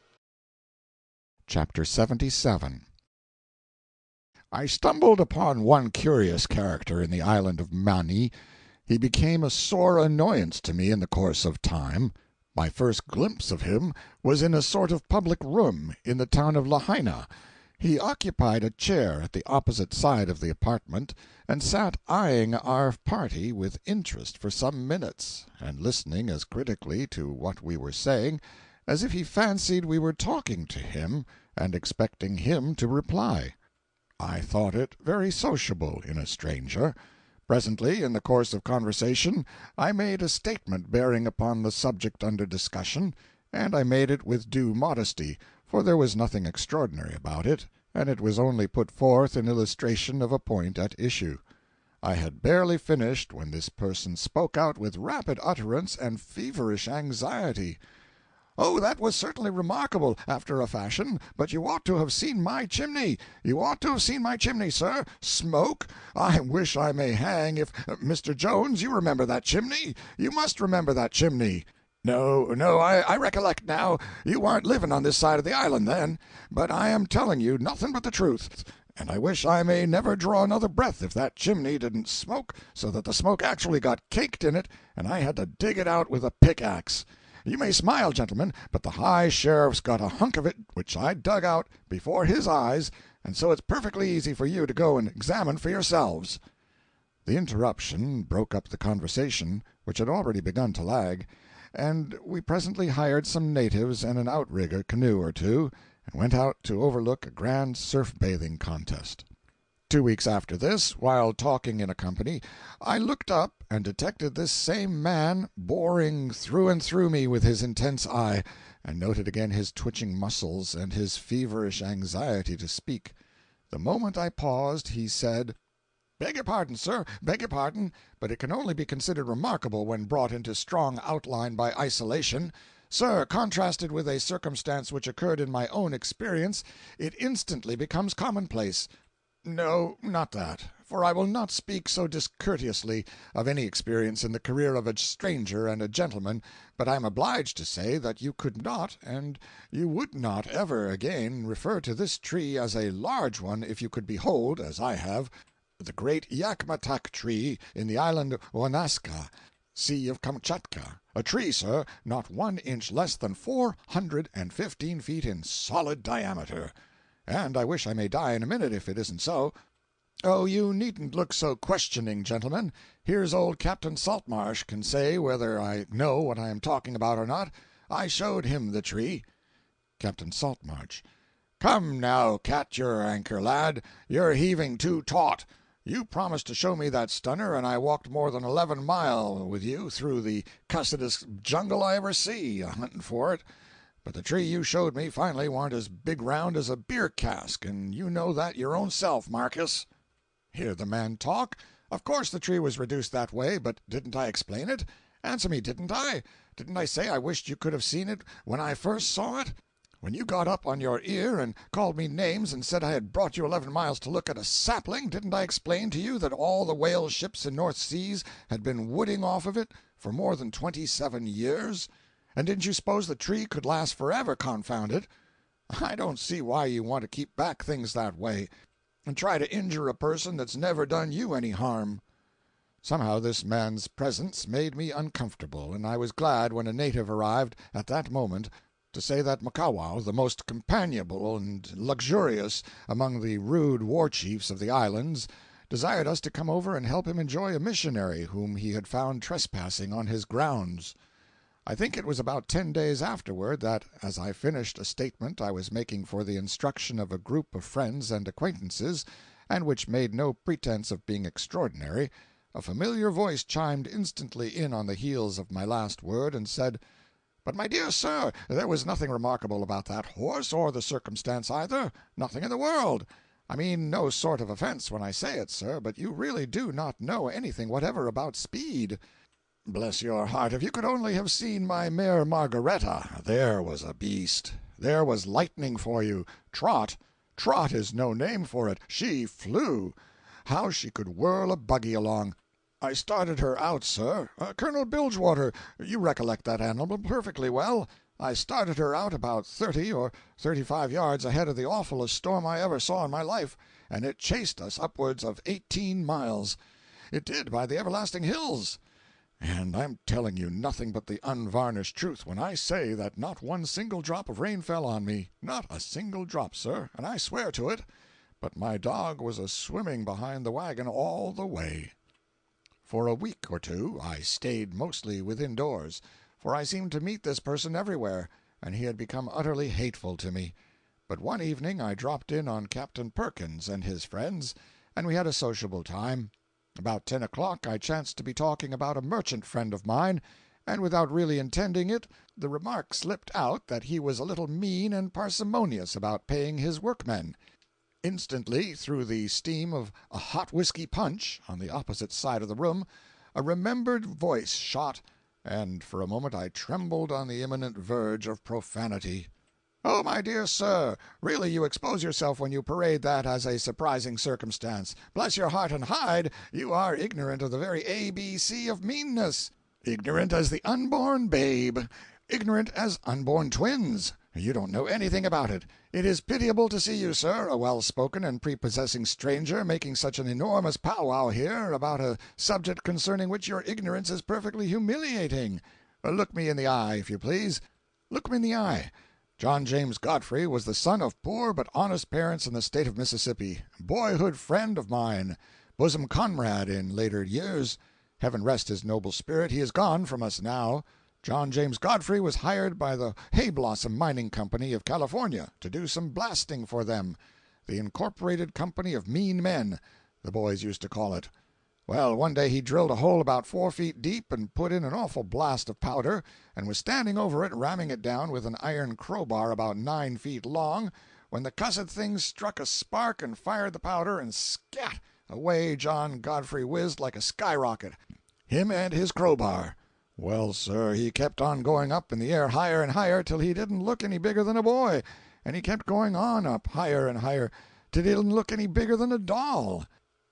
Chapter 77. I stumbled upon one curious character in the island of Mani. He became a sore annoyance to me in the course of time. My first glimpse of him was in a sort of public room in the town of Lahaina. He occupied a chair at the opposite side of the apartment, and sat eyeing our party with interest for some minutes, and listening as critically to what we were saying as if he fancied we were talking to him and expecting him to reply. I thought it very sociable in a stranger. Presently, in the course of conversation, I made a statement bearing upon the subject under discussion, and I made it with due modesty, for there was nothing extraordinary about it, and it was only put forth in illustration of a point at issue. I had barely finished when this person spoke out with rapid utterance and feverish anxiety. "Oh, that was certainly remarkable, after a fashion, but you ought to have seen my chimney. You ought to have seen my chimney, sir. Smoke! I wish I may hang if Mr. Jones, you remember that chimney? You must remember that chimney. No, I recollect now. You warn't living on this side of the island then. But I am telling you nothing but the truth, and I wish I may never draw another breath if that chimney didn't smoke so that the smoke actually got caked in it and I had to dig it out with a pickaxe. You may smile, gentlemen, but the high sheriff's got a hunk of it which I dug out before his eyes, and so it's perfectly easy for you to go and examine for yourselves." The interruption broke up the conversation, which had already begun to lag, and we presently hired some natives and an outrigger canoe or two, and went out to overlook a grand surf-bathing contest. 2 weeks after this, while talking in a company, I looked up and detected this same man boring through and through me with his intense eye, and noted again his twitching muscles and his feverish anxiety to speak. The moment I paused, he said, "Beg your pardon, sir, beg your pardon, but it can only be considered remarkable when brought into strong outline by isolation. Sir, contrasted with a circumstance which occurred in my own experience, it instantly becomes commonplace. No, not that, for I will not speak so discourteously of any experience in the career of a stranger and a gentleman, but I am obliged to say that you could not, and you would not ever again refer to this tree as a large one if you could behold, as I have, the great Yakmatak tree in the island Wanaska, Sea of Kamchatka, a tree, sir, not 1 inch less than 415 feet in solid diameter. And I wish I may die in a minute if it isn't so. Oh, you needn't look so questioning, gentlemen. Here's old Captain Saltmarsh can say whether I know what I am talking about or not. I showed him the tree." Captain Saltmarsh. "Come now, cat your anchor, lad. You're heaving too taut. You promised to show me that stunner, and I walked more than 11 mile with you through the cussedest jungle I ever see, a-hunting for it. But the tree you showed me finally warn't as big round as a beer cask, and you know that your own self, Marcus." Hear the man talk. Of course the tree was reduced that way, but didn't I explain it? Answer me, didn't I? Didn't I say I wished you could have seen it when I first saw it? When you got up on your ear and called me names and said I had brought you 11 miles to look at a sapling, didn't I explain to you that all the whale ships in North Seas had been wooding off of it for more than 27 years? And didn't you suppose the tree could last forever, confound it? I don't see why you want to keep back things that way, and try to injure a person that's never done you any harm." Somehow this man's presence made me uncomfortable, and I was glad when a native arrived at that moment to say that Makawa, the most companionable and luxurious among the rude war chiefs of the islands, desired us to come over and help him enjoy a missionary whom he had found trespassing on his grounds. I think it was about 10 days afterward that, as I finished a statement I was making for the instruction of a group of friends and acquaintances, and which made no pretense of being extraordinary, A familiar voice chimed instantly in on the heels of my last word, and said, "But, my dear sir, there was nothing remarkable about that horse, or the circumstance either. Nothing in the world. I mean no sort of offence when I say it, sir, but you really do not know anything whatever about speed. Bless your heart, if you could only have seen my mare Margaretta, there was a beast. There was lightning for you. Trot. Trot is no name for it. She flew. How she could whirl a buggy along! I started her out, sir. Colonel Bilgewater, you recollect that animal perfectly well. I started her out about 30 or 35 yards ahead of the awfulest storm I ever saw in my life, and it chased us upwards of 18 miles. It did, by the everlasting hills. And I'm telling you nothing but the unvarnished truth when I say that not one single drop of rain fell on me. Not a single drop, sir, and I swear to it. But my dog was a-swimming behind the wagon all the way. For a week or two I stayed mostly within doors, for I seemed to meet this person everywhere, and he had become utterly hateful to me. But one evening I dropped in on Captain Perkins and his friends, and we had a sociable time. About 10 o'clock I chanced to be talking about a merchant friend of mine, and without really intending it, the remark slipped out that he was a little mean and parsimonious about paying his workmen. Instantly, through the steam of a hot whiskey punch, on the opposite side of the room, a remembered voice shot, and for a moment I trembled on the imminent verge of profanity. "Oh, my dear sir, really you expose yourself when you parade that as a surprising circumstance. Bless your heart and hide, you are ignorant of the very ABC of meanness. Ignorant as the unborn babe. Ignorant as unborn twins. You don't know anything about it. It is pitiable to see you, sir, a well-spoken and prepossessing stranger, making such an enormous powwow here about a subject concerning which your ignorance is perfectly humiliating. Look me in the eye, if you please. Look me in the eye. John James Godfrey was the son of poor but honest parents in the state of Mississippi, boyhood friend of mine, bosom comrade in later years. Heaven rest his noble spirit, he is gone from us now. John James Godfrey was hired by the Hayblossom Mining Company of California to do some blasting for them, the Incorporated Company of Mean Men, the boys used to call it. Well, one day he drilled a hole about 4 feet deep and put in an awful blast of powder, and was standing over it ramming it down with an iron crowbar about 9 feet long, when the cussed thing struck a spark and fired the powder, and scat! Away John Godfrey whizzed like a skyrocket, him and his crowbar. Well, sir, he kept on going up in the air higher and higher till he didn't look any bigger than a boy, and he kept going on up higher and higher till he didn't look any bigger than a doll,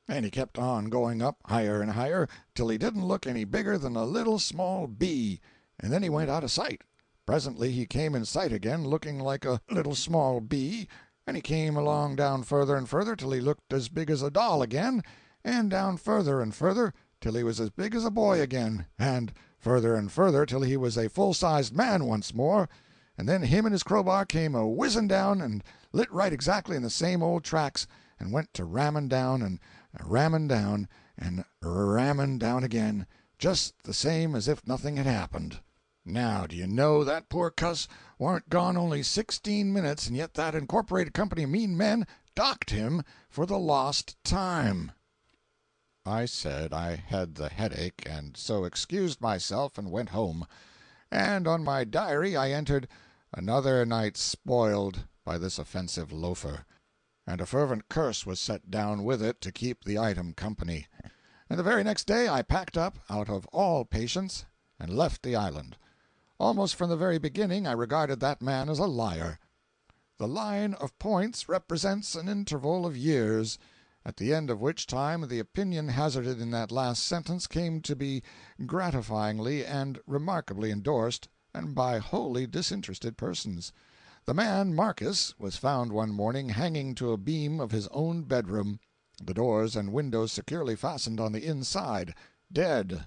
and he kept on going up higher and higher till he didn't look any bigger than a little small bee, and then he went out of sight. Presently he came in sight again, looking like a little small bee, and he came along down further and further till he looked as big as a doll again, and down further and further till he was as big as a boy again, and further and further till he was a full-sized man once more, and then him and his crowbar came a-whizzing down and lit right exactly in the same old tracks, and went to ramming down and ramming down and ramming down again, just the same as if nothing had happened. Now, do you know, that poor cuss warn't gone only 16 minutes, and yet that Incorporated Company of Mean Men docked him for the lost time." I said I had the headache, and so excused myself and went home. And on my diary I entered, "Another night spoiled by this offensive loafer," and a fervent curse was set down with it to keep the item company. And the very next day I packed up, out of all patience, and left the island. Almost from the very beginning I regarded that man as a liar. The line of points represents an interval of years, at the end of which time the opinion hazarded in that last sentence came to be gratifyingly and remarkably endorsed, and by wholly disinterested persons. The man, Marcus, was found one morning hanging to a beam of his own bedroom, the doors and windows securely fastened on the inside, dead,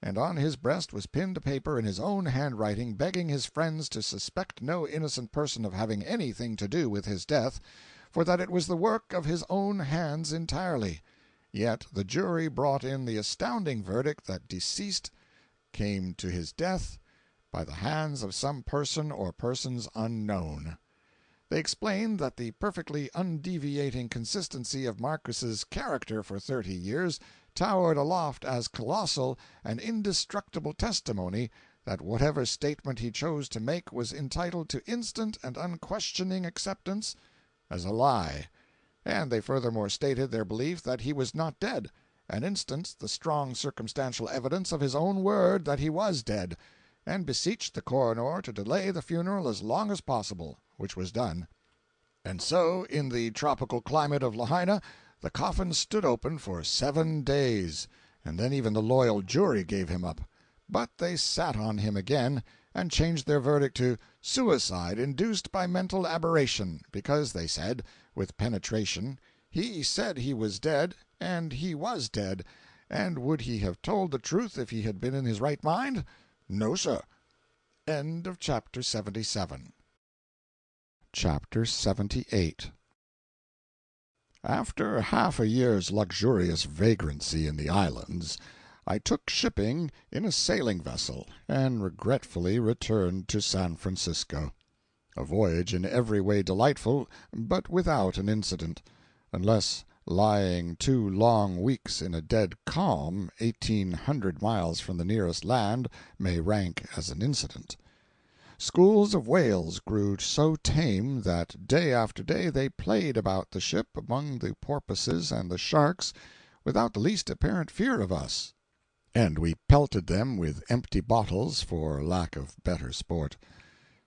and on his breast was pinned a paper in his own handwriting begging his friends to suspect no innocent person of having anything to do with his death, for that it was the work of his own hands entirely. Yet the jury brought in the astounding verdict that deceased came to his death by the hands of some person or persons unknown. They explained that the perfectly undeviating consistency of Marcus's character for 30 years towered aloft as colossal and indestructible testimony that whatever statement he chose to make was entitled to instant and unquestioning acceptance as a lie, and they furthermore stated their belief that he was not dead, and instanced the strong circumstantial evidence of his own word that he was dead, and beseeched the coroner to delay the funeral as long as possible, which was done. And so, in the tropical climate of Lahaina, the coffin stood open for 7 days, and then even the loyal jury gave him up. But they sat on him again, and changed their verdict to suicide induced by mental aberration, because, they said, with penetration, he said he was dead, and he was dead, and would he have told the truth if he had been in his right mind? No, sir. End of chapter 77. Chapter 78. After half a year's luxurious vagrancy in the islands, I took shipping in a sailing vessel, and regretfully returned to San Francisco. A voyage in every way delightful, but without an incident, unless lying 2 long weeks in a dead calm 1,800 miles from the nearest land may rank as an incident. Schools of whales grew so tame that day after day they played about the ship among the porpoises and the sharks without the least apparent fear of us, and we pelted them with empty bottles for lack of better sport.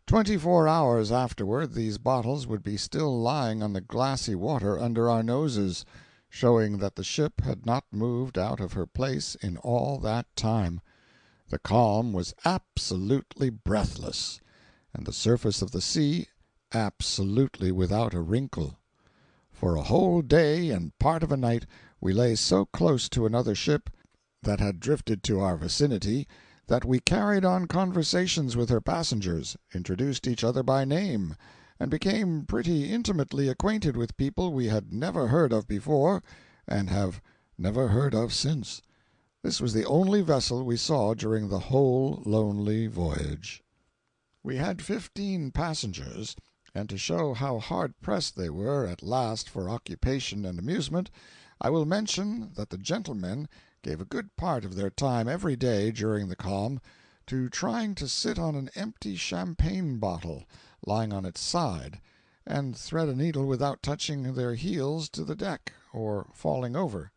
24 hours afterward these bottles would be still lying on the glassy water under our noses, showing that the ship had not moved out of her place in all that time. The calm was absolutely breathless, and the surface of the sea absolutely without a wrinkle. For a whole day and part of a night we lay so close to another ship that had drifted to our vicinity that we carried on conversations with her passengers, introduced each other by name, and became pretty intimately acquainted with people we had never heard of before and have never heard of since. This was the only vessel we saw during the whole lonely voyage. We had 15 passengers, and to show how hard-pressed they were at last for occupation and amusement, I will mention that the gentlemen gave a good part of their time every day during the calm to trying to sit on an empty champagne bottle lying on its side, and thread a needle without touching their heels to the deck or falling over,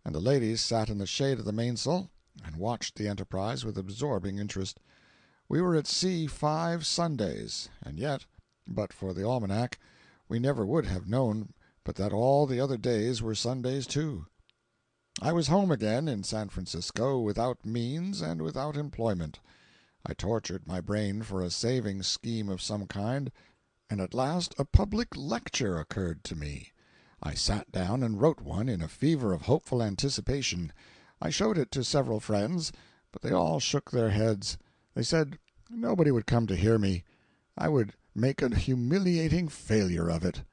and the ladies sat in the shade of the mainsail and watched the enterprise with absorbing interest. We were at sea 5 Sundays, and yet, but for the almanac, we never would have known but that all the other days were Sundays too. I was home again in San Francisco without means and without employment. I tortured my brain for a saving scheme of some kind, and at last a public lecture occurred to me. I sat down and wrote one in a fever of hopeful anticipation. I showed it to several friends, but they all shook their heads. They said nobody would come to hear me. I would make a humiliating failure of it.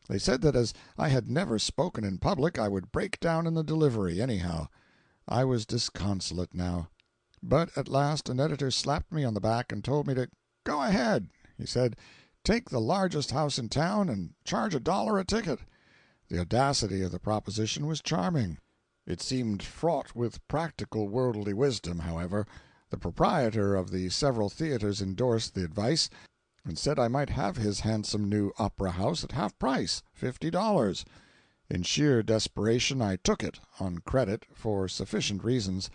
They said that as I had never spoken in public, I would break down in the delivery, anyhow. I was disconsolate now. But at last an editor slapped me on the back and told me to go ahead. He said, take the largest house in town and charge $1 a ticket. The audacity of the proposition was charming. It seemed fraught with practical worldly wisdom, however. The proprietor of the several theaters endorsed the advice, and said I might have his handsome new opera house at half price, $50. In sheer desperation I took it, on credit, for sufficient reasons.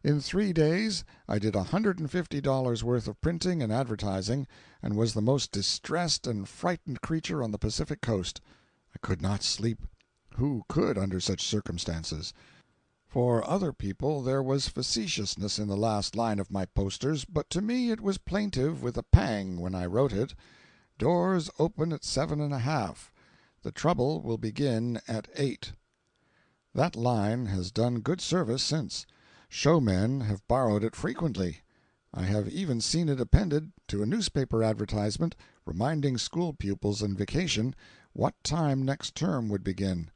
In 3 days I did $150 worth of printing and advertising, and was the most distressed and frightened creature on the Pacific coast. I could not sleep. Who could under such circumstances? For other people there was facetiousness in the last line of my posters, but to me it was plaintive with a pang when I wrote it. Doors open at 7:30. The trouble will begin at 8. That line has done good service since. Showmen have borrowed it frequently. I have even seen it appended to a newspaper advertisement reminding school pupils in vacation what time next term would begin.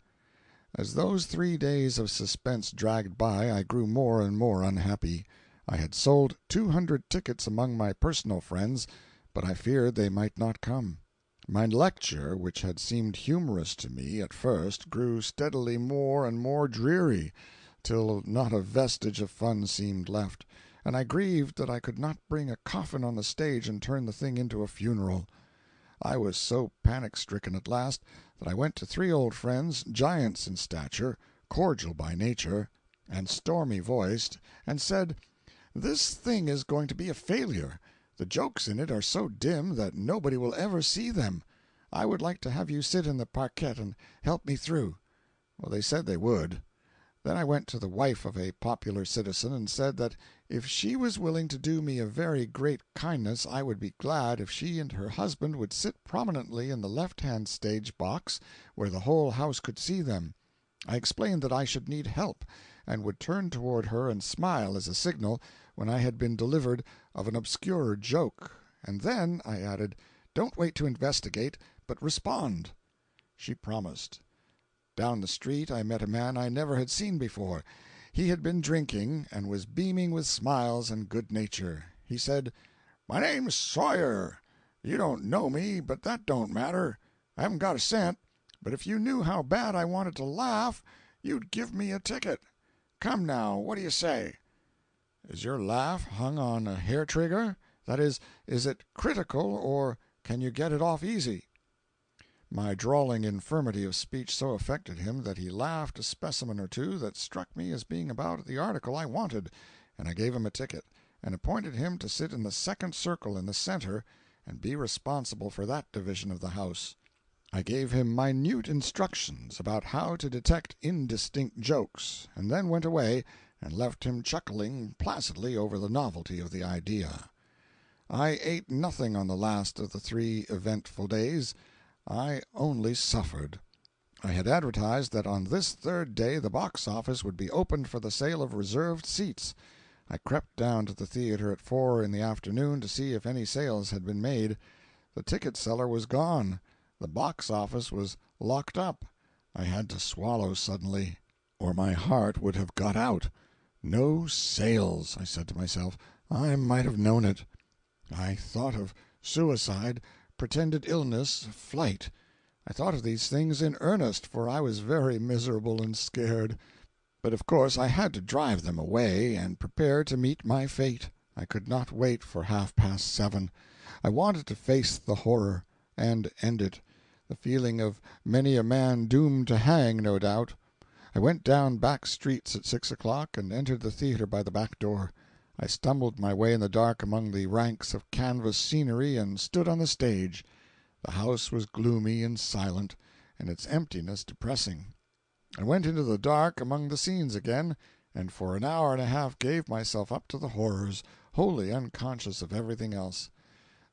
As those 3 days of suspense dragged by, I grew more and more unhappy. I had sold 200 tickets among my personal friends, but I feared they might not come. My lecture, which had seemed humorous to me at first, grew steadily more and more dreary, till not a vestige of fun seemed left, and I grieved that I could not bring a coffin on the stage and turn the thing into a funeral. I was so panic-stricken at last that I went to 3 old friends, giants in stature, cordial by nature, and stormy-voiced, and said, "This thing is going to be a failure. The jokes in it are so dim that nobody will ever see them. I would like to have you sit in the parquet and help me through." Well, they said they would. Then I went to the wife of a popular citizen and said that if she was willing to do me a very great kindness I would be glad if she and her husband would sit prominently in the left-hand stage box where the whole house could see them. I explained that I should need help, and would turn toward her and smile as a signal when I had been delivered of an obscure joke, and then, I added, don't wait to investigate, but respond. She promised. Down the street I met a man I never had seen before. He had been drinking, and was beaming with smiles and good nature. He said, "My name's Sawyer. You don't know me, but that don't matter. I haven't got a cent, but if you knew how bad I wanted to laugh, you'd give me a ticket. Come now, what do you say?" "Is your laugh hung on a hair-trigger? That is it critical, or can you get it off easy?" My drawling infirmity of speech so affected him that he laughed a specimen or two that struck me as being about the article I wanted, and I gave him a ticket, and appointed him to sit in the second circle in the center and be responsible for that division of the house. I gave him minute instructions about how to detect indistinct jokes, and then went away and left him chuckling placidly over the novelty of the idea. I ate nothing on the last of the 3 eventful days. I only suffered. I had advertised that on this 3rd day the box office would be opened for the sale of reserved seats. I crept down to the theater at 4 in the afternoon to see if any sales had been made. The ticket seller was gone. The box office was locked up. I had to swallow suddenly, or my heart would have got out. No sales, I said to myself. I might have known it. I thought of suicide, pretended illness, flight. I thought of these things in earnest, for I was very miserable and scared. But of course I had to drive them away, and prepare to meet my fate. I could not wait for 7:30. I wanted to face the horror, and end it, the feeling of many a man doomed to hang, no doubt. I went down back streets at 6 o'clock, and entered the theater by the back door. I stumbled my way in the dark among the ranks of canvas scenery, and stood on the stage. The house was gloomy and silent, and its emptiness depressing. I went into the dark among the scenes again, and for an hour and a half gave myself up to the horrors, wholly unconscious of everything else.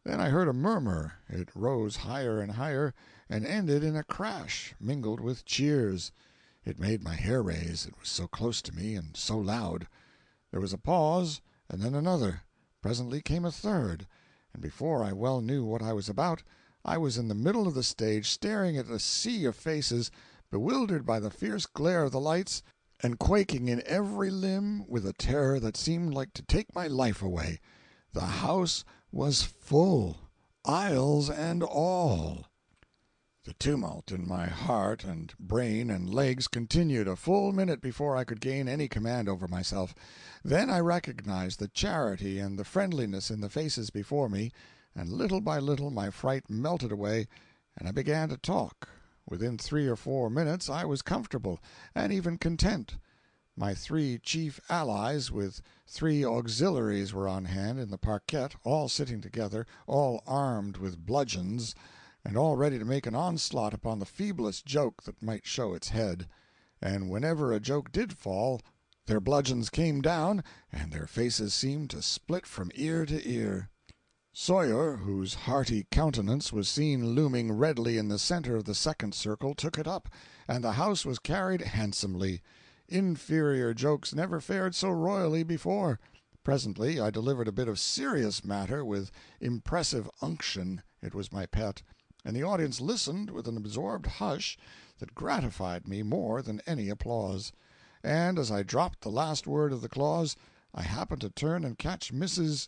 Then I heard a murmur. It rose higher and higher, and ended in a crash, mingled with cheers. It made my hair raise, it was so close to me, and so loud. There was a pause, and then another. Presently came a third, and before I well knew what I was about, I was in the middle of the stage, staring at a sea of faces, bewildered by the fierce glare of the lights, and quaking in every limb with a terror that seemed like to take my life away. The house was full, aisles and all. The tumult in my heart and brain and legs continued a full minute before I could gain any command over myself. Then I recognized the charity and the friendliness in the faces before me, and little by little my fright melted away, and I began to talk. Within 3 or 4 minutes I was comfortable, and even content. My 3 chief allies, with 3 auxiliaries, were on hand in the parquet, all sitting together, all armed with bludgeons, and all ready to make an onslaught upon the feeblest joke that might show its head. And whenever a joke did fall, their bludgeons came down, and their faces seemed to split from ear to ear. Sawyer, whose hearty countenance was seen looming redly in the center of the second circle, took it up, and the house was carried handsomely. Inferior jokes never fared so royally before. Presently I delivered a bit of serious matter with impressive unction. It was my pet, and the audience listened with an absorbed hush that gratified me more than any applause. And as I dropped the last word of the clause, I happened to turn and catch Mrs.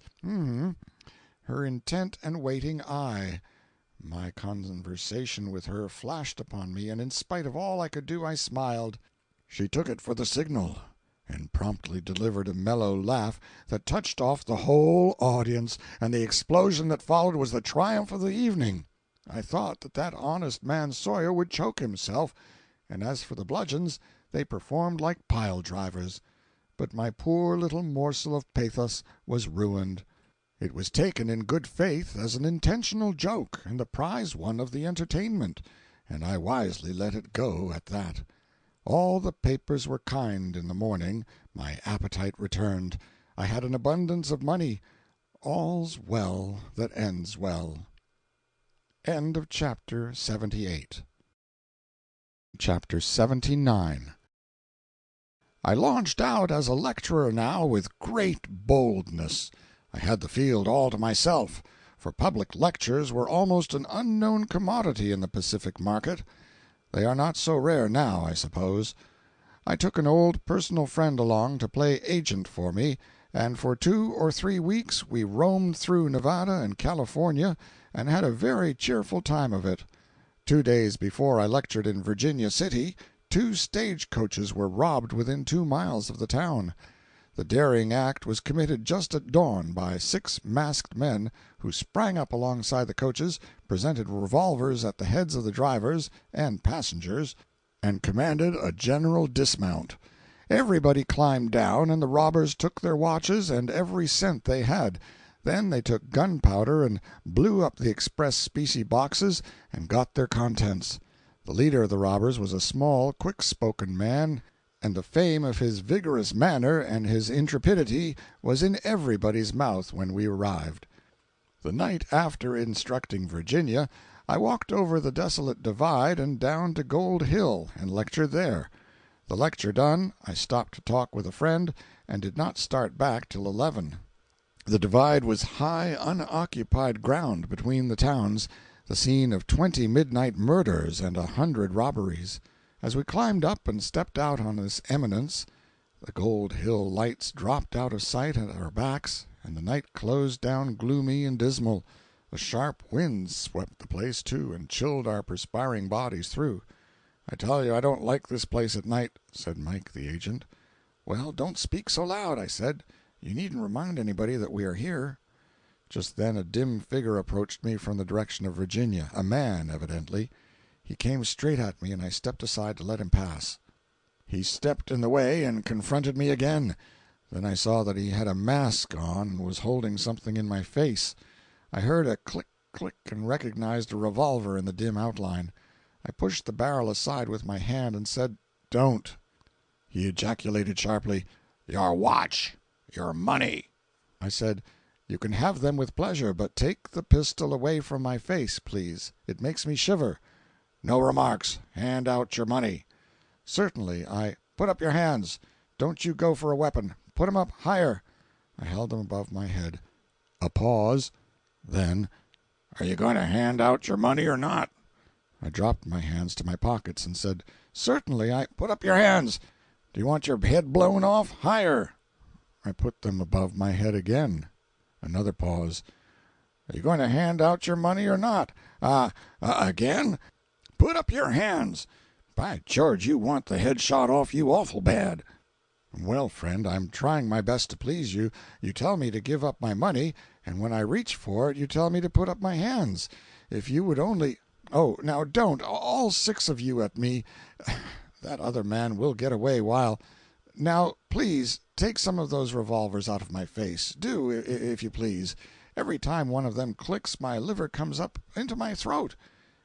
her intent and waiting eye. My conversation with her flashed upon me, and in spite of all I could do I smiled. She took it for the signal, and promptly delivered a mellow laugh that touched off the whole audience, and the explosion that followed was the triumph of the evening. I thought that honest man Sawyer would choke himself, and as for the bludgeons, they performed like pile-drivers. But my poor little morsel of pathos was ruined. It was taken in good faith as an intentional joke and the prize one of the entertainment, and I wisely let it go at that. All the papers were kind in the morning, my appetite returned, I had an abundance of money. All's well that ends well. End of chapter 78. Chapter 79. I launched out as a lecturer now with great boldness. I had the field all to myself, for public lectures were almost an unknown commodity in the Pacific market. They are not so rare now, I suppose. I took an old personal friend along to play agent for me, and for 2 or 3 weeks we roamed through Nevada and California and had a very cheerful time of it. 2 days before I lectured in Virginia City, 2 stage coaches were robbed within 2 miles of the town. The daring act was committed just at dawn by 6 masked men who sprang up alongside the coaches, presented revolvers at the heads of the drivers and passengers, and commanded a general dismount. Everybody climbed down, and the robbers took their watches and every cent they had. Then they took gunpowder and blew up the express specie boxes and got their contents. The leader of the robbers was a small, quick-spoken man, and the fame of his vigorous manner and his intrepidity was in everybody's mouth when we arrived. The night after instructing Virginia, I walked over the desolate divide and down to Gold Hill and lectured there. The lecture done, I stopped to talk with a friend and did not start back till 11. The divide was high, unoccupied ground between the towns, the scene of 20 midnight murders and 100 robberies. As we climbed up and stepped out on this eminence, the Gold Hill lights dropped out of sight at our backs, and the night closed down gloomy and dismal. A sharp wind swept the place, too, and chilled our perspiring bodies through. "I tell you I don't like this place at night," said Mike, the agent. "Well, don't speak so loud," I said. "You needn't remind anybody that we are here." Just then a dim figure approached me from the direction of Virginia, a man, evidently. He came straight at me, and I stepped aside to let him pass. He stepped in the way and confronted me again. Then I saw that he had a mask on and was holding something in my face. I heard a click, click, and recognized a revolver in the dim outline. I pushed the barrel aside with my hand and said, "Don't." He ejaculated sharply, "Your watch! Your money!" I said, "You can have them with pleasure, but take the pistol away from my face, please. It makes me shiver." "No remarks. Hand out your money." "Certainly. Put up your hands. Don't you go for a weapon. Put 'em up higher." I held them above my head. A pause. Then, "Are you going to hand out your money or not?" I dropped my hands to my pockets and said, "Certainly. Put up your hands. Do you want your head blown off? Higher." I put them above my head again. Another pause. "Are you going to hand out your money or not?" Again? "Put up your hands. By George, you want the head shot off you awful bad." "Well, friend, I'm trying my best to please you. You tell me to give up my money, and when I reach for it you tell me to put up my hands. If you would only— Oh, now don't, all 6 of you at me. That other man will get away while— Now, please, take some of those revolvers out of my face. Do, if you please. Every time one of them clicks my liver comes up into my throat.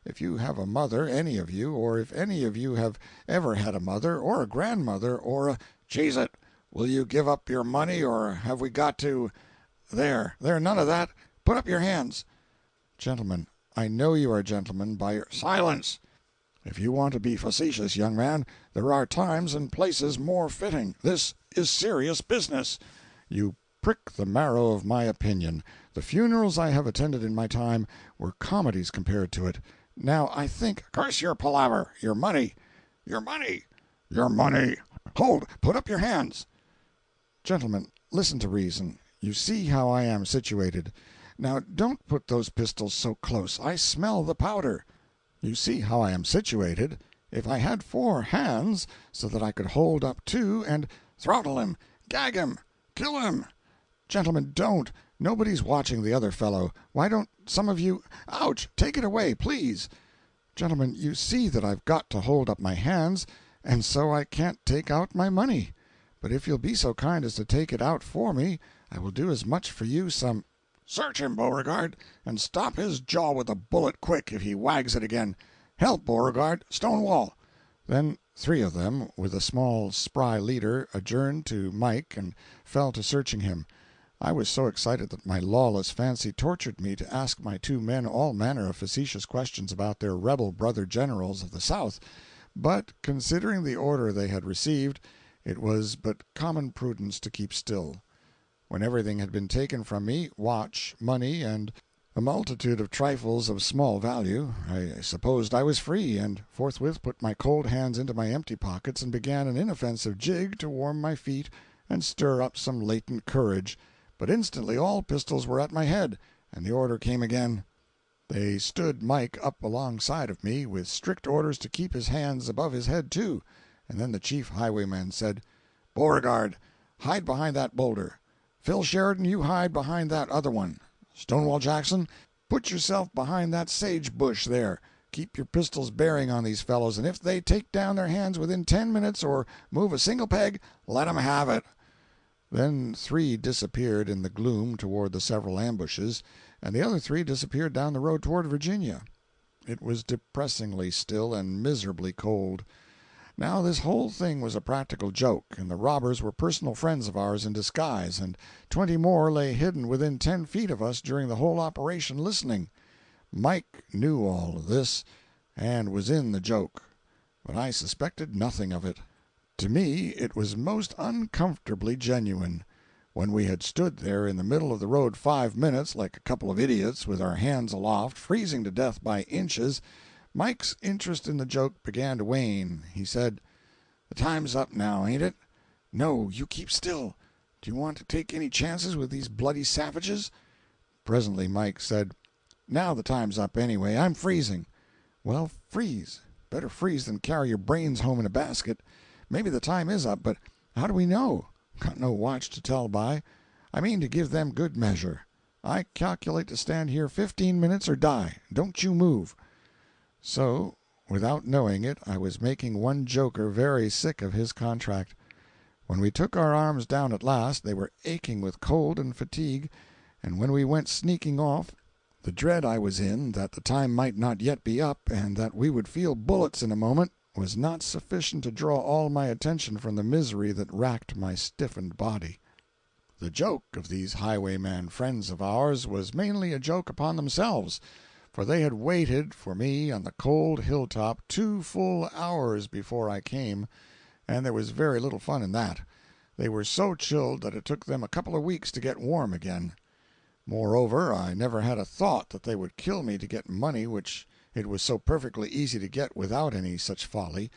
If you have a mother, any of you, or if any of you have ever had a mother, or a grandmother, or a— "Cheese it! Will you give up your money, or have we got to— There, none of that. Put up your hands." "Gentlemen, I know you are gentlemen by your—" "Silence! If you want to be facetious, young man, there are times and places more fitting. This is serious business." "You prick the marrow of my opinion. The funerals I have attended in my time were comedies compared to it. Now I think—" "Curse your palaver! Your money! Your money! Your money! Hold! Put up your hands!" "Gentlemen, listen to reason. You see how I am situated. Now don't put those pistols so close. I smell the powder. You see how I am situated. If I had 4 hands, so that I could hold up 2 and— Throttle him! Gag him! Kill him! Gentlemen, don't! Nobody's watching the other fellow. Why don't some of you— Ouch! Take it away, please! Gentlemen, you see that I've got to hold up my hands, and so I can't take out my money. But if you'll be so kind as to take it out for me, I will do as much for you some— Search him, Beauregard, and stop his jaw with a bullet quick if he wags it again. Help, Beauregard! Stonewall! Then 3 of them, with a small, spry leader, adjourned to Mike and fell to searching him. I was so excited that my lawless fancy tortured me to ask my 2 men all manner of facetious questions about their rebel brother generals of the South, but, considering the order they had received, it was but common prudence to keep still. When everything had been taken from me, watch, money, and a multitude of trifles of small value, I supposed I was free, and forthwith put my cold hands into my empty pockets and began an inoffensive jig to warm my feet and stir up some latent courage. But instantly all pistols were at my head, and the order came again. They stood Mike up alongside of me, with strict orders to keep his hands above his head, too, and then the chief highwayman said, Beauregard, hide behind that boulder. Phil Sheridan, you hide behind that other one. Stonewall Jackson, put yourself behind that sage bush there. Keep your pistols bearing on these fellows, and if they take down their hands within 10 minutes or move a single peg, let 'em have it. Then 3 disappeared in the gloom toward the several ambushes, and the other 3 disappeared down the road toward Virginia. It was depressingly still and miserably cold. Now this whole thing was a practical joke, and the robbers were personal friends of ours in disguise, and 20 more lay hidden within 10 feet of us during the whole operation, listening. Mike knew all of this, and was in the joke, but I suspected nothing of it. To me it was most uncomfortably genuine. When we had stood there in the middle of the road 5 minutes, like a couple of idiots, with our hands aloft, freezing to death by inches, Mike's interest in the joke began to wane. He said, The time's up now, ain't it? No, you keep still. Do you want to take any chances with these bloody savages? Presently Mike said, Now the time's up anyway. I'm freezing. Well, freeze. Better freeze than carry your brains home in a basket. Maybe the time is up, but how do we know? Got no watch to tell by. I mean to give them good measure. I calculate to stand here 15 minutes or die. Don't you move. So, without knowing it, I was making one joker very sick of his contract. When we took our arms down at last, they were aching with cold and fatigue, and when we went sneaking off, the dread I was in that the time might not yet be up, and that we would feel bullets in a moment, was not sufficient to draw all my attention from the misery that racked my stiffened body. The joke of these highwayman friends of ours was mainly a joke upon themselves, for they had waited for me on the cold hilltop 2 full hours before I came, and there was very little fun in that. They were so chilled that it took them a couple of weeks to get warm again. Moreover, I never had a thought that they would kill me to get money which it was so perfectly easy to get without any such folly,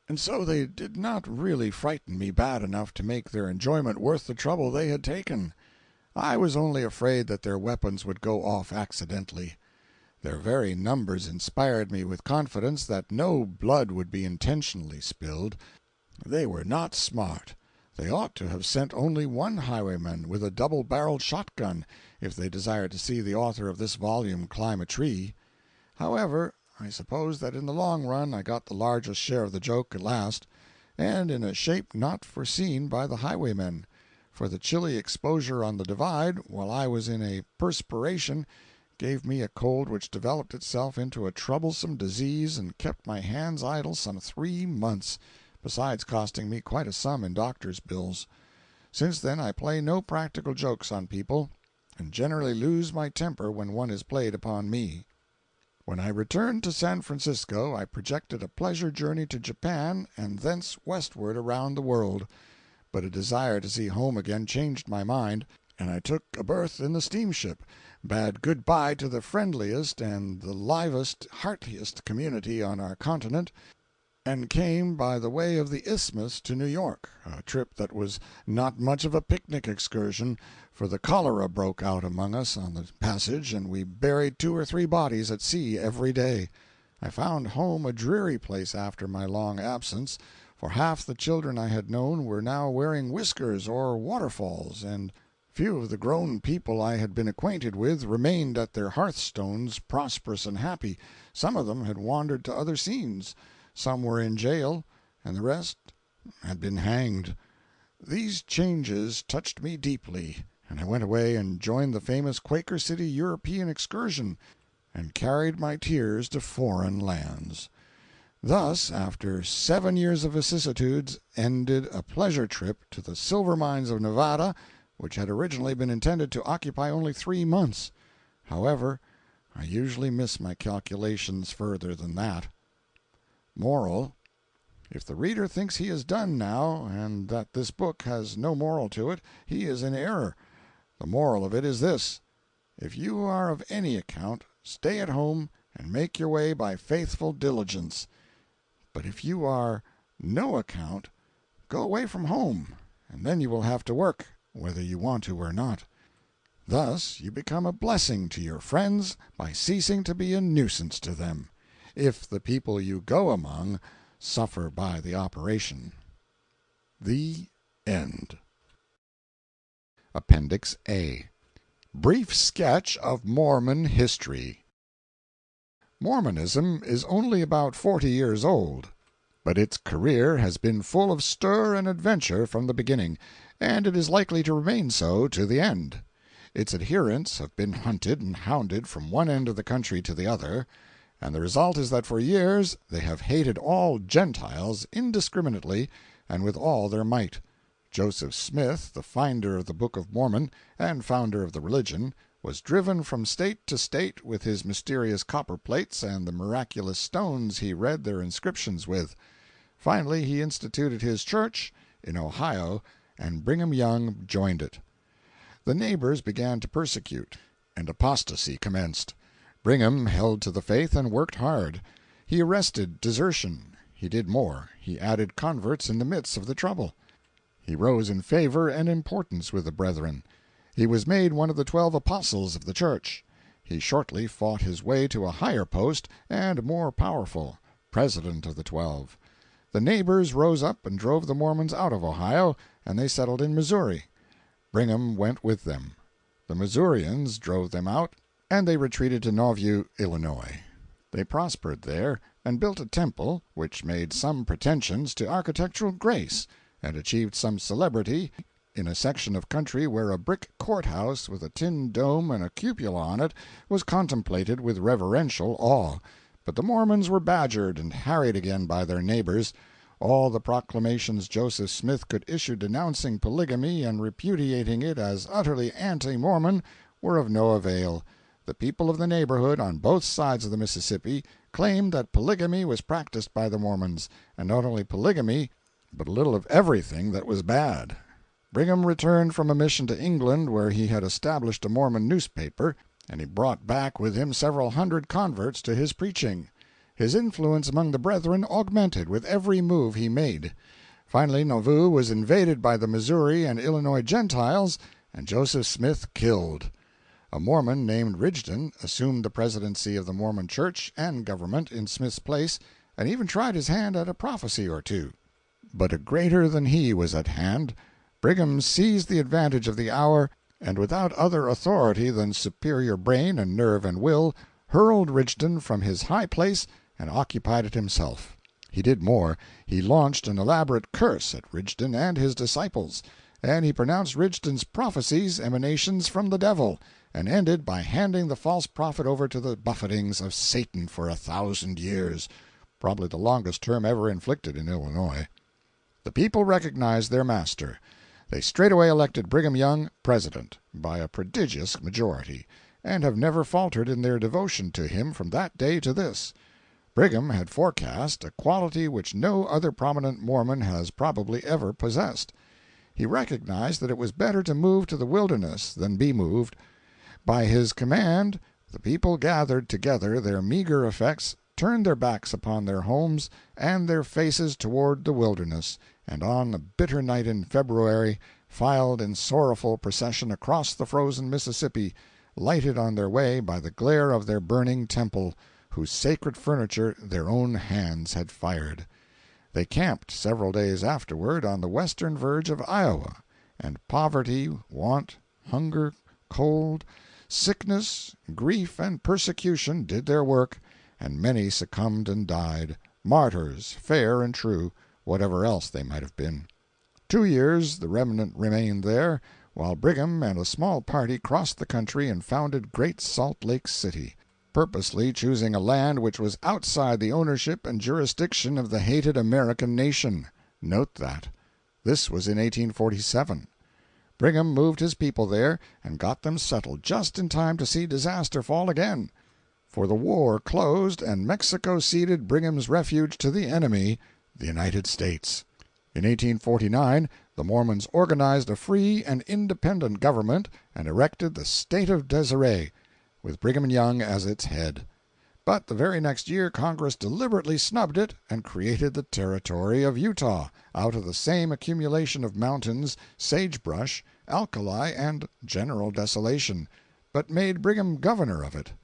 and so they did not really frighten me bad enough to make their enjoyment worth the trouble they had taken. I was only afraid that their weapons would go off accidentally. Their very numbers inspired me with confidence that no blood would be intentionally spilled. They were not smart. They ought to have sent only 1 highwayman with a double-barreled shotgun if they desired to see the author of this volume climb a tree. However, I suppose that in the long run I got the largest share of the joke at last, and in a shape not foreseen by the highwaymen, for the chilly exposure on the divide, while I was in a perspiration, gave me a cold which developed itself into a troublesome disease and kept my hands idle some 3 months, besides costing me quite a sum in doctor's bills. Since then I play no practical jokes on people, and generally lose my temper when one is played upon me. When I returned to San Francisco, I projected a pleasure journey to Japan and thence westward around the world, but a desire to see home again changed my mind, and I took a berth in the steamship, bade good-bye to the friendliest and the livest, heartiest community on our continent, and came by the way of the Isthmus to New York, a trip that was not much of a picnic excursion, for the cholera broke out among us on the passage, and we buried 2 or 3 bodies at sea every day. I found home a dreary place after my long absence, for half the children I had known were now wearing whiskers or waterfalls, and few of the grown people I had been acquainted with remained at their hearthstones prosperous and happy. Some of them had wandered to other scenes, some were in jail, and the rest had been hanged. These changes touched me deeply, and I went away and joined the famous Quaker City European excursion, and carried my tears to foreign lands. Thus, after 7 years of vicissitudes, ended a pleasure trip to the silver mines of Nevada, which had originally been intended to occupy only 3 months. However, I usually miss my calculations further than that. Moral: if the reader thinks he is done now, and that this book has no moral to it, he is in error. The moral of it is this: if you are of any account, stay at home and make your way by faithful diligence. But if you are no account, go away from home, and then you will have to work, whether you want to or not. Thus you become a blessing to your friends by ceasing to be a nuisance to them, if the people you go among suffer by the operation. The End. Appendix A. Brief Sketch of Mormon History. Mormonism is only about 40 years old, but its career has been full of stir and adventure from the beginning, and it is likely to remain so to the end. Its adherents have been hunted and hounded from one end of the country to the other, and the result is that for years they have hated all Gentiles indiscriminately and with all their might. Joseph Smith, the finder of the Book of Mormon and founder of the religion, was driven from state to state with his mysterious copper plates and the miraculous stones he read their inscriptions with. Finally he instituted his church in Ohio, and Brigham Young joined it. The neighbors began to persecute, and apostasy commenced. Brigham held to the faith and worked hard. He arrested desertion. He did more: he added converts in the midst of the trouble. He rose in favor and importance with the brethren. He was made one of the 12 apostles of the church. He shortly fought his way to a higher post and more powerful, president of the 12. The neighbors rose up and drove the Mormons out of Ohio, and they settled in Missouri. Brigham went with them. The Missourians drove them out, and they retreated to Nauvoo, Illinois. They prospered there, and built a temple which made some pretensions to architectural grace, and achieved some celebrity in a section of country where a brick courthouse with a tin dome and a cupola on it was contemplated with reverential awe. But the Mormons were badgered and harried again by their neighbors. All the proclamations Joseph Smith could issue denouncing polygamy and repudiating it as utterly anti-Mormon were of no avail. The people of the neighborhood on both sides of the Mississippi claimed that polygamy was practiced by the Mormons, and not only polygamy, but a little of everything that was bad. Brigham returned from a mission to England, where he had established a Mormon newspaper, and he brought back with him several hundred converts to his preaching. His influence among the brethren augmented with every move he made. Finally Nauvoo was invaded by the Missouri and Illinois Gentiles, and Joseph Smith killed. A Mormon named Rigdon assumed the presidency of the Mormon Church and government in Smith's place, and even tried his hand at a prophecy or two. But a greater than he was at hand. Brigham seized the advantage of the hour, and without other authority than superior brain and nerve and will, hurled Rigdon from his high place and occupied it himself. He did more: he launched an elaborate curse at Rigdon and his disciples, and he pronounced Rigdon's prophecies emanations from the devil, and ended by handing the false prophet over to the buffetings of Satan for 1,000 years, probably the longest term ever inflicted in Illinois. The people recognized their master. They straightway elected Brigham Young president by a prodigious majority, and have never faltered in their devotion to him from that day to this. Brigham had forecast a quality which no other prominent Mormon has probably ever possessed. He recognized that it was better to move to the wilderness than be moved. By his command the people gathered together their meager effects, turned their backs upon their homes and their faces toward the wilderness, and on a bitter night in February filed in sorrowful procession across the frozen Mississippi, lighted on their way by the glare of their burning temple, whose sacred furniture their own hands had fired. They camped several days afterward on the western verge of Iowa, and poverty, want, hunger, cold, sickness, grief, and persecution did their work, and many succumbed and died, martyrs, fair and true, whatever else they might have been. 2 years the remnant remained there, while Brigham and a small party crossed the country and founded Great Salt Lake City, purposely choosing a land which was outside the ownership and jurisdiction of the hated American nation. Note that. This was in 1847. Brigham moved his people there and got them settled just in time to see disaster fall again. For the war closed and Mexico ceded Brigham's refuge to the enemy, the United States. In 1849 the Mormons organized a free and independent government and erected the State of Deseret, with Brigham Young as its head. But the very next year Congress deliberately snubbed it and created the Territory of Utah, out of the same accumulation of mountains, sagebrush, alkali, and general desolation, but made Brigham governor of it.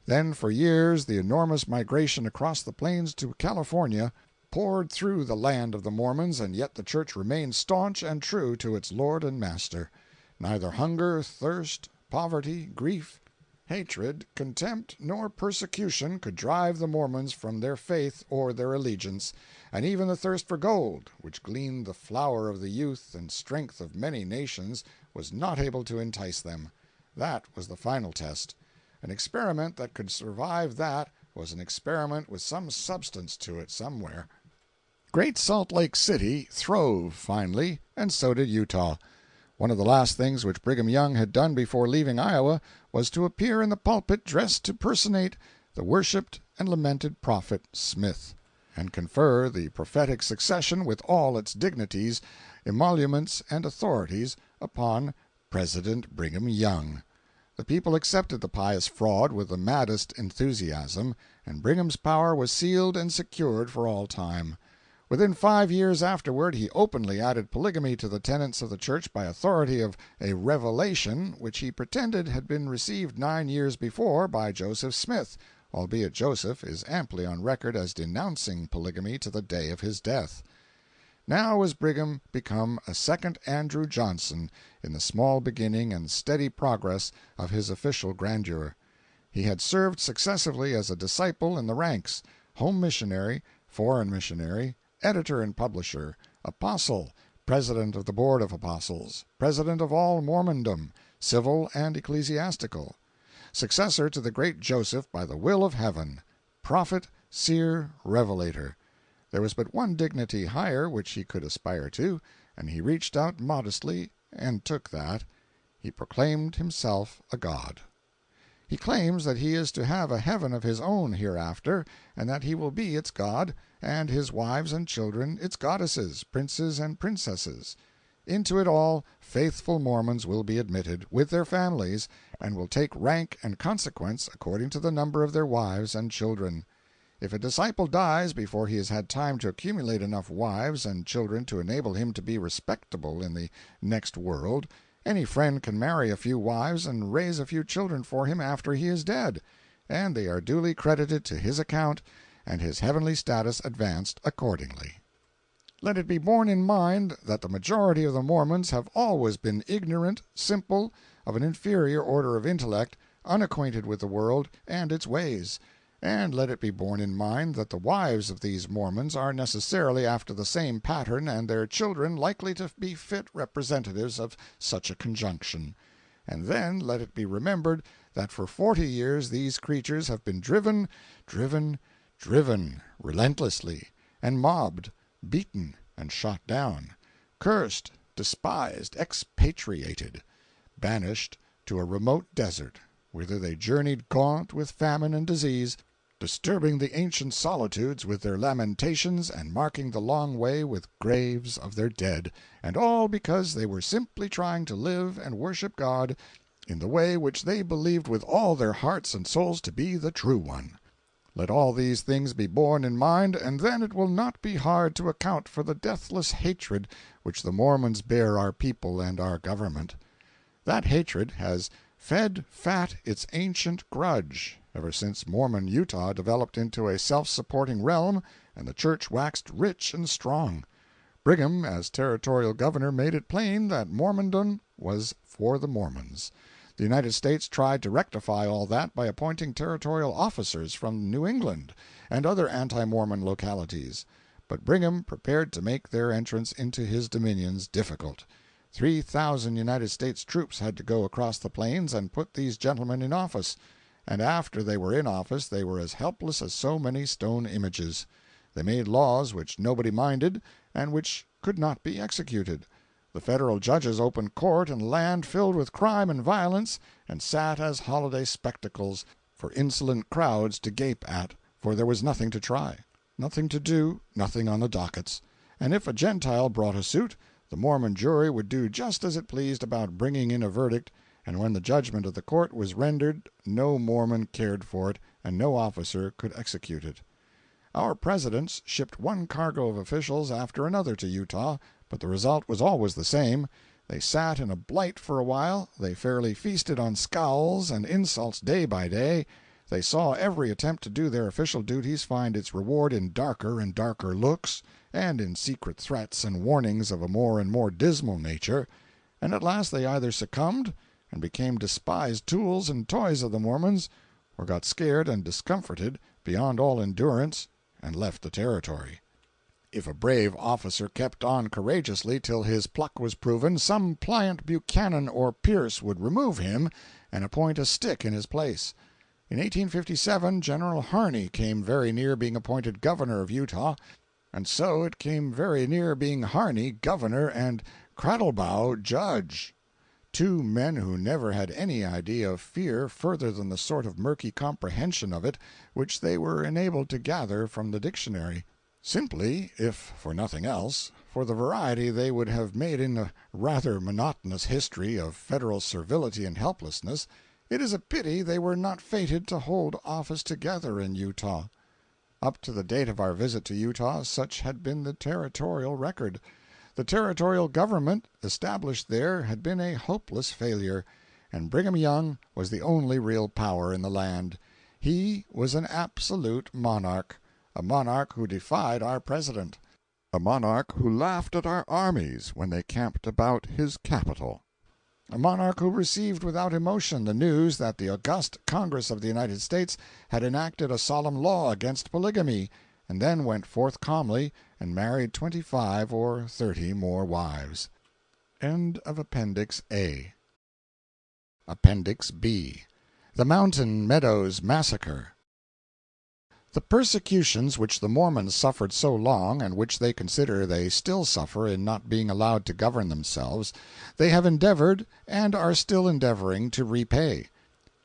Then for years the enormous migration across the plains to California poured through the land of the Mormons, and yet the church remained staunch and true to its Lord and Master. Neither hunger, thirst, poverty, grief, hatred, contempt, nor persecution could drive the Mormons from their faith or their allegiance, and even the thirst for gold, which gleaned the flower of the youth and strength of many nations, was not able to entice them. That was the final test. An experiment that could survive that was an experiment with some substance to it somewhere. Great Salt Lake City throve finally, and so did Utah. One of the last things which Brigham Young had done before leaving Iowa was to appear in the pulpit dressed to personate the worshipped and lamented prophet Smith, and confer the prophetic succession with all its dignities, emoluments, and authorities upon President Brigham Young. The people accepted the pious fraud with the maddest enthusiasm, and Brigham's power was sealed and secured for all time. Within 5 years afterward he openly added polygamy to the tenets of the church by authority of a revelation which he pretended had been received 9 years before by Joseph Smith, albeit Joseph is amply on record as denouncing polygamy to the day of his death. Now was Brigham become a second Andrew Johnson in the small beginning and steady progress of his official grandeur. He had served successively as a disciple in the ranks, home missionary, foreign missionary, editor and publisher, apostle, president of the Board of Apostles, president of all Mormondom, civil and ecclesiastical, successor to the great Joseph by the will of heaven, prophet, seer, revelator. There was but one dignity higher which he could aspire to, and he reached out modestly and took that. He proclaimed himself a god. He claims that he is to have a heaven of his own hereafter, and that he will be its god, and his wives and children its goddesses, princes and princesses. Into it all faithful Mormons will be admitted, with their families, and will take rank and consequence according to the number of their wives and children. If a disciple dies before he has had time to accumulate enough wives and children to enable him to be respectable in the next world, any friend can marry a few wives and raise a few children for him after he is dead, and they are duly credited to his account, and his heavenly status advanced accordingly. Let it be borne in mind that the majority of the Mormons have always been ignorant, simple, of an inferior order of intellect, unacquainted with the world and its ways. And let it be borne in mind that the wives of these Mormons are necessarily after the same pattern, and their children likely to be fit representatives of such a conjunction. And then let it be remembered that for 40 years these creatures have been driven relentlessly, and mobbed, beaten, and shot down, cursed, despised, expatriated, banished to a remote desert, whither they journeyed gaunt with famine and disease, disturbing the ancient solitudes with their lamentations and marking the long way with graves of their dead, and all because they were simply trying to live and worship God in the way which they believed with all their hearts and souls to be the true one. Let all these things be borne in mind, and then it will not be hard to account for the deathless hatred which the Mormons bear our people and our government. That hatred has fed fat its ancient grudge, ever since Mormon Utah developed into a self-supporting realm and the Church waxed rich and strong. Brigham, as territorial governor, made it plain that Mormondom was for the Mormons. The United States tried to rectify all that by appointing territorial officers from New England and other anti-Mormon localities. But Brigham prepared to make their entrance into his dominions difficult. 3,000 United States troops had to go across the plains and put these gentlemen in office, and after they were in office they were as helpless as so many stone images. They made laws which nobody minded and which could not be executed. The federal judges opened court in land filled with crime and violence, and sat as holiday spectacles for insolent crowds to gape at, for there was nothing to try, nothing to do, nothing on the dockets. And if a Gentile brought a suit, the Mormon jury would do just as it pleased about bringing in a verdict, and when the judgment of the court was rendered no Mormon cared for it, and no officer could execute it. Our presidents shipped one cargo of officials after another to Utah, but the result was always the same. They sat in a blight for a while, they fairly feasted on scowls and insults day by day, they saw every attempt to do their official duties find its reward in darker and darker looks, and in secret threats and warnings of a more and more dismal nature, and at last they either succumbed and became despised tools and toys of the Mormons, or got scared and discomforted beyond all endurance and left the territory. If a brave officer kept on courageously till his pluck was proven, some pliant Buchanan or Pierce would remove him and appoint a stick in his place. In 1857 General Harney came very near being appointed governor of Utah, and so it came very near being Harney governor and Cradlebow judge. Two men who never had any idea of fear further than the sort of murky comprehension of it which they were enabled to gather from the dictionary. Simply, if for nothing else, for the variety they would have made in a rather monotonous history of federal servility and helplessness, it is a pity they were not fated to hold office together in Utah. Up to the date of our visit to Utah, such had been the territorial record. The territorial government established there had been a hopeless failure, and Brigham Young was the only real power in the land. He was an absolute monarch, a monarch who defied our president, a monarch who laughed at our armies when they camped about his capital, a monarch who received without emotion the news that the august Congress of the United States had enacted a solemn law against polygamy, and then went forth calmly and married 25 or 30 more wives. End of Appendix A. Appendix B. The Mountain Meadows Massacre. The persecutions which the Mormons suffered so long, and which they consider they still suffer in not being allowed to govern themselves, they have endeavored, and are still endeavoring, to repay.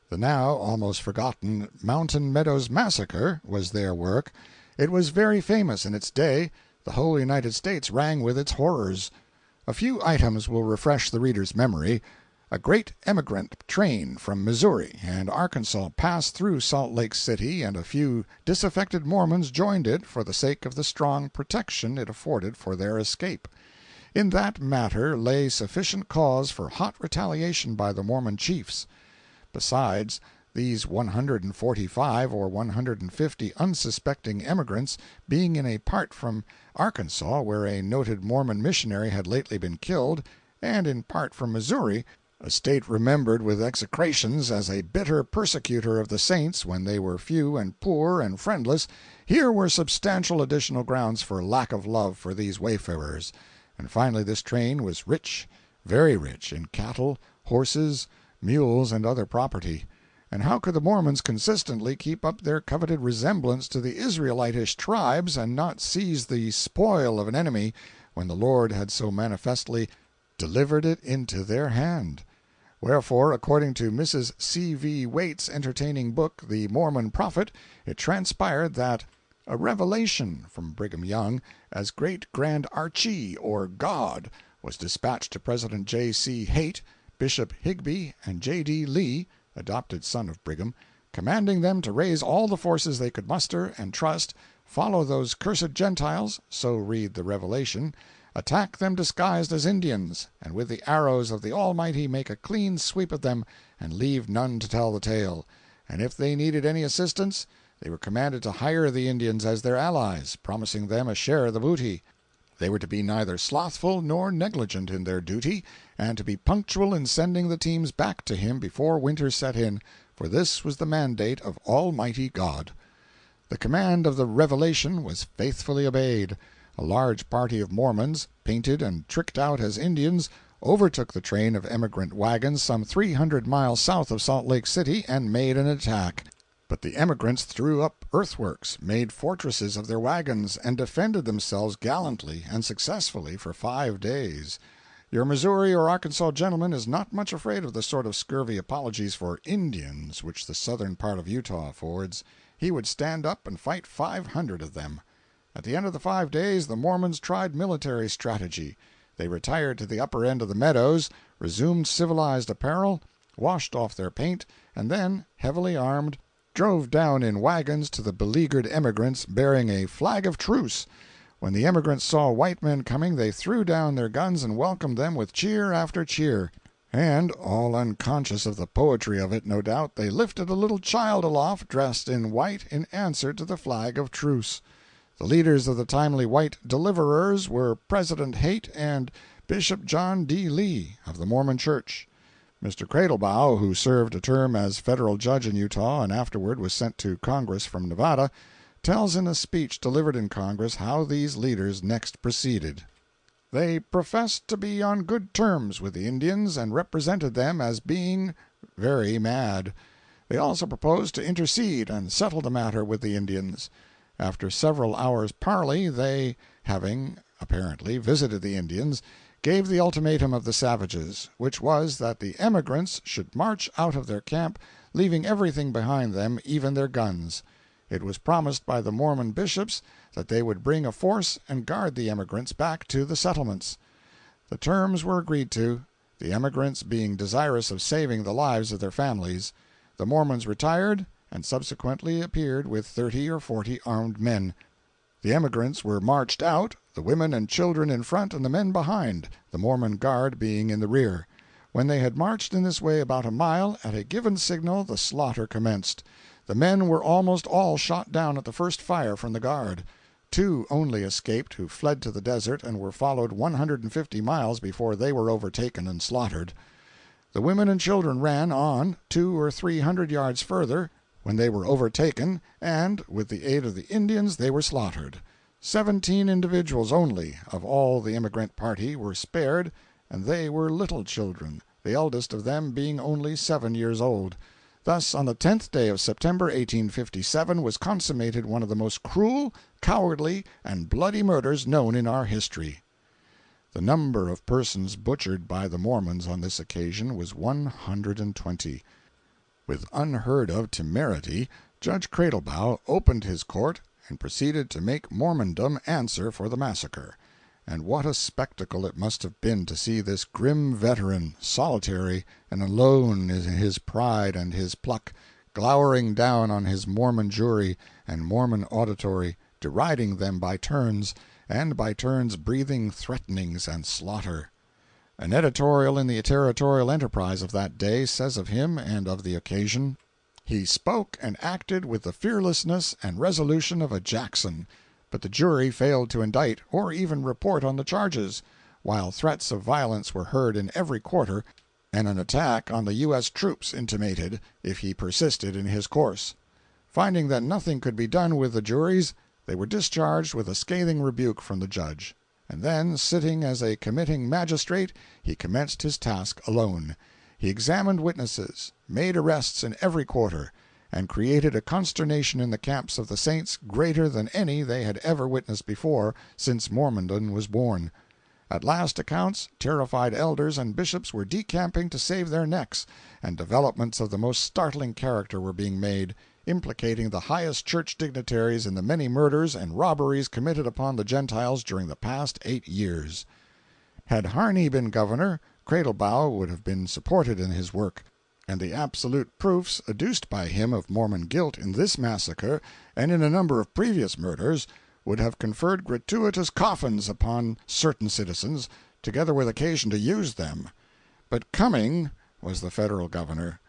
The now almost forgotten Mountain Meadows Massacre was their work. It was very famous in its day. The whole United States rang with its horrors. A few items will refresh the reader's memory. A great emigrant train from Missouri and Arkansas passed through Salt Lake City, and a few disaffected Mormons joined it for the sake of the strong protection it afforded for their escape. In that matter lay sufficient cause for hot retaliation by the Mormon chiefs. Besides, these 145 or 150 unsuspecting emigrants, being in a part from Arkansas, where a noted Mormon missionary had lately been killed, and in part from Missouri, a state remembered with execrations as a bitter persecutor of the saints when they were few and poor and friendless, here were substantial additional grounds for lack of love for these wayfarers. And finally this train was rich, very rich, in cattle, horses, mules, and other property. And how could the Mormons consistently keep up their coveted resemblance to the Israelitish tribes and not seize the spoil of an enemy when the Lord had so manifestly delivered it into their hand? Wherefore, according to Mrs. C. V. Waite's entertaining book, The Mormon Prophet, it transpired that a revelation from Brigham Young, as Great Grand Archie, or God, was dispatched to President J. C. Haight, Bishop Higbee, and J. D. Lee, adopted son of Brigham, commanding them to raise all the forces they could muster and trust, follow those cursed Gentiles, so read the revelation, attack them disguised as Indians, and with the arrows of the Almighty make a clean sweep of them, and leave none to tell the tale. And if they needed any assistance, They were commanded to hire the Indians as their allies, promising them a share of the booty. They were to be neither slothful nor negligent in their duty, and to be punctual in sending the teams back to him before winter set in, for this was the mandate of Almighty God. The command of the Revelation was faithfully obeyed. A large party of Mormons, painted and tricked out as Indians, overtook the train of emigrant wagons some 300 miles south of Salt Lake City and made an attack. But the emigrants threw up earthworks, made fortresses of their wagons, and defended themselves gallantly and successfully for 5 days. Your Missouri or Arkansas gentleman is not much afraid of the sort of scurvy apologies for Indians which the southern part of Utah affords. He would stand up and fight 500 of them. At the end of the 5 days the Mormons tried military strategy. They retired to the upper end of the meadows, resumed civilized apparel, washed off their paint, and then, heavily armed, drove down in wagons to the beleaguered emigrants bearing a flag of truce. When the emigrants saw white men coming they threw down their guns and welcomed them with cheer after cheer. And, all unconscious of the poetry of it, no doubt, they lifted a little child aloft dressed in white in answer to the flag of truce. The leaders of the timely white deliverers were President Haight and Bishop John D. Lee of the Mormon Church. Mr. Cradlebaugh, who served a term as federal judge in Utah and afterward was sent to Congress from Nevada, tells in a speech delivered in Congress how these leaders next proceeded. They professed to be on good terms with the Indians and represented them as being very mad. They also proposed to intercede and settle the matter with the Indians. After several hours' parley, they, having, apparently, visited the Indians, gave the ultimatum of the savages, which was that the emigrants should march out of their camp, leaving everything behind them, even their guns. It was promised by the Mormon bishops that they would bring a force and guard the emigrants back to the settlements. The terms were agreed to, the emigrants being desirous of saving the lives of their families. The Mormons retired, and subsequently appeared with 30 or 40 armed men. The emigrants were marched out, the women and children in front and the men behind, the Mormon guard being in the rear. When they had marched in this way about a mile, at a given signal the slaughter commenced. The men were almost all shot down at the first fire from the guard. 2 only escaped, who fled to the desert and were followed 150 miles before they were overtaken and slaughtered. The women and children ran on 200 or 300 yards further, when they were overtaken, and, with the aid of the Indians, they were slaughtered. 17 individuals only, of all the emigrant party, were spared, and they were little children, the eldest of them being only 7 years old. Thus, on the 10th day of September, 1857, was consummated one of the most cruel, cowardly, and bloody murders known in our history. The number of persons butchered by the Mormons on this occasion was 120. With unheard-of temerity, Judge Cradlebaugh opened his court and proceeded to make Mormondom answer for the massacre. And what a spectacle it must have been to see this grim veteran, solitary and alone in his pride and his pluck, glowering down on his Mormon jury and Mormon auditory, deriding them by turns, and by turns breathing threatenings and slaughter. An editorial in the Territorial Enterprise of that day says of him and of the occasion, "He spoke and acted with the fearlessness and resolution of a Jackson, but the jury failed to indict or even report on the charges, while threats of violence were heard in every quarter, and an attack on the U.S. troops intimated if he persisted in his course. Finding that nothing could be done with the juries, they were discharged with a scathing rebuke from the judge. And then, sitting as a committing magistrate, he commenced his task alone. He examined witnesses, made arrests in every quarter, and created a consternation in the camps of the saints greater than any they had ever witnessed before, since Mormondom was born. At last accounts, terrified elders and bishops were decamping to save their necks, and developments of the most startling character were being made, implicating the highest church dignitaries in the many murders and robberies committed upon the Gentiles during the past 8 years. Had Harney been governor, Cradlebaugh would have been supported in his work, and the absolute proofs adduced by him of Mormon guilt in this massacre and in a number of previous murders would have conferred gratuitous coffins upon certain citizens, together with occasion to use them. But Cumming was the federal governor,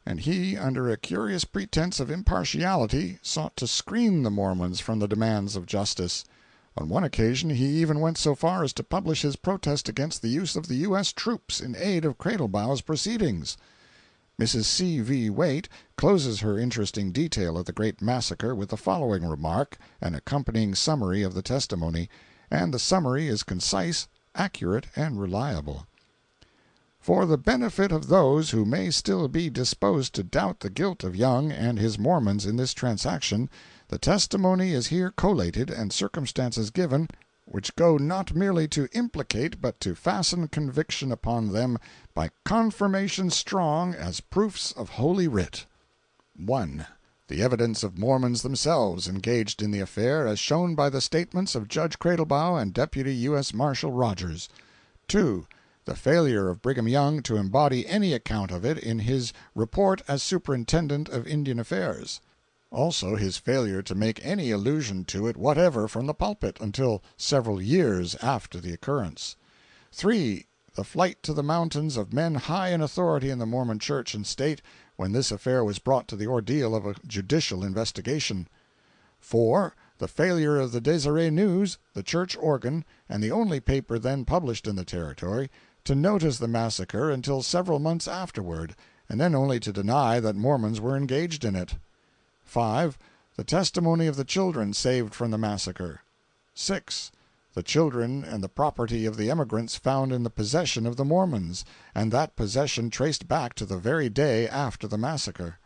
and he, under a curious pretense of impartiality, sought to screen the Mormons from the demands of justice. On one occasion he even went so far as to publish his protest against the use of the U.S. troops in aid of Cradlebaugh's proceedings. Mrs. C. V. Waite closes her interesting detail of the great massacre with the following remark, an accompanying summary of the testimony, and the summary is concise, accurate, and reliable. For the benefit of those who may still be disposed to doubt the guilt of Young and his Mormons in this transaction, the testimony is here collated and circumstances given which go not merely to implicate but to fasten conviction upon them by confirmation strong as proofs of Holy Writ. 1. The evidence of Mormons themselves engaged in the affair as shown by the statements of Judge Cradlebaugh and Deputy U.S. Marshal Rogers. 2. The failure of Brigham Young to embody any account of it in his report as Superintendent of Indian Affairs. Also his failure to make any allusion to it whatever from the pulpit until several years after the occurrence. 3. The flight to the mountains of men high in authority in the Mormon Church and State when this affair was brought to the ordeal of a judicial investigation. 4. The failure of the Deseret News, the church organ, and the only paper then published in the Territory, to notice the massacre until several months afterward, and then only to deny that Mormons were engaged in it. 5. The testimony of the children saved from the massacre. 6. The children and the property of the emigrants found in the possession of the Mormons, and that possession traced back to the very day after the massacre.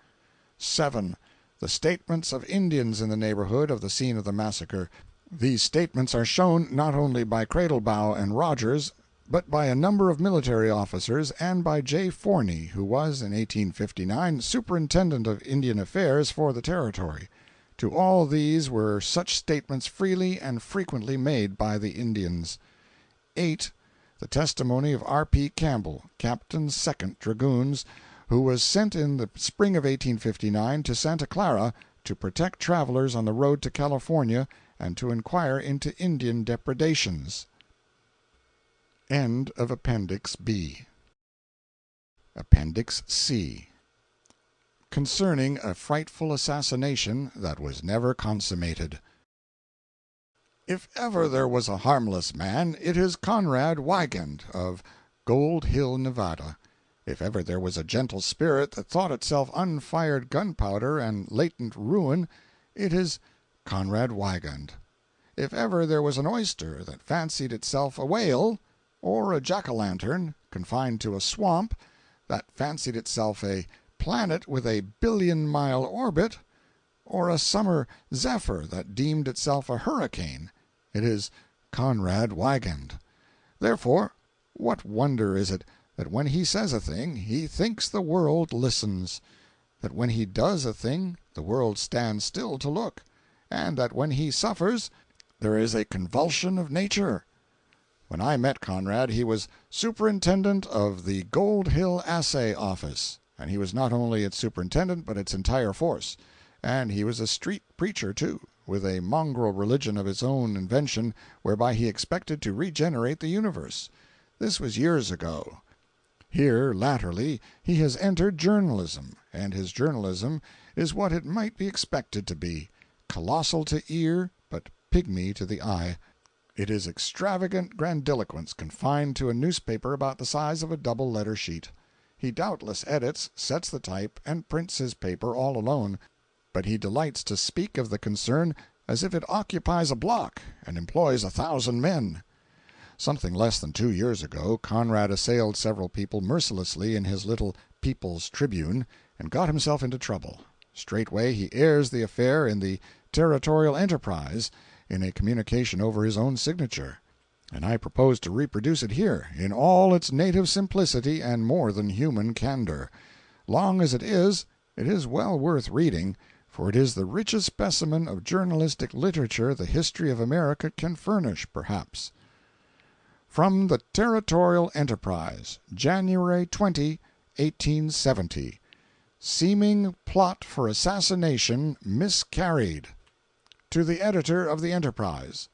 7. The statements of Indians in the neighborhood of the scene of the massacre. These statements are shown not only by Cradlebaugh and Rogers, but by a number of military officers and by J. Forney, who was, in 1859, Superintendent of Indian Affairs for the Territory. To all these were such statements freely and frequently made by the Indians. 8. The testimony of R. P. Campbell, Captain 2nd Dragoons, who was sent in the spring of 1859 to Santa Clara to protect travelers on the road to California and to inquire into Indian depredations. End of Appendix B. Appendix C. Concerning a frightful assassination that was never consummated. If ever there was a harmless man, it is Conrad Wiegand of Gold Hill, Nevada. If ever there was a gentle spirit that thought itself unfired gunpowder and latent ruin, it is Conrad Wiegand. If ever there was an oyster that fancied itself a whale, or a jack-o'-lantern confined to a swamp that fancied itself a planet with a billion-mile orbit, or a summer zephyr that deemed itself a hurricane, it is Conrad Wiegand. Therefore, what wonder is it that when he says a thing he thinks the world listens, that when he does a thing the world stands still to look, and that when he suffers there is a convulsion of nature? When I met Conrad he was superintendent of the Gold Hill Assay Office, and he was not only its superintendent but its entire force, and he was a street preacher too, with a mongrel religion of his own invention whereby he expected to regenerate the universe. This was years ago. Here, latterly, he has entered journalism, and his journalism is what it might be expected to be, colossal to ear but pygmy to the eye. It is extravagant grandiloquence confined to a newspaper about the size of a double-letter sheet. He doubtless edits, sets the type, and prints his paper all alone, but he delights to speak of the concern as if it occupies a block and employs 1,000 men. Something less than 2 years ago Conrad assailed several people mercilessly in his little People's Tribune, and got himself into trouble. Straightway he airs the affair in the Territorial Enterprise, in a communication over his own signature, and I propose to reproduce it here in all its native simplicity and more than human candor. Long as it is well worth reading, for it is the richest specimen of journalistic literature the history of America can furnish, perhaps. From the Territorial Enterprise, January 20, 1870. Seeming plot for assassination miscarried. To the editor of the Enterprise: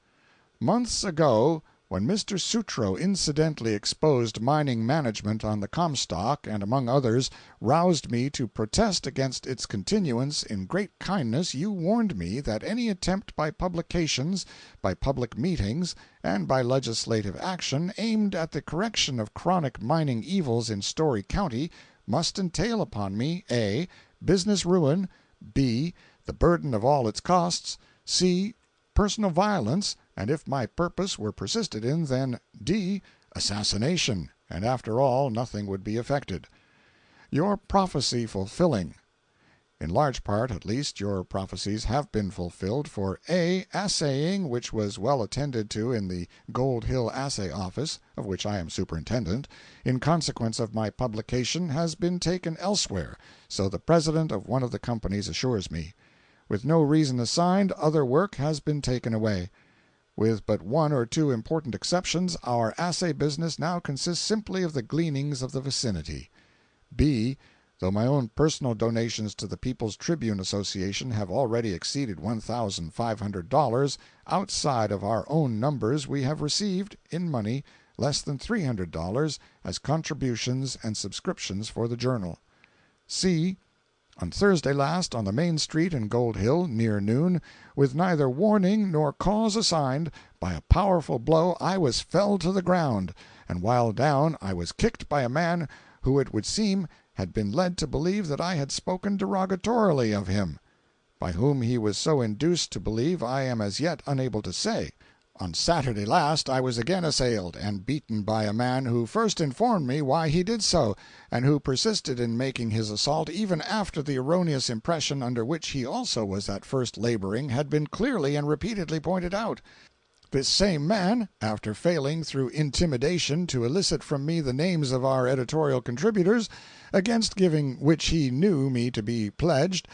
Months ago When Mr. Sutro incidentally exposed mining management on the Comstock, and among others roused me to protest against its continuance, in great kindness you warned me that any attempt by publications, by public meetings, and by legislative action aimed at the correction of chronic mining evils in Storey County must entail upon me a. business ruin, b. the burden of all its costs, c. personal violence, and if my purpose were persisted in, then d. assassination, and after all nothing would be effected. Your prophecy fulfilling. In large part, at least, your prophecies have been fulfilled, for a. assaying, which was well attended to in the Gold Hill Assay Office, of which I am superintendent, in consequence of my publication, has been taken elsewhere, so the president of one of the companies assures me. With no reason assigned, other work has been taken away. With but one or two important exceptions, our assay business now consists simply of the gleanings of the vicinity. b. Though my own personal donations to the People's Tribune Association have already exceeded $1,500, outside of our own numbers we have received, in money, less than $300 as contributions and subscriptions for the Journal. c. On Thursday last, on the main street in Gold Hill, near noon, with neither warning nor cause assigned, by a powerful blow I was felled to the ground, and while down I was kicked by a man who it would seem had been led to believe that I had spoken derogatorily of him. By whom he was so induced to believe I am as yet unable to say. On Saturday last I was again assailed and beaten by a man who first informed me why he did so, and who persisted in making his assault even after the erroneous impression under which he also was at first laboring had been clearly and repeatedly pointed out. This same man, after failing through intimidation to elicit from me the names of our editorial contributors, against giving which he knew me to be pledged,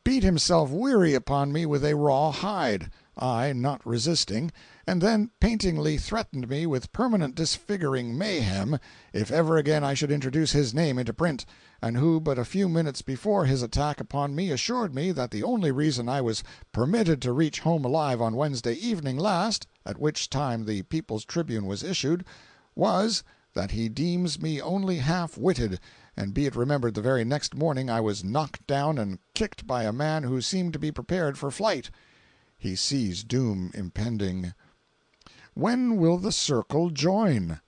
beat himself weary upon me with a raw hide, I not resisting, and then paintingly threatened me with permanent disfiguring mayhem if ever again I should introduce his name into print, and who but a few minutes before his attack upon me assured me that the only reason I was permitted to reach home alive on Wednesday evening last, at which time the People's Tribune was issued, was that he deems me only half-witted, and be it remembered the very next morning I was knocked down and kicked by a man who seemed to be prepared for flight. He sees doom impending. When will the circle join?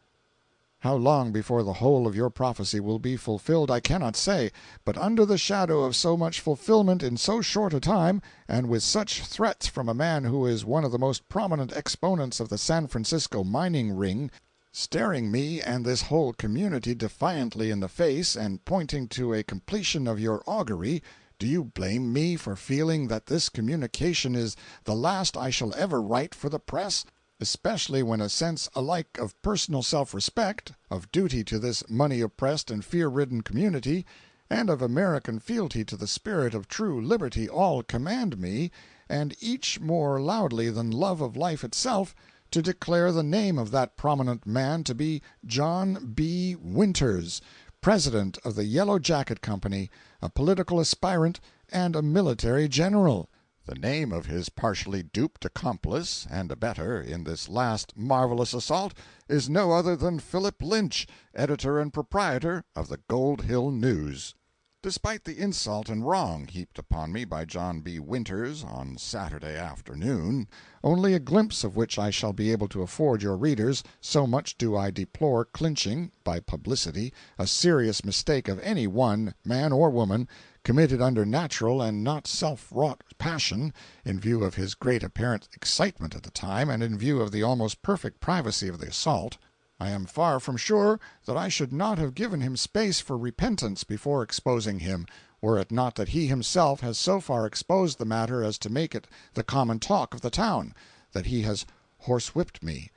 How long before the whole of your prophecy will be fulfilled I cannot say, but under the shadow of so much fulfillment in so short a time, and with such threats from a man who is one of the most prominent exponents of the San Francisco mining ring, staring me and this whole community defiantly in the face and pointing to a completion of your augury, do you blame me for feeling that this communication is the last I shall ever write for the press, especially when a sense alike of personal self-respect, of duty to this money-oppressed and fear-ridden community, and of American fealty to the spirit of true liberty all command me, and each more loudly than love of life itself, to declare the name of that prominent man to be John B. Winters, President of the Yellow Jacket Company, a political aspirant, and a military general. The name of his partially duped accomplice and abettor in this last marvelous assault is no other than Philip Lynch, editor and proprietor of the Gold Hill News. Despite the insult and wrong heaped upon me by John B. Winters on Saturday afternoon, only a glimpse of which I shall be able to afford your readers, so much do I deplore clinching, by publicity, a serious mistake of any one, man or woman, committed under natural and not self-wrought passion, in view of his great apparent excitement at the time, and in view of the almost perfect privacy of the assault. I am far from sure that I should not have given him space for repentance before exposing him, were it not that he himself has so far exposed the matter as to make it the common talk of the town, that he has horsewhipped me.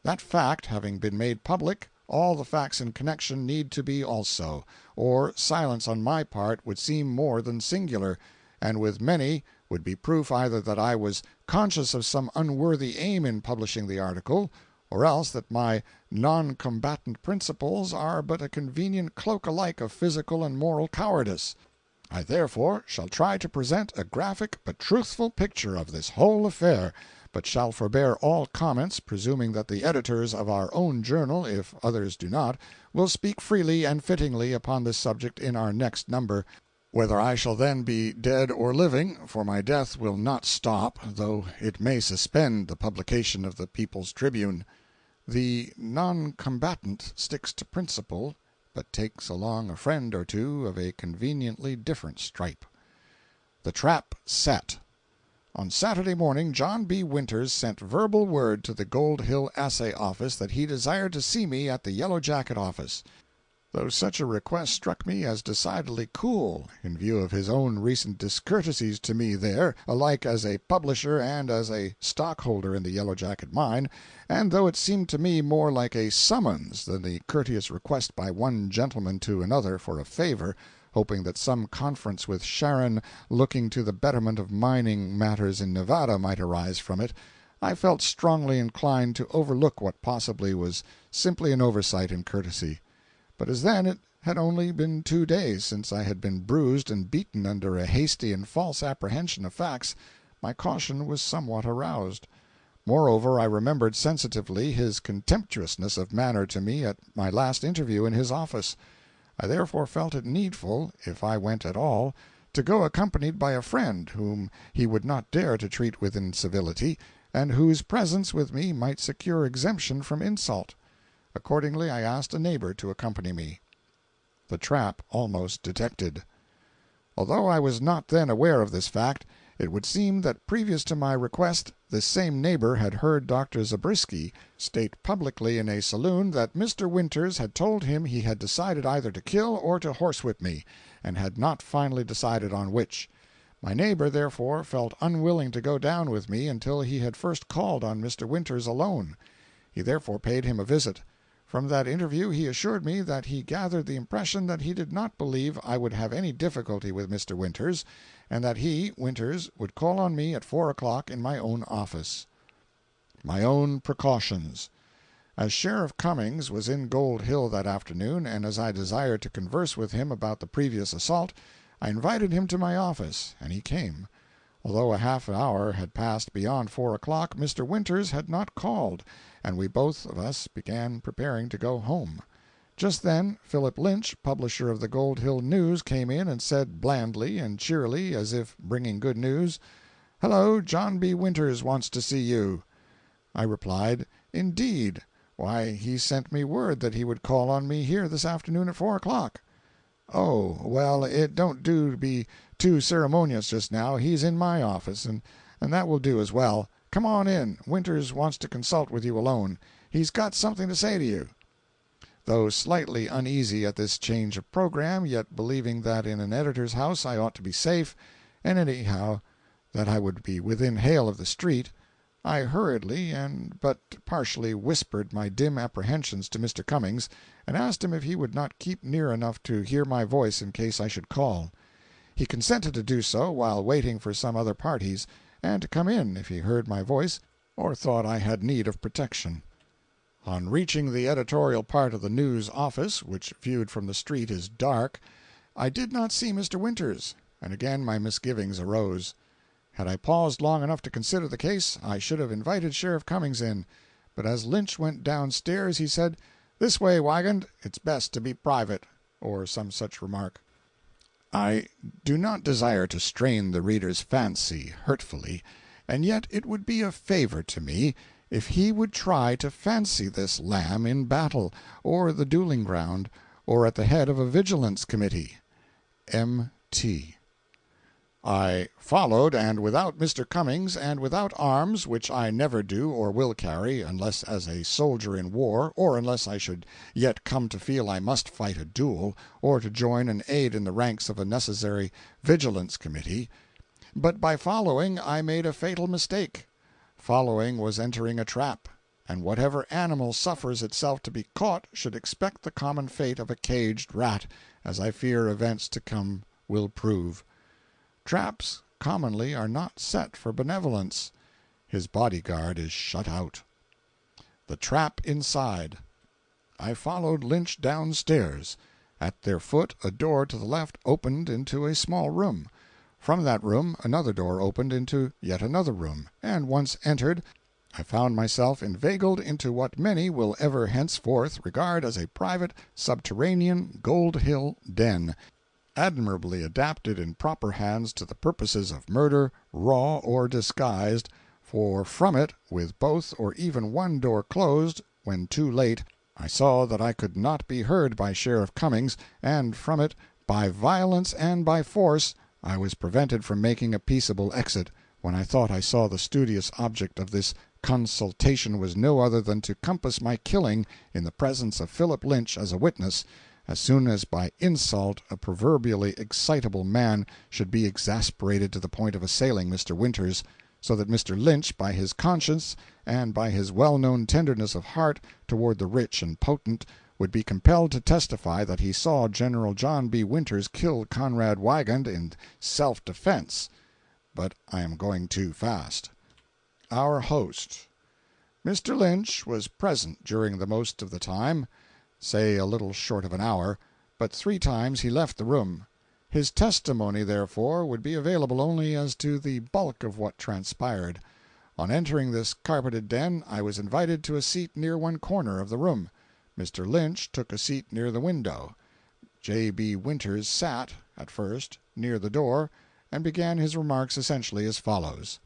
That fact having been made public, all the facts in connection need to be also, or silence on my part would seem more than singular, and with many would be proof either that I was conscious of some unworthy aim in publishing the article, or else that my non-combatant principles are but a convenient cloak alike of physical and moral cowardice. I therefore shall try to present a graphic but truthful picture of this whole affair, but shall forbear all comments, presuming that the editors of our own journal, if others do not, will speak freely and fittingly upon this subject in our next number, whether I shall then be dead or living, for my death will not stop, though it may suspend the publication of the People's Tribune. The non-combatant sticks to principle, but takes along a friend or two of a conveniently different stripe. The trap set. On Saturday morning John B. Winters sent verbal word to the Gold Hill Assay Office that he desired to see me at the Yellow Jacket office. Though such a request struck me as decidedly cool, in view of his own recent discourtesies to me there, alike as a publisher and as a stockholder in the Yellow Jacket mine, and though it seemed to me more like a summons than the courteous request by one gentleman to another for a favor, hoping that some conference with Sharon looking to the betterment of mining matters in Nevada might arise from it, I felt strongly inclined to overlook what possibly was simply an oversight in courtesy. But as then it had only been 2 days since I had been bruised and beaten under a hasty and false apprehension of facts, my caution was somewhat aroused. Moreover, I remembered sensitively his contemptuousness of manner to me at my last interview in his office. I therefore felt it needful, if I went at all, to go accompanied by a friend whom he would not dare to treat with incivility, and whose presence with me might secure exemption from insult. Accordingly I asked a neighbor to accompany me. The trap almost detected. Although I was not then aware of this fact, it would seem that previous to my request this same neighbor had heard Dr. Zabriskie state publicly in a saloon that Mr. Winters had told him he had decided either to kill or to horsewhip me, and had not finally decided on which. My neighbor, therefore, felt unwilling to go down with me until he had first called on Mr. Winters alone. He therefore paid him a visit. From that interview he assured me that he gathered the impression that he did not believe I would have any difficulty with Mr. Winters, and that he, Winters, would call on me at 4 o'clock in my own office. My own precautions. As Sheriff Cummings was in Gold Hill that afternoon, and as I desired to converse with him about the previous assault, I invited him to my office, and he came. Although a half hour had passed beyond 4 o'clock, Mr. Winters had not called, and we both of us began preparing to go home. Just then Philip Lynch, publisher of the Gold Hill News, came in and said blandly and cheerily, as if bringing good news, "Hello, John B. Winters wants to see you." I replied, "Indeed! Why, he sent me word that he would call on me here this afternoon at 4 o'clock." "Oh, well, it don't do to be too ceremonious just now. He's in my office, and that will do as well. Come on in. Winters wants to consult with you alone. He's got something to say to you." Though slightly uneasy at this change of program, yet believing that in an editor's house I ought to be safe, and anyhow that I would be within hail of the street, I hurriedly and but partially whispered my dim apprehensions to Mr. Cummings, and asked him if he would not keep near enough to hear my voice in case I should call. He consented to do so while waiting for some other parties, and to come in if he heard my voice or thought I had need of protection. On reaching the editorial part of the News office, which viewed from the street is dark, I did not see Mr. Winters, and again my misgivings arose. Had I paused long enough to consider the case, I should have invited Sheriff Cummings in, but as Lynch went downstairs he said, "This way, Wygand, it's best to be private," or some such remark. I do not desire to strain the reader's fancy hurtfully, and yet it would be a favor to me if he would try to fancy this lamb in battle, or the dueling ground, or at the head of a vigilance committee. M.T. I followed, and without Mr. Cummings, and without arms, which I never do or will carry, unless as a soldier in war, or unless I should yet come to feel I must fight a duel, or to join and aid in the ranks of a necessary vigilance committee. But by following I made a fatal mistake. Following was entering a trap, and whatever animal suffers itself to be caught should expect the common fate of a caged rat, as I fear events to come will prove. Traps commonly are not set for benevolence. His bodyguard is shut out. The trap inside. I followed Lynch downstairs. At their foot a door to the left opened into a small room. From that room another door opened into yet another room, and once entered, I found myself inveigled into what many will ever henceforth regard as a private, subterranean, Gold Hill den, admirably adapted in proper hands to the purposes of murder, raw or disguised, for from it, with both or even one door closed, when too late, I saw that I could not be heard by Sheriff Cummings, and from it, by violence and by force, I was prevented from making a peaceable exit, when I thought I saw the studious object of this consultation was no other than to compass my killing in the presence of Philip Lynch as a witness, as soon as by insult a proverbially excitable man should be exasperated to the point of assailing Mr. Winters, so that Mr. Lynch, by his conscience and by his well-known tenderness of heart toward the rich and potent, would be compelled to testify that he saw General John B. Winters kill Conrad Wygand in self-defense. But I am going too fast. Our host. Mr. Lynch was present during the most of the time, say a little short of an hour, but 3 times he left the room. His testimony, therefore, would be available only as to the bulk of what transpired. On entering this carpeted den, I was invited to a seat near one corner of the room. Mr. Lynch took a seat near the window. J. B. Winters sat, at first, near the door, and began his remarks essentially as follows.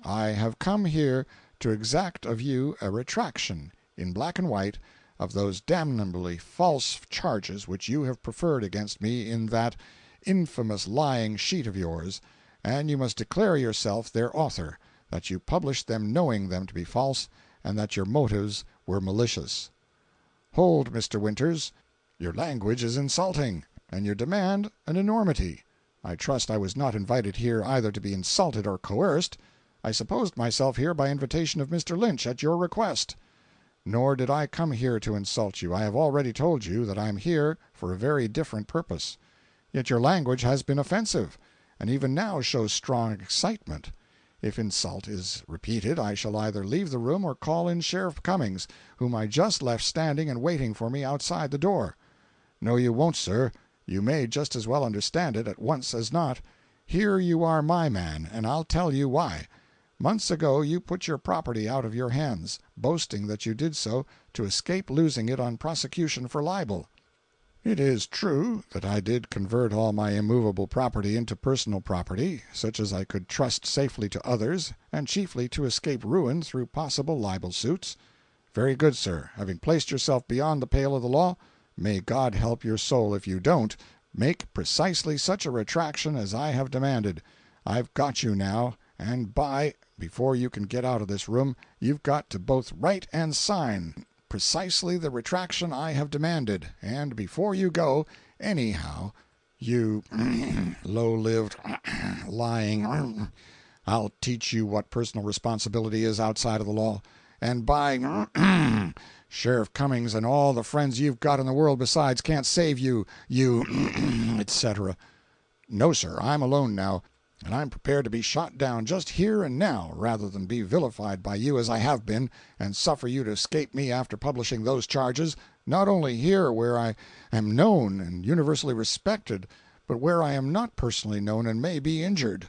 I have come here to exact of you a retraction, in black and white, of those damnably false charges which you have preferred against me in that infamous lying sheet of yours, and you must declare yourself their author, that you published them knowing them to be false, and that your motives were malicious. Hold, Mr. Winters, your language is insulting, and your demand an enormity. I trust I was not invited here either to be insulted or coerced. I supposed myself here by invitation of Mr. Lynch at your request. Nor did I come here to insult you. I have already told you that I am here for a very different purpose. Yet your language has been offensive, and even now shows strong excitement. If insult is repeated, I shall either leave the room or call in Sheriff Cummings, whom I just left standing and waiting for me outside the door. No, you won't, sir. You may just as well understand it at once as not. Here you are my man, and I'll tell you why. Months ago you put your property out of your hands, boasting that you did so to escape losing it on prosecution for libel. It is true that I did convert all my immovable property into personal property, such as I could trust safely to others, and chiefly to escape ruin through possible libel suits. Very good, sir. Having placed yourself beyond the pale of the law, may God help your soul if you don't, make precisely such a retraction as I have demanded. I've got you now, and before you can get out of this room, you've got to both write and sign precisely the retraction I have demanded, and before you go, anyhow, you low-lived, lying, I'll teach you what personal responsibility is outside of the law, and by Sheriff Cummings and all the friends you've got in the world besides can't save you, etc. No, sir, I'm alone now, and I'm prepared to be shot down just here and now rather than be vilified by you as I have been, and suffer you to escape me after publishing those charges, not only here where I am known and universally respected, but where I am not personally known and may be injured.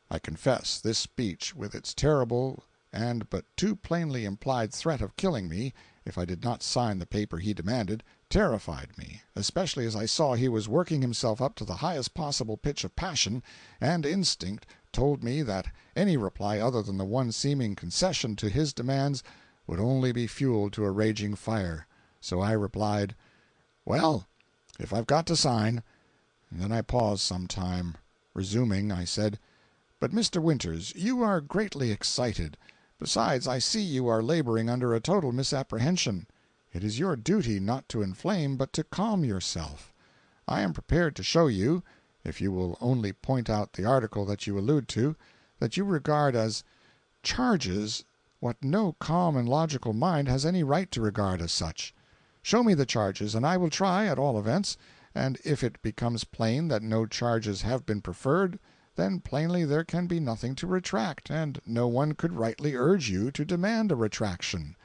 I confess this speech, with its terrible and but too plainly implied threat of killing me if I did not sign the paper he demanded, terrified me, especially as I saw he was working himself up to the highest possible pitch of passion, and instinct told me that any reply other than the one seeming concession to his demands would only be fuel to a raging fire. So I replied, "Well, if I've got to sign," and then I paused some time. Resuming, I said, "But, Mr. Winters, you are greatly excited. Besides, I see you are laboring under a total misapprehension. It is your duty not to inflame, but to calm yourself. I am prepared to show you, if you will only point out the article that you allude to, that you regard as charges what no calm and logical mind has any right to regard as such. Show me the charges, and I will try, at all events, and if it becomes plain that no charges have been preferred, then plainly there can be nothing to retract, and no one could rightly urge you to demand a retraction.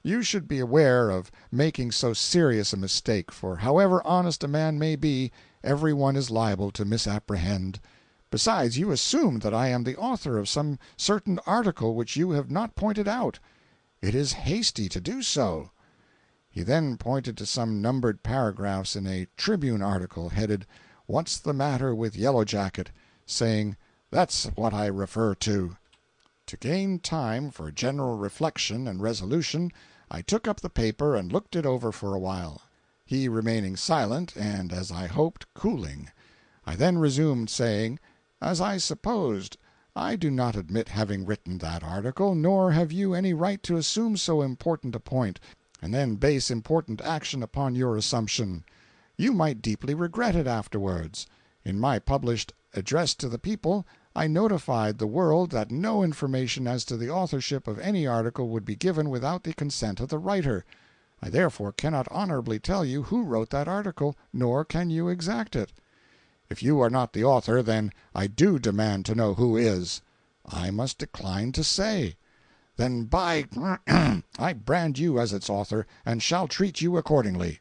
You should be aware of making so serious a mistake, for however honest a man may be, every one is liable to misapprehend. Besides, you assume that I am the author of some certain article which you have not pointed out. It is hasty to do so." He then pointed to some numbered paragraphs in a Tribune article headed, "What's the Matter with Yellow Jacket?" saying, "That's what I refer to." To gain time for general reflection and resolution, I took up the paper and looked it over for a while, he remaining silent and, as I hoped, cooling. I then resumed, saying, "As I supposed, I do not admit having written that article, nor have you any right to assume so important a point, and then base important action upon your assumption. You might deeply regret it afterwards. In my published Address to the People, I notified the world that no information as to the authorship of any article would be given without the consent of the writer. I therefore cannot honorably tell you who wrote that article, nor can you exact it. If you are not the author, then I do demand to know who is. I must decline to say. Then by I brand you as its author, and shall treat you accordingly.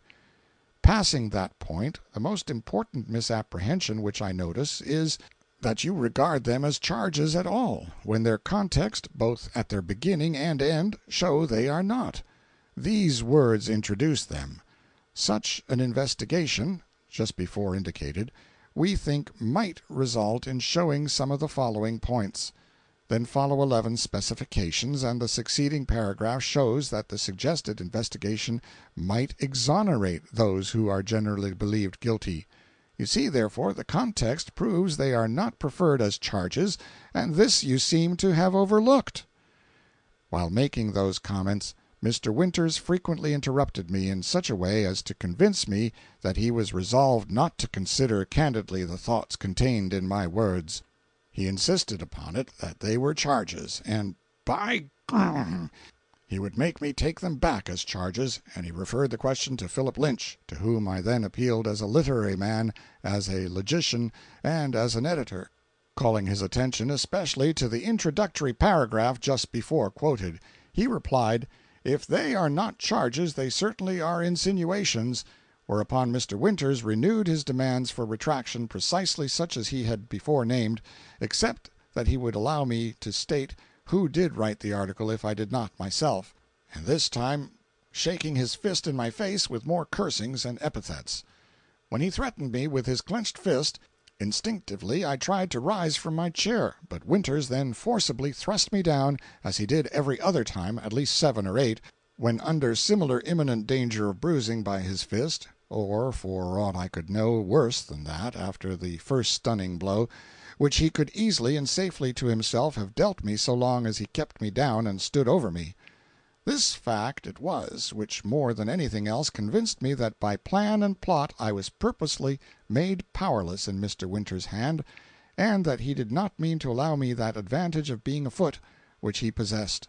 Passing that point, the most important misapprehension which I notice is, that you regard them as charges at all, when their context, both at their beginning and end, show they are not. These words introduce them. Such an investigation, just before indicated, we think might result in showing some of the following points. Then follow 11 specifications, and the succeeding paragraph shows that the suggested investigation might exonerate those who are generally believed guilty. You see, therefore, the context proves they are not preferred as charges, and this you seem to have overlooked. While making those comments, Mr. Winters frequently interrupted me in such a way as to convince me that he was resolved not to consider candidly the thoughts contained in my words. He insisted upon it that they were charges, and by he would make me take them back as charges, and he referred the question to Philip Lynch, to whom I then appealed as a literary man, as a logician, and as an editor, calling his attention especially to the introductory paragraph just before quoted. He replied, "If they are not charges, they certainly are insinuations," whereupon Mr. Winters renewed his demands for retraction precisely such as he had before named, except that he would allow me to state who did write the article if I did not myself, and this time shaking his fist in my face with more cursings and epithets. When he threatened me with his clenched fist, instinctively I tried to rise from my chair, but Winters then forcibly thrust me down, as he did every other time, at least 7 or 8, when under similar imminent danger of bruising by his fist, or, for aught I could know, worse than that, after the first stunning blow, which he could easily and safely to himself have dealt me so long as he kept me down and stood over me. This fact it was which more than anything else convinced me that by plan and plot I was purposely made powerless in Mr. Winters' hand, and that he did not mean to allow me that advantage of being afoot which he possessed.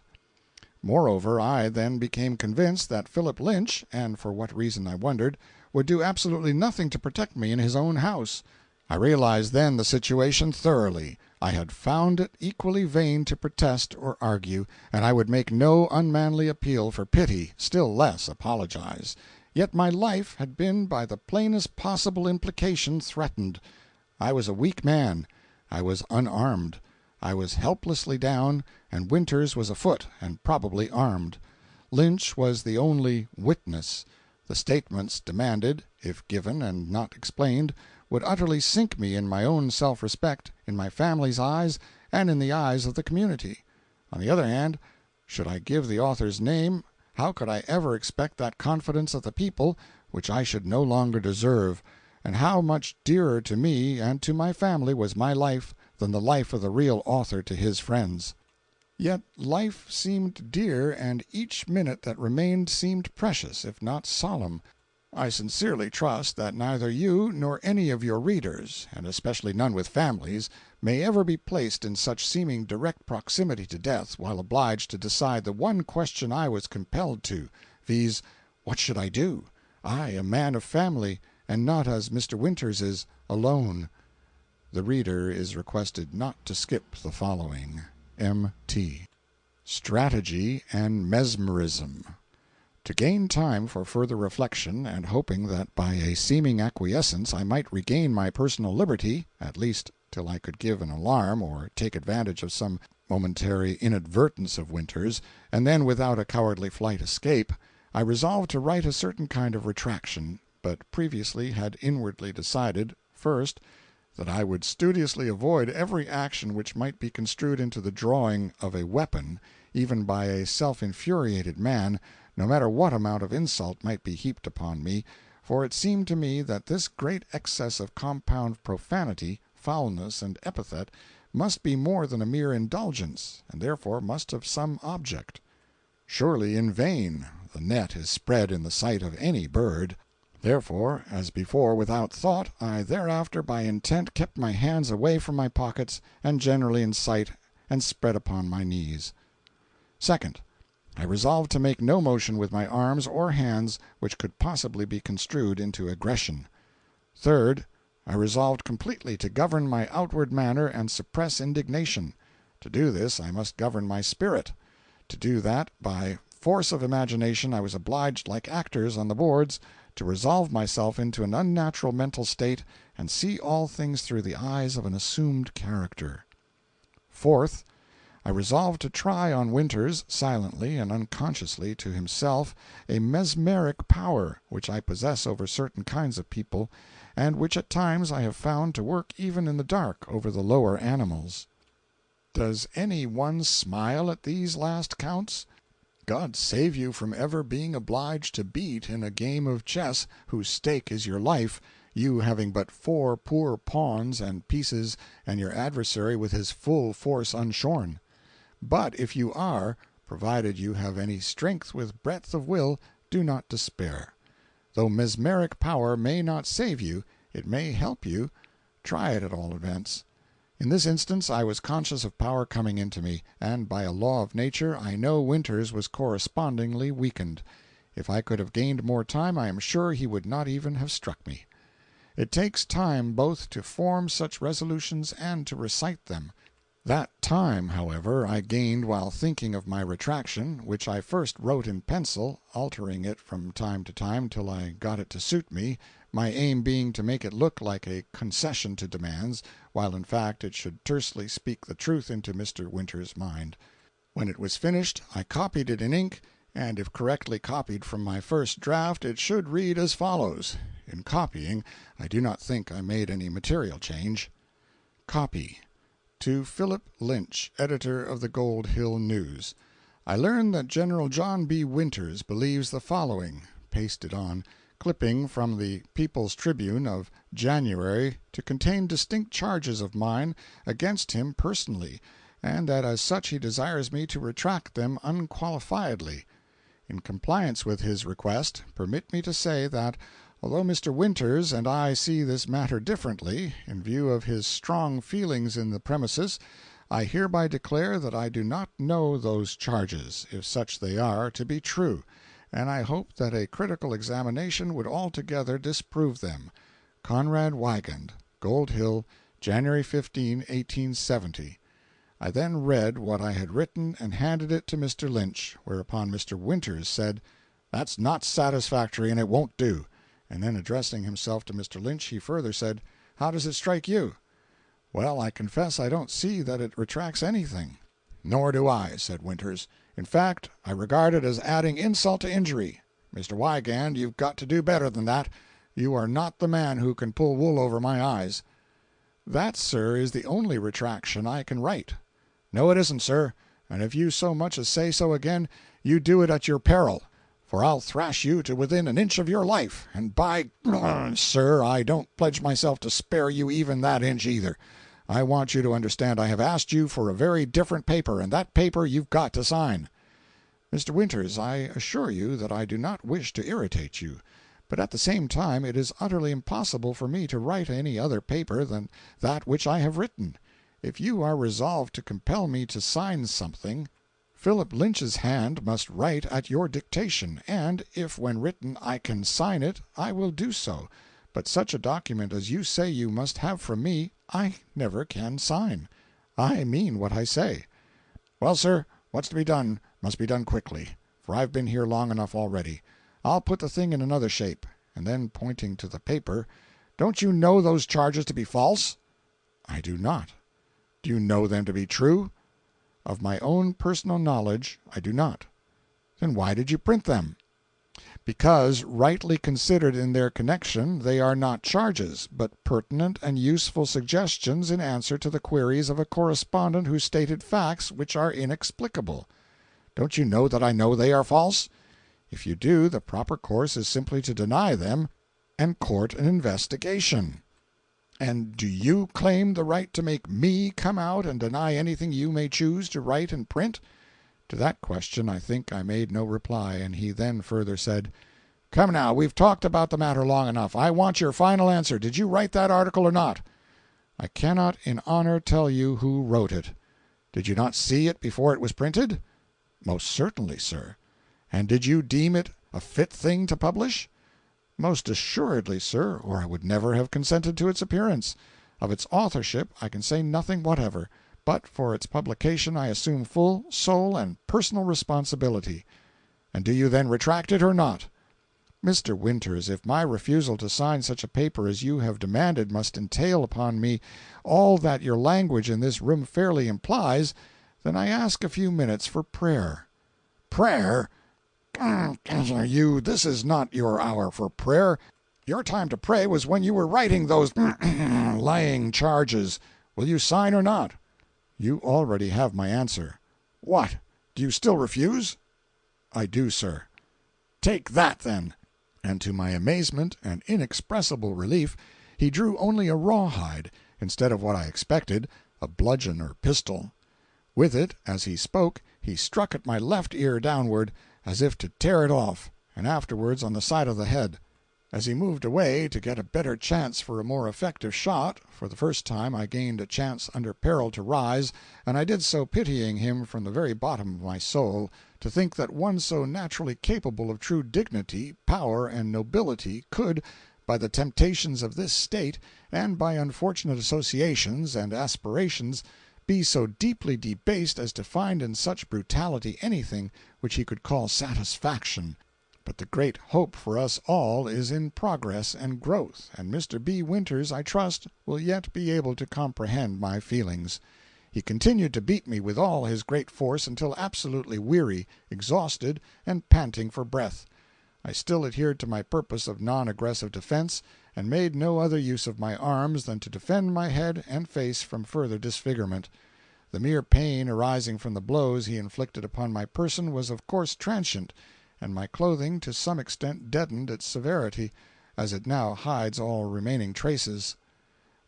Moreover, I then became convinced that Philip Lynch, and for what reason I wondered, would do absolutely nothing to protect me in his own house. I realized then the situation thoroughly. I had found it equally vain to protest or argue, and I would make no unmanly appeal for pity, still less apologize. Yet my life had been by the plainest possible implication threatened. I was a weak man. I was unarmed. I was helplessly down, and Winters was afoot and probably armed. Lynch was the only witness. The statements demanded, if given and not explained, would utterly sink me in my own self-respect, in my family's eyes, and in the eyes of the community. On the other hand, should I give the author's name, how could I ever expect that confidence of the people which I should no longer deserve, and how much dearer to me and to my family was my life than the life of the real author to his friends? Yet life seemed dear, and each minute that remained seemed precious, if not solemn. I sincerely trust that neither you nor any of your readers, and especially none with families, may ever be placed in such seeming direct proximity to death while obliged to decide the one question I was compelled to, viz., what should I do? I, a man of family, and not, as Mr. Winters is, alone. The reader is requested not to skip the following. M.T. Strategy and Mesmerism. To gain time for further reflection, and hoping that by a seeming acquiescence I might regain my personal liberty, at least till I could give an alarm or take advantage of some momentary inadvertence of Winters, and then without a cowardly flight escape, I resolved to write a certain kind of retraction, but previously had inwardly decided, first, that I would studiously avoid every action which might be construed into the drawing of a weapon, even by a self-infuriated man, no matter what amount of insult might be heaped upon me, for it seemed to me that this great excess of compound profanity, foulness, and epithet must be more than a mere indulgence, and therefore must have some object. Surely in vain the net is spread in the sight of any bird. Therefore, as before without thought, I thereafter by intent kept my hands away from my pockets, and generally in sight, and spread upon my knees. Second, I resolved to make no motion with my arms or hands which could possibly be construed into aggression. Third, I resolved completely to govern my outward manner and suppress indignation. To do this I must govern my spirit. To do that, by force of imagination, I was obliged, like actors on the boards, to resolve myself into an unnatural mental state and see all things through the eyes of an assumed character. Fourth, I resolved to try on Winters, silently and unconsciously to himself, a mesmeric power which I possess over certain kinds of people, and which at times I have found to work even in the dark over the lower animals. Does any one smile at these last counts? God save you from ever being obliged to beat in a game of chess whose stake is your life, you having but 4 poor pawns and pieces and your adversary with his full force unshorn. But if you are, provided you have any strength with breadth of will, do not despair. Though mesmeric power may not save you, it may help you. Try it at all events. In this instance I was conscious of power coming into me, and by a law of nature I know Winters was correspondingly weakened. If I could have gained more time, I am sure he would not even have struck me. It takes time both to form such resolutions and to recite them. That time, however, I gained while thinking of my retraction, which I first wrote in pencil, altering it from time to time till I got it to suit me, my aim being to make it look like a concession to demands, while in fact it should tersely speak the truth into Mr. Winters' mind. When it was finished, I copied it in ink, and if correctly copied from my first draft, it should read as follows. In copying, I do not think I made any material change. Copy. To Philip Lynch, editor of the Gold Hill News. I learn that General John B. Winters believes the following, pasted on, clipping from the People's Tribune of January to contain distinct charges of mine against him personally, and that as such he desires me to retract them unqualifiedly. In compliance with his request, permit me to say that, although Mr. Winters and I see this matter differently, in view of his strong feelings in the premises, I hereby declare that I do not know those charges, if such they are, to be true, and I hope that a critical examination would altogether disprove them. Conrad Wiegand, Gold Hill, January 15, 1870. I then read what I had written and handed it to Mr. Lynch, whereupon Mr. Winters said, "That's not satisfactory, and it won't do." And then addressing himself to Mr. Lynch, he further said, "How does it strike you?" "Well, I confess I don't see that it retracts anything." "Nor do I," said Winters. "In fact, I regard it as adding insult to injury. Mr. Wiegand, you've got to do better than that. You are not the man who can pull wool over my eyes." "That, sir, is the only retraction I can write." "No, it isn't, sir, and if you so much as say so again, you do it at your peril, for I'll thrash you to within an inch of your life, and by sir, I don't pledge myself to spare you even that inch either. I want you to understand I have asked you for a very different paper, and that paper you've got to sign." "Mr. Winters, I assure you that I do not wish to irritate you, but at the same time it is utterly impossible for me to write any other paper than that which I have written. If you are resolved to compel me to sign something, Philip Lynch's hand must write at your dictation, and if, when written, I can sign it, I will do so, but such a document as you say you must have from me, I never can sign. I mean what I say." "Well, sir, what's to be done must be done quickly, for I've been here long enough already. I'll put the thing in another shape," and then pointing to the paper, "Don't you know those charges to be false?" I do not. Do you know them to be true? Of my own personal knowledge, I do not. Then why did you print them? Because, rightly considered in their connection, they are not charges, but pertinent and useful suggestions in answer to the queries of a correspondent who stated facts which are inexplicable. Don't you know that I know they are false? If you do, the proper course is simply to deny them and court an investigation. And do you claim the right to make me come out and deny anything you may choose to write and print? To that question I think I made no reply, and he then further said, "Come now, we've talked about the matter long enough. I want your final answer. Did you write that article or not?" "I cannot in honor tell you who wrote it." "Did you not see it before it was printed?" "Most certainly, sir." "And did you deem it a fit thing to publish?" "Most assuredly, sir, or I would never have consented to its appearance. Of its authorship I can say nothing whatever, but for its publication I assume full, sole, and personal responsibility." "And do you then retract it or not?" "Mr. Winters, if my refusal to sign such a paper as you have demanded must entail upon me all that your language in this room fairly implies, then I ask a few minutes for prayer." "Prayer? This is not your hour for prayer. Your time to pray was when you were writing those lying charges. Will you sign or not?" "You already have my answer." "What? Do you still refuse?" "I do, sir." "Take that, then." And to my amazement and inexpressible relief, he drew only a rawhide, instead of what I expected, a bludgeon or pistol. With it, as he spoke, he struck at my left ear downward, as if to tear it off, and afterwards on the side of the head. As he moved away, to get a better chance for a more effective shot, for the first time I gained a chance under peril to rise, and I did so pitying him from the very bottom of my soul, to think that one so naturally capable of true dignity, power, and nobility could, by the temptations of this state, and by unfortunate associations and aspirations, be so deeply debased as to find in such brutality anything which he could call satisfaction. But the great hope for us all is in progress and growth, and Mr. B. Winters, I trust, will yet be able to comprehend my feelings. He continued to beat me with all his great force until absolutely weary, exhausted, and panting for breath. I still adhered to my purpose of non-aggressive defense, and made no other use of my arms than to defend my head and face from further disfigurement. The mere pain arising from the blows he inflicted upon my person was of course transient, and my clothing to some extent deadened its severity, as it now hides all remaining traces.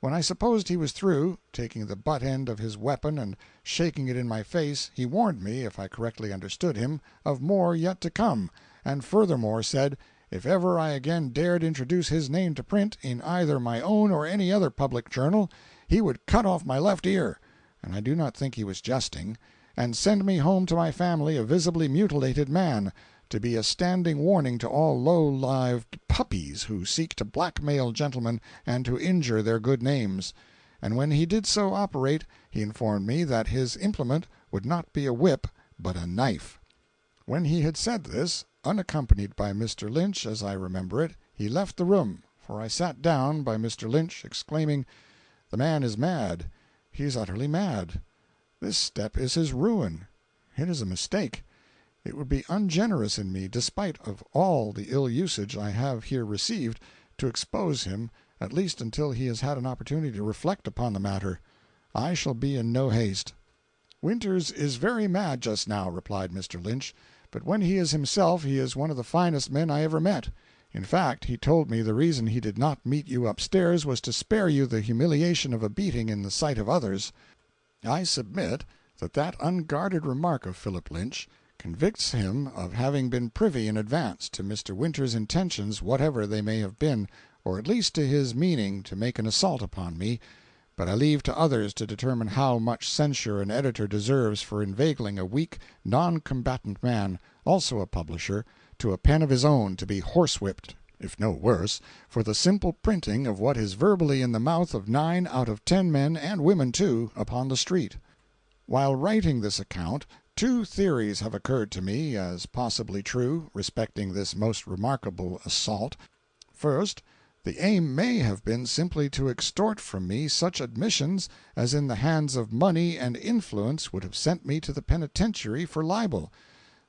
When I supposed he was through, taking the butt end of his weapon and shaking it in my face, he warned me, if I correctly understood him, of more yet to come, and furthermore said, if ever I again dared introduce his name to print, in either my own or any other public journal, he would cut off my left ear, and I do not think he was jesting, and send me home to my family a visibly mutilated man, to be a standing warning to all low-lived puppies who seek to blackmail gentlemen and to injure their good names. And when he did so operate, he informed me that his implement would not be a whip, but a knife. When he had said this, unaccompanied by Mr. Lynch, as I remember it, he left the room, for I sat down by Mr. Lynch, exclaiming, "The man is mad. He is utterly mad. This step is his ruin. It is a mistake. It would be ungenerous in me, despite of all the ill usage I have here received, to expose him, at least until he has had an opportunity to reflect upon the matter. I shall be in no haste." "Winters is very mad just now," replied Mr. Lynch, "but when he is himself he is one of the finest men I ever met. In fact, he told me the reason he did not meet you upstairs was to spare you the humiliation of a beating in the sight of others." I submit that that unguarded remark of Philip Lynch convicts him of having been privy in advance to Mr. Winters' intentions, whatever they may have been, or at least to his meaning to make an assault upon me, but I leave to others to determine how much censure an editor deserves for inveigling a weak, non-combatant man, also a publisher, to a pen of his own to be horsewhipped, if no worse, for the simple printing of what is verbally in the mouth of 9 out of 10 men, and women too, upon the street. While writing this account, 2 theories have occurred to me as possibly true respecting this most remarkable assault. First, The aim may have been simply to extort from me such admissions as in the hands of money and influence would have sent me to the penitentiary for libel.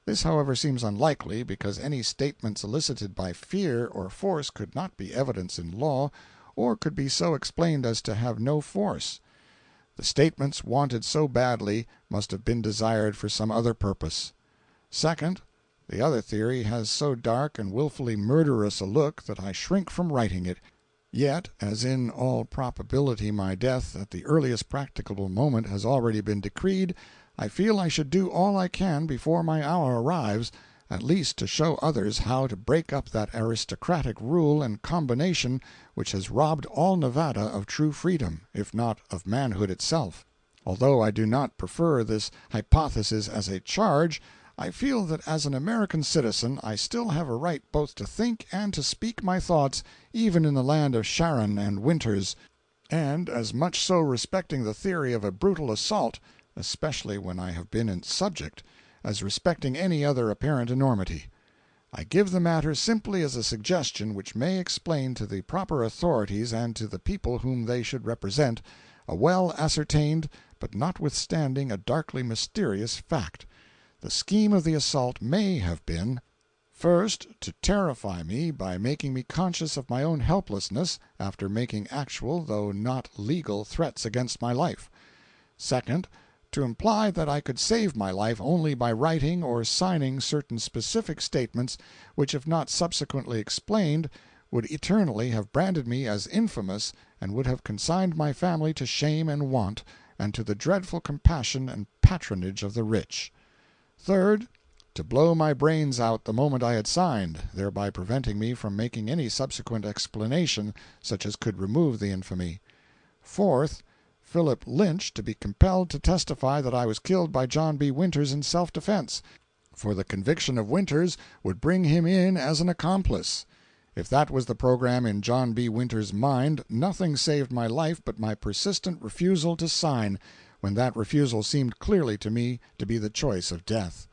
This, however, seems unlikely, because any statements elicited by fear or force could not be evidence in law, or could be so explained as to have no force. The statements wanted so badly must have been desired for some other purpose. Second, the other theory has so dark and wilfully murderous a look that I shrink from writing it. Yet, as in all probability my death at the earliest practicable moment has already been decreed, I feel I should do all I can before my hour arrives, at least to show others how to break up that aristocratic rule and combination which has robbed all Nevada of true freedom, if not of manhood itself. Although I do not prefer this hypothesis as a charge, I feel that as an American citizen I still have a right both to think and to speak my thoughts even in the land of Sharon and Winters, and as much so respecting the theory of a brutal assault, especially when I have been its subject, as respecting any other apparent enormity. I give the matter simply as a suggestion which may explain to the proper authorities and to the people whom they should represent a well ascertained but notwithstanding a darkly mysterious fact. The scheme of the assault may have been, first, to terrify me by making me conscious of my own helplessness after making actual, though not legal, threats against my life; second, to imply that I could save my life only by writing or signing certain specific statements which, if not subsequently explained, would eternally have branded me as infamous and would have consigned my family to shame and want, and to the dreadful compassion and patronage of the rich; third, to blow my brains out the moment I had signed, thereby preventing me from making any subsequent explanation such as could remove the infamy; fourth, Philip Lynch to be compelled to testify that I was killed by John B. Winters in self-defense, for the conviction of Winters would bring him in as an accomplice. If that was the program in John B. Winters' mind, nothing saved my life but my persistent refusal to sign, when that refusal seemed clearly to me to be the choice of death.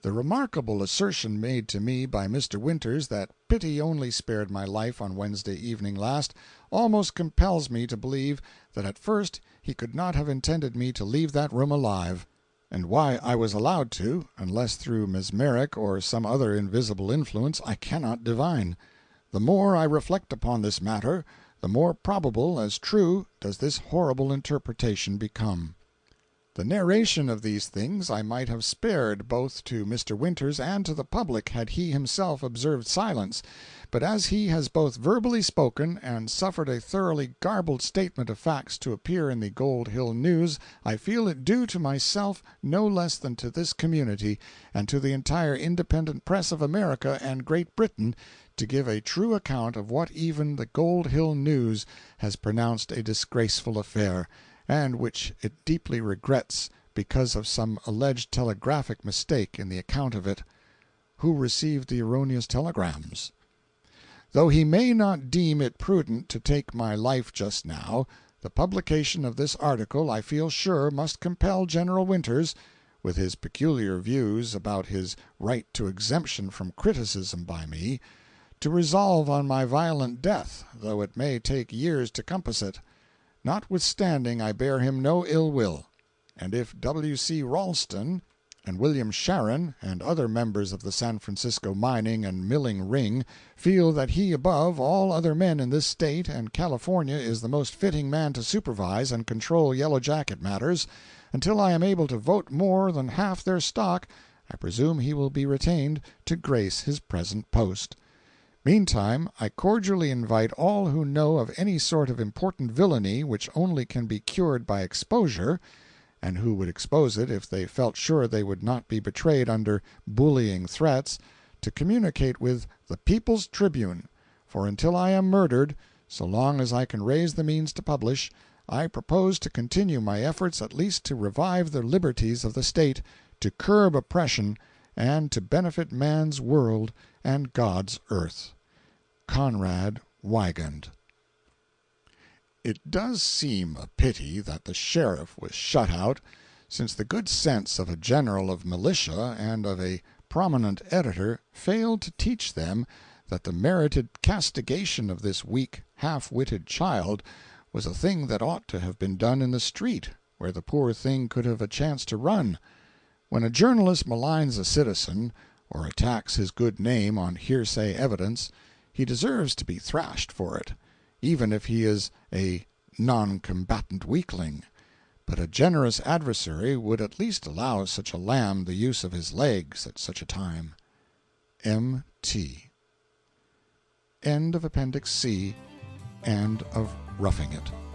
The remarkable assertion made to me by Mr. Winters that pity only spared my life on Wednesday evening last almost compels me to believe that at first he could not have intended me to leave that room alive, and why I was allowed to, unless through mesmeric or some other invisible influence, I cannot divine. The more I reflect upon this matter, the more probable as true does this horrible interpretation become. The narration of these things I might have spared both to Mr. Winters and to the public had he himself observed silence, but as he has both verbally spoken and suffered a thoroughly garbled statement of facts to appear in the Gold Hill News, I feel it due to myself no less than to this community, and to the entire independent press of America and Great Britain, to give a true account of what even the Gold Hill News has pronounced a disgraceful affair, and which it deeply regrets because of some alleged telegraphic mistake in the account of it. Who received the erroneous telegrams? Though he may not deem it prudent to take my life just now, the publication of this article I feel sure must compel General Winters, with his peculiar views about his right to exemption from criticism by me, to resolve on my violent death, though it may take years to compass it. Notwithstanding, I bear him no ill will, and if W. C. Ralston and William Sharon and other members of the San Francisco mining and milling ring feel that he above all other men in this State and California is the most fitting man to supervise and control Yellow Jacket matters, until I am able to vote more than half their stock, I presume he will be retained to grace his present post. Meantime, I cordially invite all who know of any sort of important villainy which only can be cured by exposure, and who would expose it if they felt sure they would not be betrayed under bullying threats, to communicate with the People's Tribune, for until I am murdered, so long as I can raise the means to publish, I propose to continue my efforts at least to revive the liberties of the State, to curb oppression, and to benefit man's world and God's earth. Conrad Weigand. It does seem a pity that the sheriff was shut out, since the good sense of a general of militia and of a prominent editor failed to teach them that the merited castigation of this weak, half-witted child was a thing that ought to have been done in the street, where the poor thing could have a chance to run. When a journalist maligns a citizen, or attacks his good name on hearsay evidence, he deserves to be thrashed for it, even if he is a non-combatant weakling. But a generous adversary would at least allow such a lamb the use of his legs at such a time. M.T. End of Appendix C and of Roughing It.